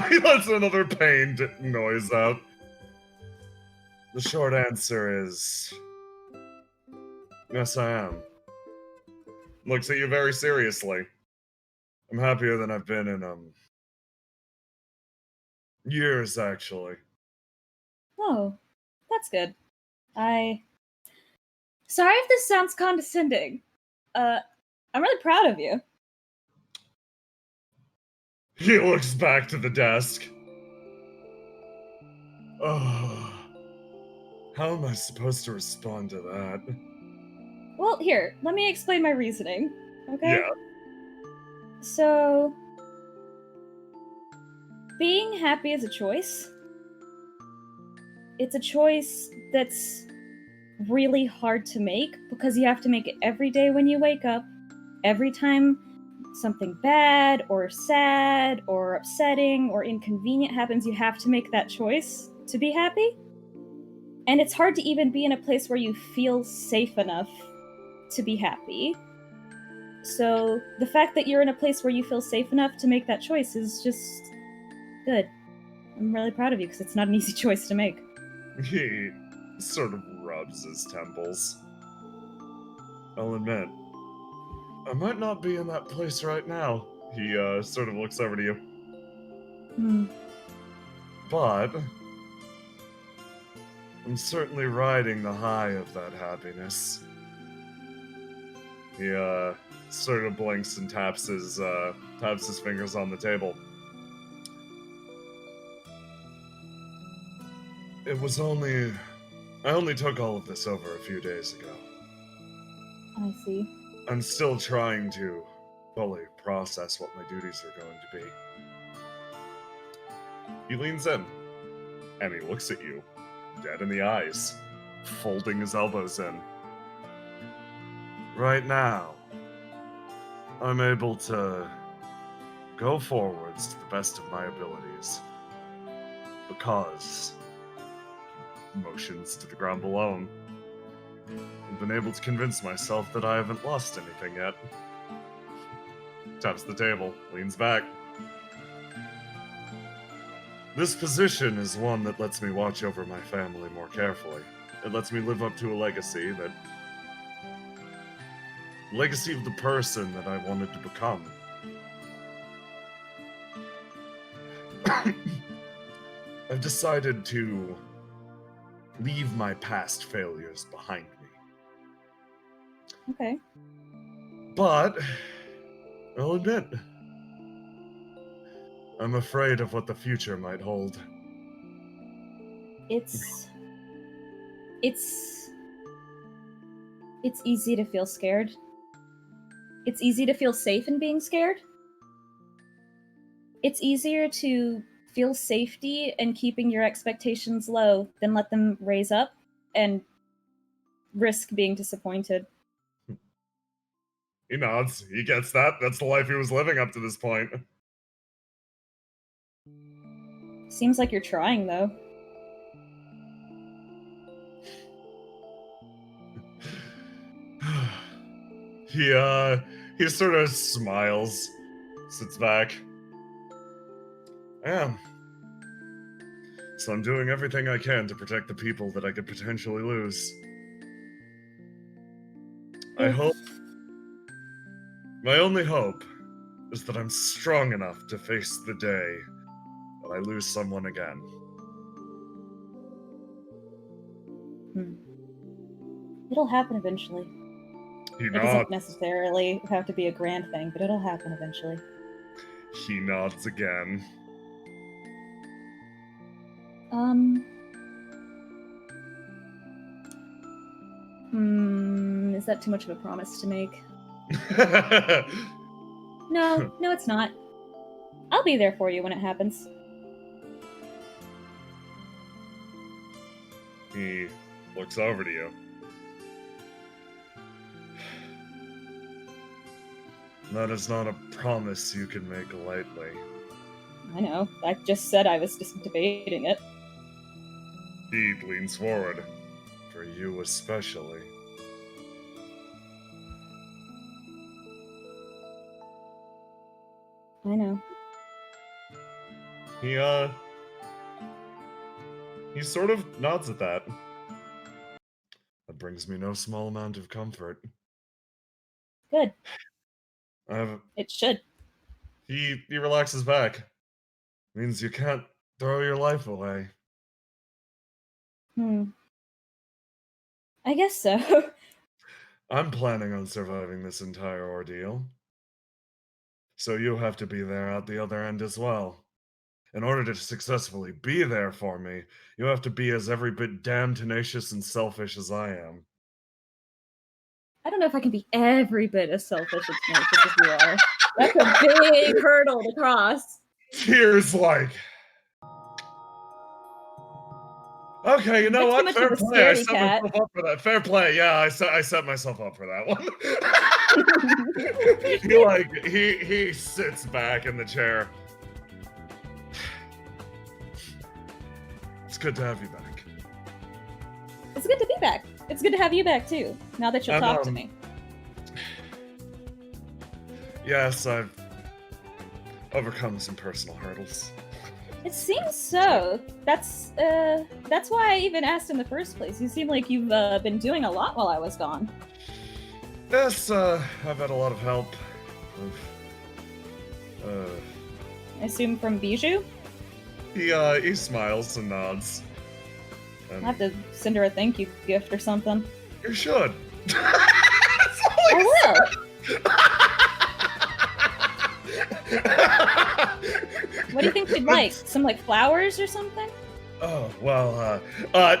He lets another pained noise out. The short answer is... yes, I am. Looks at you very seriously. I'm happier than I've been in, years, actually. Oh, that's good. Sorry if this sounds condescending. I'm really proud of you. He looks back to the desk. Oh, how am I supposed to respond to that? Well, here, let me explain my reasoning, okay? Yeah. So, being happy is a choice. It's a choice that's really hard to make because you have to make it every day when you wake up, every time something bad or sad or upsetting or inconvenient happens, you have to make that choice to be happy. And it's hard to even be in a place where you feel safe enough to be happy. So the fact that you're in a place where you feel safe enough to make that choice is just good. I'm really proud of you because it's not an easy choice to make. He sort of rubs his temples. I'll admit, I might not be in that place right now. He sort of looks over to you. But I'm certainly riding the high of that happiness. He sort of blinks and taps his fingers on the table. I only took all of this over a few days ago. I see. I'm still trying to fully process what my duties are going to be. He leans in, and he looks at you, dead in the eyes, folding his elbows in. Right now, I'm able to go forwards to the best of my abilities, because, motions to the ground below, I've been able to convince myself that I haven't lost anything yet. Taps the table, leans back. This position is one that lets me watch over my family more carefully. It lets me live up to a legacy of the person that I wanted to become. I've decided to leave my past failures behind me. Okay. But, I'll admit, I'm afraid of what the future might hold. It's easy to feel scared. It's easy to feel safe in being scared. It's easier to feel safety and keeping your expectations low than let them raise up and risk being disappointed. He nods. He gets that. That's the life he was living up to this point. Seems like you're trying, though. He sort of smiles, sits back. I am. So I'm doing everything I can to protect the people that I could potentially lose. I hope... My only hope is that I'm strong enough to face the day that I lose someone again. It'll happen eventually. He It nods. doesn't necessarily have to be a grand thing, but it'll happen eventually. He nods again. Is that too much of a promise to make? No, it's not. I'll be there for you when it happens. He looks over to you. That is not a promise you can make lightly. I know. I just said I was just debating it. He leans forward. For you especially. I know. He sort of nods at that. That brings me no small amount of comfort. Good. It should. He relaxes back. Means you can't throw your life away. I guess so. I'm planning on surviving this entire ordeal. So you have to be there at the other end as well. In order to successfully be there for me, you have to be as every bit damn tenacious and selfish as I am. I don't know if I can be every bit as selfish as you are. That's a big hurdle to cross. Tears like... Okay, you know what? Fair play. I set myself up for that. Fair play. Yeah, I set myself up for that one. he sits back in the chair. It's good to have you back. It's good to be back. It's good to have you back too. Now that you'll talk to me. Yes, I've overcome some personal hurdles. It seems so. That's why I even asked in the first place. You seem like you've been doing a lot while I was gone. Yes, I've had a lot of help. I assume from Bijou? He smiles and nods. I'll have to send her a thank you gift or something. You should. I will. What do you think she'd like? Some like flowers or something? Oh, well,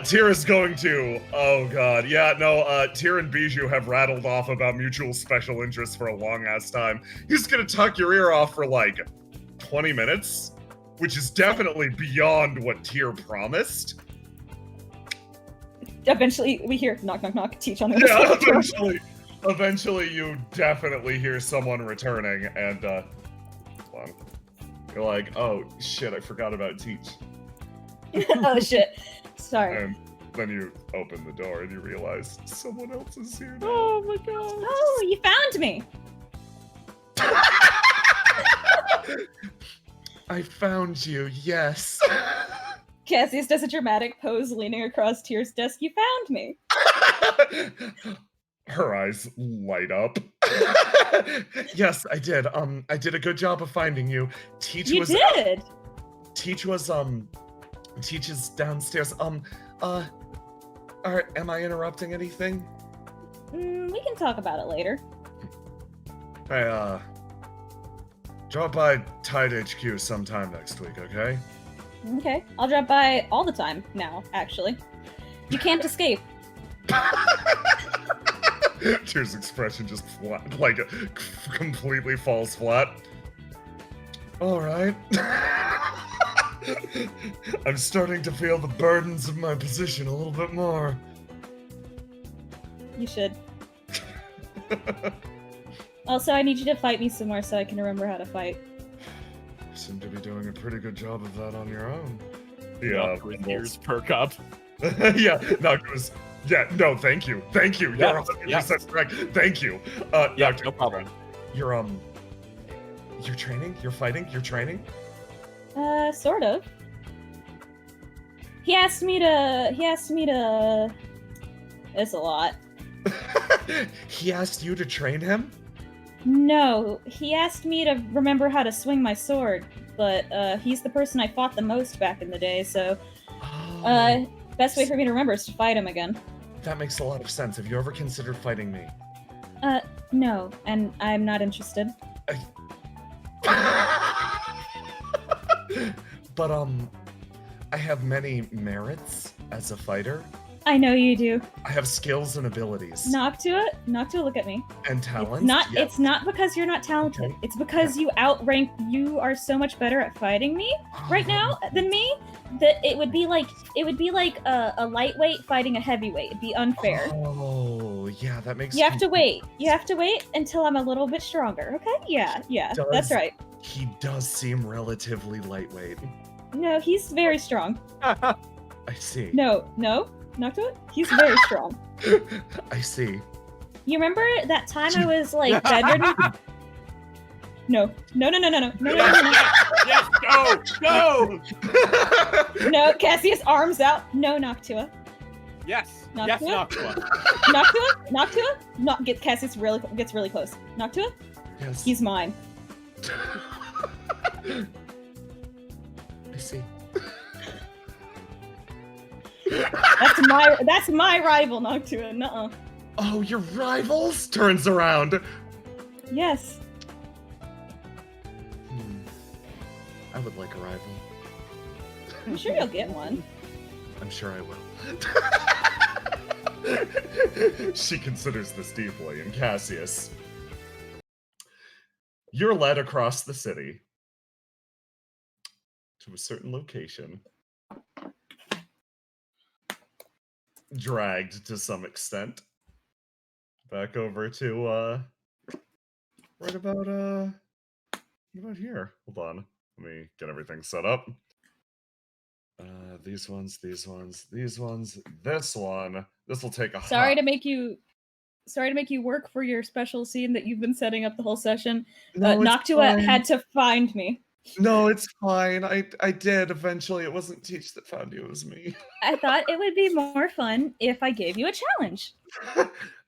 Tyr is going to, oh god, yeah, no, Tyr and Bijou have rattled off about mutual special interests for a long-ass time. He's gonna tuck your ear off for, like, 20 minutes, which is definitely beyond what Tyr promised. Eventually, we hear knock, knock, knock, teach on the Yeah, eventually you definitely hear someone returning, and, hold on. You're like, oh, shit, I forgot about Teach. Oh shit. Sorry. And then you open the door and you realize someone else is here now. Oh my god. Oh, you found me. I found you, yes. Cassius does a dramatic pose leaning across Tyr's desk. You found me. Her eyes light up. Yes, I did. I did a good job of finding you. Teach You was did. Teach is downstairs. Am I interrupting anything? We can talk about it later. Hey, drop by Tide HQ sometime next week, okay? Okay. I'll drop by all the time now, actually. You can't escape. Tyr's expression just flat, like, completely falls flat. Alright. I'm starting to feel the burdens of my position a little bit more. You should. Also, I need you to fight me some more so I can remember how to fight. You seem to be doing a pretty good job of that on your own. Yeah, with ears perk up. Yeah, Noctis. Yeah, no, thank you. Thank you. You're 100% correct. Thank you. Yeah, Noctis, no problem. You're training? You're fighting? You're training? Sort of. He asked me to... It's a lot. He asked you to train him? No, he asked me to remember how to swing my sword, but, he's the person I fought the most back in the day, so... Oh, best way for me to remember is to fight him again. that makes a lot of sense. Have you ever considered fighting me? No, and I'm not interested. But, I have many merits as a fighter. I know you do. I have skills and abilities. Noctua, look at me. And talents. It's not because you're not talented. Okay. It's because you are so much better at fighting me right now than me that it would be like a lightweight fighting a heavyweight. It'd be unfair. Oh, yeah, that makes You have to wait. You have to wait until I'm a little bit stronger, okay? Yeah, that's right. He does seem relatively lightweight. No, he's very strong. I see. No, Noctua, he's very strong. I see. You remember that time I was like bedridden? No. Yes, go! No, Cassius arms out. No, Noctua. Yes, Noctua? yes, Noctua. Noctua? Cassius gets really close. Noctua? Yes. He's mine. I see. That's my rival, Noctua. Nuh-uh. Oh, your rivals? Turns around. Yes. I would like a rival. I'm sure you'll get one. I'm sure I will. She considers this deeply, and Cassius. You're led across the city to a certain location. Dragged to some extent. Back over to right about here. Hold on. Let me get everything set up. These ones, this one. This will take a Sorry to make you work for your special scene that you've been setting up the whole session. No, it's Noctua fine. had to find me. No, it's fine. I did eventually. It wasn't Teach that found you, it was me. I thought it would be more fun if I gave you a challenge.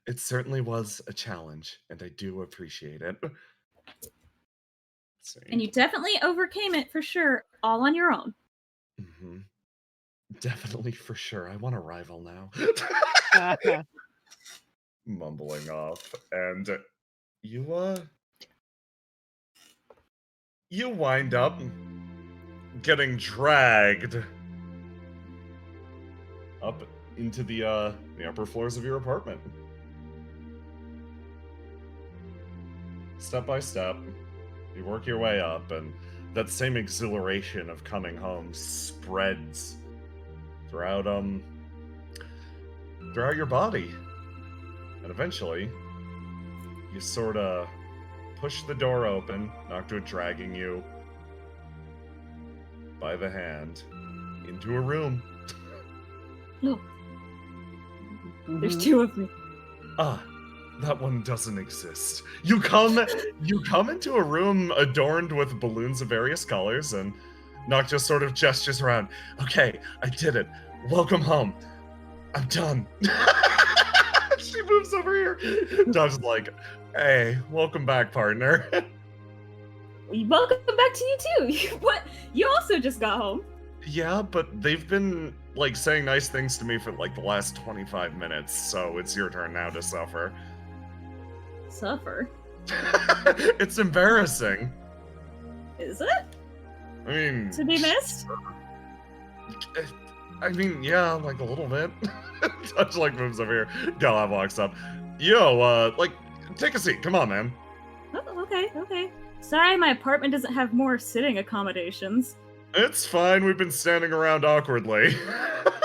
It certainly was a challenge, and I do appreciate it. Let's see. And you definitely overcame it for sure, all on your own. Mm-hmm. Definitely for sure. I want a rival now. Mumbling off, and you wind up getting dragged up into the upper floors of your apartment. Step by step, you work your way up, and that same exhilaration of coming home spreads throughout your body. And eventually, you sort of push the door open, Noctua dragging you by the hand into a room. Look, there's two of me. That one doesn't exist. You come into a room adorned with balloons of various colors, and Noctua sort of gestures around. Okay, I did it. Welcome home. I'm done. She moves over here. Dodge's like, hey, welcome back, partner. Welcome back to you too. What? You also just got home. Yeah, but they've been like saying nice things to me for like the last 25 minutes, so it's your turn now to suffer. Suffer? It's embarrassing. Is it? I mean, To be missed? I mean, yeah, like a little bit. Touch like moves over here. Galab walks up. Yo, like, take a seat. Come on, man. Oh, okay. Sorry, my apartment doesn't have more sitting accommodations. It's fine. We've been standing around awkwardly.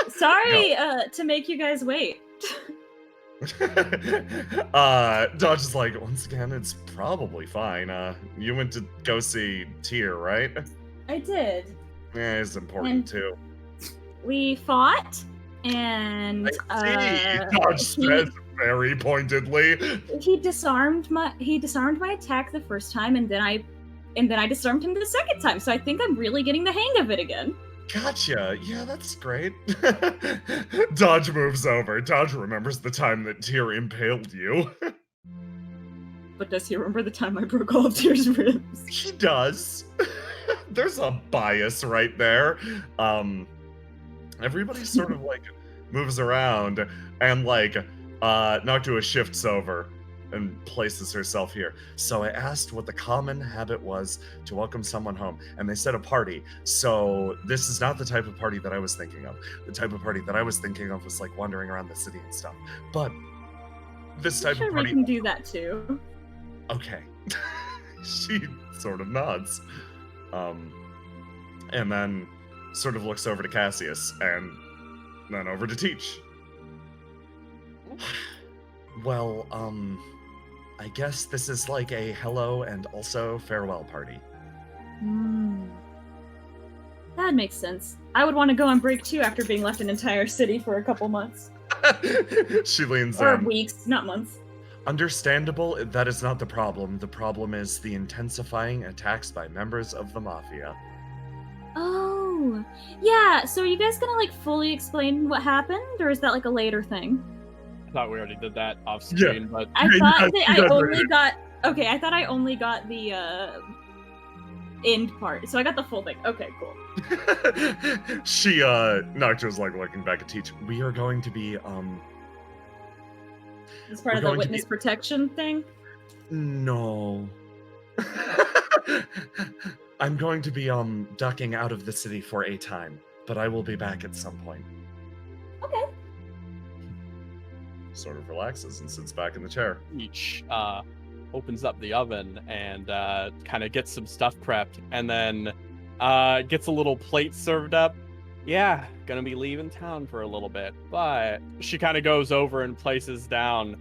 Sorry, to make you guys wait. Dodge is like, once again, it's probably fine. You went to go see Tyr, right? I did. Yeah, it's important too. We fought, and I see. Dodge says very pointedly. He disarmed my attack the first time, and then I disarmed him the second time. So I think I'm really getting the hang of it again. Gotcha. Yeah, that's great. Dodge moves over. Dodge remembers the time that Tyr impaled you. But does he remember the time I broke all of Tyr's ribs? He does. There's a bias right there. Everybody sort of like moves around, and like Noctua shifts over and places herself here. So I asked what the common habit was to welcome someone home, and they said a party. So this is not the type of party that I was thinking of. The type of party that I was thinking of was like wandering around the city and stuff. But this type of party, we can do that too. okay. She sort of nods. And then sort of looks over to Cassius, and then over to Teach. Well, I guess this is like a hello and also farewell party. That makes sense. I would want to go on break too after being left an entire city for a couple months. She leans or in. weeks, not months. Understandable, that is not the problem. The problem is the intensifying attacks by members of the Mafia. Oh, yeah. So are you guys gonna like fully explain what happened, or is that like a later thing? I thought we already did that off screen, but I thought that I only got. Okay, I thought I only got the end part, so I got the full thing. Okay, cool. She Noctua's like looking back at Teach. We are going to be As part of the witness protection thing? No. I'm going to be ducking out of the city for a time, but I will be back at some point. Okay. Sort of relaxes and sits back in the chair. Each opens up the oven and kind of gets some stuff prepped, and then gets a little plate served up. Yeah, gonna be leaving town for a little bit, but she kind of goes over and places down.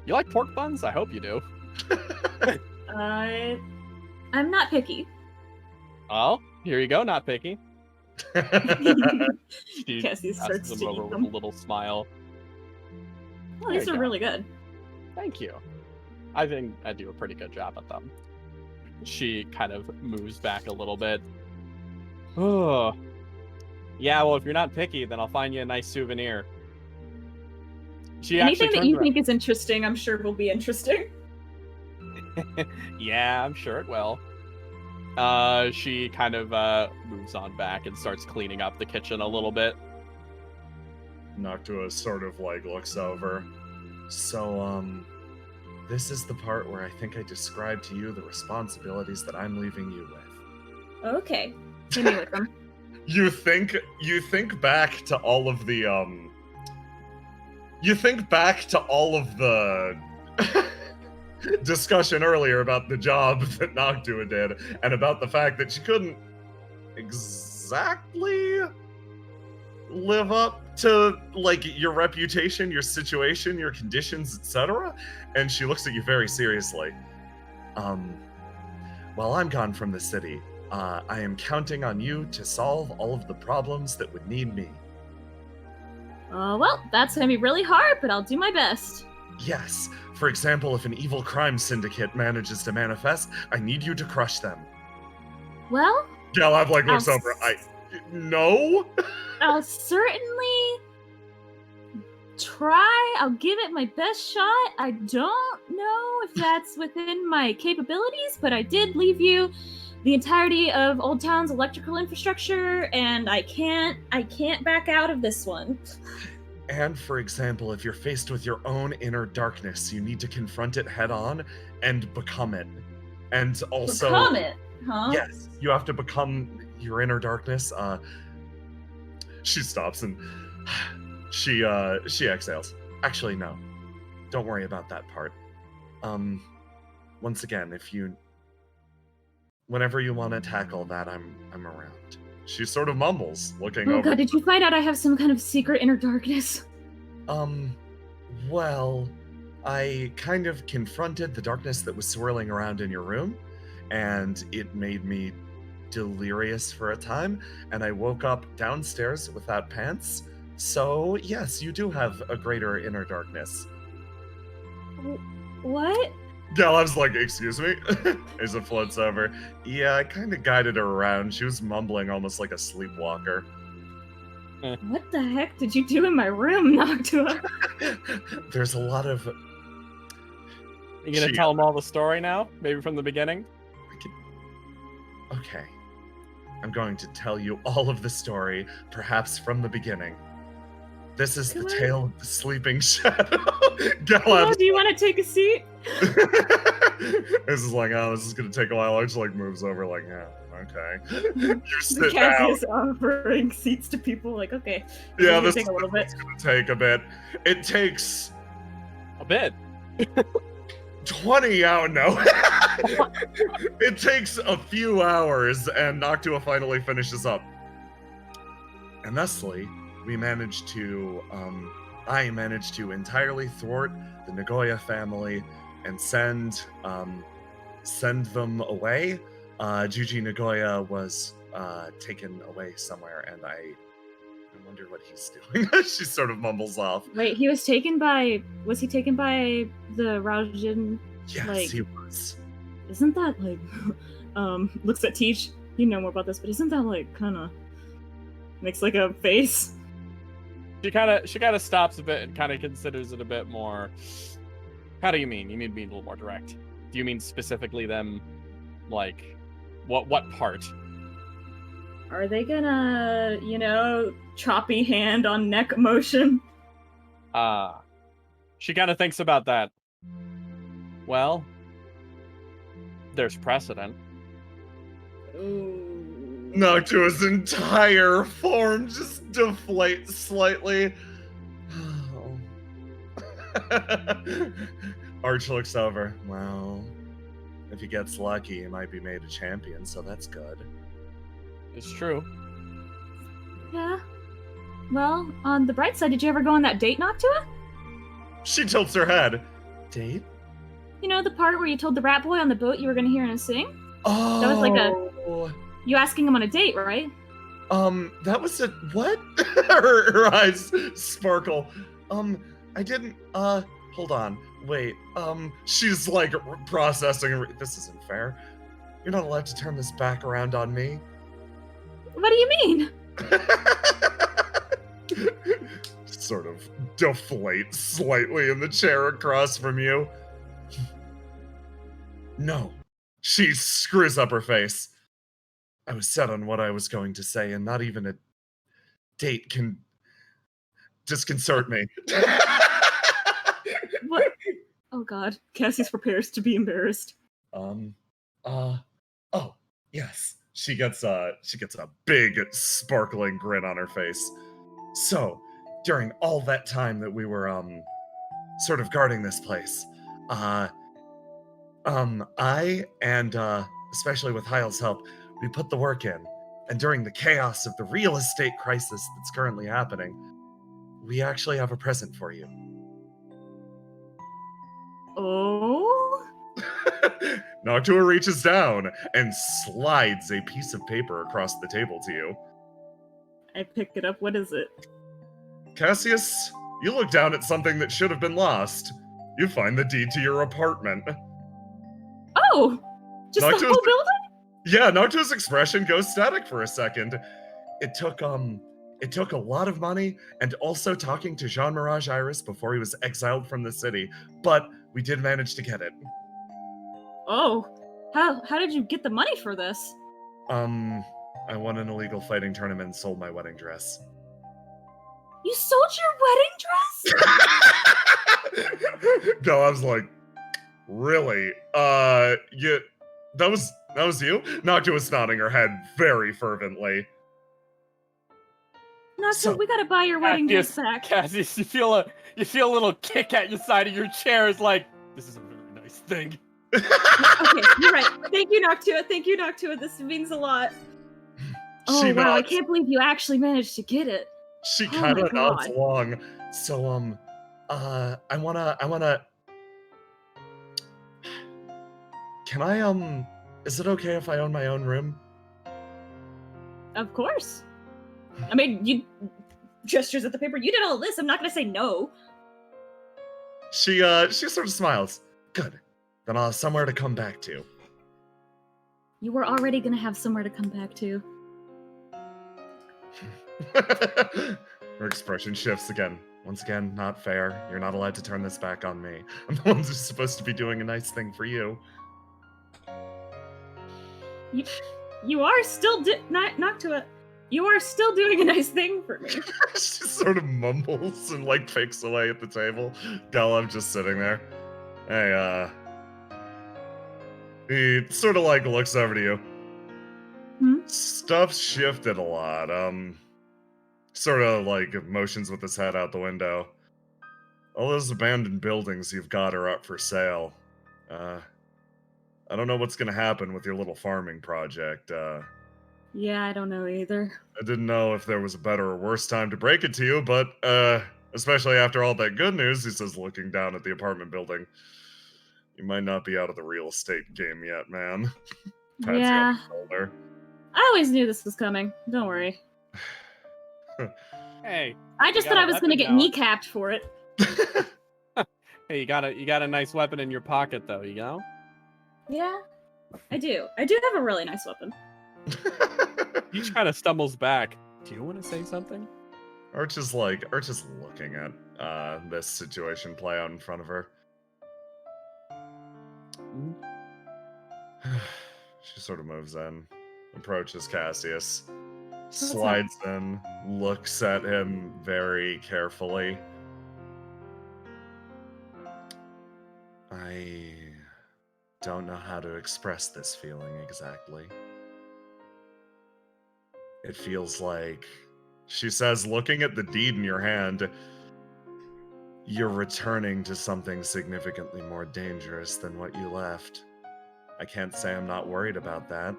You like pork buns? I hope you do. I'm not picky. Oh, here you go, not picky. She Cassius passes starts to them over eat with them. a little smile. Oh, There these you are go. really good. Thank you. I think I do a pretty good job at them. She kind of moves back a little bit. Oh. Yeah, well, if you're not picky, then I'll find you a nice souvenir. She Anything actually that you turns think is interesting, I'm sure will be interesting. around. Yeah, I'm sure it will. She kind of moves on back and starts cleaning up the kitchen a little bit. Noctua sort of like looks over. So, this is the part where I think I described to you the responsibilities that I'm leaving you with. Okay. Hit me with them. You think back to all of the you think back to all of the discussion earlier about the job that Noctua did and about the fact that she couldn't exactly live up to like your reputation, your situation, your conditions, etc. And she looks at you very seriously. While I'm gone from the city, I am counting on you to solve all of the problems that would need me. Well, that's gonna be really hard, but I'll do my best. Yes, for example, if an evil crime syndicate manages to manifest, I need you to crush them. Well, Galav like looks I'll over. No? I'll certainly try. I'll give it my best shot. I don't know if that's within my capabilities, but I did leave you the entirety of Old Town's electrical infrastructure, and I can't back out of this one. And for example, if you're faced with your own inner darkness, you need to confront it head on and become it. And also Become it, huh? Yes, you have to become your inner darkness. She stops and she exhales. Actually, no. Don't worry about that part. Once again, whenever you want to tackle that, I'm around. She sort of mumbles, looking Oh over. god, did you find out I have some kind of secret inner darkness? Well, I kind of confronted the darkness that was swirling around in your room, and it made me delirious for a time, and I woke up downstairs without pants. So, yes, you do have a greater inner darkness. What? Galav's like, excuse me? As it floats over. Yeah, I kind of guided her around. She was mumbling almost like a sleepwalker. What the heck did you do in my room, Noctua? There's a lot of... You gonna tell them all the story now? Maybe from the beginning? Okay. I'm going to tell you all of the story, perhaps from the beginning. This is the tale of the sleeping shadow. Hello, do you want to take a seat? This is like, oh, this is gonna take a while. I just like moves over, like, yeah, okay. You're sitting Cassius offering seats to people, like, okay. Yeah, this take a little bit. It's gonna take a bit. It takes a bit. 20 hours. No. It takes a few hours, and Noctua finally finishes up. And thusly, I managed to entirely thwart the Nagoya family and send them away. Juji Nagoya was taken away somewhere, and I wonder what he's doing. She sort of mumbles off. Wait, was he taken by the Raujin? Yes, like, he was. Isn't that like looks at Teach, you know more about this, but isn't that like kinda makes like a face? She kind of stops a bit and kind of considers it a bit more. How do you mean? You mean being a little more direct? Do you mean specifically them, like, what part? Are they gonna, choppy hand on neck motion? She kind of thinks about that. Well, there's precedent. Ooh. Noctua's entire form just deflates slightly. Arch looks over. Well, if he gets lucky, he might be made a champion, so that's good. It's true. Yeah. Well, on the bright side, did you ever go on that date, Noctua? She tilts her head. Date? You know, the part where you told the rat boy on the boat you were gonna hear him sing? Oh, That was like you asking him on a date, right? That was a what? her eyes sparkle. I didn't. Hold on. Wait. She's like processing. This isn't fair. You're not allowed to turn this back around on me. What do you mean? Sort of deflate slightly in the chair across from you. No. She screws up her face. I was set on what I was going to say, and not even a date can disconcert me. What? Oh god. Cassius prepares to be embarrassed. Oh, yes. She gets a big sparkling grin on her face. So, during all that time that we were sort of guarding this place, I and especially with Hyle's help, we put the work in. And during the chaos of the real estate crisis that's currently happening, we actually have a present for you. Oh? Noctua reaches down and slides a piece of paper across the table to you. I pick it up. What is it? Cassius, you look down at something that should have been lost. You find the deed to your apartment. Oh! Just the whole building? Yeah, Noctua's expression goes static for a second. It took a lot of money and also talking to Jean Mirage Iris before he was exiled from the city, but we did manage to get it. Oh. How did you get the money for this? I won an illegal fighting tournament and sold my wedding dress. You sold your wedding dress? No, I was like, really? That was you? Noctua was nodding her head very fervently. Noctua, we gotta buy your wedding dress back. Cassius, you feel a little kick at your side of your chair. It's like, this is a very nice thing. Okay, you're right. Thank you, Noctua. This means a lot. Oh, She wow, nods. I can't believe you actually managed to get it. She Oh kind my of nods God. along. So, I wanna. Can I, is it okay if I own my own room? Of course. I mean, you gestures at the paper. You did all this. I'm not gonna say no. She sort of smiles. Good. Then I'll have somewhere to come back to. You were already gonna have somewhere to come back to. Her expression shifts again. Once again, not fair. You're not allowed to turn this back on me. I'm the one who's supposed to be doing a nice thing for you. You are still Noctua. You are still doing a nice thing for me. She sort of mumbles and like picks away at the table. Golub just sitting there. Hey, he sort of like looks over to you. Stuff's shifted a lot. Sort of like motions with his head out the window. All those abandoned buildings you've got are up for sale. I don't know what's gonna happen with your little farming project. Yeah, I don't know either. I didn't know if there was a better or worse time to break it to you, but especially after all that good news, he says, looking down at the apartment building. You might not be out of the real estate game yet, man. Pats you on the shoulder. I always knew this was coming. Don't worry. Hey. I just thought I was gonna get kneecapped for it. Hey, you got a nice weapon in your pocket, though. You know? Yeah, I do. I do have a really nice weapon. He kind of stumbles back. Do you want to say something? Arch is looking at this situation play out in front of her. She sort of moves in, approaches Cassius, slides in, looks at him very carefully. I don't know how to express this feeling exactly. It feels like, she says, looking at the deed in your hand, you're returning to something significantly more dangerous than what you left. I can't say I'm not worried about that.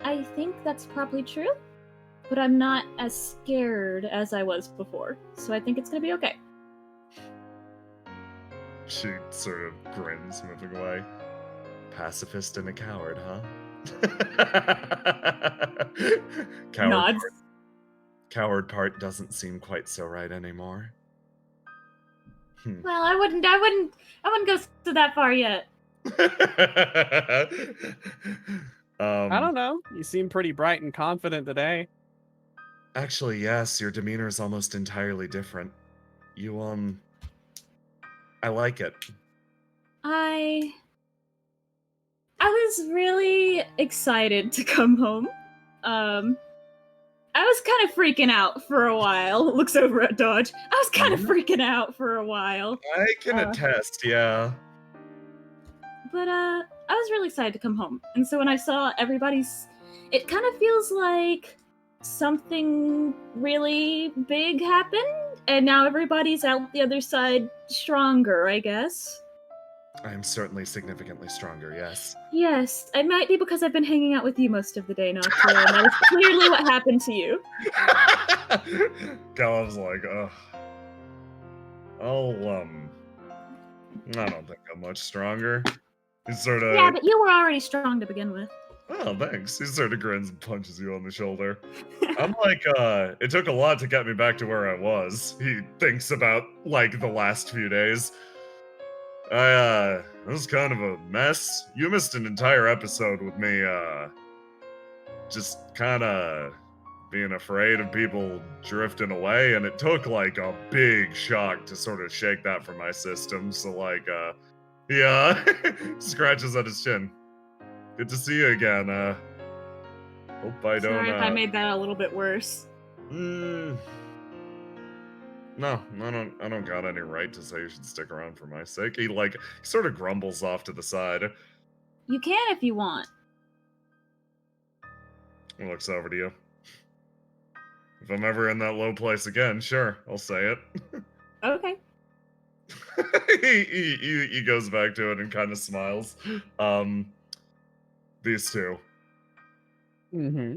I think that's probably true, but I'm not as scared as I was before. So I think it's gonna be okay. She sort of grins, moving away. Pacifist and a coward, huh? Nods. Coward part doesn't seem quite so right anymore. Well, I wouldn't go to that far yet. I don't know. You seem pretty bright and confident today. Actually, yes, your demeanor is almost entirely different. You, I like it. I was really excited to come home. I was kind of freaking out for a while. Looks over at Dodge. I was kind of freaking out for a while. I can attest, yeah. But I was really excited to come home. And so when I saw everybody's, it kind of feels like something really big happened, and now everybody's out the other side stronger, I guess. I am certainly significantly stronger, yes. Yes, it might be because I've been hanging out with you most of the day, Noctua, and that is clearly what happened to you. Gallov's like, I don't think I'm much stronger. He's sort of... Yeah, but you were already strong to begin with. Oh, thanks. He sort of grins and punches you on the shoulder. I'm like, it took a lot to get me back to where I was. He thinks about, like, the last few days. It was kind of a mess. You missed an entire episode with me, just kind of being afraid of people drifting away, and it took, like, a big shock to sort of shake that from my system, so, like, yeah, scratches at his chin. Good to see you again, hope I don't, Sorry if I made that a little bit worse. No, I don't got any right to say you should stick around for my sake. He sort of grumbles off to the side. You can if you want. He looks over to you. If I'm ever in that low place again, sure, I'll say it. Okay. he goes back to it and kind of smiles. These two. Mm-hmm.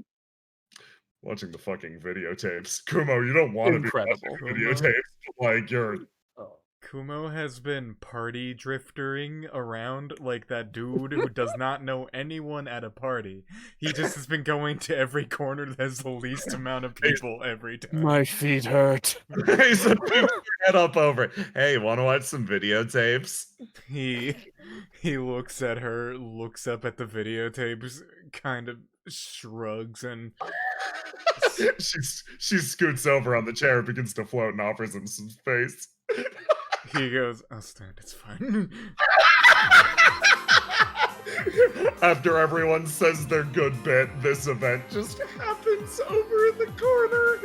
Watching the fucking videotapes. Kumo, you don't want to be watching videotapes. Like, you're... Kumo has been party driftering around like that dude who does not know anyone at a party. He just has been going to every corner that has the least amount of people every time. My feet hurt. He's head up over. Hey, want to watch some videotapes? He looks at her, looks up at the videotapes, kind of shrugs, and she scoots over on the chair, begins to float, and offers him some space. he goes, "I'll stand, it's fine." After everyone says their good bit, this event just happens over in the corner.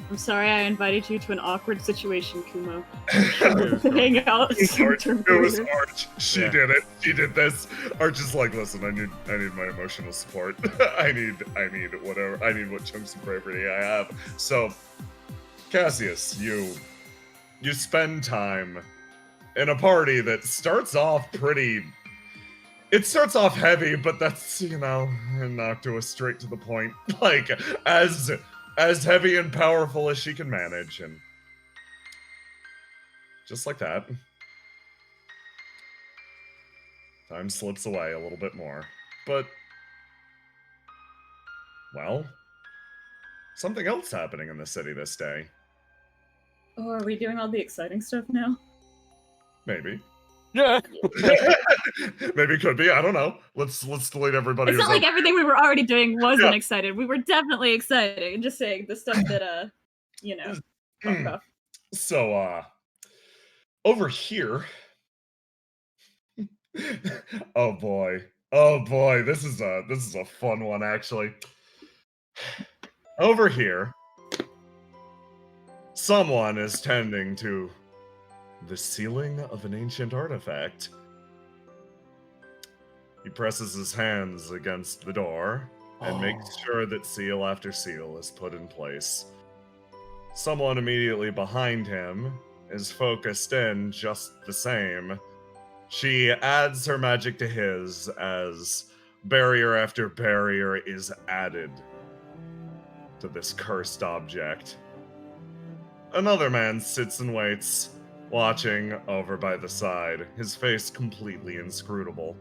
I'm sorry I invited you to an awkward situation, Kumo. Hang out. It was Arch. She did it. She did this. Arch is like, listen, I need my emotional support. I need whatever. I need what chunks of bravery I have. So, Cassius, you spend time in a party that starts off pretty... It starts off heavy, but that's, Noctua straight to the point. Like, as heavy and powerful as she can manage, and just like that, time slips away a little bit more. But, well, something else happening in the city this day. Oh, are we doing all the exciting stuff now? Maybe. Yeah. Maybe it could be. I don't know. Let's delete everybody. It's not like everything we were already doing wasn't excited. We were definitely excited. I'm just saying the stuff that fucked off. So over here. Oh boy, this is a fun one actually. Over here, someone is tending to the ceiling of an ancient artifact. He presses his hands against the door and makes sure that seal after seal is put in place. Someone immediately behind him is focused in just the same. She adds her magic to his as barrier after barrier is added. to this cursed object. Another man sits and waits, watching over by the side, his face completely inscrutable.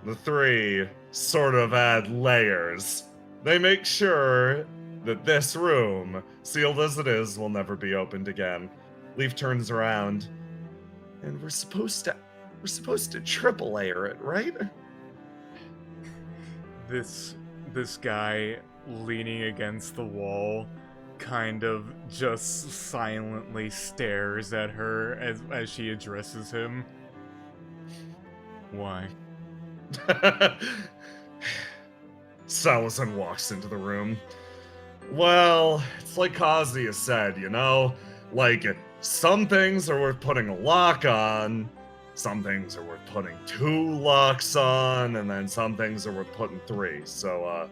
The three sort of add layers. They make sure that this room, sealed as it is, will never be opened again. Leaf turns around, and we're supposed to triple layer it, right? This guy leaning against the wall kind of just silently stares at her as she addresses him. Why? Salazar walks into the room. Well, it's like Cassius said, you know? Like, some things are worth putting a lock on, some things are worth putting 2 locks on, and then some things are worth putting 3. So,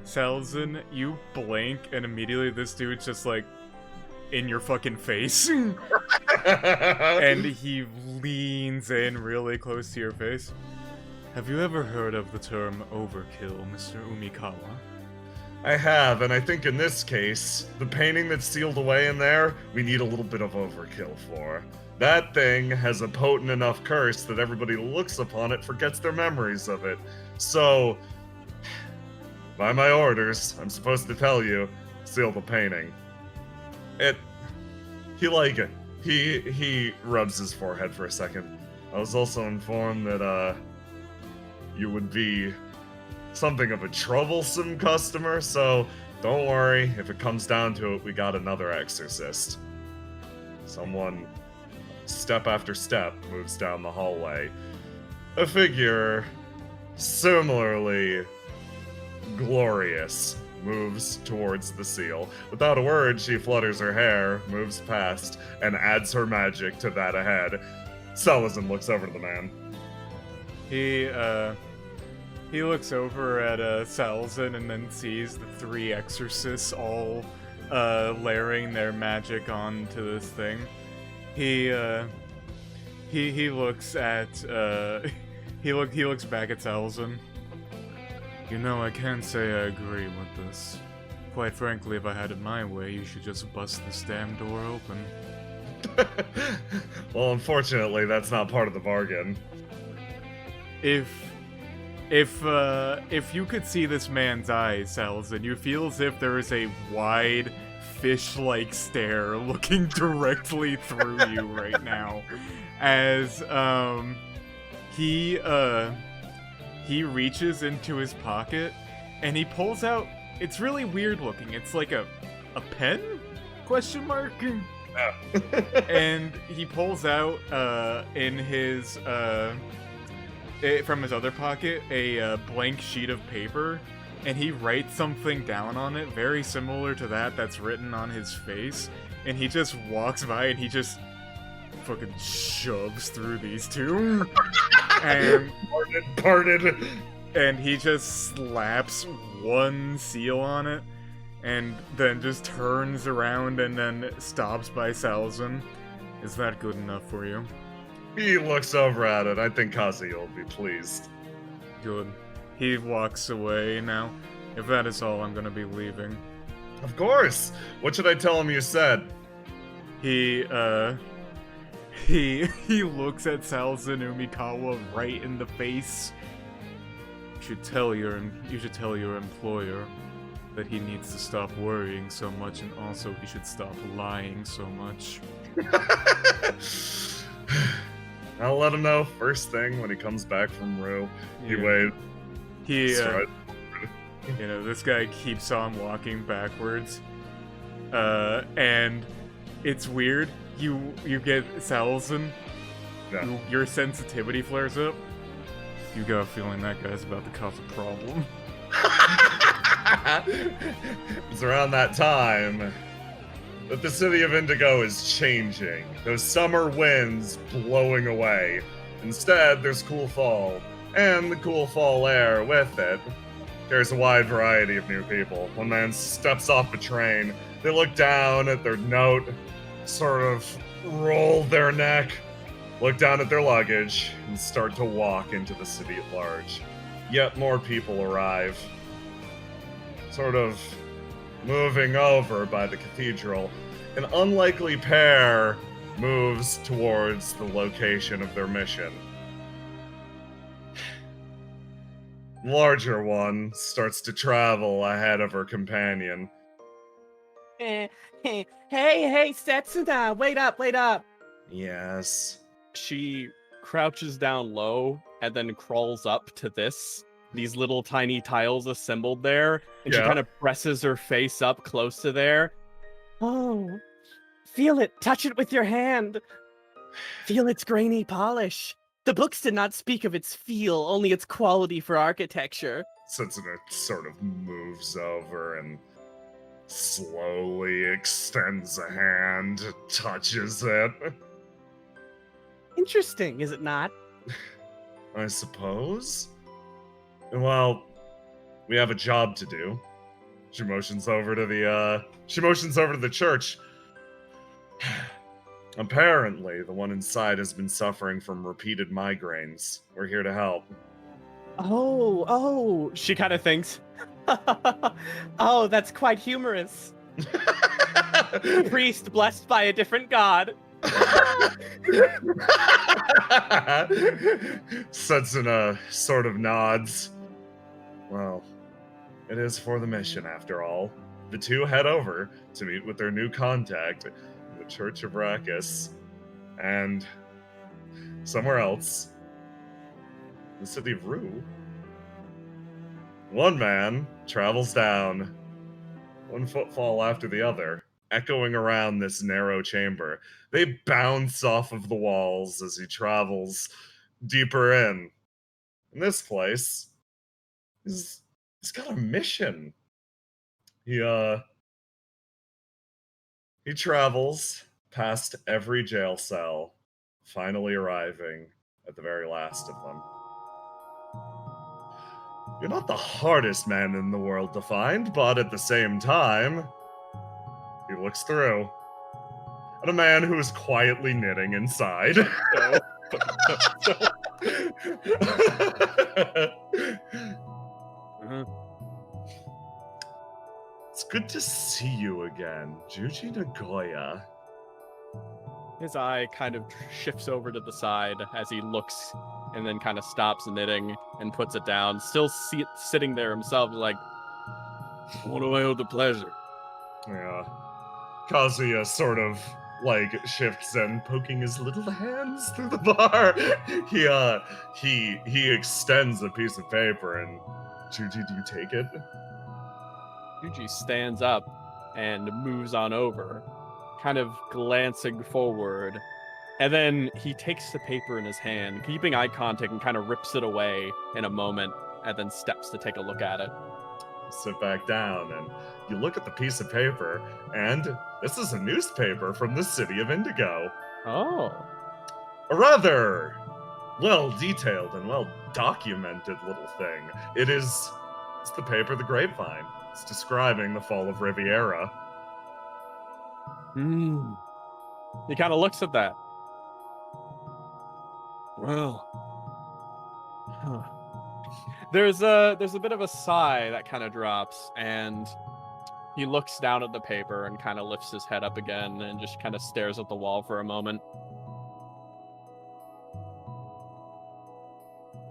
Salazar, you blink, and immediately this dude's just like, in your fucking face. And he leans in really close to your face. Have you ever heard of the term overkill, Mr. Umikawa? I have, and I think in this case, the painting that's sealed away in there, we need a little bit of overkill for. That thing has a potent enough curse that everybody who looks upon it forgets their memories of it. So, by my orders, I'm supposed to tell you, seal the painting. He rubs his forehead for a second. I was also informed that, you would be something of a troublesome customer, so don't worry, if it comes down to it, we got another exorcist. Someone, step after step, moves down the hallway. A figure similarly glorious moves towards the seal. Without a word, she flutters her hair, moves past, and adds her magic to that ahead. Salazar looks over to the man. He looks over at Salazar and then sees the 3 exorcists all layering their magic onto this thing. He looks at he looks back at Salazar. You know, I can't say I agree with this. Quite frankly, if I had it my way, you should just bust this damn door open. Well, unfortunately, that's not part of the bargain. If you could see this man's eyes, Salazar, you feel as if there is a wide, fish-like stare looking directly through you right now, as he reaches into his pocket and he pulls out. It's really weird looking. It's like a pen? Question mark. Yeah. And he pulls out in his from his other pocket a blank sheet of paper, and he writes something down on it very similar to that's written on his face, and he just walks by and he just fucking shoves through these 2 and Parted. and he just slaps 1 seal on it and then just turns around and then stops by Salazar. Is that good enough for you? He looks over at it. I think Kazi will be pleased. Good. He walks away now. If that is all, I'm gonna be leaving. Of course! What should I tell him you said? He looks at Salazar Umikawa right in the face. You should tell your employer that he needs to stop worrying so much, and also he should stop lying so much. I'll let him know first thing when he comes back from Rue. He waits. This guy keeps on walking backwards. And it's weird. You get Salazar. Yeah. Your sensitivity flares up. You got a feeling that guy's about to cause a problem. It's around that time that the city of Indigo is changing. Those summer winds blowing away. Instead, there's cool fall, and the cool fall air with it carries a wide variety of new people. One man steps off a train. They look down at their note, sort of roll their neck, look down at their luggage, and start to walk into the city at large. yet more people arrive. Sort of moving over by the cathedral, an unlikely pair moves towards the location of their mission. Larger one starts to travel ahead of her companion. Hey, Setsuna, wait up. Yes. She crouches down low and then crawls up to these little tiny tiles assembled there, and she Yeah. kind of presses her face up close to there. Oh, feel it, touch it with your hand. Feel its grainy polish. The books did not speak of its feel, only its quality for architecture. Setsuna sort of moves over and slowly extends a hand, touches it. Interesting, is it not? I suppose. Well, we have a job to do. She motions over to the church. Apparently, the one inside has been suffering from repeated migraines. We're here to help. Oh, she kind of thinks. Oh, that's quite humorous. Priest blessed by a different god. Setsuna sort of nods. Well, it is for the mission after all. The two head over to meet with their new contact, the Church of Rakis, and somewhere else, the city of Rue. One man travels down, one footfall after the other, echoing around this narrow chamber. They bounce off of the walls as he travels deeper in. And this place he's got a mission. He travels past every jail cell, finally arriving at the very last of them. You're not the hardest man in the world to find, but at the same time, he looks through at a man who is quietly knitting inside. It's good to see you again, Juji Nagoya. His eye kind of shifts over to the side as he looks and then kind of stops knitting and puts it down, still sitting there himself, like, what do I owe the pleasure? Yeah. Kazuya sort of like shifts in, poking his little hands through the bar. He extends a piece of paper, and Juji, do you take it? Yuji stands up and moves on over, kind of glancing forward, and then he takes the paper in his hand, keeping eye contact, and kind of rips it away in a moment, and then steps to take a look at it. Sit back down, and you look at the piece of paper, and this is a newspaper from the city of Indigo. Oh. A rather well-detailed and well-documented little thing. It's the paper The Grapevine. It's describing the fall of Riviera. He kind of looks at that. Well, there's a bit of a sigh that kind of drops, and he looks down at the paper and kind of lifts his head up again and just kind of stares at the wall for a moment.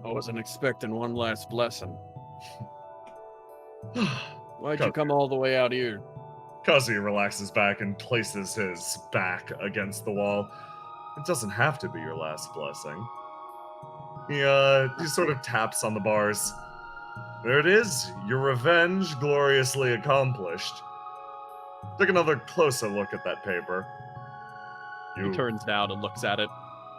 I wasn't expecting one last blessing. Why'd you come all the way out here? Kazuya relaxes back and places his back against the wall. It doesn't have to be your last blessing. He sort of taps on the bars. There it is, your revenge gloriously accomplished. Take another closer look at that paper. He turns down and looks at it.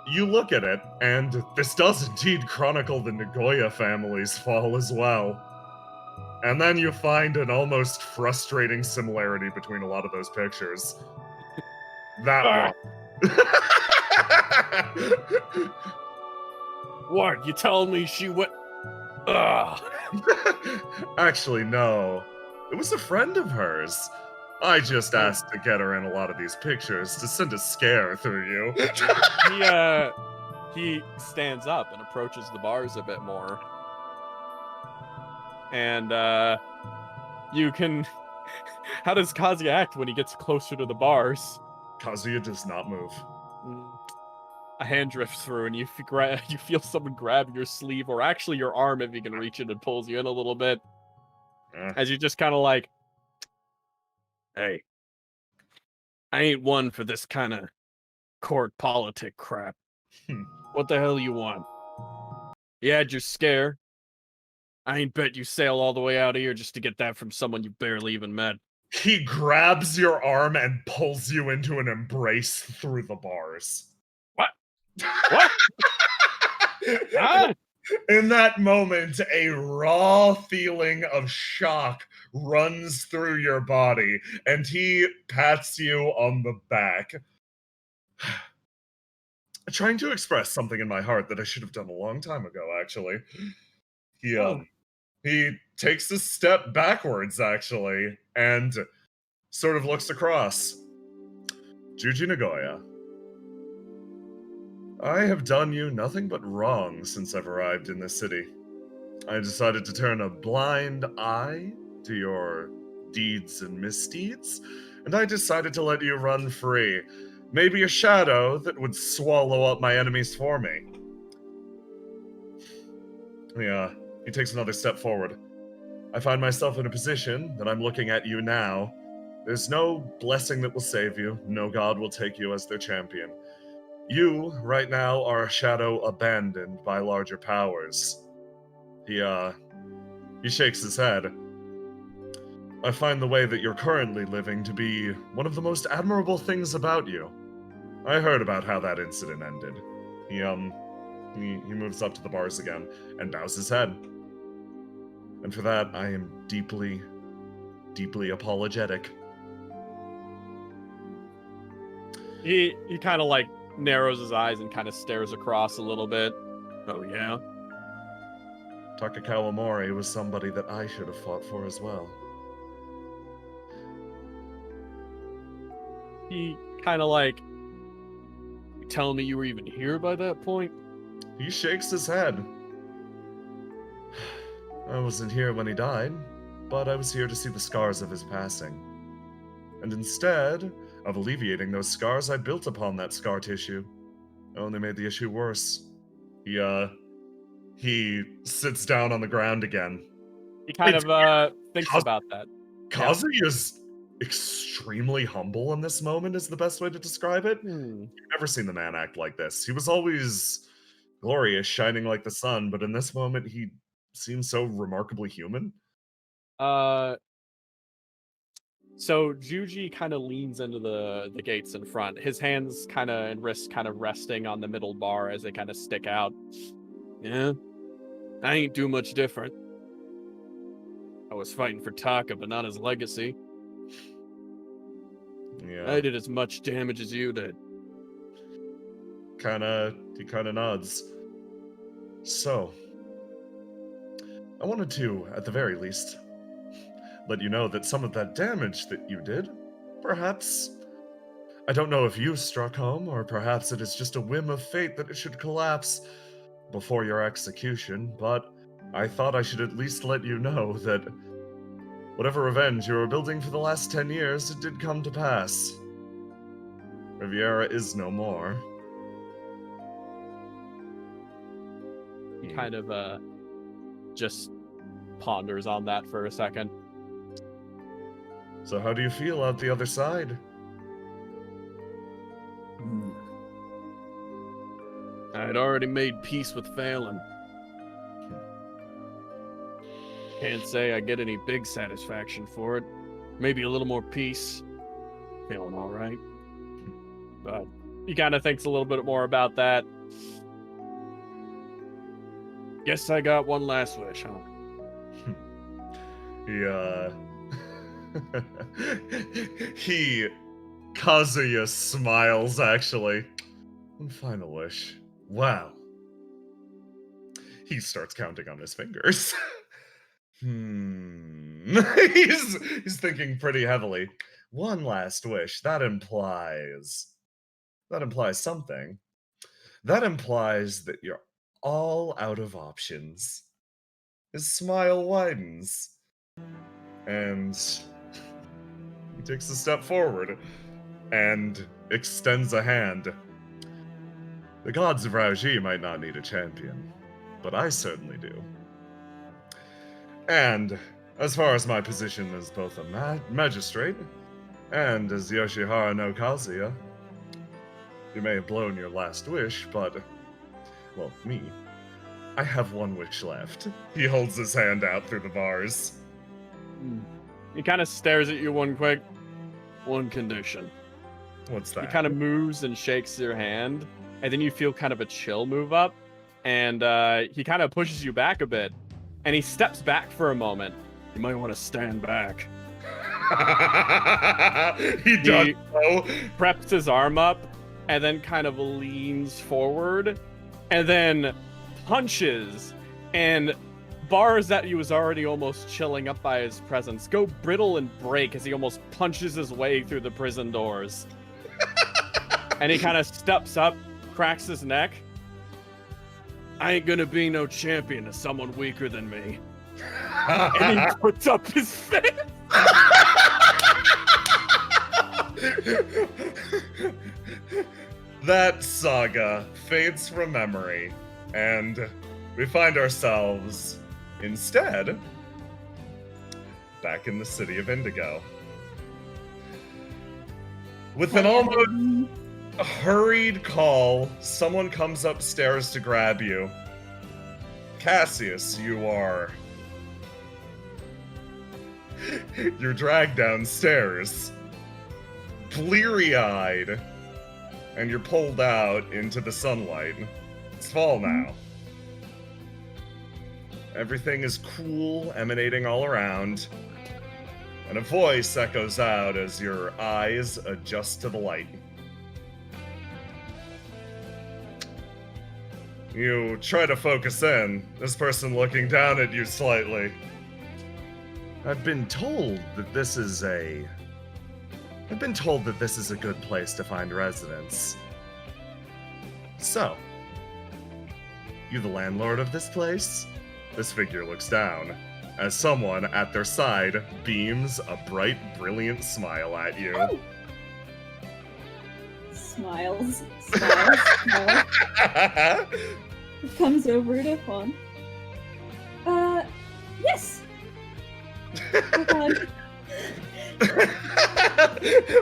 You look at it, and this does indeed chronicle the Nagoya family's fall as well. And then you find an almost frustrating similarity between a lot of those pictures. That one. What? You telling me she went... Ugh. Actually, no. It was a friend of hers. I just asked to get her in a lot of these pictures to send a scare through you. He stands up and approaches the bars a bit more. and you can. How does Kazuya act when he gets closer to the bars? Kazuya does not move. A hand drifts through, and you feel someone grab your sleeve, or actually your arm if you can reach it, and pulls you in a little bit. As you just kind of like, hey, I ain't one for this kind of court politic crap. What the hell you want? You had your scare. I ain't bet you sail all the way out of here just to get that from someone you barely even met. He grabs your arm and pulls you into an embrace through the bars. What? What? Ah! In that moment, a raw feeling of shock runs through your body, and he pats you on the back. Trying to express something in my heart that I should have done a long time ago, actually. He takes a step backwards, actually, and sort of looks across. Juji Nagoya, I have done you nothing but wrong since I've arrived in this city. I decided to turn a blind eye to your deeds and misdeeds, and I decided to let you run free. Maybe a shadow that would swallow up my enemies for me. Yeah, he takes another step forward. I find myself in a position that I'm looking at you now. There's no blessing that will save you, no god will take you as their champion. You, right now, are a shadow abandoned by larger powers. He shakes his head. I find the way that you're currently living to be one of the most admirable things about you. I heard about how that incident ended. He moves up to the bars again and bows his head. And for that, I am deeply, deeply apologetic. He kind of like narrows his eyes and kind of stares across a little bit. Oh, yeah? Takakawa Mori was somebody that I should have fought for as well. He kind of like, you telling me you were even here by that point? He shakes his head. I wasn't here when he died, but I was here to see the scars of his passing. And instead of alleviating those scars, I built upon that scar tissue. I only made the issue worse. He sits down on the ground again. He kind of thinks about that. Kazuya's extremely humble in this moment is the best way to describe it. You've never seen the man act like this. He was always glorious, shining like the sun, but in this moment he seems so remarkably human. So Juji kind of leans into the gates in front. His hands kind of and wrists kind of resting on the middle bar as they kind of stick out. Yeah, I ain't do much different. I was fighting for Taka, but not his legacy. Yeah. I did as much damage as you did. He kind of nods. So, I wanted to, at the very least, let you know that some of that damage that you did, perhaps, I don't know if you struck home, or perhaps it is just a whim of fate that it should collapse before your execution, but I thought I should at least let you know that whatever revenge you were building for the last 10 years, it did come to pass. Riviera is no more. He kind of just ponders on that for a second. So how do you feel out the other side? I had already made peace with Phelan. Can't say I get any big satisfaction for it. Maybe a little more peace. Feeling all right. But he kind of thinks a little bit more about that. Guess I got one last wish, huh? Kazuya smiles, actually. One final wish. Wow. He starts counting on his fingers. He's thinking pretty heavily. One last wish. That implies something. That implies that you're all out of options. his smile widens. And he takes a step forward and extends a hand. The gods of Rauji might not need a champion, but I certainly do. And as far as my position as both a magistrate and as Yoshihara no Kazuya, you may have blown your last wish, but, well, me, I have one wish left. He holds his hand out through the bars. He kind of stares at you one condition. What's that? He kind of moves and shakes your hand, and then you feel kind of a chill move up, and he kind of pushes you back a bit, and he steps back for a moment. You might want to stand back. He does so. Preps his arm up, and then kind of leans forward, and then punches, and bars that he was already almost chilling up by his presence go brittle and break as he almost punches his way through the prison doors. And he kind of steps up, cracks his neck. I ain't gonna be no champion to someone weaker than me. And he puts up his fist. That saga fades from memory, and we find ourselves, instead, back in the city of Indigo. With an almost hurried call, someone comes upstairs to grab you. Cassius, you're dragged downstairs, bleary-eyed, and you're pulled out into the sunlight. It's fall now. Everything is cool, emanating all around, and a voice echoes out as your eyes adjust to the light. You try to focus in, this person looking down at you slightly. I've been told that this is a good place to find residents. So, you the landlord of this place? This figure looks down, as someone at their side beams a bright, brilliant smile at you. Oh. Smiles. Comes over to Fawn. Yes!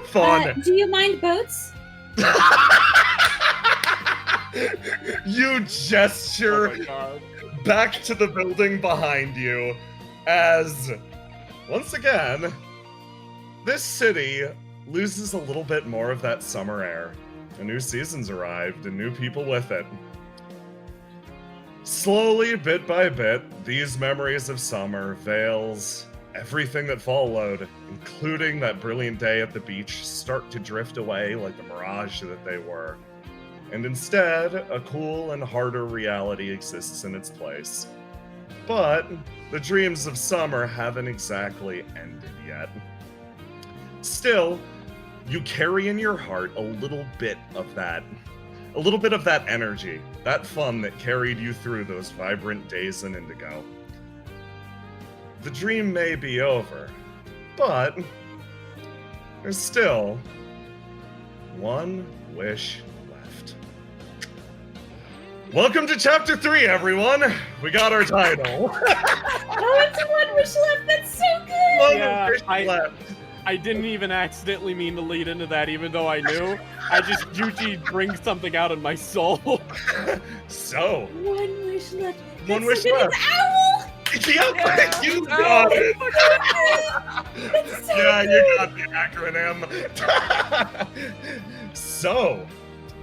Fawn. Do you mind boats? You gesture back to the building behind you as, once again, this city loses a little bit more of that summer air. A new season's arrived and new people with it. Slowly, bit by bit, these memories of summer veils everything that followed, including that brilliant day at the beach, start to drift away like the mirage that they were. And instead, a cool and harder reality exists in its place. But the dreams of summer haven't exactly ended yet. Still, you carry in your heart a little bit of that energy, that fun that carried you through those vibrant days in Indigo. The dream may be over, but there's still one wish left. Welcome to Chapter 3, everyone! We got our title. Oh, it's one wish left. That's so good. Yeah, wish left. I didn't even accidentally mean to lead into that, even though I knew. I just Yuji brings something out in my soul. So, One wish left. one That's wish something left. with owl. Yep, you got it. That's so Yeah, good. you got the acronym. So,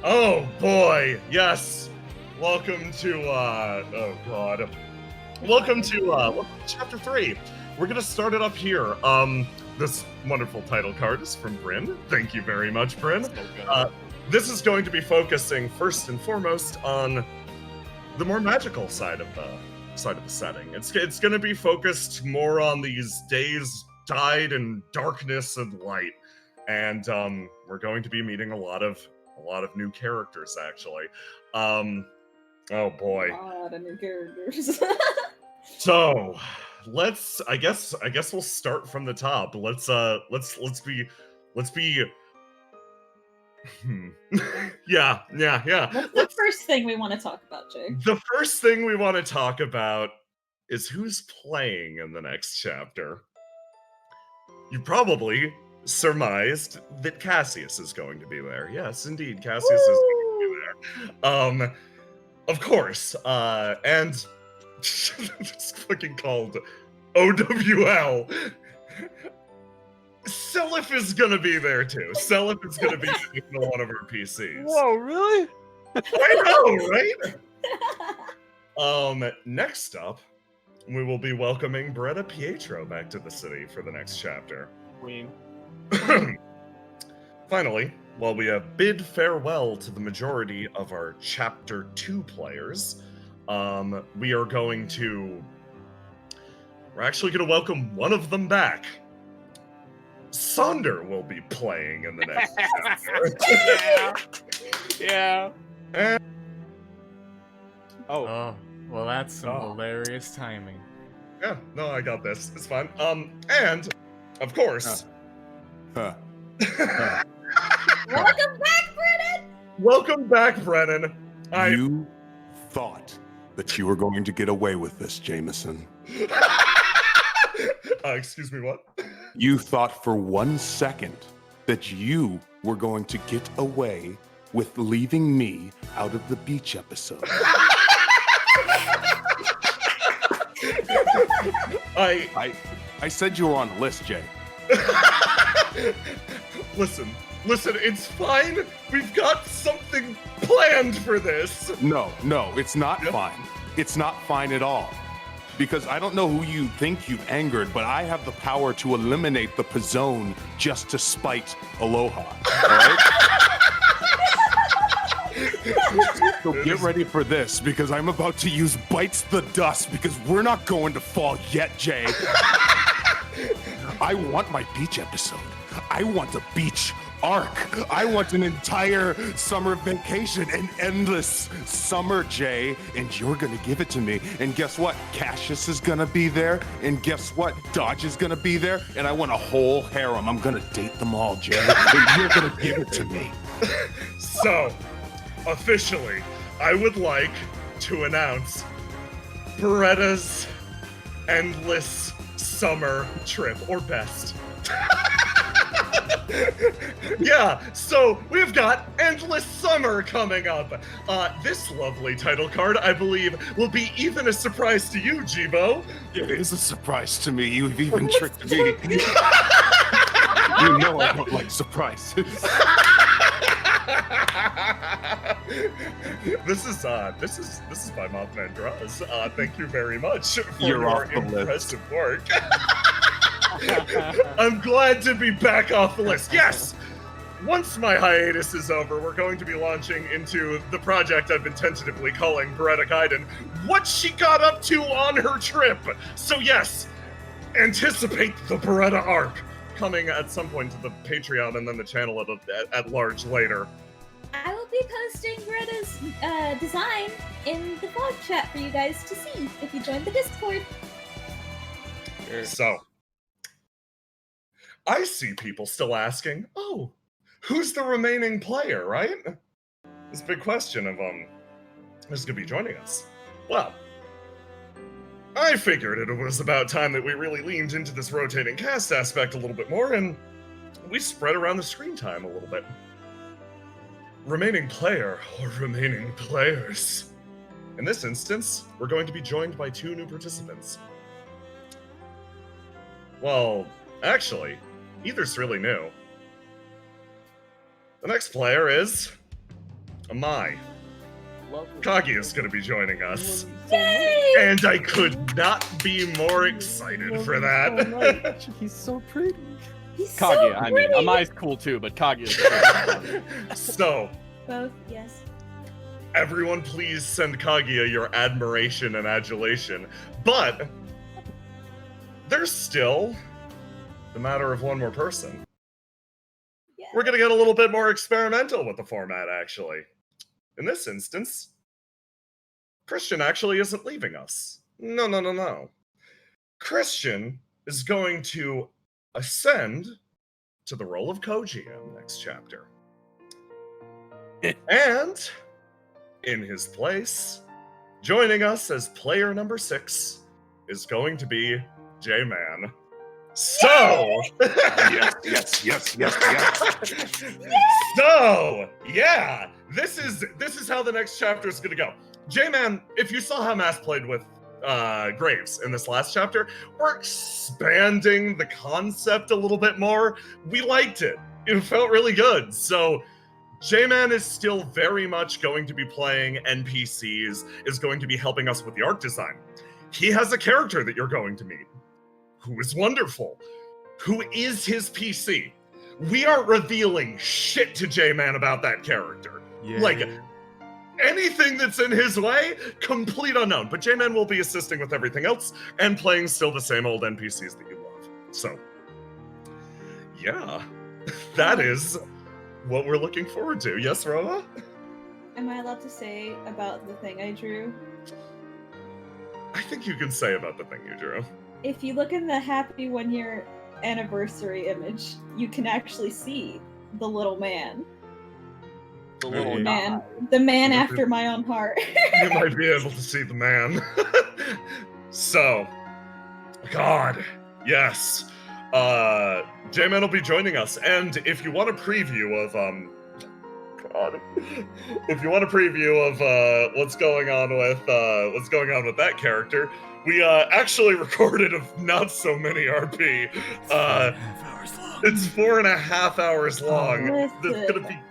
oh boy, yes. Welcome to welcome to Chapter 3. We're gonna start it up here. This wonderful title card is from Bryn. Thank you very much, Bryn. This is going to be focusing first and foremost on the more magical side of the setting. It's going to be focused more on these days dyed in darkness and light, and we're going to be meeting a lot of new characters actually. Oh boy. A lot of new characters. So, I guess we'll start from the top. Let's be yeah. What's the first thing we want to talk about, Jay? The first thing we want to talk about is who's playing in the next chapter. You probably surmised that Cassius is going to be there. Yes, indeed, Cassius is going to be there. Of course, and it's fucking called OWL. Selif is gonna be there too. Selif is gonna be in one of our PCs. Whoa, really? I know, right? Next up, we will be welcoming Bretta Pietro back to the city for the next chapter. Queen. Finally, while we have bid farewell to the majority of our Chapter 2 players, we're actually going to welcome one of them back. Sonder will be playing in the next chapter. Yeah. Oh, well, that's some hilarious timing. Yeah, no, I got this. It's fine. And, of course... Welcome back, Brennan! Welcome back, Brennan. You thought that you were going to get away with this, Jameson. Excuse me, what? You thought for 1 second that you were going to get away with leaving me out of the beach episode. I said you were on the list, Jay. Listen, it's fine. We've got something planned for this. No, it's not fine. It's not fine at all. Because I don't know who you think you've angered, but I have the power to eliminate the Pizzone just to spite Aloha. All right? So get ready for this, because I'm about to use Bites the Dust, because we're not going to fall yet, Jay. I want my beach episode. I want a beach arc. I want an entire summer vacation, an endless summer, Jay, and you're gonna give it to me. And guess what? Cassius is gonna be there, and guess what? Dodge is gonna be there, and I want a whole harem. I'm gonna date them all, Jay, and you're gonna give it to me. So, officially, I would like to announce Beretta's endless summer trip, or best. Yeah, so we've got Endless Summer coming up. This lovely title card, I believe, will be even a surprise to you, Jibo. It is a surprise to me. You've even tricked me. You know I don't like surprises. This is by Mothman Draws. Thank you very much for You're your off the list. impressive work. I'm glad to be back off the list. Yes! Once my hiatus is over, we're going to be launching into the project I've been tentatively calling Beretta Gaiden, What She Got Up To on Her Trip. So yes, anticipate the Beretta arc coming at some point to the Patreon and then the channel at large later. I will be posting Beretta's design in the vlog chat for you guys to see if you join the Discord. So, I see people still asking, oh, who's the remaining player, right? This big question of, who's gonna be joining us? Well, I figured it was about time that we really leaned into this rotating cast aspect a little bit more, and we spread around the screen time a little bit. Remaining player, or remaining players. In this instance, we're going to be joined by 2 new participants. Well, actually, either's really new. The next player is Amai. Kagi is going to be joining us. Yay! And I could not be more excited for that. He's so pretty. He's Kaguya, so I mean, pretty. Amai's cool too, but Kaguya is pretty. So, Both, yes. everyone please send Kaguya your admiration and adulation. But there's still the matter of one more person. Yeah. We're going to get a little bit more experimental with the format, actually. In this instance, Christian actually isn't leaving us. No. Christian is going to ascend to the role of co-GM next chapter. And in his place, joining us as player number 6 is going to be J-Man. So, yes. So, yeah, this is how the next chapter is gonna go. J-Man, if you saw how Mass played with Graves in this last chapter, we're expanding the concept a little bit more. We liked it. It felt really good. So, J-Man is still very much going to be playing NPCs, is going to be helping us with the art design. He has a character that you're going to meet, who is wonderful, who is his PC. We aren't revealing shit to J-Man about that character. Yeah. Like, anything that's in his way, complete unknown. But J-Man will be assisting with everything else and playing still the same old NPCs that you love. So, yeah, that is what we're looking forward to. Yes, Roma? Am I allowed to say about the thing I drew? I think you can say about the thing you drew. If you look in the happy 1-year anniversary image, you can actually see the little man. The little Hey. Man, the man after my own heart. You might be able to see the man. So, God, yes. J-Man will be joining us, and if you want a preview of if you want a preview of what's going on with that character, we actually recorded not so many RP. It's 4.5 hours long. Listen.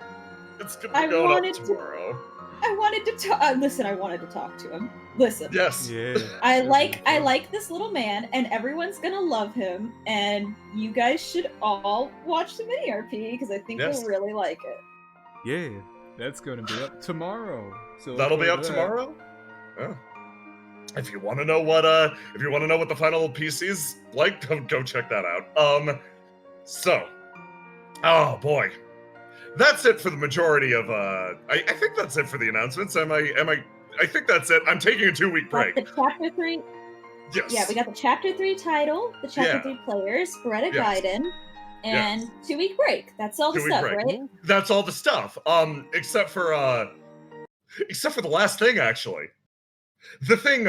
It's gonna be going up tomorrow. I wanted to talk. Listen, I wanted to talk to him. Listen. Yes. Yeah. I like this little man, and everyone's gonna love him. And you guys should all watch the mini RP because I think Yes. you'll really like it. Yeah. That's gonna be up tomorrow. So That'll be up that. tomorrow. Yeah. If you want to know what the final PC is like, go check that out. So, oh boy, that's it for the majority of. I think that's it for the announcements. Am I? I think that's it. I'm taking a 2-week break. Got the chapter 3. Yes. Yeah, we got the chapter 3 title, the chapter Yeah. 3 players, Beretta Yes. Gaiden, and Yes. 2-week break. That's all the 2-week stuff, break. right? That's all the stuff. Except for the last thing, actually. The thing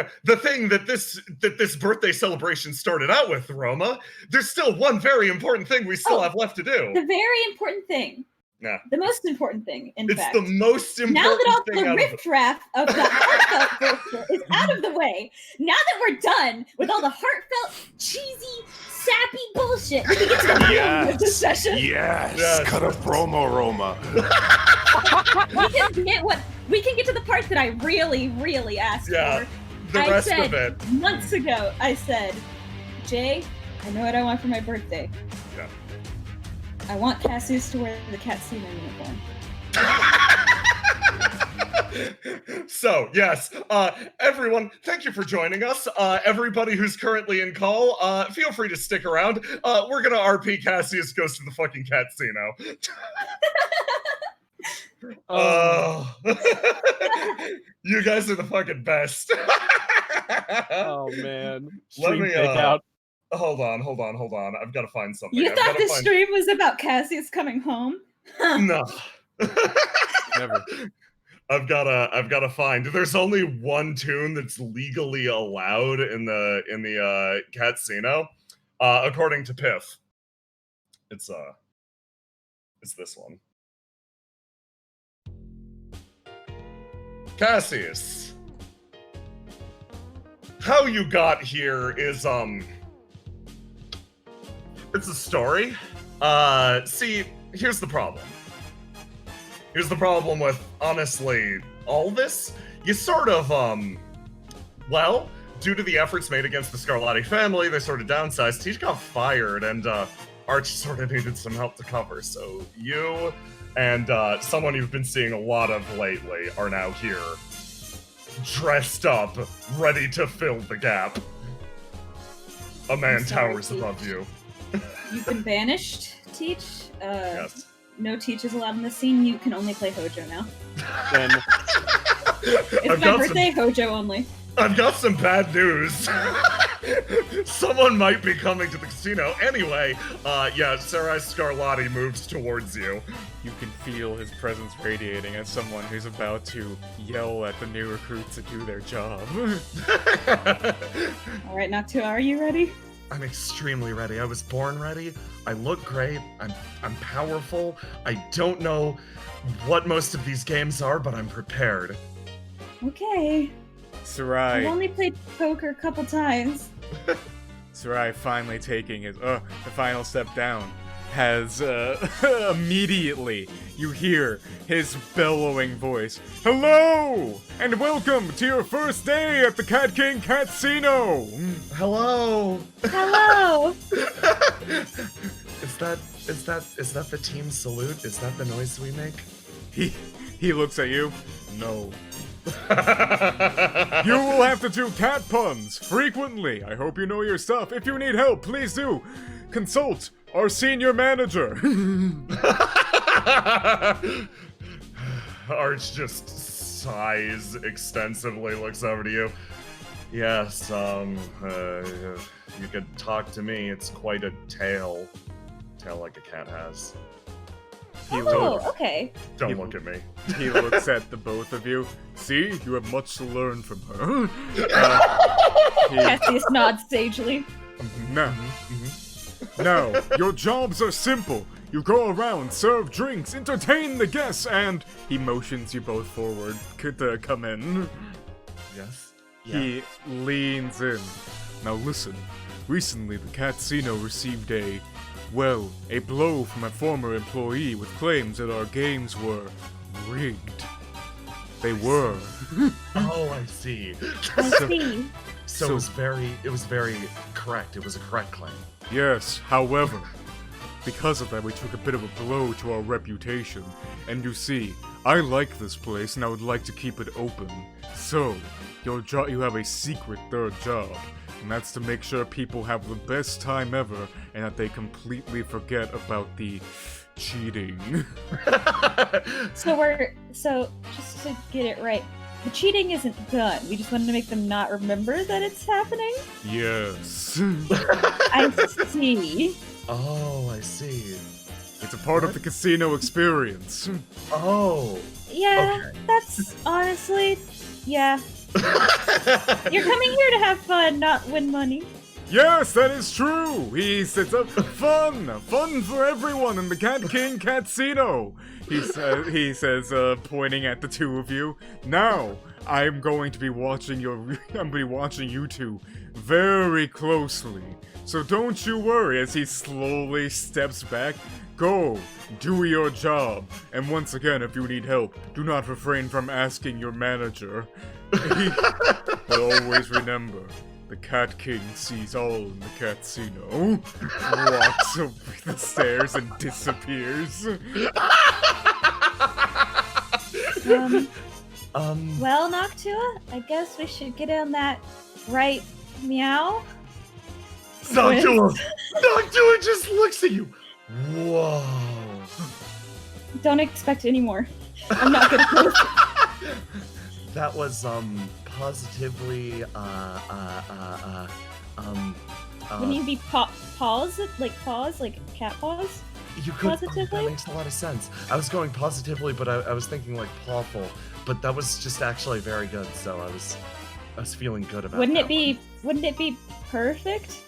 that this birthday celebration started out with, Roma. There's still one very important thing we still Oh. have left to do. The very important thing. Yeah. The most important thing, in It's fact. the most important Now that all thing the out of riffraff of the heartfelt bullshit is out of the way, now that we're done with all the heartfelt, cheesy, sappy bullshit, we can get to the meat of this session. Yes. Cut a promo, Roma. We can get to the part that I really, really asked Yeah. for. The I rest said of it. months ago, I said, Jay, I know what I want for my birthday. Yeah. I want Cassius to wear the Catsino uniform. So, yes, everyone, thank you for joining us. Everybody who's currently in call, feel free to stick around. We're gonna RP Cassius goes to the fucking Catsino. You guys are the fucking best. Oh man. Let Stream me, takeout. Hold on. I've got to find something. You I've thought gotta this find- stream was about Cassius coming home? No. Never. I've gotta find. There's only one tune that's legally allowed in the Catsino, according to Piff. It's this one. Cassius, how you got here is it's a story. See, here's the problem. Here's the problem with, honestly, all this. You sort of, well, due to the efforts made against the Scarlatti family, they sort of downsized. Teach got fired, and Arch sort of needed some help to cover. So you and someone you've been seeing a lot of lately are now here, dressed up, ready to fill the gap. A man I'm sorry, towers Teach. above you. You've been banished, Teach. Yes. No Teach is allowed in the scene. You can only play Hojo now. Then It's I've my got birthday, Hojo only. I've got some bad news. Someone might be coming to the casino. Anyway, yeah, Sarai Scarlatti moves towards you. You can feel his presence radiating as someone who's about to yell at the new recruits to do their job. All right, Noctua, are you ready? I'm extremely ready. I was born ready. I look great. I'm powerful. I don't know what most of these games are, but I'm prepared. Okay. Sarai. I've only played poker a couple times. Sarai finally taking his the final step down has immediately you hear his bellowing voice. Hello and welcome to your first day at the Cat King Casino. Hello. Hello. Is that the team salute? Is that the noise we make? He looks at you. No. You will have to do cat puns frequently. I hope you know your stuff. If you need help, please do consult our senior manager. Arch just sighs extensively, looks over to you. Yes, you could talk to me. It's quite a tail like a cat has. Okay. Don't look at me. He looks at the both of you. See, you have much to learn from her. Cassius nods sagely. No. No, your jobs are simple. You go around, serve drinks, entertain the guests, and he motions you both forward to come in. Yes? He leans in. Now listen, recently the casino received a blow from a former employee with claims that our games were rigged. They were. Oh, I see. I see. So it was very correct. It was a correct claim. Yes, however, because of that we took a bit of a blow to our reputation. And you see, I like this place and I would like to keep it open. So, you have a secret third job. And that's to make sure people have the best time ever and that they completely forget about the cheating. So just to get it right, the cheating isn't done. We just wanted to make them not remember that it's happening? Yes. I see. Oh, I see. It's a part of the casino experience. Oh. Yeah, Okay. that's honestly, yeah. You're coming here to have fun, not win money. Yes, that is true. He sets up fun for everyone in the Cat King Casino. He says, pointing at the two of you. Now, I'm going to be watching you two very closely. So don't you worry as he slowly steps back. Go, do your job. And once again, if you need help, do not refrain from asking your manager. But always remember, the Cat King sees all in the casino. Walks over the stairs and disappears. Well, Noctua, I guess we should get on that right meow. Noctua just looks at you. Whoa. Don't expect any more. I'm not gonna close. That was positively Wouldn't you be paws, like cat paws? you could positively? that makes a lot of sense. I was going positively, but I was thinking like pawful, but that was just actually very good, so I was feeling good about Wouldn't that it be perfect?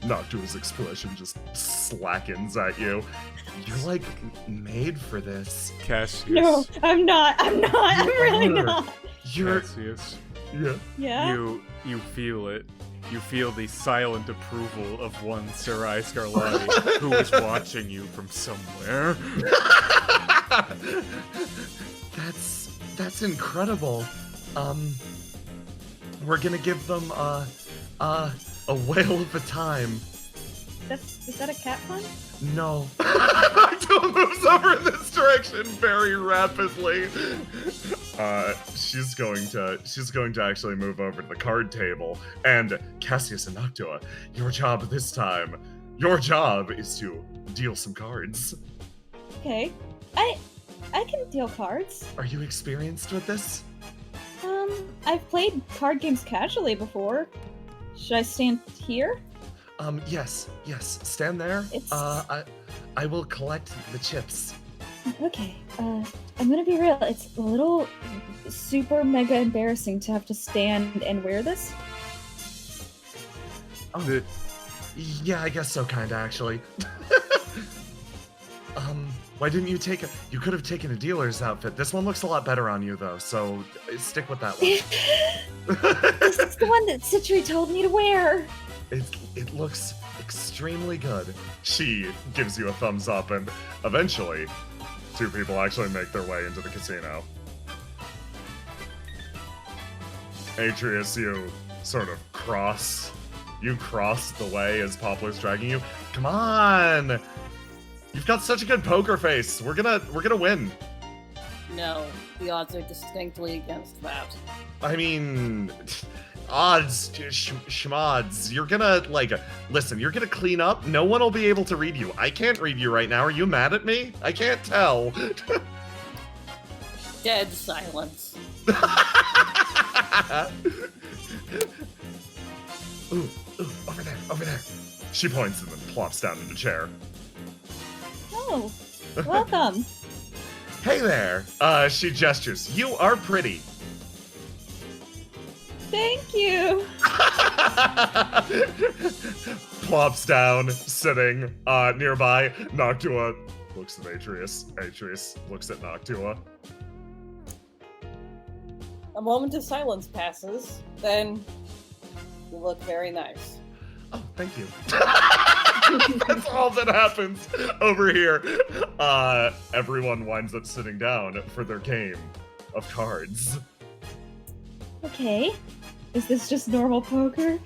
Noctua's expression just slackens at you. You're like made for this. Cassius. No, I'm not. I'm really are. not. You're Cassius. yeah. Yeah. You feel it. You feel the silent approval of one Sarai Scarlatti who is watching you from somewhere. That's incredible. We're gonna give them a whale of a time. Is that a cat pun? No. Noctua moves over in this direction very rapidly. She's going to actually move over to the card table. And Cassius and Noctua, your job this time, is to deal some cards. Okay. I can deal cards. Are you experienced with this? I've played card games casually before. Should I stand here? Yes, stand there. It's- I will collect the chips. Okay, I'm gonna be real. It's a little super mega embarrassing to have to stand and wear this. Oh, yeah, I guess so, kinda, actually. Why didn't you take you could have taken a dealer's outfit. This one looks a lot better on you, though, so stick with that one. This is the one that Citrus told me to wear. It looks extremely good. She gives you a thumbs up, and eventually, two people actually make their way into the casino. Atreus, you sort of cross the way as Poplar's dragging you. Come on! You've got such a good poker face. We're gonna win. No, the odds are distinctly against that. I mean, odds, schmods. You're gonna, listen, you're gonna clean up. No one will be able to read you. I can't read you right now. Are you mad at me? I can't tell. Dead silence. Ooh, over there. She points and then plops down in a chair. Oh, welcome. Hey there. She gestures. You are pretty. Thank you. Plops down, sitting nearby. Noctua looks at Atreus. Atreus looks at Noctua. A moment of silence passes, then you look very nice. Oh, thank you. That's all that happens over here. Everyone winds up sitting down for their game of cards. Okay. Is this just normal poker?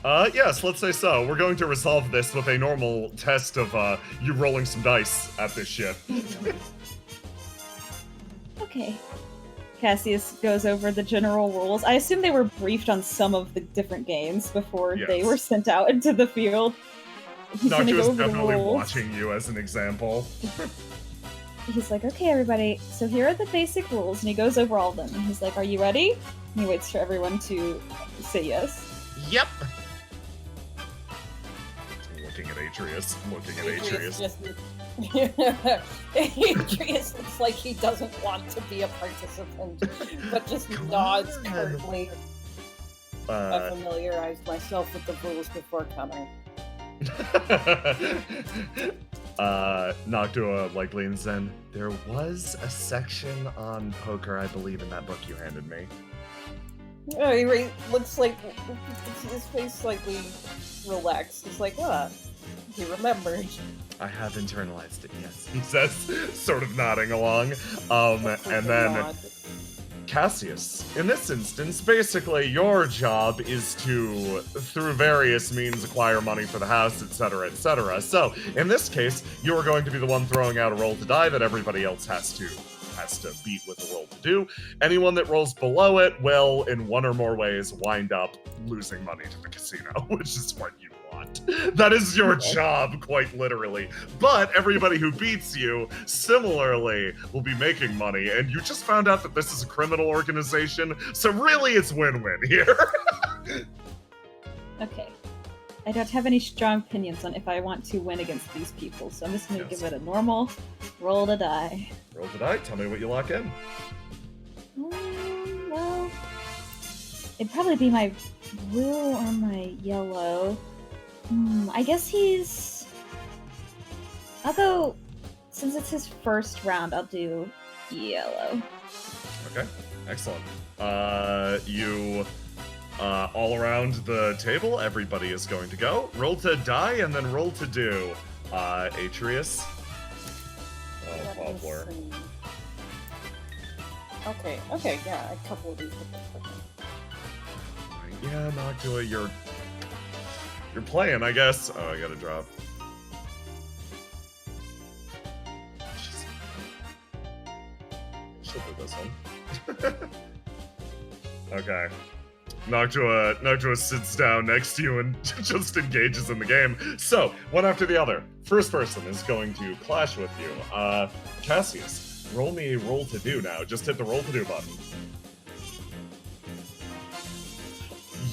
Yes, let's say so. We're going to resolve this with a normal test of you rolling some dice at this shit. Okay. Cassius goes over the general rules. I assume they were briefed on some of the different games before they were sent out into the field. He's gonna go Noctua's over the definitely rules. watching you as an example. He's like, okay, everybody, so here are the basic rules, and he goes over all of them. And he's like, are you ready? And he waits for everyone to say yes. Yep. Looking at Atreus. Atreus looks like he doesn't want to be a participant, but just nods curtly. I familiarized myself with the rules before coming. Noctua leans in. There was a section on poker, I believe, in that book you handed me. Oh, he looks like his face slightly relaxed. He's like, he remembered. I have internalized it, yes. He says, sort of nodding along. And then Cassius, in this instance, basically your job is to, through various means, acquire money for the house, etc., etc. So, in this case, you are going to be the one throwing out a roll to die that everybody else has to beat with a roll to do. Anyone that rolls below it will, in one or more ways, wind up losing money to the casino, which is what you want. That is your job, quite literally. But everybody who beats you, similarly, will be making money, and you just found out that this is a criminal organization, so really it's win-win here. Okay. I don't have any strong opinions on if I want to win against these people, so I'm just going to give it a normal roll to die. Roll to die, tell me what you lock in. Well, it'd probably be my blue or my yellow. I guess I'll go, since it's his first round, I'll do yellow. Okay, excellent. You all around the table, everybody is going to go. Roll to die and then roll to do. Atreus. Poplar. Okay, yeah, a couple of these. Yeah, Noctua, you're playing, I guess. Oh, I gotta drop. She'll do this one. Okay. Noctua sits down next to you and just engages in the game. So, one after the other. First person is going to clash with you. Cassius, roll me roll to do now. Just hit the roll to do button.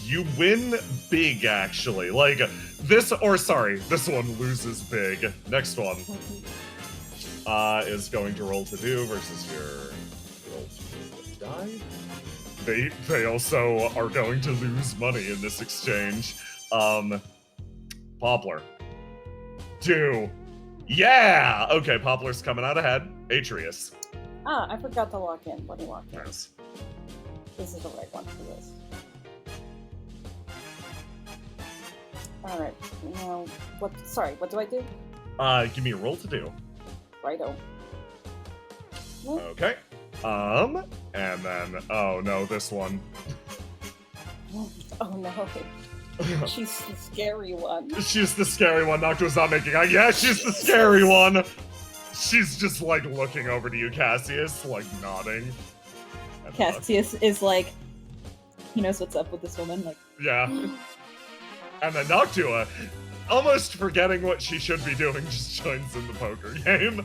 You win big, actually. Like, this one loses big. Next one is going to roll to do versus your roll to die. They also are going to lose money in this exchange. Poplar. 2. Yeah! Okay, Poplar's coming out ahead. Atreus. Ah, I forgot to lock in. Let me lock in. Yes. This is the right one for this. Alright, now, what do I do? Give me a roll to do. Righto. Okay. And then, oh no, this one. Oh no. She's the scary one. She's the scary one. Noctua's not making eye. Yeah, she's the scary one. She's just like looking over to you, Cassius, like nodding. And, Cassius is like, he knows what's up with this woman. Like, yeah. And then Noctua, almost forgetting what she should be doing, just joins in the poker game.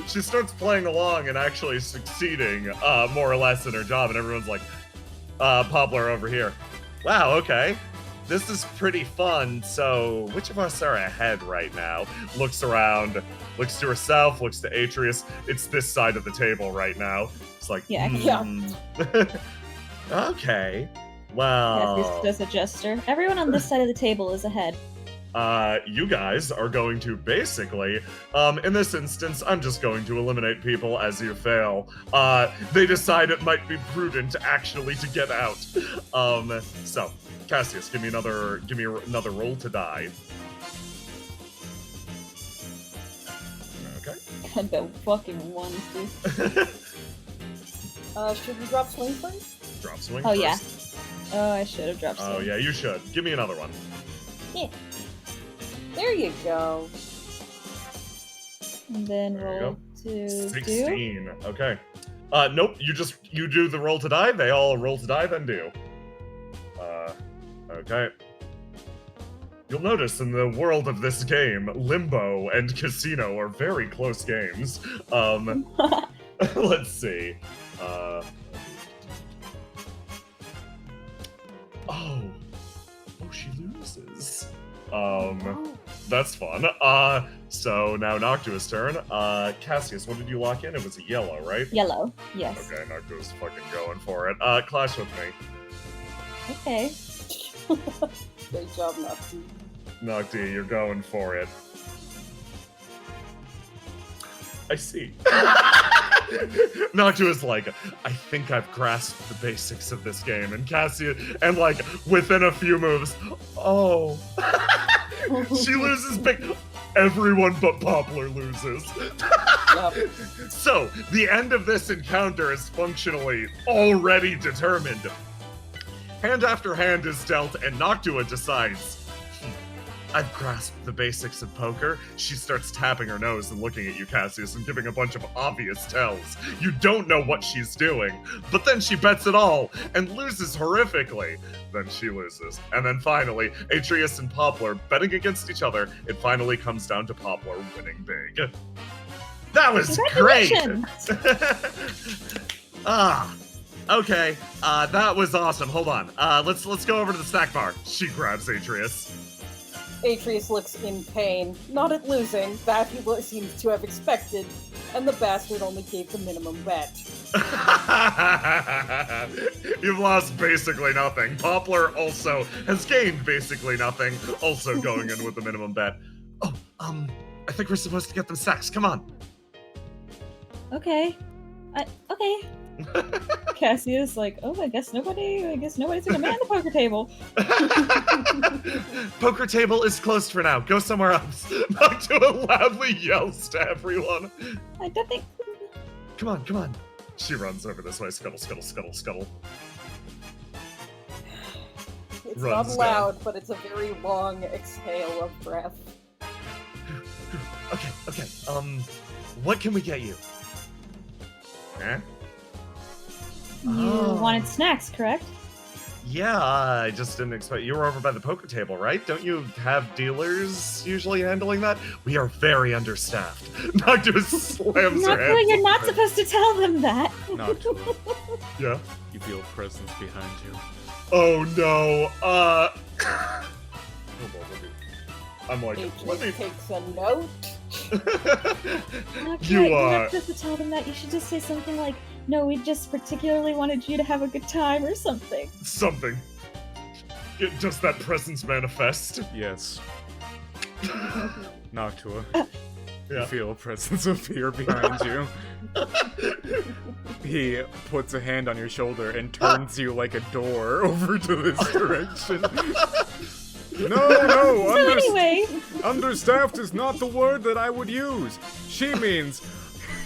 She starts playing along and actually succeeding, more or less in her job, and everyone's like, Poplar over here. Wow, okay. This is pretty fun, so which of us are ahead right now? Looks around, looks to herself, looks to Atreus. It's this side of the table right now. It's like, Yeah. Okay. Well, Cassius does a gesture. Everyone on this side of the table is ahead. you guys are going to basically, in this instance, I'm just going to eliminate people as you fail. They decide it might be prudent actually to get out. So, Cassius, give me another roll to die. Okay. God, the fucking ones, dude. Should we drop swing first? Drop swing Oh, first. yeah. Oh, I should have dropped Oh, some. yeah, you should. Give me another one. Yeah. There you go. And then There you roll to 16. Okay. Nope, you do the roll to die. They all roll to die, then do. Okay. You'll notice in the world of this game, Limbo and Casino are very close games. Let's see. Oh, she loses. That's fun. So now Noctua's turn. Cassius, what did you lock in? It was a yellow, right? Yellow, yes. Okay, Noctua's fucking going for it. Clash with me. Okay. Great job, Noctu. Noctu, you're going for it. I see. Noctua's like, I think I've grasped the basics of this game. And Cassius, and like, within a few moves, oh. She loses big. Everyone but Poplar loses. Yep. So, the end of this encounter is functionally already determined. Hand after hand is dealt, and Noctua decides, I've grasped the basics of poker. She starts tapping her nose and looking at you, Cassius, and giving a bunch of obvious tells. You don't know what she's doing, but then she bets it all and loses horrifically. Then she loses. And then finally, Atreus and Poplar betting against each other. It finally comes down to Poplar winning big. That was great! Okay. That was awesome. Hold on. Let's go over to the snack bar. She grabs Atreus. Atreus looks in pain, not at losing, that he seems to have expected, and the bastard only gave the minimum bet. You've lost basically nothing. Poplar also has gained basically nothing, also going in with the minimum bet. Oh, I think we're supposed to get them snacks. Come on. Okay. Okay. Cassius like, oh, I guess nobody's gonna man the poker table. Poker table is closed for now. Go somewhere else. Noctua loudly yells to everyone. I don't think. Come on. She runs over this way. Scuttle, scuttle, scuttle, scuttle. It's Runs not loud, but it's a very long exhale of breath. Okay. What can we get you? Huh? You wanted snacks, correct? Yeah, I just didn't expect you were over by the poker table, right? Don't you have dealers usually handling that? We are very understaffed. Noctua slams her hand. You're not supposed to tell them that. Noctua, Yeah. you feel a presence behind you. Oh no. Hold on, I'm like, let me. Takes a note. You You're not supposed to tell them that. You should just say something like, "No, we just particularly wanted you to have a good time," or something. Something. Does that presence manifest? Yes. Noctua, Yeah. you feel a presence of fear behind you. He puts a hand on your shoulder and turns you like a door over to this direction. No, So anyway, understaffed is not the word that I would use. She means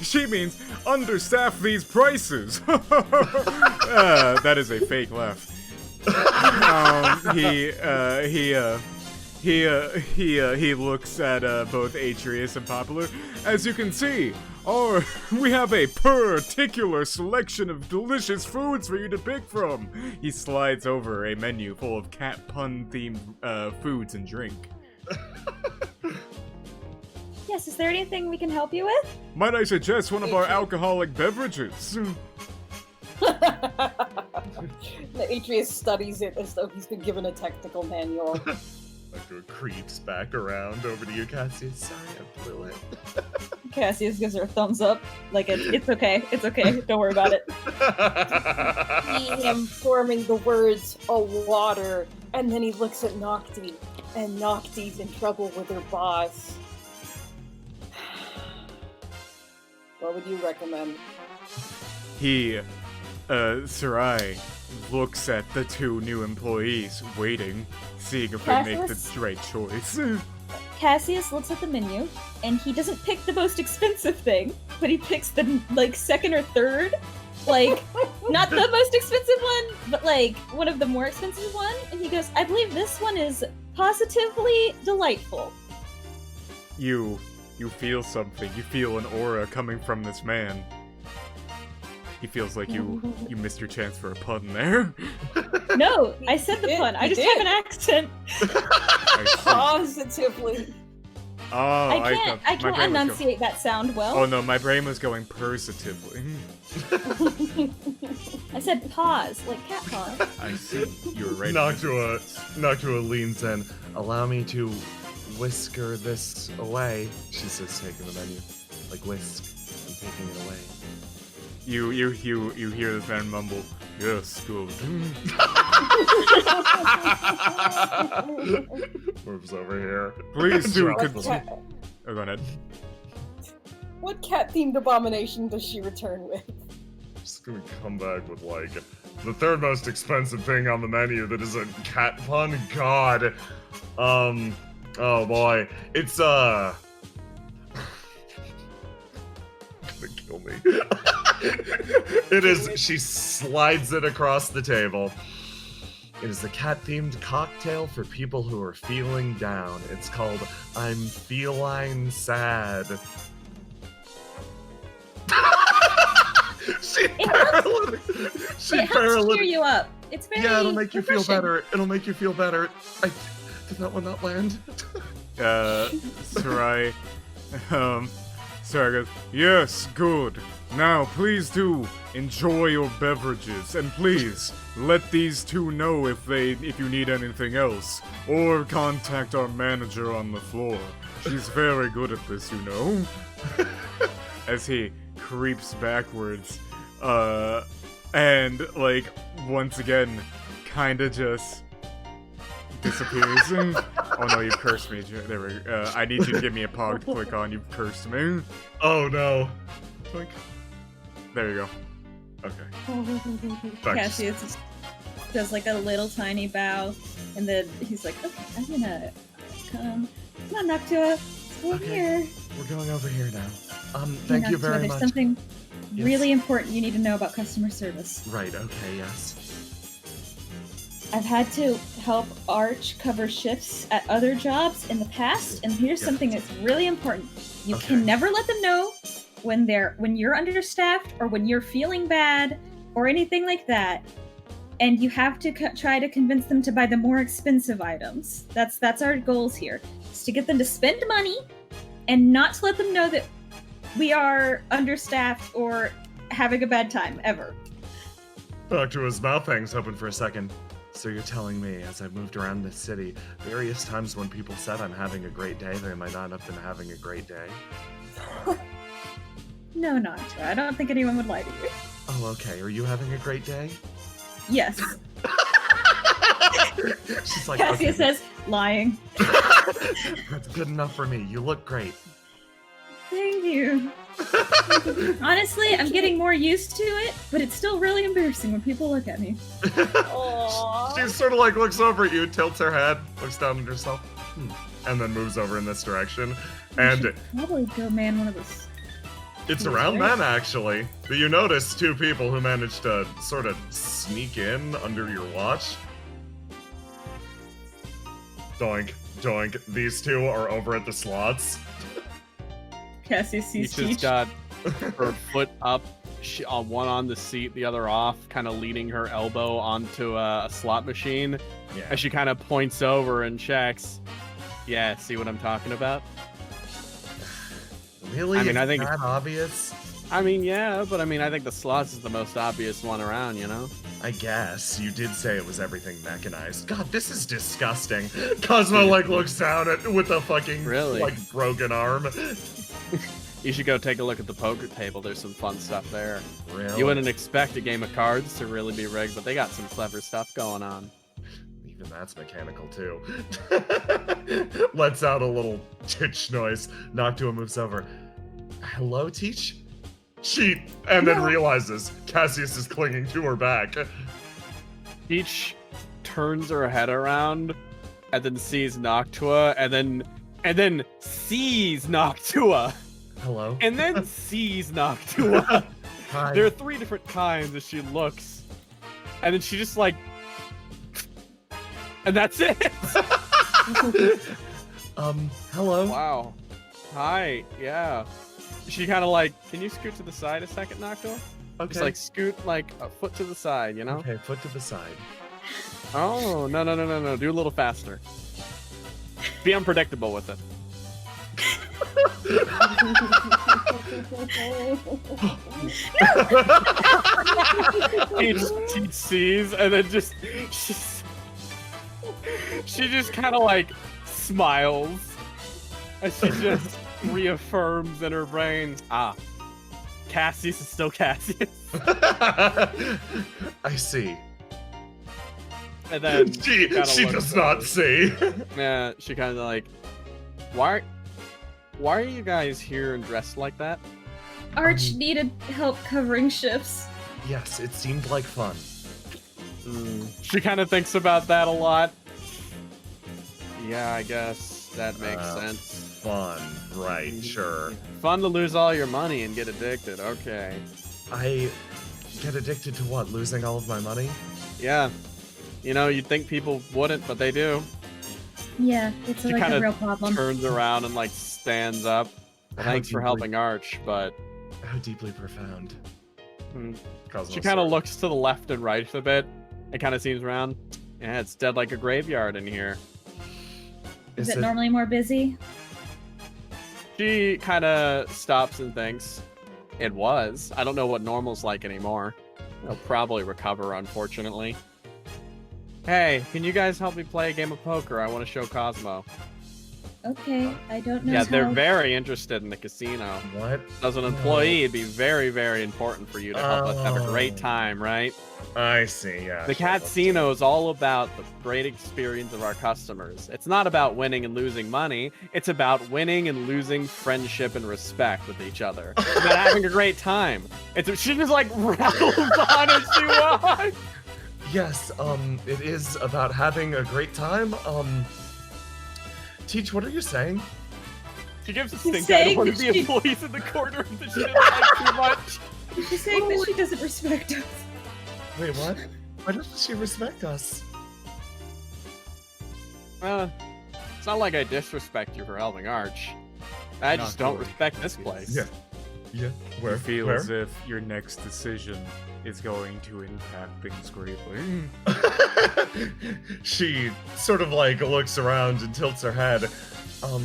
understaff these prices. That is a fake laugh. He looks at both Atreus and Popular. As you can see, we have a particular selection of delicious foods for you to pick from. He slides over a menu full of cat pun themed foods and drink. yes, is there anything we can help you with? Might I suggest one of our alcoholic beverages? Atreus studies it as though he's been given a technical manual. Noctua creeps back around over to you, Cassius. Sorry, I blew it. Cassius gives her a thumbs up. Like, it's okay. It's okay. Don't worry about it. See him forming the words, "a water," and then he looks at Nocti, and Nocti's in trouble with her boss. What would you recommend? Sarai looks at the two new employees, waiting, seeing if they make the right choice. Cassius looks at the menu, and he doesn't pick the most expensive thing, but he picks the, second or third. Not the most expensive one, but, one of the more expensive one. And he goes, "I believe this one is positively delightful." You feel something. You feel an aura coming from this man. He feels like you missed your chance for a pun there. No, I said the pun. I just have an accent. Positively. Oh, I can't enunciate that sound well. Oh no, my brain was going persitively. I said pause, like cat pause. I see. You were right. Noctua leans in. "Allow me to whisker this away." She says, taking the menu. Like, whisk. I'm taking it away. You hear this man mumble, "Yes, good." Moves over here. Please do What continue. Oh, go ahead. What cat-themed abomination does she return with? Just gonna come back with, the third most expensive thing on the menu that is a cat pun? God. Oh boy. It's, gonna kill me. It is, she slides it across the table. It is a cat-themed cocktail for people who are feeling down. It's called I'm Feline Sad. It helps cheer you up. It's very Yeah, it'll make you feel refreshing. better. It'll make you feel better. Did that one not land? Sarai, Sarah goes, "Yes, good. Now, please do enjoy your beverages, and please let these two know if you need anything else, or contact our manager on the floor. She's very good at this, you know." As he creeps backwards, and once again, kinda just disappears. Oh no, you cursed me. There we go. I need you to give me a pog to click on. You've cursed me. Oh no. There you go. Okay. Cassius does a little tiny bow, and then he's like, "Okay, I'm gonna come on, Noctua. Go over here." We're going over here now. Thank you very There's much. something Yes. really important you need to know about customer service. Right, okay, yes. I've had to help Arch cover shifts at other jobs in the past, and here's something that's really important. You Okay. can never let them know when you're understaffed or when you're feeling bad or anything like that. and you have to try to convince them to buy the more expensive items. That's our goals here. Is to get them to spend money and not to let them know that we are understaffed or having a bad time ever. Noctua's mouth hangs open for a second. So you're telling me, as I've moved around this city, various times when people said I'm having a great day, they might not have been having a great day? No, Noctua. I don't think anyone would lie to you. Oh, okay. Are you having a great day? Yes. She's like, Cassius okay, says, lying. that's good enough for me. You look great. Thank you. Honestly, I'm getting more used to it, but it's still really embarrassing when people look at me. She sort of like looks over at you, tilts her head, looks down at herself, and then moves over in this direction. And probably go man one of those. It's around then, actually, that you notice two people who managed to sort of sneak in under your watch. Doink, doink. These two are over at the slots. Cassius sees She's Teach. got her foot up, one on the seat, the other off, kind of leaning her elbow onto a slot machine. Yeah. As she kind of points over and checks. Yeah, see what I'm talking about? Really? I mean, I think that obvious? I mean, yeah, but I mean, I think the slots is the most obvious one around, you know? I guess. You did say it was everything mechanized. God, this is disgusting. Cosmo, like, looks down at with a fucking, Really? like, broken arm. You should go take a look at the poker table. There's some fun stuff there. Really? You wouldn't expect a game of cards to really be rigged, but they got some clever stuff going on. Even that's mechanical, too. Lets out a little titch noise. Noctua moves over. Hello, Teach? She, and then realizes Cassius is clinging to her back. Peach turns her head around and then sees Noctua and then sees Noctua. Hello? And then sees Noctua. Hi. There are 3 different times as she looks. And then she just like... And that's it! Hello? Wow. Hi, yeah. She kind of like, can you scoot to the side a second, Noctua? Okay. Just like scoot like a foot to the side, you know? Okay, foot to the side. Oh, no. Do a little faster. Be unpredictable with it. Teach sees, and then she just kind of like smiles as she just reaffirms in her brain, Cassius is still Cassius. I see. And then She does not see. Yeah, she kind of like, why are you guys here and dressed like that? Arch needed help covering shifts. Yes, it seemed like fun. She kind of thinks about that a lot. Yeah, I guess that makes sense. Fun, right, sure. Fun to lose all your money and get addicted, okay. I get addicted to what? Losing all of my money? Yeah. You know, you'd think people wouldn't, but they do. Yeah, it's She like kinda a real problem. Turns around and like stands up. Thanks for helping Arch, but... How deeply profound. She kind of looks to the left and right a bit. It kind of seems around. Yeah, it's dead like a graveyard in here. Is it normally more busy? She kind of stops and thinks. It was. I don't know what normal's like anymore. They'll probably recover, unfortunately. Hey, can you guys help me play a game of poker? I want to show Cosmo. Okay, I don't know. Yeah, they're very interested in the casino. What? As an employee, it'd be very, very important for you to help us have a great time, right? I see, yeah. The casino is all about the great experience of our customers. It's not about winning and losing money. It's about winning and losing friendship and respect with each other. It's about having a great time. She just like rattles on as she walks. Yes, it is about having a great time. Teach, what are you saying? She gives a stink eye to one of the employees in the corner that she didn't like too much. She's saying that she doesn't respect us. Wait, what? Why doesn't she respect us? It's not like I disrespect you for helping Arch. I just don't respect this place. Yeah. Yeah. You feel as if your next decision is going to impact things greatly. She sort of like looks around and tilts her head. I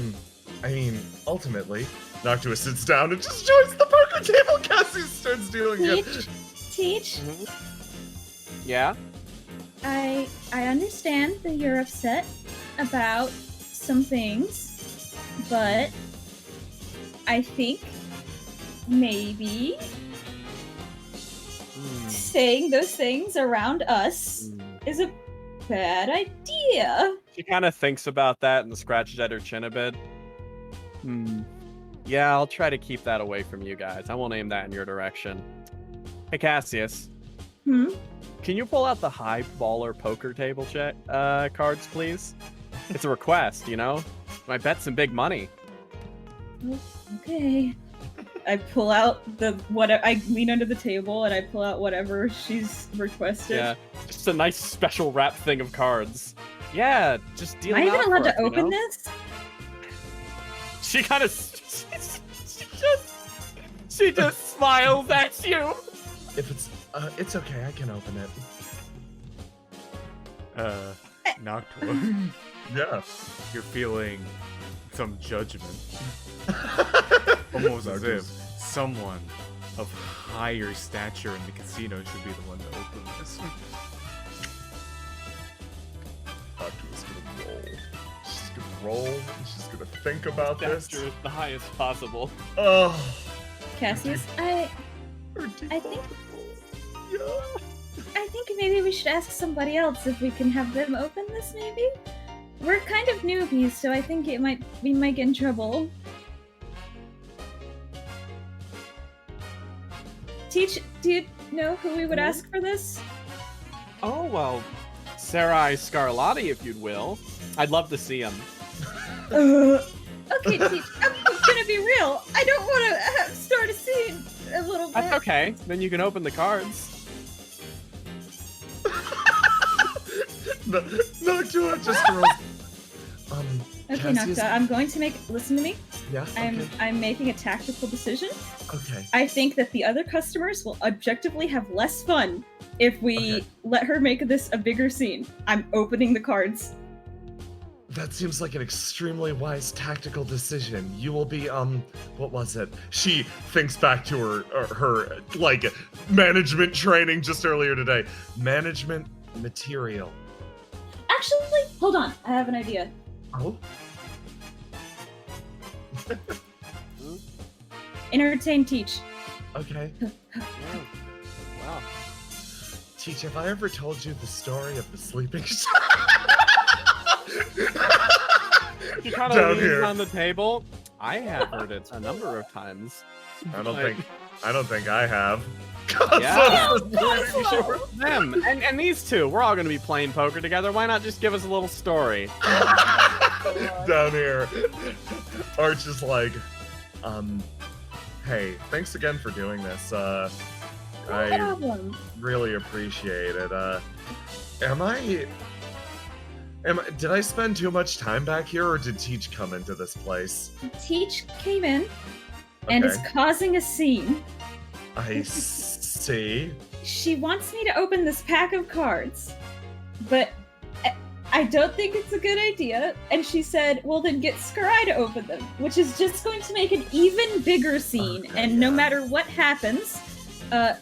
mean, ultimately, Noctua sits down and just joins the poker table. Cassius starts doing it. Teach, Yeah? I understand that you're upset about some things, but I think maybe saying those things around us is a bad idea. She kind of thinks about that and scratches at her chin a bit. Yeah, I'll try to keep that away from you guys. I won't aim that in your direction. Hey, Cassius. Can you pull out the high baller poker table cards, please? It's a request, you know? I bet some big money. Okay. I pull out I lean under the table and I pull out whatever she's requested. Yeah, just a nice special wrap thing of cards. Yeah, just deal Am I them even out allowed for to us, open you know? this? She kind of, she just smiles at you. If it's okay, I can open it. Noctua. Yeah. You're feeling some judgment. Almost as if someone of higher stature in the casino should be the one to open this. Noctua's gonna roll. She's gonna roll, and she's gonna think about this. Stature is the highest possible. Oh. Cassius, I think maybe we should ask somebody else if we can have them open this, maybe? We're kind of newbies, so I think we might get in trouble. Teach, do you know who we would ask for this? Oh, well, Sarai Scarlatti, if you'd will. I'd love to see him. Okay, Teach, I'm gonna be real. I don't want to start a scene a little bit. That's okay. Then you can open the cards. Noctua just rolls. Okay, Cassius... Noctua, I'm going to listen to me. Yeah, okay. I'm making a tactical decision. Okay. I think that the other customers will objectively have less fun if we let her make this a bigger scene. I'm opening the cards. That seems like an extremely wise tactical decision. You will be, what was it? She thinks back to her like, management training just earlier today. Management material. Actually, hold on. I have an idea. Oh? Entertain Teach. Okay. Wow. Teach, have I ever told you the story of the sleeping She kind of leans on the table. I have heard it a number of times. I don't think I have. Yeah. You should work with them. And these two, we're all going to be playing poker together. Why not just give us a little story? Down here. Arch is like, hey, thanks again for doing this. I really appreciate it. Did I spend too much time back here, or did Teach come into this place? Teach came in and is causing a scene. I see. She wants me to open this pack of cards, but I don't think it's a good idea. And she said, well, then get Scarai to open them, which is just going to make an even bigger scene. And no matter what happens,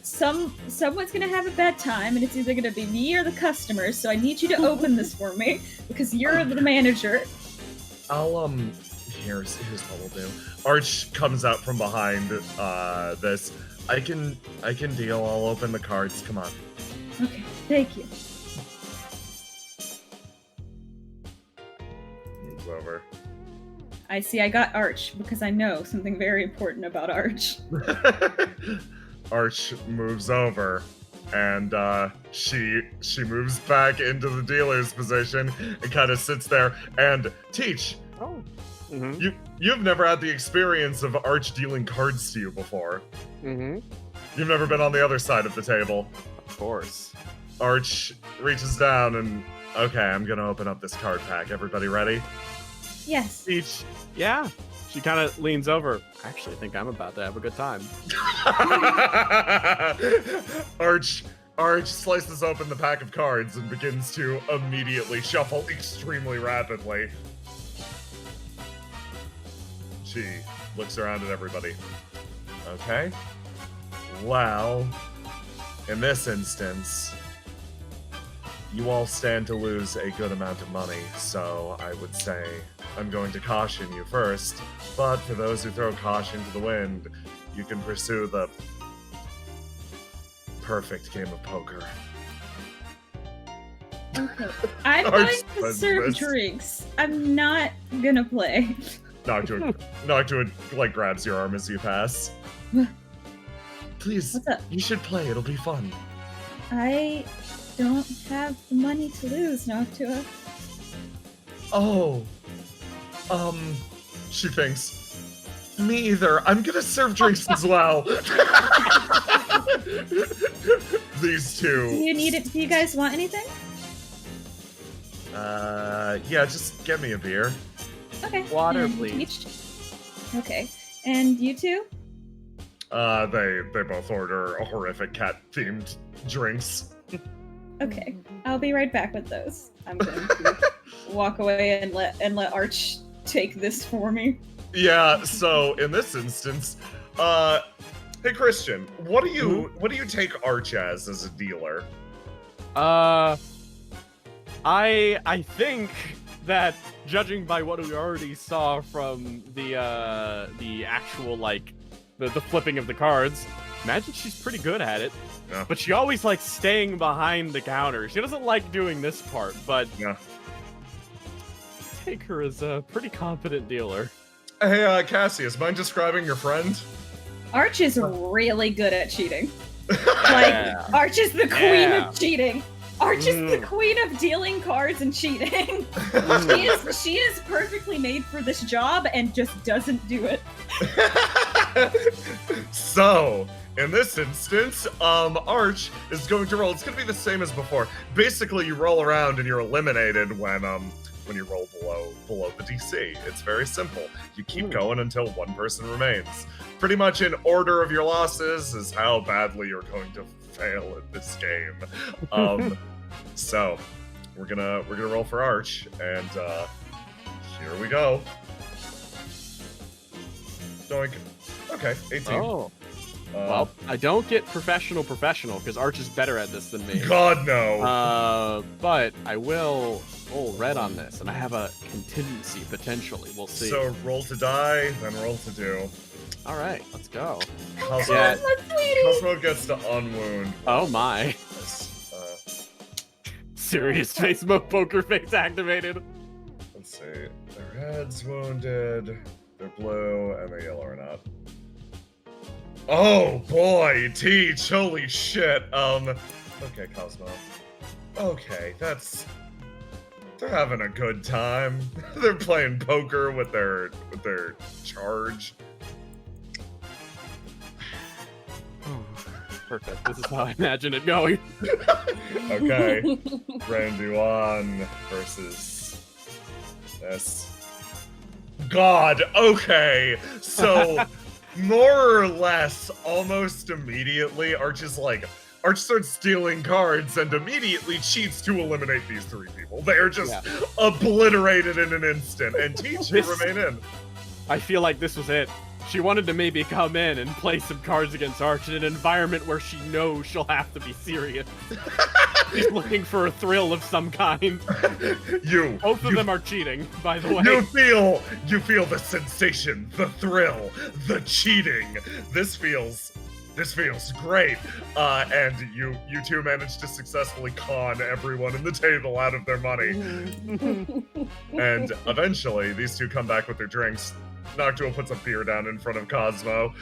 someone's gonna have a bad time, and it's either gonna be me or the customers. So I need you to open this for me because you're the manager. I'll here's what we'll do. Arch comes out from behind this. I can deal. I'll open the cards. Come on. Okay, thank you. Moves over. I see. I got Arch because I know something very important about Arch. Arch moves over, and she moves back into the dealer's position and kind of sits there. And Teach, you've never had the experience of Arch dealing cards to you before. You've never been on the other side of the table. Of course. Arch reaches down and, okay, I'm gonna open up this card pack. Everybody ready? Yes. Teach, yeah. She kind of leans over. I actually think I'm about to have a good time. Arch slices open the pack of cards and begins to immediately shuffle extremely rapidly. She looks around at everybody. Okay. Well, in this instance, you all stand to lose a good amount of money, so I would say I'm going to caution you first. But for those who throw caution to the wind, you can pursue the perfect game of poker. Okay. I'm going to serve drinks. I'm not gonna play. Noctua like grabs your arm as you pass. Please, What's up? you should play. It'll be fun. I don't have the money to lose, Noctua. Oh. She thinks. Me either. I'm gonna serve drinks as well. These two. Do you need it? Do you guys want anything? Yeah, just get me a beer. Okay. Water, and please. Peach? Okay. And you two? They both order a horrific cat-themed drinks. Okay. I'll be right back with those. I'm going to walk away and let Arch take this for me. Yeah, so in this instance, hey Christian, what do you take Arch as a dealer? I think that judging by what we already saw from the actual like the flipping of the cards, imagine she's pretty good at it. Yeah. But she always likes staying behind the counter. She doesn't like doing this part, but Yeah. take her as a pretty confident dealer. Hey, Cassius, mind describing your friend? Arch is really good at cheating. Yeah. Like, Arch is the queen Yeah. of cheating. Arch is the queen of dealing cards and cheating. She is perfectly made for this job and just doesn't do it. So, in this instance, Arch is going to roll. It's going to be the same as before. Basically, you roll around and you're eliminated when you roll below the DC. It's very simple. You keep going until one person remains. Pretty much in order of your losses is how badly you're going to fail at this game. So we're gonna roll for Arch, and here we go. Doink. Okay, 18. Oh. Well, I don't get professional because Arch is better at this than me. God no. But I will roll red on this, and I have a contingency potentially. We'll see. So roll to die, then roll to do. All right, let's go. Cosmo, Yeah. Cosmo gets to unwound. Oh my! Serious face mode, poker face activated. Let's see. The red's wounded, they're blue, and the yellow are not. Oh boy, Teach, holy shit. Okay, Cosmo. Okay, they're having a good time. They're playing poker with their charge. Perfect. This is how I imagine it going. Okay. Randy 1 versus this. God, okay. So more or less almost immediately Arch starts stealing cards and immediately cheats to eliminate these three people. They are just obliterated in an instant, and Teach will remain in. I feel like this was it. She wanted to maybe come in and play some cards against Arch in an environment where she knows she'll have to be serious. She's looking for a thrill of some kind. Both of them are cheating, by the way. You feel the sensation, the thrill, the cheating. This feels great. And you two managed to successfully con everyone in the table out of their money. And eventually, these two come back with their drinks. Noctua puts a beer down in front of Cosmo.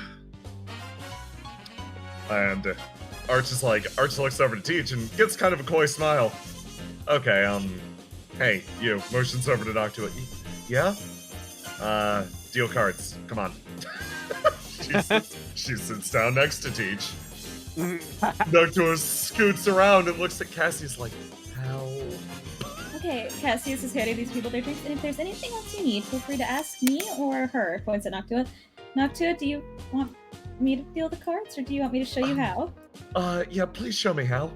And Arch looks over to Teach and gets kind of a coy smile. Okay, hey, you, motions over to Noctua. Yeah? Deal cards, come on. She sits down next to Teach. Noctua scoots around and looks at Cassius like, help. Okay, Cassius is handing these people their drinks, and if there's anything else you need, feel free to ask me or her. Points at Noctua. Noctua, do you want me to deal the cards, or do you want me to show you how? Yeah, please show me how.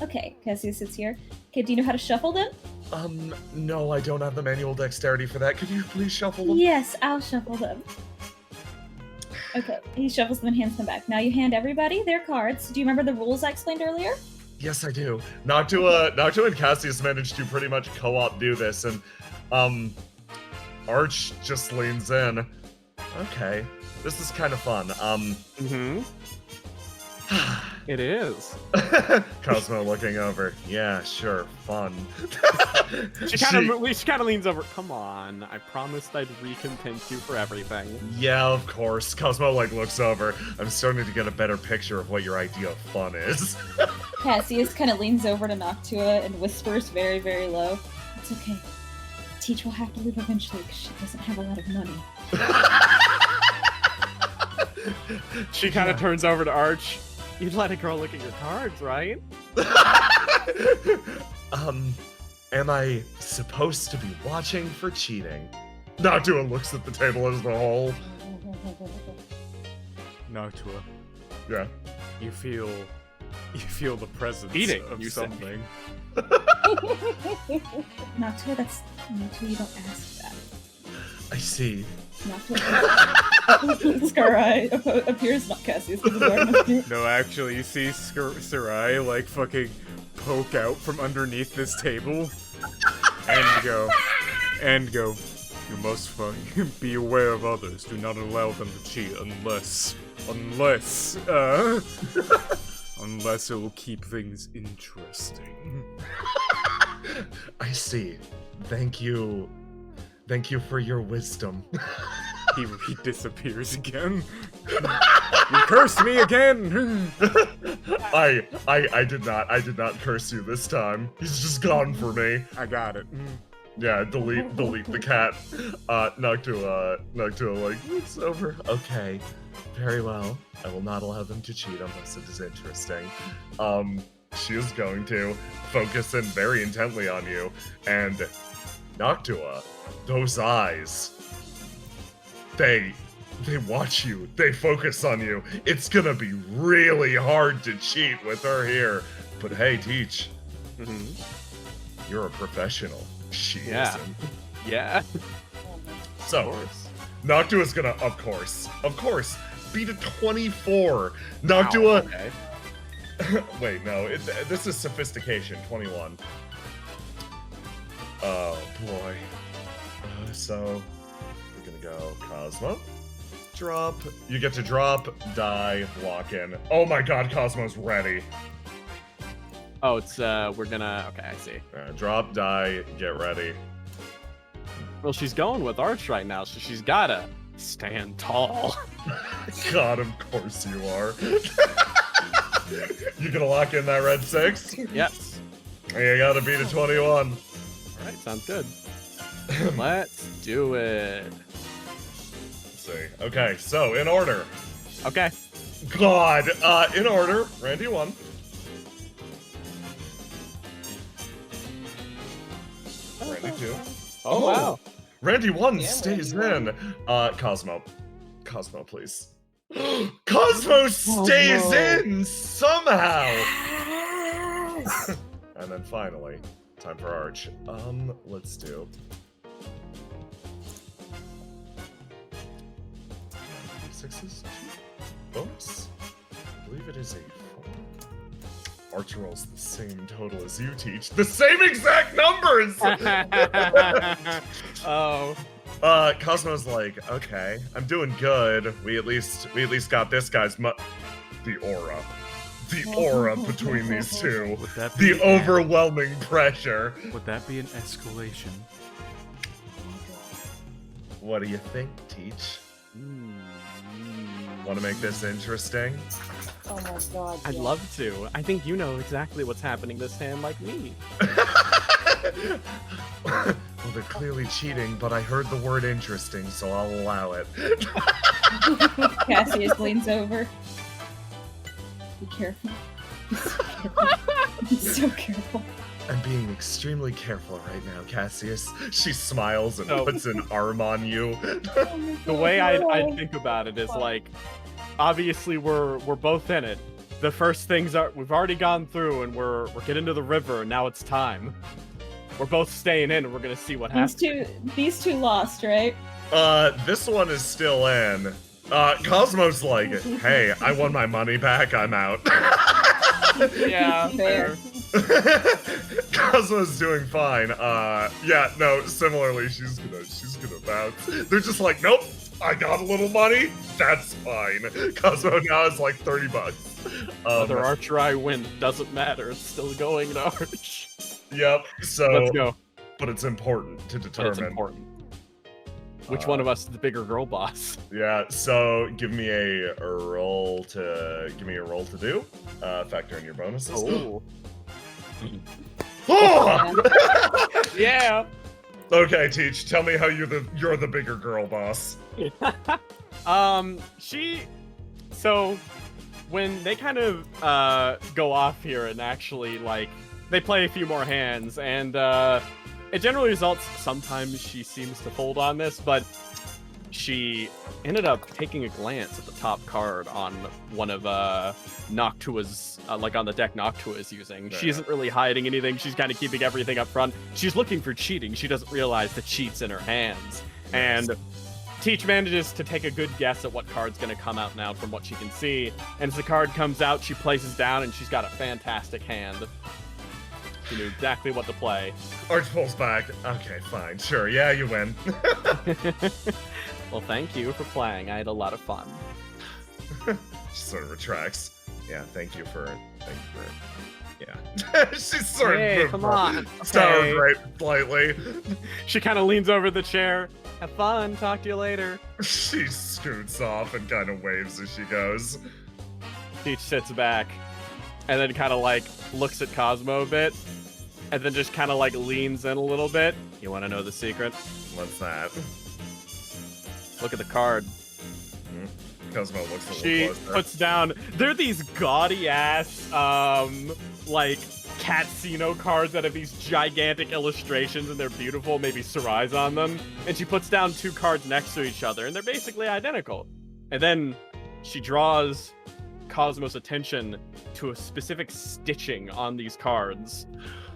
Okay, Cassius sits here. Okay, do you know how to shuffle them? No, I don't have the manual dexterity for that. Could you please shuffle them? Yes, I'll shuffle them. Okay, he shuffles them and hands them back. Now you hand everybody their cards. Do you remember the rules I explained earlier? Yes, I do. Noctua and Cassius managed to pretty much co-op do this, and Arch just leans in. Okay, this is kind of fun. It is. Cosmo looking over. Yeah, sure, fun. She kind of leans over. Come on, I promised I'd recompense you for everything. Yeah, of course. Cosmo looks over. I'm starting to get a better picture of what your idea of fun is. Cassius kind of leans over to Noctua and whispers very, very low. It's okay. Teach will have to leave eventually because she doesn't have a lot of money. She kind of turns over to Arch. You'd let a girl look at your cards, right? Am I supposed to be watching for cheating? Noctua looks at the table as a whole. Noctua, Yeah. you feel the presence Eating, of you say. something. Noctua, Noctua, you don't ask that. I see. Noctua. Scar-Eye appears, not Cassius. No, actually, you see Sarai fucking poke out from underneath this table and go. You must fucking be aware of others. Do not allow them to cheat unless it will keep things interesting. I see. Thank you. Thank you for your wisdom. He disappears again. You cursed me again. I did not curse you this time. He's just gone for me. I got it. Yeah, delete the cat. Noctua it's over. Okay. Very well. I will not allow them to cheat unless it is interesting. She is going to focus in very intently on you, and Noctua, those eyes, they watch you, they focus on you. It's gonna be really hard to cheat with her here. But hey, Teach, you're a professional. She isn't. Yeah. So, Noctua's gonna, of course, beat a 24. Noctua. Okay. Wait, no, this is sophistication. 21. Oh boy. So we're gonna go Cosmo. Drop. You get to drop, die, lock in. Oh my God, Cosmo's ready. Oh, it's we're gonna. Okay, I see. Drop, die, get ready. Well, she's going with Arch right now, so she's gotta stand tall. God, of course you are. You gonna lock in that red 6? Yes. You gotta beat a 21. All right, sounds good. Let's do it. Let's see. Okay, so in order. Okay. God, in order. Randy 1. Randy 2. Oh wow. Randy 1 Yeah, stays Randy in. Cosmo, please. Cosmo stays in somehow. And then finally, time for Arch. Let's do. Sixes. Bonus. I believe it is a 4. Arch rolls the same total as you Teach. The same exact numbers. Oh. Cosmo's like, okay, I'm doing good. We at least got this guy's the aura between these two. Would that be The overwhelming pressure. Would that be an escalation? What do you think, Teach? Want to make this interesting? Oh my God. I'd love to. I think you know exactly what's happening this hand like me. Well, they're clearly cheating, but I heard the word interesting, so I'll allow it. Cassius leans over. Be careful. Be so careful. I'm being extremely careful right now, Cassius. She smiles and Oh. puts an arm on you. The way I think about it is like, obviously we're both in it. The first things are we've already gone through, and we're getting to the river, and now it's time. We're both staying in, and we're gonna see what happens. These two lost, right? This one is still in. Cosmo's like, hey, I won my money back, I'm out. Yeah, Fair. Cosmo's doing fine. Yeah, no, similarly, she's gonna bounce. They're just like, nope, I got a little money, that's fine. Cosmo now has like $30. Whether arch or I win, doesn't matter. It's still going to arch. Yep, so Let's go. But it's important to But determine. it's important. Which one of us is the bigger girl boss? Yeah, so give me a roll to do. Factor in your bonuses. Oh. Oh! Yeah. Okay, Teach, tell me how you're the bigger girl boss. So when they kind of go off here and actually like they play a few more hands, and it generally results, sometimes she seems to fold on this, but she ended up taking a glance at the top card on one of Noctua's, like on the deck Noctua is using. She isn't really hiding anything, she's kind of keeping everything up front. She's looking for cheating, she doesn't realize the cheat's in her hands. And Teach manages to take a good guess at what card's going to come out now from what she can see. And as the card comes out, she places down, and she's got a fantastic hand. She knew exactly what to play. Arch pulls back. Okay, fine. Sure, yeah, you win. Well, thank you for playing. I had a lot of fun. She sort of retracts. Yeah, thank you for yeah. She's sort Hey, of come on. sour Okay. grape slightly. She kind of leans over the chair. Have fun. Talk to you later. She scoots off and kind of waves as she goes. Teach sits back and then kind of like looks at Cosmo a bit and then just kind of like leans in a little bit. You want to know the secret? What's that? Look at the card. Cosmo looks a little She closer. puts down, they're these gaudy ass, like Catsino cards that have these gigantic illustrations and they're beautiful, maybe Sarai's on them. And she puts down two cards next to each other and they're basically identical. And then she draws Cosmo's attention to a specific stitching on these cards.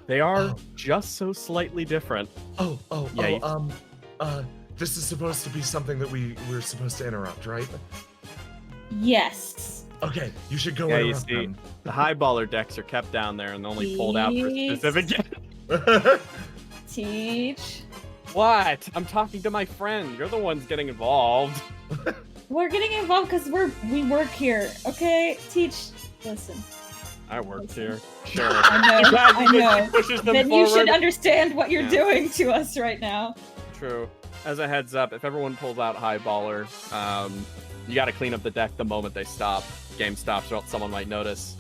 They are just so slightly different. This is supposed to be something that we're supposed to interrupt, right? Yes. Okay, you should go Yeah, you interrupt see, them. the highballer decks are kept down there and only pulled out for Please. specific. Teach. What? I'm talking to my friend. You're the ones getting involved. We're getting involved because we work here, okay? Teach. Listen. I worked here. Sure. I know. Pushes them Then forward. you should understand what you're Yeah. doing to us right now. True. As a heads up, if everyone pulls out highballer, you got to clean up the deck the moment they stop. Game stops, or else someone might notice.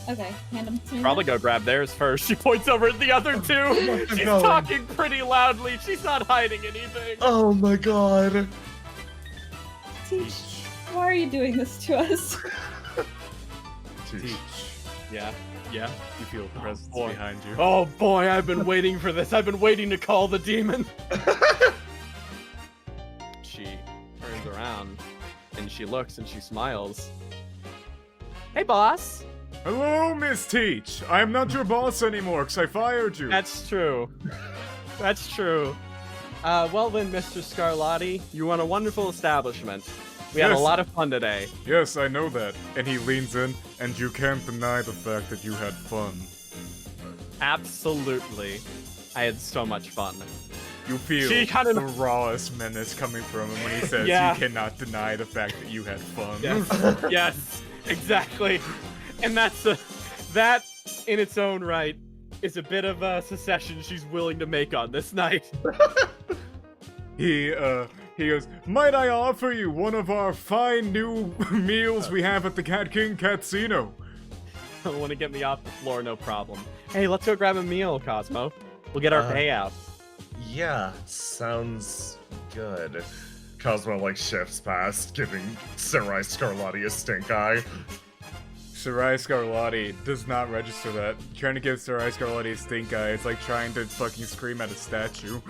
Okay, hand them to me. Probably go grab theirs first. She points over at the other two. She's No. talking pretty loudly. She's not hiding anything. Oh my god. Teach. Why are you doing this to us? Teach. Yeah. Yeah. You feel the presence boy. behind you. Oh boy, I've been waiting for this. I've been waiting to call the demon. She turns around and she looks and she smiles. Hey, boss. Hello, Miss Teach. I am not your boss anymore because I fired you. That's true. That's true. Well then, Mr. Scarlatti, you run a wonderful establishment. We had a Yes. lot of fun today. Yes, I know that. And he leans in, and you can't deny the fact that you had fun. Absolutely. I had so much fun. You feel She kinda- the rawest menace coming from him when he says Yeah. you cannot deny the fact that you had fun. Yes, yes, exactly. And that in its own right is a bit of a secession she's willing to make on this night. He goes, might I offer you one of our fine new meals we have at the Cat King Catsino? Want to get me off the floor, no problem. Hey, let's go grab a meal, Cosmo. We'll get our payout. Yeah, sounds good. Cosmo like shifts past, giving Sarai Scarlatti a stink eye. Sarai Scarlatti does not register that. Trying to give Sarai Scarlatti a stink eye, it's like trying to fucking scream at a statue.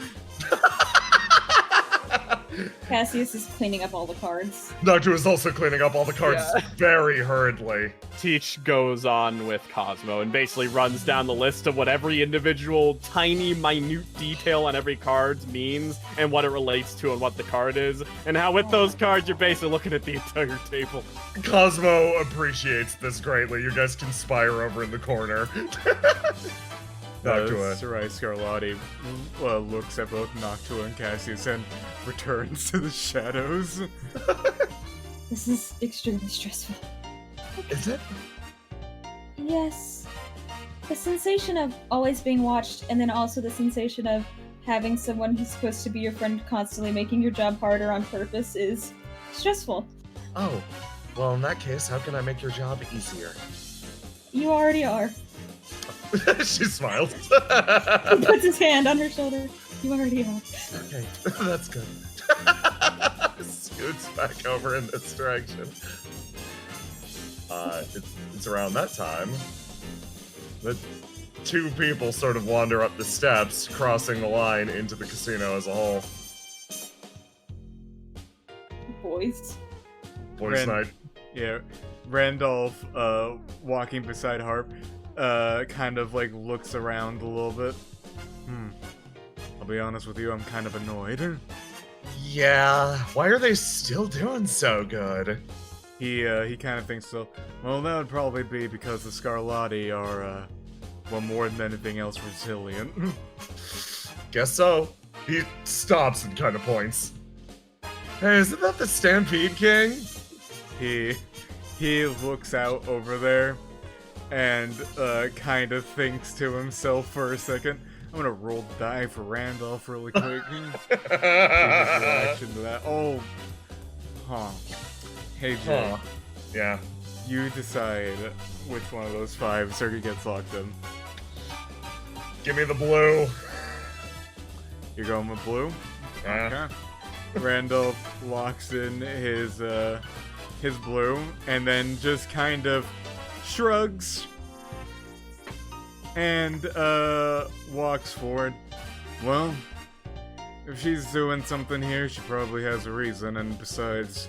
Cassius is cleaning up all the cards. Noctua is also cleaning up all the cards very hurriedly. Teach goes on with Cosmo and basically runs down the list of what every individual tiny, minute detail on every card means and what it relates to and what the card is, and how with those cards you're basically looking at the entire table. Cosmo appreciates this greatly. You guys conspire over in the corner. Noctua. Sarai Scarlatti looks at both Noctua and Cassius and returns to the shadows. This is extremely stressful. Is it? Yes. The sensation of always being watched, and then also the sensation of having someone who's supposed to be your friend constantly making your job harder on purpose is stressful. Oh, well, in that case, how can I make your job easier? You already are. She smiles. He puts his hand on her shoulder. You already are. Okay, that's good. Scoots back over in this direction. It's around that time that two people sort of wander up the steps, crossing the line into the casino as a whole. Boys. Boys' night. Yeah, Randolph, walking beside Harp, kind of like looks around a little bit. I'll be honest with you, I'm kind of annoyed. Yeah, why are they still doing so good? He kind of thinks so. Well, that would probably be because the Scarlatti are, well, more than anything else, resilient. Guess so. He stops and kind of points. Hey, isn't that the Stampede King? He looks out over there and kind of thinks to himself for a second. I'm gonna roll the die for Randolph really quick. Give his reaction to that. Oh, Hey Jay, Yeah. you decide which one of those 5 Circuit gets locked in. Give me the blue. You're going with blue? Yeah. Okay. Randolph locks in his blue and then just kind of shrugs and walks forward. Well, if she's doing something here, she probably has a reason, and besides,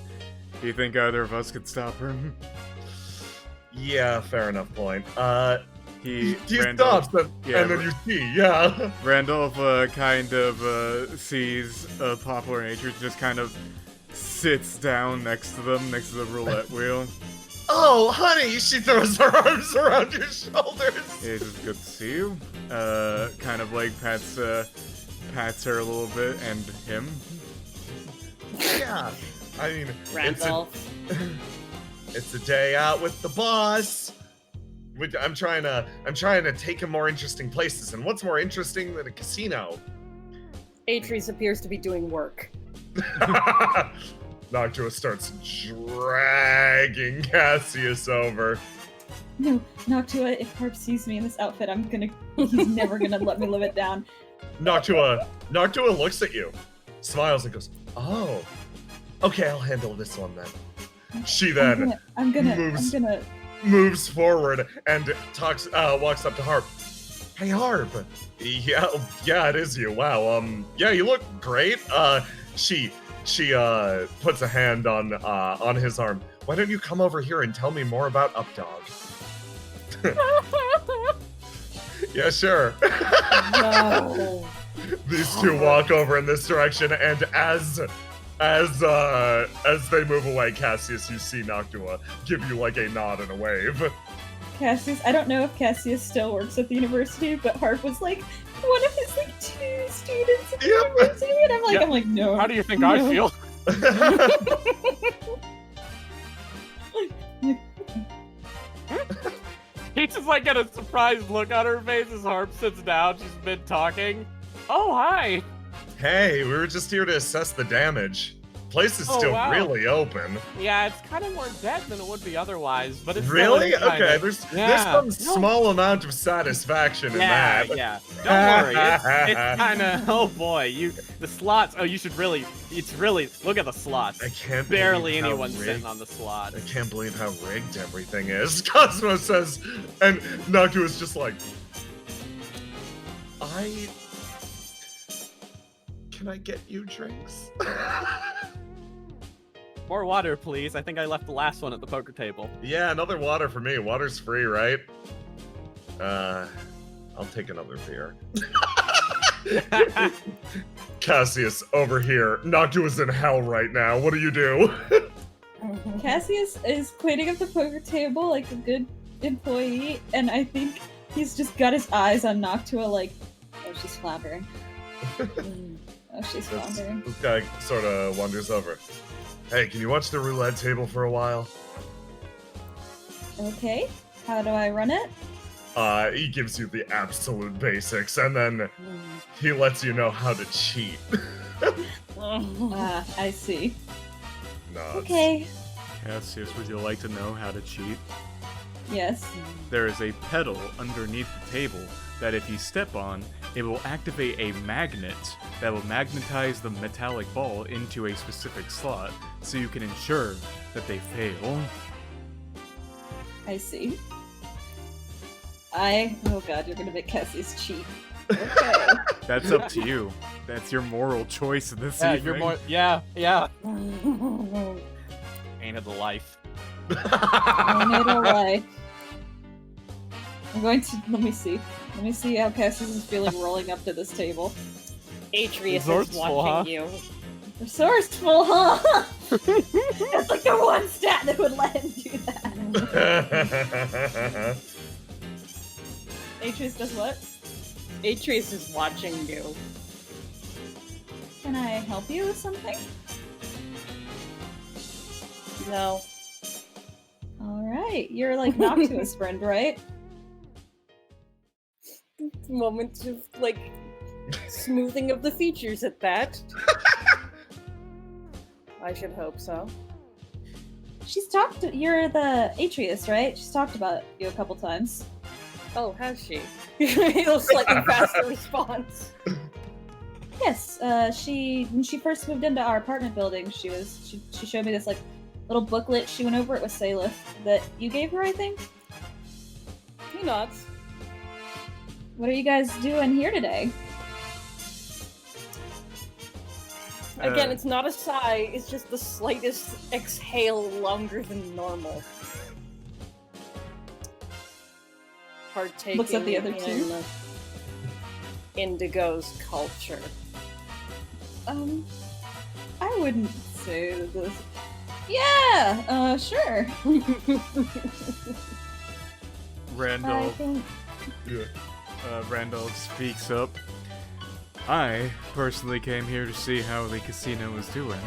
do you think either of us could stop her? Yeah, fair enough point. He Randolph- stops and then you see, yeah. Randolph kind of sees Popular Nature, just kind of sits down next to them, next to the roulette wheel. Oh, honey, she throws her arms around your shoulders. It is good to see you. Kind of like pats her a little bit, and him. Yeah, I mean, Randolph. it's a day out with the boss. I'm trying to take him more interesting places, and what's more interesting than a casino? Atreus appears to be doing work. Noctua starts dragging Cassius over. No, Noctua, if Harp sees me in this outfit, he's never gonna let me live it down. Noctua looks at you, smiles, and goes, "Oh, okay, I'll handle this one then." She then moves forward and walks up to Harp. Hey, Harp. Yeah, it is you. Wow. Yeah, you look great. She puts a hand on his arm. Why don't you come over here and tell me more about Updog? Yeah, sure. No. These two walk over in this direction, and as they move away, Cassius, you see Noctua give you like a nod and a wave. Cassius, I don't know if Cassius still works at the university, but Harp was like one of his like 2 students at the university, and I'm like, no. How do you think I feel? He just like got a surprised look on her face as Harp sits down. She's been talking. Oh, hi. Hey, we were just here to assess the damage. place is Oh, still wow. really open. Yeah, it's kind of more dead than it would be otherwise, but it's Really? still kinda- Okay, there's Yeah. some No. small amount of satisfaction in Yeah, that. yeah. Don't worry, it's kind of. Oh boy, the slots. Oh, you should really. It's really. Look at the slots. I can't Barely believe how anyone's rigged- sitting on the slots. I can't believe how rigged everything is. Cosmo says, and Nagu is just like, Can I get you drinks? More water, please. I think I left the last one at the poker table. Yeah, another water for me. Water's free, right? I'll take another beer. Cassius, over here. Nagu is in hell right now. What do you do? Cassius is cleaning up the poker table like a good employee, and I think he's just got his eyes on Noctua like, oh, she's floundering. Oh, she's floundering. This guy sort of wanders over. Hey, can you watch the roulette table for a while? Okay, how do I run it? He gives you the absolute basics, and then he lets you know how to cheat. Ah, I see. Nods. Okay. Cassius, would you like to know how to cheat? Yes. There is a pedal underneath the table that if you step on, it will activate a magnet that will magnetize the metallic ball into a specific slot, so you can ensure that they fail. I see. Oh god, you're gonna make Cassius cheat. Okay. That's up to you. That's your moral choice in this Yeah, evening. you're more. Yeah. Ain't it the life? I made a lie. I'm going to let me see how Cassius is feeling rolling up to this table. Atreus is Resourceful, watching huh? you. Resourceful, huh? That's like the one stat that would let him do that. Atreus does what? Atreus is watching you. Can I help you with something? No. Alright, you're like Noctua's friend, right? Moment of, like, smoothing of the features at that. I should hope so. You're the Atreus, right? She's talked about you a couple times. Oh, has she? A slightly faster response. Yes, when she first moved into our apartment building, she showed me this like little booklet. She went over it with Salif that you gave her, I think. He nods. What are you guys doing here today? Again, it's not a sigh, it's just the slightest exhale longer than normal. Partaking Looks at the other two. in Indigo's culture. I wouldn't say that this. Yeah, sure. I Randolph, think Randolph speaks up. I personally came here to see how the casino is doing,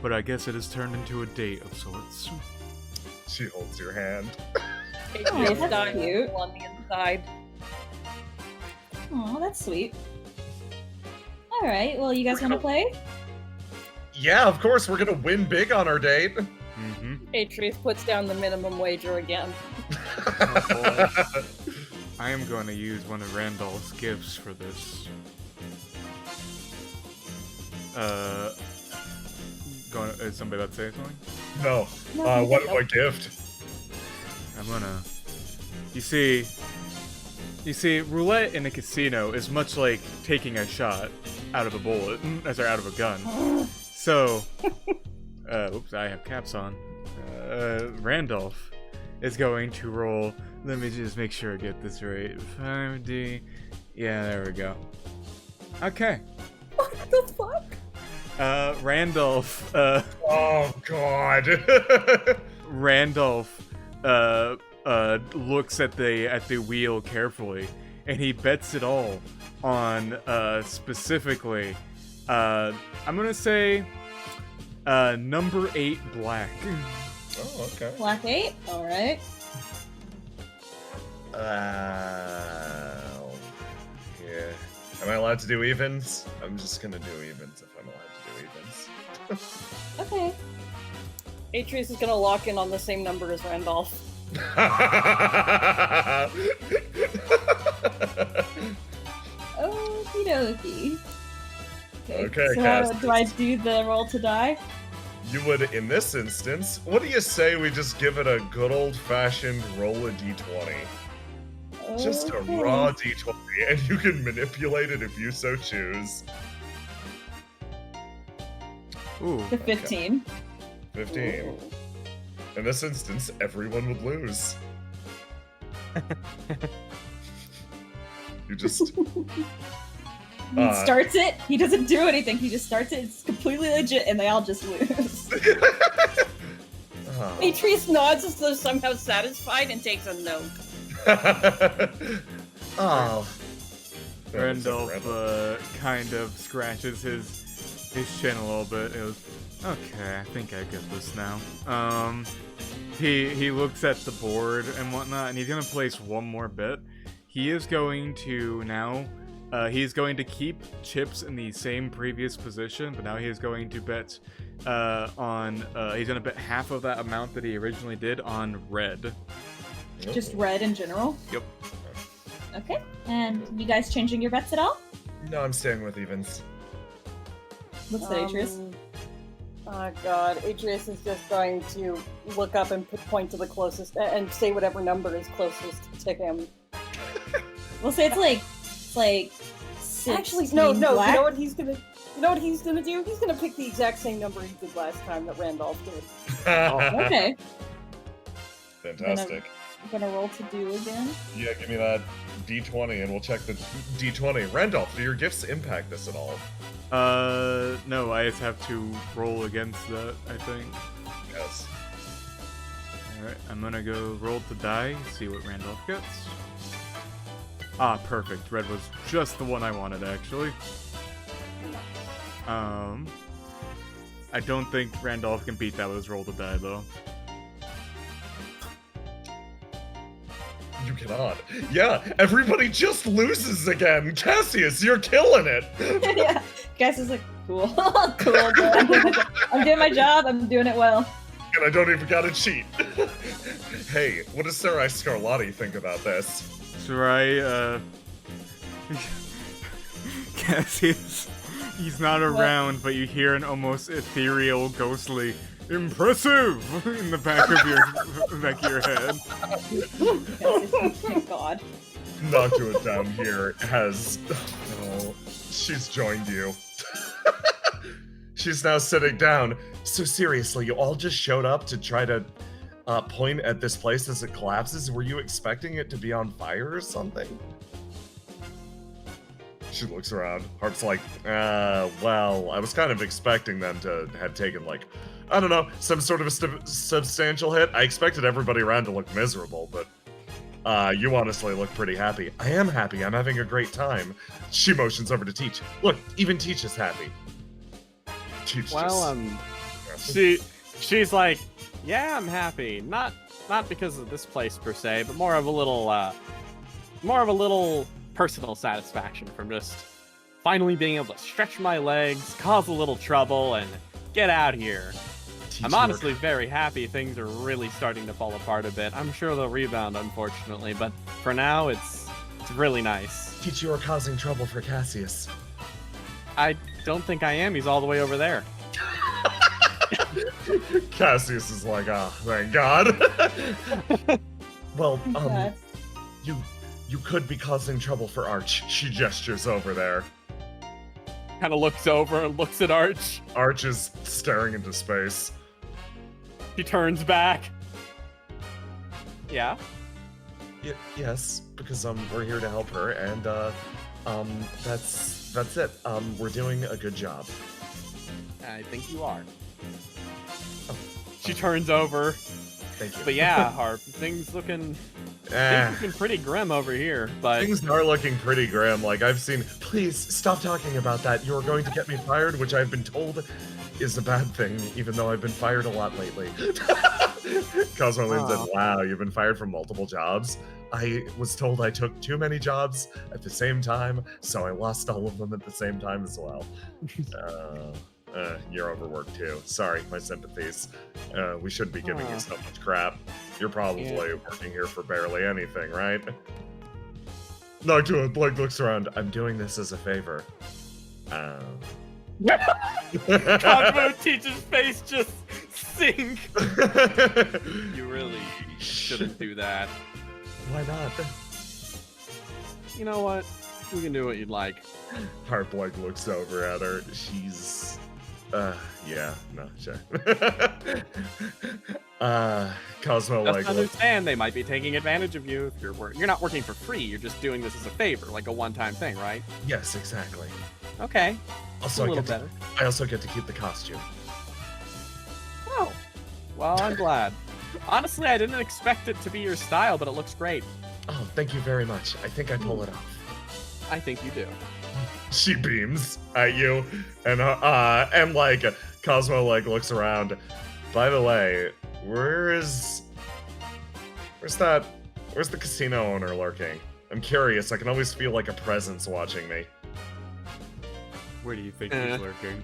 but I guess it has turned into a date of sorts. She holds your hand. Atreus that's died cute. on the inside. Aw, that's sweet. Alright, well, you guys want to play? Yeah, of course, we're gonna win big on our date. Mm-hmm. Atreus puts down the minimum wager again. I am going to use one of Randolph's gifts for this. Is somebody about to say something? No. What gift? I'm gonna. You see, roulette in a casino is much like taking a shot out of a bullet, out of a gun. So, oops, I have caps on. Randolph is going to roll. Let me just make sure I get this right. 5D. Yeah, there we go. Okay. What the fuck? Randolph. Oh God. Randolph looks at the wheel carefully, and he bets it all on specifically. I'm gonna say number 8 black. Oh, okay. Black 8? Alright. Yeah. Am I allowed to do evens? I'm just gonna do evens if I'm allowed to do evens. Okay. Atreus is gonna lock in on the same number as Randolph. Okie dokie. Okay, so Cassius. do I do the roll to die? You would, in this instance, what do you say we just give it a good old-fashioned roll a d20? Just a Okay. raw d20, and you can manipulate it if you so choose. Ooh. The 15. 15. In this instance, everyone would lose. You just... He starts it, he doesn't do anything, he just starts it, it's completely legit, and they all just lose. Oh. Atreus nods as though somehow satisfied and takes a note. Oh. Randolph kind of scratches his chin a little bit. It goes, okay, I think I get this now. He looks at the board and whatnot, and he's gonna place one more bet. He is going to now. He's going to keep chips in the same previous position, but now he is going to bet he's going to bet half of that amount that he originally did on red. Just red in general? Yep. Okay. And you guys changing your bets at all? No, I'm staying with evens. What's that, Atreus? Oh god, Atreus is just going to look up and point to the closest and say whatever number is closest to him. We'll say it's like 16 Actually, no. black. You know what he's gonna do? He's gonna pick the exact same number he did last time that Randolph did. Okay. Fantastic. I'm gonna roll to do again. Yeah, give me that d20 and we'll check the d20. Randolph, do your gifts impact this at all? No, I just have to roll against that, I think. Yes. Alright, I'm gonna go roll to die, see what Randolph gets. Ah, perfect. Red was just the one I wanted, actually. I don't think Randolph can beat that with his roll to die, though. You cannot. Yeah, everybody just loses again. Cassius, you're killing it. Yeah. Cassius is like, cool. Cool, but I'm doing my job, I'm doing it well. And I don't even gotta cheat. Hey, what does Sarai Scarlatti think about this? Sarai, Cassius, he's not around, but you hear an almost ethereal, ghostly, impressive in the back of your head. Cassius, thank God. Noctua down here has... Oh, she's joined you. She's now sitting down. So seriously, you all just showed up to try to point at this place as it collapses? Were you expecting it to be on fire or something? She looks around. Harp's like, well, I was kind of expecting them to have taken, like, I don't know, some sort of a substantial hit. I expected everybody around to look miserable, but you honestly look pretty happy. I am happy. I'm having a great time. She motions over to Teach. Look, even Teach is happy. Teach she's like, yeah, I'm happy. Not because of this place per se, but more of a little personal satisfaction from just finally being able to stretch my legs, cause a little trouble, and get out here. I'm honestly very happy things are really starting to fall apart a bit. I'm sure they'll rebound, unfortunately, but for now, it's really nice. Teach, you are causing trouble for Cassius. I don't think I am. He's all the way over there. Cassius is like, thank God. Well, Okay. you could be causing trouble for Arch. She gestures over there. Kind of looks over and looks at Arch. Arch is staring into space. He turns back. Yeah? Yes, because we're here to help her, and that's it. We're doing a good job. I think you are. She turns over. Thank you. But yeah, Harp, things looking pretty grim over here. But Things are looking pretty grim. Like, I've seen. Please stop talking about that. You're going to get me fired, which I've been told is a bad thing, even though I've been fired a lot lately. Cosmo Lynn said, wow, you've been fired from multiple jobs. I was told I took too many jobs at the same time, so I lost all of them at the same time as well. You're overworked too. Sorry, my sympathies. We shouldn't be giving you so much crap. You're probably working here for barely anything, right? Noctua Blake looks around. I'm doing this as a favor. Cosmo Teacher's face just sink. You really shouldn't do that. Why not? You know what? You can do what you'd like. Heartblood looks over at her. She's... yeah, no, sure. Cosmo, Just like... understand, they might be taking advantage of you if you're you're not working for free, you're just doing this as a favor, like a one-time thing, right? Yes, exactly. Okay. Also, a little better. I also get to keep the costume. Oh. Well, I'm glad. Honestly, I didn't expect it to be your style, but it looks great. Oh, thank you very much. I think I pull it off. I think you do. She beams at you, and like Cosmo like looks around. By the way, where's the casino owner lurking? I'm curious. I can always feel like a presence watching me. Where do you think he's lurking?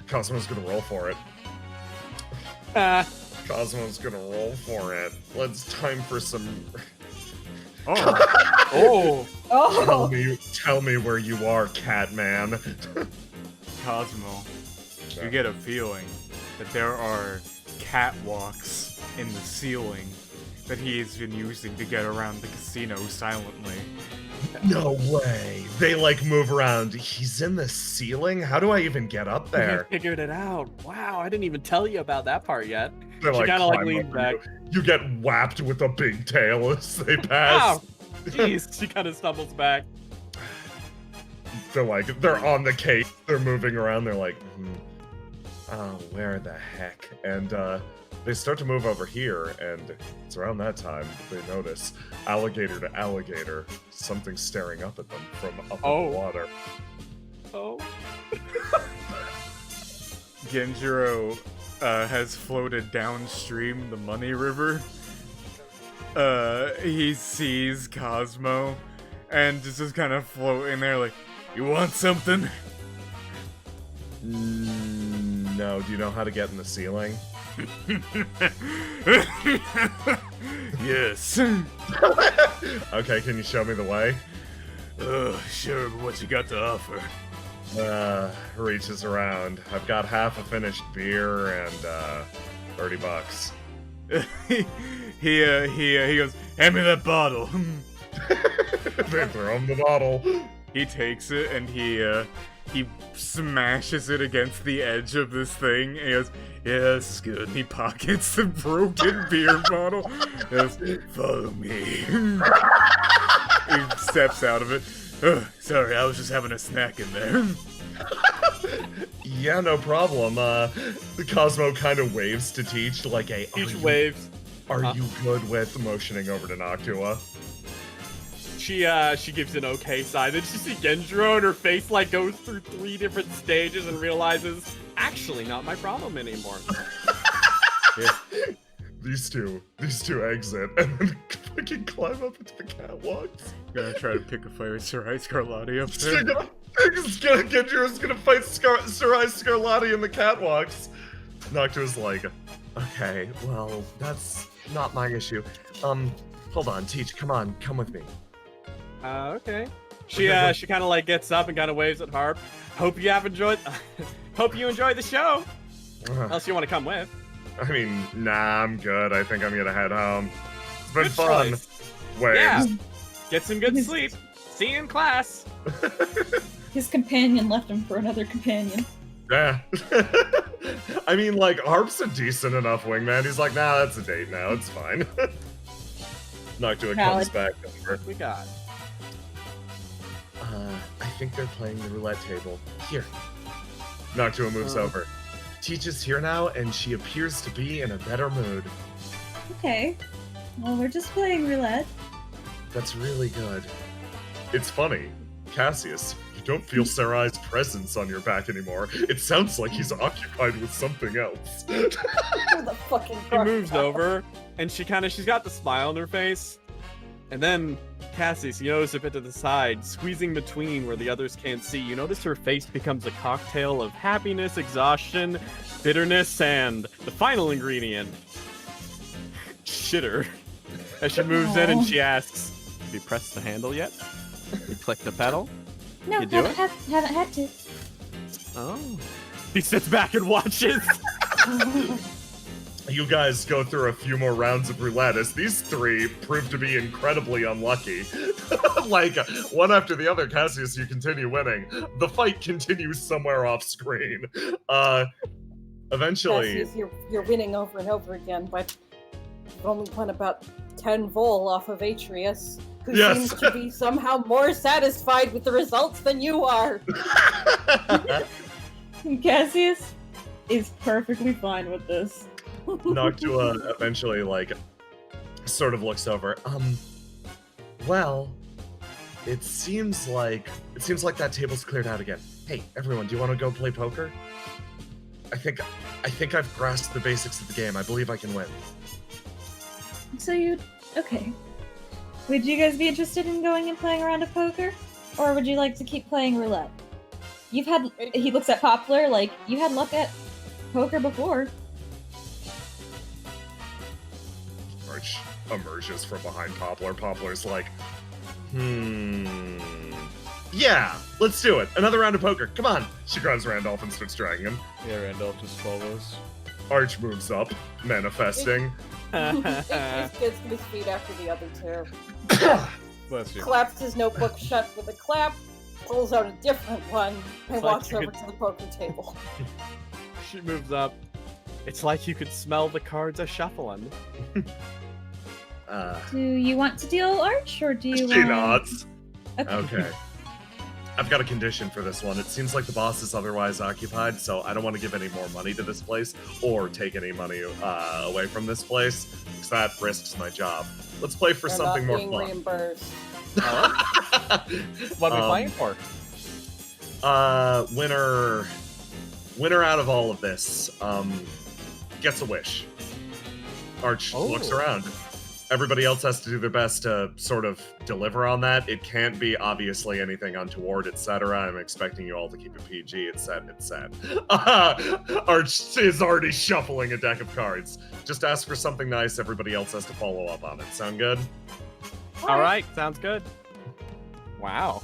Cosmo's gonna roll for it. Cosmo's gonna roll for it. Let's time for some. Oh. Oh. Tell me where you are, Catman. Cosmo, you get a feeling that there are catwalks in the ceiling that he has been using to get around the casino silently. No way. They like move around. He's in the ceiling? How do I even get up there? I figured it out. Wow, I didn't even tell you about that part yet. They're She kind of like leans over back. You get whapped with a big tail as they pass. Ow! Jeez, she kind of stumbles back. They're on the cake. They're moving around. They're like, oh, where the heck? And they start to move over here, and it's around that time they notice alligator to alligator, something staring up at them from up in the water. Oh. Genjiro has floated downstream the Money River. He sees Cosmo and just kind of floating there like, you want something? No, do you know how to get in the ceiling? Yes. Okay, can you show me the way? Sure, but what you got to offer? Reaches around. I've got half a finished beer and $30. He goes, hand me that bottle. They throw him the bottle. He takes it and he smashes it against the edge of this thing. And he goes, yeah, this is good. And he pockets the broken beer bottle. He goes, follow me. He steps out of it. Sorry, I was just having a snack in there. Yeah, no problem. The Cosmo kind of waves to Teach like a... Teach waves. Are you good with motioning over to Noctua? She gives an okay sign. Then she sees Genjiro and her face like goes through 3 different stages and realizes, actually not my problem anymore. Yeah. These two exit and then fucking climb up into the catwalks. Gonna try to pick a fight with Sarai Scarlatti up there. Genjiro's gonna fight Sarai Scarlatti in the catwalks. Noctua's like, okay, well, that's not my issue. Hold on, Teach, come with me. Okay. She kind of like gets up and kind of waves at Harp. Hope you enjoyed the show. Unless you want to come with. I mean, nah, I'm good. I think I'm gonna head home. It's been Good fun. choice. Waves. Yeah. Get some good sleep. See you in class. His companion left him for another companion. Yeah. I mean, like, Harp's a decent enough wingman. He's like, nah, that's a date now. It's fine. Noctua comes back over. What we got? I think they're playing the roulette table. Here. Noctua moves over. Teach is here now, and she appears to be in a better mood. Okay. Well, we're just playing roulette. That's really good. It's funny. Cassius, you don't feel Sarai's presence on your back anymore. It sounds like he's occupied with something else. The fucking She moves over, and she's got the smile on her face, And then, Cassius, you notice a bit to the side, squeezing between where the others can't see. You notice her face becomes a cocktail of happiness, exhaustion, bitterness, and the final ingredient, shitter. As she moves in and she asks, have you pressed the handle yet? You click the pedal? No, You do it? haven't had to. Oh. He sits back and watches. You guys go through a few more rounds of roulette as these three prove to be incredibly unlucky. Like, one after the other, Cassius, you continue winning. The fight continues somewhere off screen. Eventually... Cassius, you're winning over and over again, but you've only won about 10 vol off of Atreus, who seems to be somehow more satisfied with the results than you are. Cassius is perfectly fine with this. Noctua eventually, like, sort of looks over. Well, it seems like that table's cleared out again. Hey, everyone, do you want to go play poker? I think I've grasped the basics of the game. I believe I can win. So okay. Would you guys be interested in going and playing a round of poker? Or would you like to keep playing roulette? He looks at Poplar like, you had luck at poker before. Arch emerges from behind Poplar. Poplar's like, yeah, let's do it. Another round of poker. Come on. She grabs Randolph and starts dragging him. Yeah, Randolph just follows. Arch moves up, manifesting. Atreus gets to his feet after the other two. Bless you. Claps his notebook shut with a clap, pulls out a different one, and like walks over to the poker table. She moves up. It's like you could smell the cards a shuffling. Do you want to deal, Arch, or do you She nods. Okay. I've got a condition for this one. It seems like the boss is otherwise occupied, so I don't want to give any more money to this place or take any money away from this place, because that risks my job. Let's play for something more being fun. Reimbursed. What are we playing for? Winner out of all of this gets a wish. Arch looks around. Everybody else has to do their best to sort of deliver on that. It can't be obviously anything untoward, etc. I'm expecting you all to keep it PG. It's set. Arch is already shuffling a deck of cards. Just ask for something nice. Everybody else has to follow up on it. Sound good? All right, sounds good. Wow.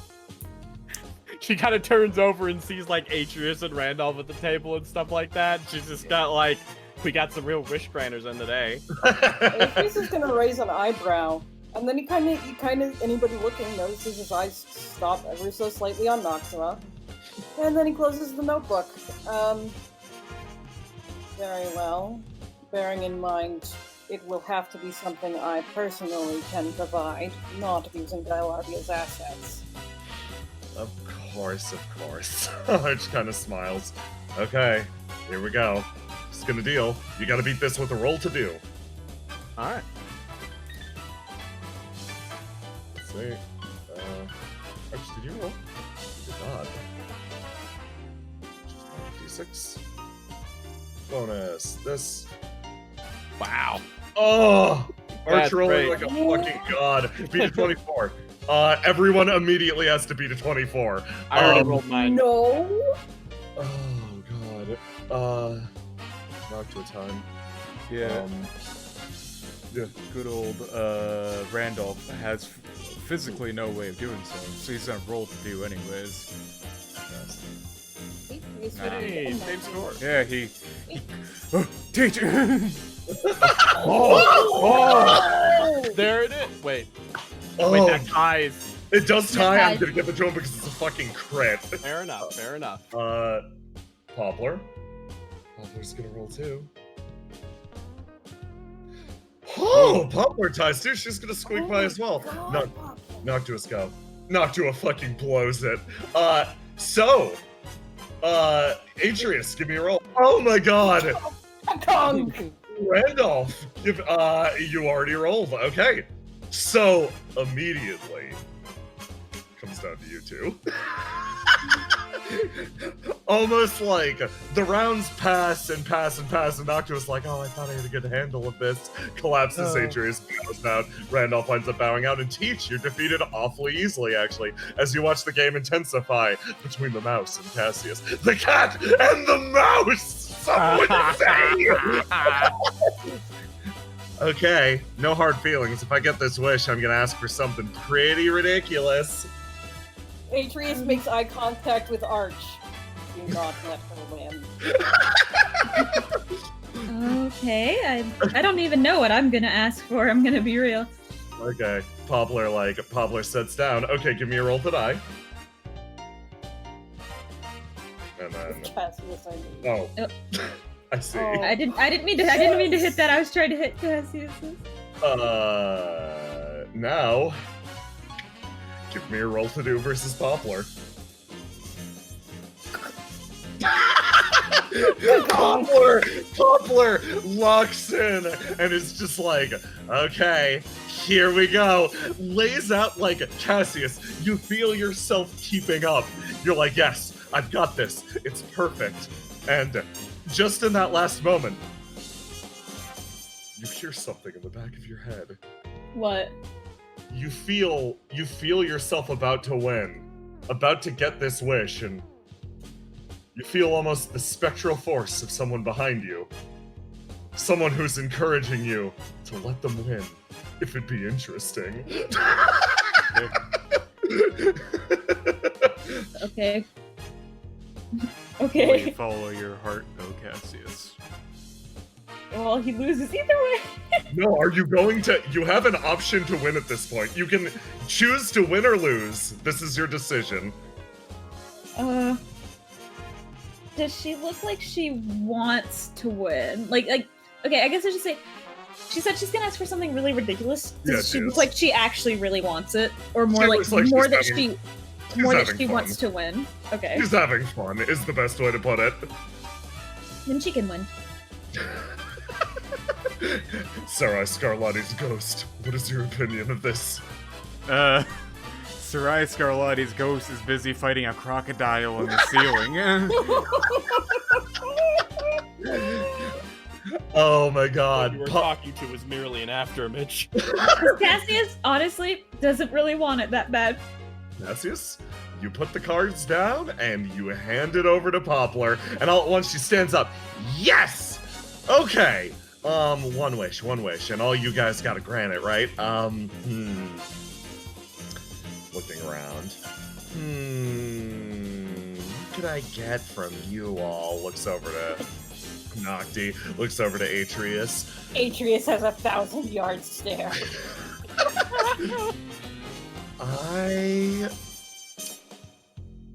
She kind of turns over and sees like Atreus and Randolph at the table and stuff like that. She's just got like, we got some real wish granters in today. Atreus is gonna raise an eyebrow, and then he kind of anybody looking notices his eyes stop ever so slightly on Noctua, and then he closes the notebook. Very well. Bearing in mind, it will have to be something I personally can provide, not using Dilavia's assets. Of course. Arch kind of smiles. Okay, here we go. Just gonna deal. You gotta beat this with a roll to do. Alright. Let's see. Arch, did you roll? You did not. Just 1d6. Bonus. This. Wow. Oh! Arch That's rolling great. like a fucking god. Beat a 24. Everyone immediately has to beat a 24. I already rolled mine. No! Oh god. Knock to a time. Yeah. Good old Randolph has physically no way of doing so he's gonna roll to do anyways. Hey, same score. Yeah, he teacher. There it is. Wait, Oh, that ties. it does tie. I'm gonna give it to him because it's a fucking crit. Fair enough. Poplar. Poplar's gonna roll too. Oh, Poplar ties too. She's gonna squeak by as well. Noctua's go. Noctua fucking blows it. Atreus, give me a roll. Oh my god. Randolph, you already rolled. Okay. So, immediately, comes down to you two. almost like the rounds pass and pass and pass, and Noctua's like, oh, I thought I had a good handle of this. Collapses, Atreus bows out, Randolph ends up bowing out, and Teach, you're defeated awfully easily, actually, as you watch the game intensify between the mouse and Cassius. The cat and the mouse! Some would say! Okay, no hard feelings. If I get this wish, I'm gonna ask for something pretty ridiculous. Atreus makes eye contact with Arch. Do not let her win. Okay, I don't even know what I'm gonna ask for. I'm gonna be real. Okay, Poplar sits down. Okay, give me a roll to die. And then, Cassius, I mean. oh, I see. Oh. I didn't mean to hit that. I was trying to hit Cassius. Now, give me a roll to do versus Poplar. Poplar locks in and is just like, okay, here we go. Lays out like Cassius. You feel yourself keeping up. You're like, yes, I've got this. It's perfect. And just in that last moment, you hear something in the back of your head. What? You feel yourself about to win, about to get this wish, and you feel almost the spectral force of someone behind you. Someone who's encouraging you to let them win, if it'd be interesting. Okay. Will Okay. you follow your heart, though, Cassius? Well, he loses either way. No, are you going to... You have an option to win at this point. You can choose to win or lose. This is your decision. Does she look like she wants to win? Like, okay, I guess I should say, she said she's gonna ask for something really ridiculous. Does Yeah, she she look is. like she actually really wants it? Or more She like, looks like more she's that having- she having wants fun. to win? Okay. She's having fun, is the best way to put it. Then she can win. Sarai Scarlatti's ghost. What is your opinion of this? Sarai Scarlatti's ghost is busy fighting a crocodile in the ceiling. Oh my What god. you were talking to was merely an afterimage. Cassius, honestly, doesn't really want it that bad. Cassius, you put the cards down and you hand it over to Poplar, and all at once she stands up. Yes! Okay. One wish, and all you guys gotta grant it, right? Looking around. What could I get from you all? Looks over to Nocti, looks over to Atreus. Atreus has 1,000-yard stare.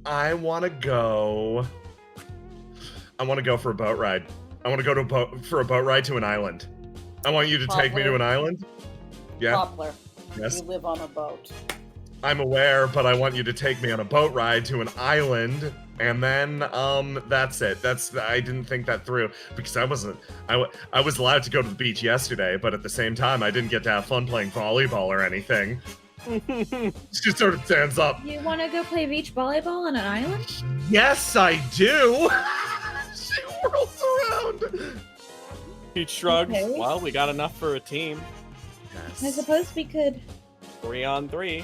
I want to go for a boat ride. I want to go for a boat ride to an island. I want you to take me to an island. Yeah. Poplar, Yes. you live on a boat. I'm aware, but I want you to take me on a boat ride to an island, and then that's it. I didn't think that through because I was allowed to go to the beach yesterday, but at the same time I didn't get to have fun playing volleyball or anything. She sort of stands up. You want to go play beach volleyball on an island? Yes, I do. She whirls around. He shrugs. Okay. Well, we got enough for a team. I suppose we could. 3 on 3.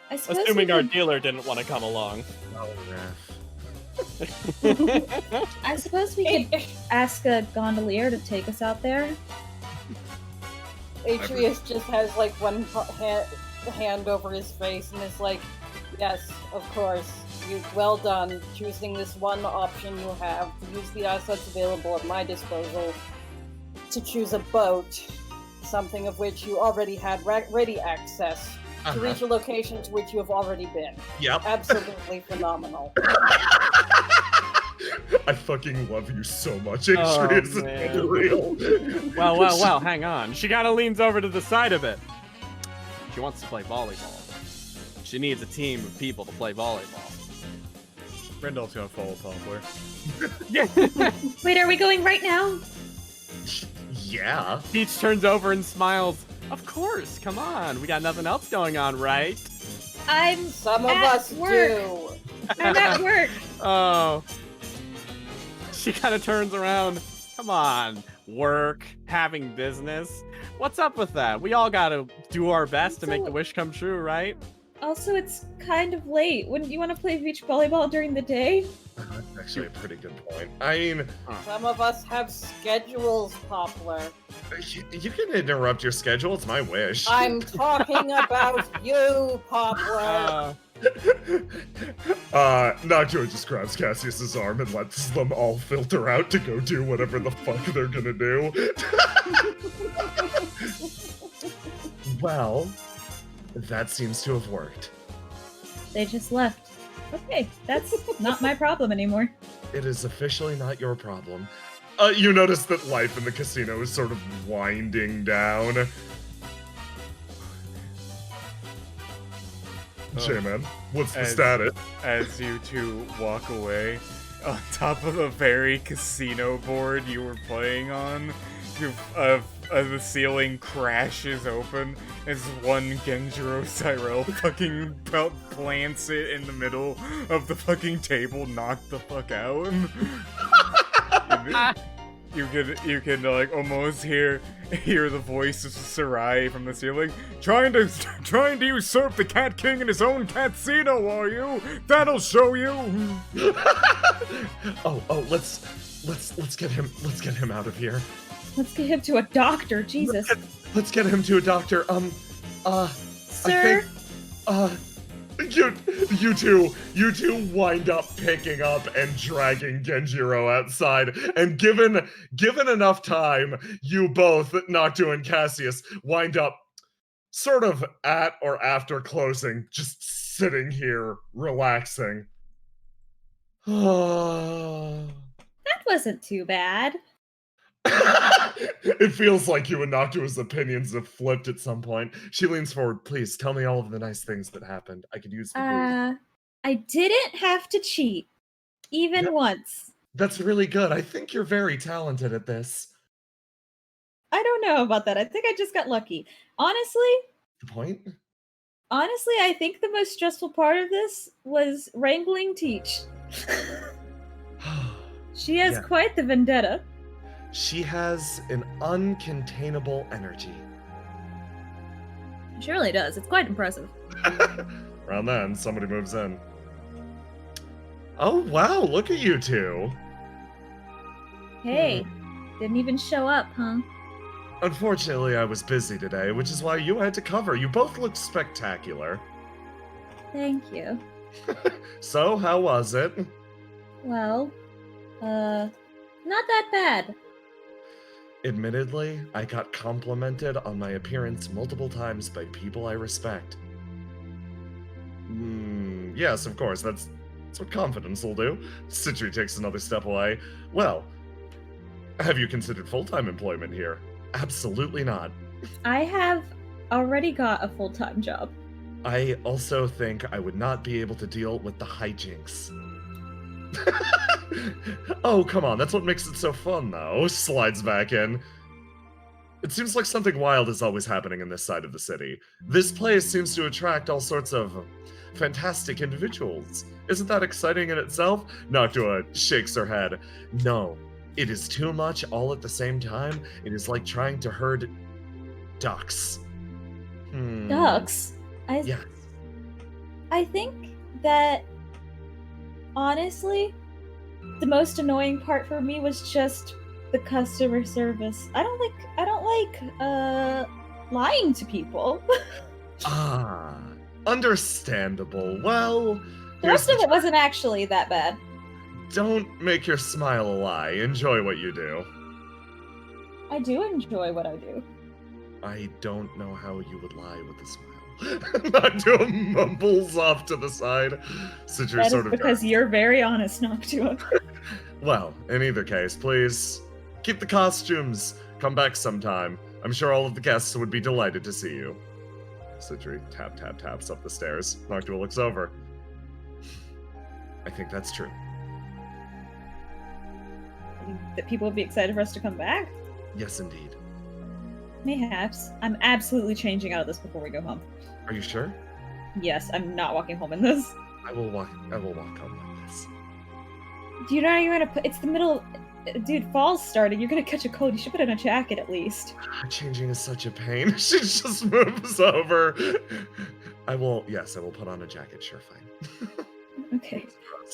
I suppose Assuming we our could, dealer didn't want to come along. I suppose we could ask a gondolier to take us out there. Atreus just has like one hand over his face and is like, yes, of course. Well done, choosing this one option you have to use the assets available at my disposal to choose a boat, something of which you already had ready access to reach a location to which you have already been. Yep. Absolutely phenomenal. I fucking love you so much, Oh, Atreus. man. It's unreal. Well, hang on. She kind of leans over to the side of it. She wants to play volleyball. She needs a team of people to play volleyball. Randolph's gonna follow Poplar. Wait, are we going right now? Yeah. Peach turns over and smiles. Of course, come on. We got nothing else going on, right? I'm Some of At us work. do. I'm at work. Oh, She kind of turns around. Come on, work, having business. What's up with that? We all gotta do our best to make the wish come true, right? Also, it's kind of late. Wouldn't you want to play beach volleyball during the day? That's actually a pretty good point. I mean, Some of us have schedules, Poplar. you can interrupt your schedule. It's my wish. I'm talking about you, Poplar. Noctua just grabs Cassius's arm and lets them all filter out to go do whatever the fuck they're gonna do. Well, that seems to have worked. They just left. Okay, that's not my problem anymore. It is officially not your problem. You notice that life in the casino is sort of winding down. J-Man, what's the status? As you two walk away, on top of the very casino board you were playing on, the ceiling crashes open as one Genjiro Cyrell fucking plants it in the middle of the fucking table, knocked the fuck out. You can like almost hear the voice of Sarai from the ceiling. Trying to usurp the Cat King in his own casino, are you? That'll show you. Let's get him out of here. Let's get him to a doctor, Jesus. Let's get him to a doctor. Sir? I think, you two wind up picking up and dragging Genjiro outside, and given enough time, you both, Noctua and Cassius, wind up sort of at or after closing, just sitting here, relaxing. That wasn't too bad. It feels like you and Noctua's opinions have flipped at some point. She leans forward. Please tell me all of the nice things that happened. I could use the booze. I didn't have to cheat. Even once. That's really good. I think you're very talented at this. I don't know about that. I think I just got lucky. Honestly? The point? Honestly, I think the most stressful part of this was wrangling Teach. She has quite the vendetta. She has an uncontainable energy. She really does. It's quite impressive. Around then, somebody moves in. Oh, wow, look at you two. Hey, didn't even show up, huh? Unfortunately, I was busy today, which is why you had to cover. You both look spectacular. Thank you. So, how was it? Well, not that bad. Admittedly, I got complimented on my appearance multiple times by people I respect. Yes, of course, that's what confidence will do. Citrus takes another step away. Well, have you considered full-time employment here? Absolutely not. I have already got a full-time job. I also think I would not be able to deal with the hijinks. Oh, come on, that's what makes it so fun, though. Slides back in. It seems like something wild is always happening in this side of the city. This place seems to attract all sorts of fantastic individuals. Isn't that exciting in itself? Noctua shakes her head. No, it is too much all at the same time. It is like trying to herd ducks. Ducks? Yes. I think that, honestly, the most annoying part for me was just the customer service. I don't like lying to people. Understandable. Well, the rest of it wasn't actually that bad. Don't make your smile a lie. Enjoy what you do. I do enjoy what I do. I don't know how you would lie with a smile. Noctua mumbles off to the side. That is because you're very honest, Noctua. Well, in either case, please keep the costumes. Come back sometime. I'm sure all of the guests would be delighted to see you. Citrus taps up the stairs. Noctua looks over. I think that's true. That people would be excited for us to come back? Yes, indeed. Mayhaps. I'm absolutely changing out of this before we go home. Are you sure? Yes, I'm not walking home in this. I will walk home like this. You know you're gonna put. It's the middle. Dude, fall's starting. You're gonna catch a cold. You should put on a jacket at least. Changing is such a pain. She just moves over. I will put on a jacket. Sure, fine. Okay.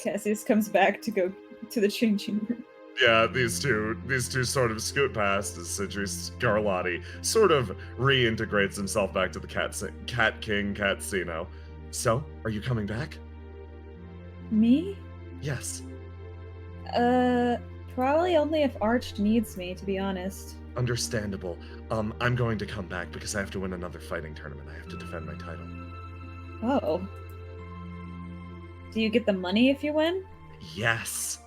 Cassius comes back to go to the changing room. Yeah, these two sort of scoot past as Citrus Scarlatti sort of reintegrates himself back to the Cat King Catsino. So, are you coming back? Me? Yes. Probably only if Arch needs me, to be honest. Understandable. I'm going to come back because I have to win another fighting tournament. I have to defend my title. Oh. Do you get the money if you win? Yes.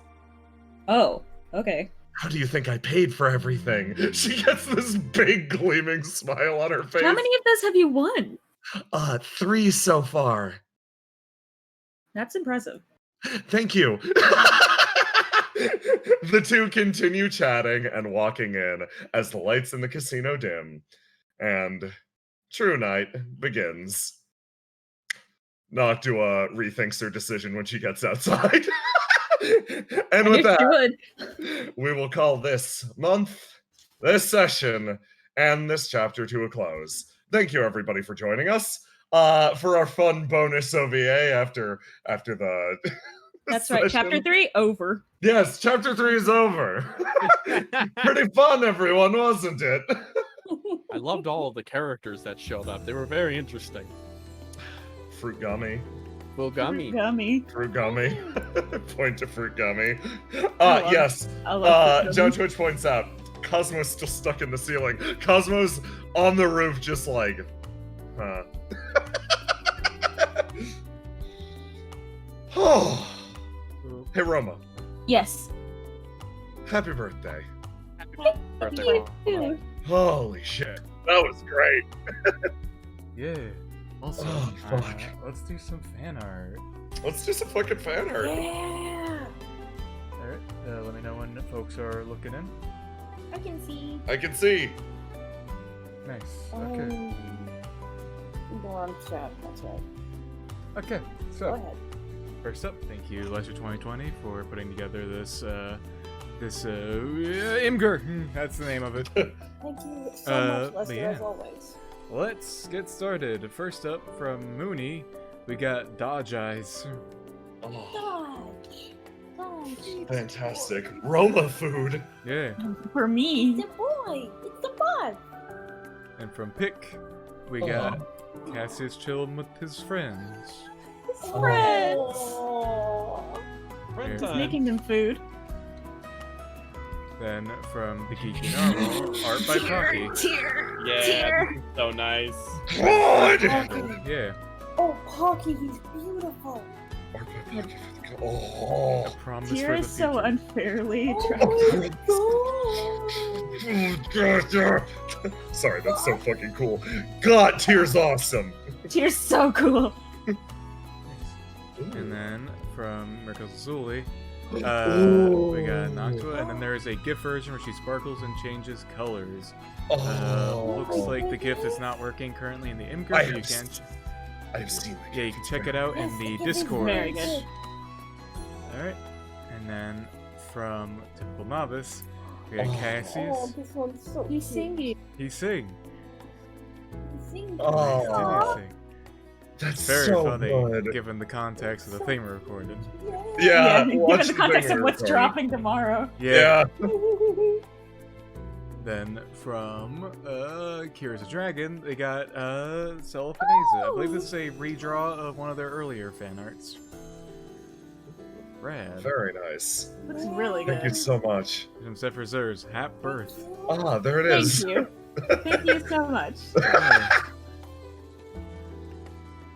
Oh, okay. How do you think I paid for everything? She gets this big gleaming smile on her face. How many of those have you won? 3 so far. That's impressive. Thank you. The two continue chatting and walking in as the lights in the casino dim, and True Night begins. Noctua rethinks her decision when she gets outside. And with that, we will call this month, this session, and this chapter to a close. Thank you, everybody, for joining us for our fun bonus OVA after the. That's right. Chapter 3 over. Yes, chapter 3 is over. Pretty fun, everyone, wasn't it? I loved all of the characters that showed up. They were very interesting. Fruit gummy. Fruit gummy. Fruit gummy. Point to fruit gummy. Yes. Joe Twitch points out, Cosmo's still stuck in the ceiling. Cosmo's on the roof just like, huh. Oh. Hey, Roma. Yes. Happy birthday. Birthday. Holy shit. That was great. Yeah. Also, Oh, fuck. Let's do some fan art. Let's do some fucking fan art. Yeah. Alright, let me know when folks are looking in. I can see. I can see. Nice. Okay. Go on chat. That's right. Okay, Go so ahead. first up, thank you, Leisure2020, for putting together this Imgur. That's the name of it. Thank you so much, Lester, yeah. as always. Let's get started. First up from Mooney, we got Dodge Eyes. Oh, Dodge. fantastic. Roma food. Yeah. For me. It's the boy. It's the bud. And from Pick, we got Cassius chilling with his friends. Friends. Friend Yeah. time. Making them food. Then from the Geeky Normal, art by Pocky. Yeah, so nice. Good. Yeah. Oh, Pocky, he's beautiful. Oh. A promise Tyr for the is so future. unfairly Oh God. Sorry, that's so fucking cool. God, Tyr's awesome. Tyr's so cool. And then from Mirko Zuli, we got Noctua, and then there is a GIF version where she sparkles and changes colors. Looks like the GIF is not working currently in the Imgur, but you can. I've seen it. Yeah, you can check it out in the Discord. Very good. Alright. And then from Typical Novice, we got Oh, Cassius. this one's so He's cute. singing. He sing. He's singing. Oh. Did he sing? That's Very so funny, good. given the context of the thing we recorded. Yeah, given watch the the context thing of what's recorded. dropping tomorrow. Yeah. Then from Kira's a Dragon, they got Celophanesa. I believe this is a redraw of one of their earlier fan arts. Rad. Very nice. Looks really Thank you good. so much. From Zephyr Zers, Hap Birth. Ah, there it Thank is. you. Thank you so much.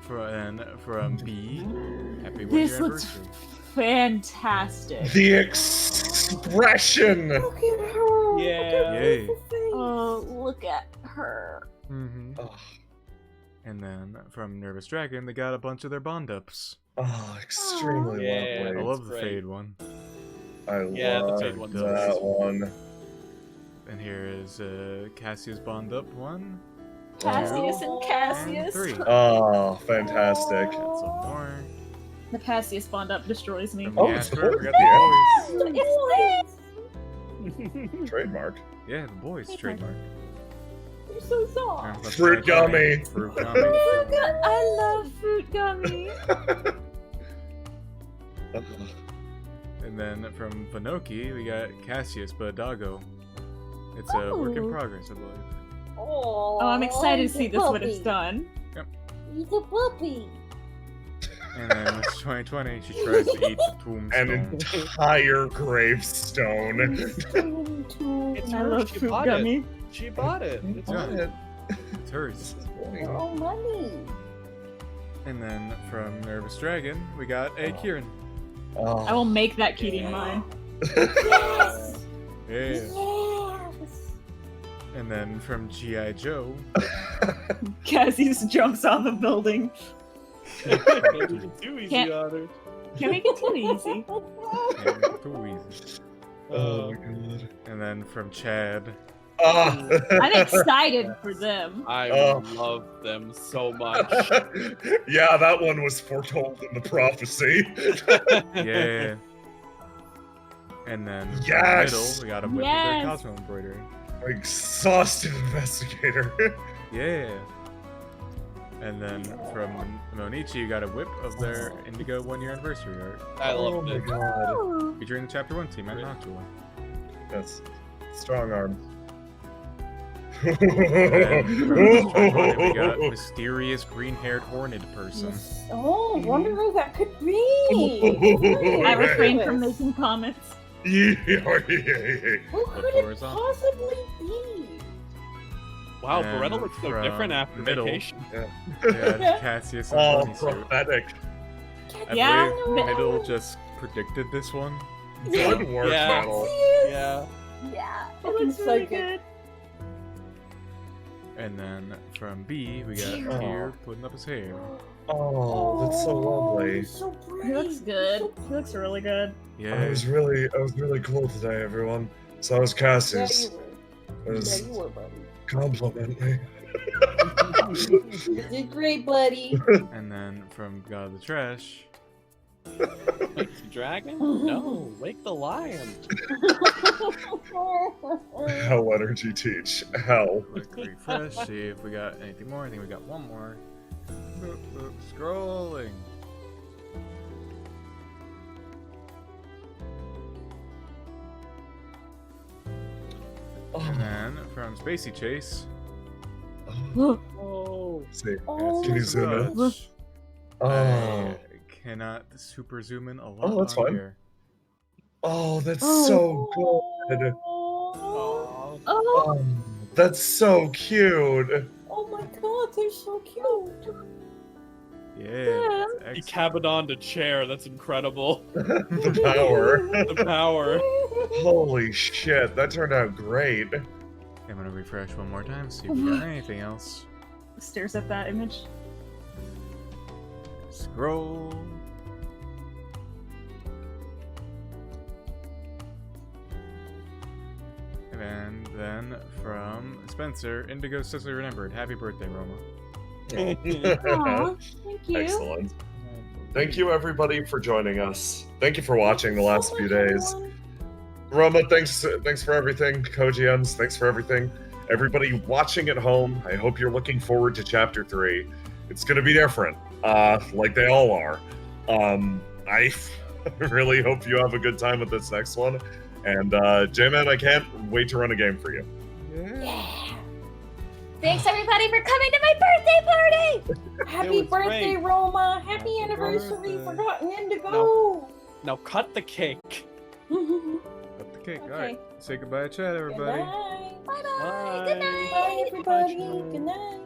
From B, Happy 1 This year looks anniversary. fantastic. The expression. Look at her. Yeah. Yay. Oh, look at her. Mm-hmm. Oh, And then from Nervous Dragon, they got a bunch of their Bond ups. extremely Yeah. I lovely. love the great. Fade one. I Yeah, the love Fade one's that nice. one. And here is Cassius Bond up 1. Cassius and Cassius. And 3. Oh, fantastic. Got some more. The Cassius bond up destroys me. From Oh, the it's the Asper, we boys. got the It's Trademark. boys. Yeah, the boys Hey, trademark. You're so soft. Fruit gummy. Fruit gummy. I love fruit gummy. And then from Vanoki, we got Cassius Badago. It's a work in Oh. progress, I believe. Oh, Oh, I'm excited to he's see a this when it's puppy. done. He's a puppy. And then it's 2020, she tries to eat the An tombstone. entire gravestone. It's I her. love She fruit bought gummy. it. She bought it. It's Yeah. It's hers. Oh, money. And then from Nervous Dragon, we got a Kieran. Oh. I will make that Keating mine. Yes. Yeah. Yes. And then from G.I. Joe, Cassius jumps off a building. Can't make it too easy Can't- on her. Can't make it too easy. yeah, too easy. Oh my god. And then from Chad, Ah. I'm excited for them. I Oh. love them so much. Yeah, that one was foretold in the prophecy. yeah. And then from Yes! middle, we got a whip with Yes! their Cosmo embroidery. Exhausted investigator. Yeah. And then from Monichi, you got a whip of their Indigo 1-year anniversary art, I Oh love my it. god. Oh. featuring the Chapter 1 team at Noctua. That's strong arm. And from this Chapter 20, we got mysterious green-haired horned person. Oh, wonder who that could be. I refrain from making comments. Yeah. Who could The it floor is on. possibly be? Wow, And Beretta looks so from different after middle. vacation. We got Cassius and Oh, Bunny suit. prophetic. I Yeah, believe mi- Middle just predicted this one. Good work, Yeah. Metal. Yeah. Yeah. It looks really good. And then from B, we got Oh. Kier putting up his hair. Oh, that's so lovely. he's so pretty. He looks good. So He looks really good. Yeah. I was really cool today, everyone. So I was Yeah, Cassius. you It were. Yeah, was you were, buddy. compliment me. You did great, buddy. And then from God of the Trash, Wake the dragon? No, wake the lion. Hell energy teach. Hell. click refresh, see if we got anything more. I think we got one more. Boop, boop, scrolling. And then from Spacey Chase, Oh. See. Oh, Can you zoom in? Touch. Oh. I cannot super zoom in a lot. Oh, that's on fine. Here. Oh, that's so good. Oh. Oh, That's so cute. Oh my god, they're so cute. Yeah. Yeah. it's He excellent. cabined a chair. That's incredible. The power. The power. Holy shit, that turned out great. I'm gonna refresh one more time, see if we got anything else. stares at that image. Scroll. And then from Spencer, Indigo Cicely Remembered. Happy birthday, Roma. Aw, thank you. Excellent. Thank you, everybody, for joining us. Thank you for watching the last few days. Roma, thanks for everything. Kojians, thanks for everything. Everybody watching at home, I hope you're looking forward to Chapter 3. It's going to be different, like they all are. I really hope you have a good time with this next one. And J-Man, I can't wait to run a game for you. Yeah. Thanks everybody for coming to my birthday party! Happy was birthday, great. Roma. Happy Happy anniversary, birthday. Forgotten Indigo. Now cut the cake. Up the cake. Okay. Alright. Say goodbye to chat, Good everybody. night. Bye bye! Bye. Good night! Bye, everybody. Bye. Good night.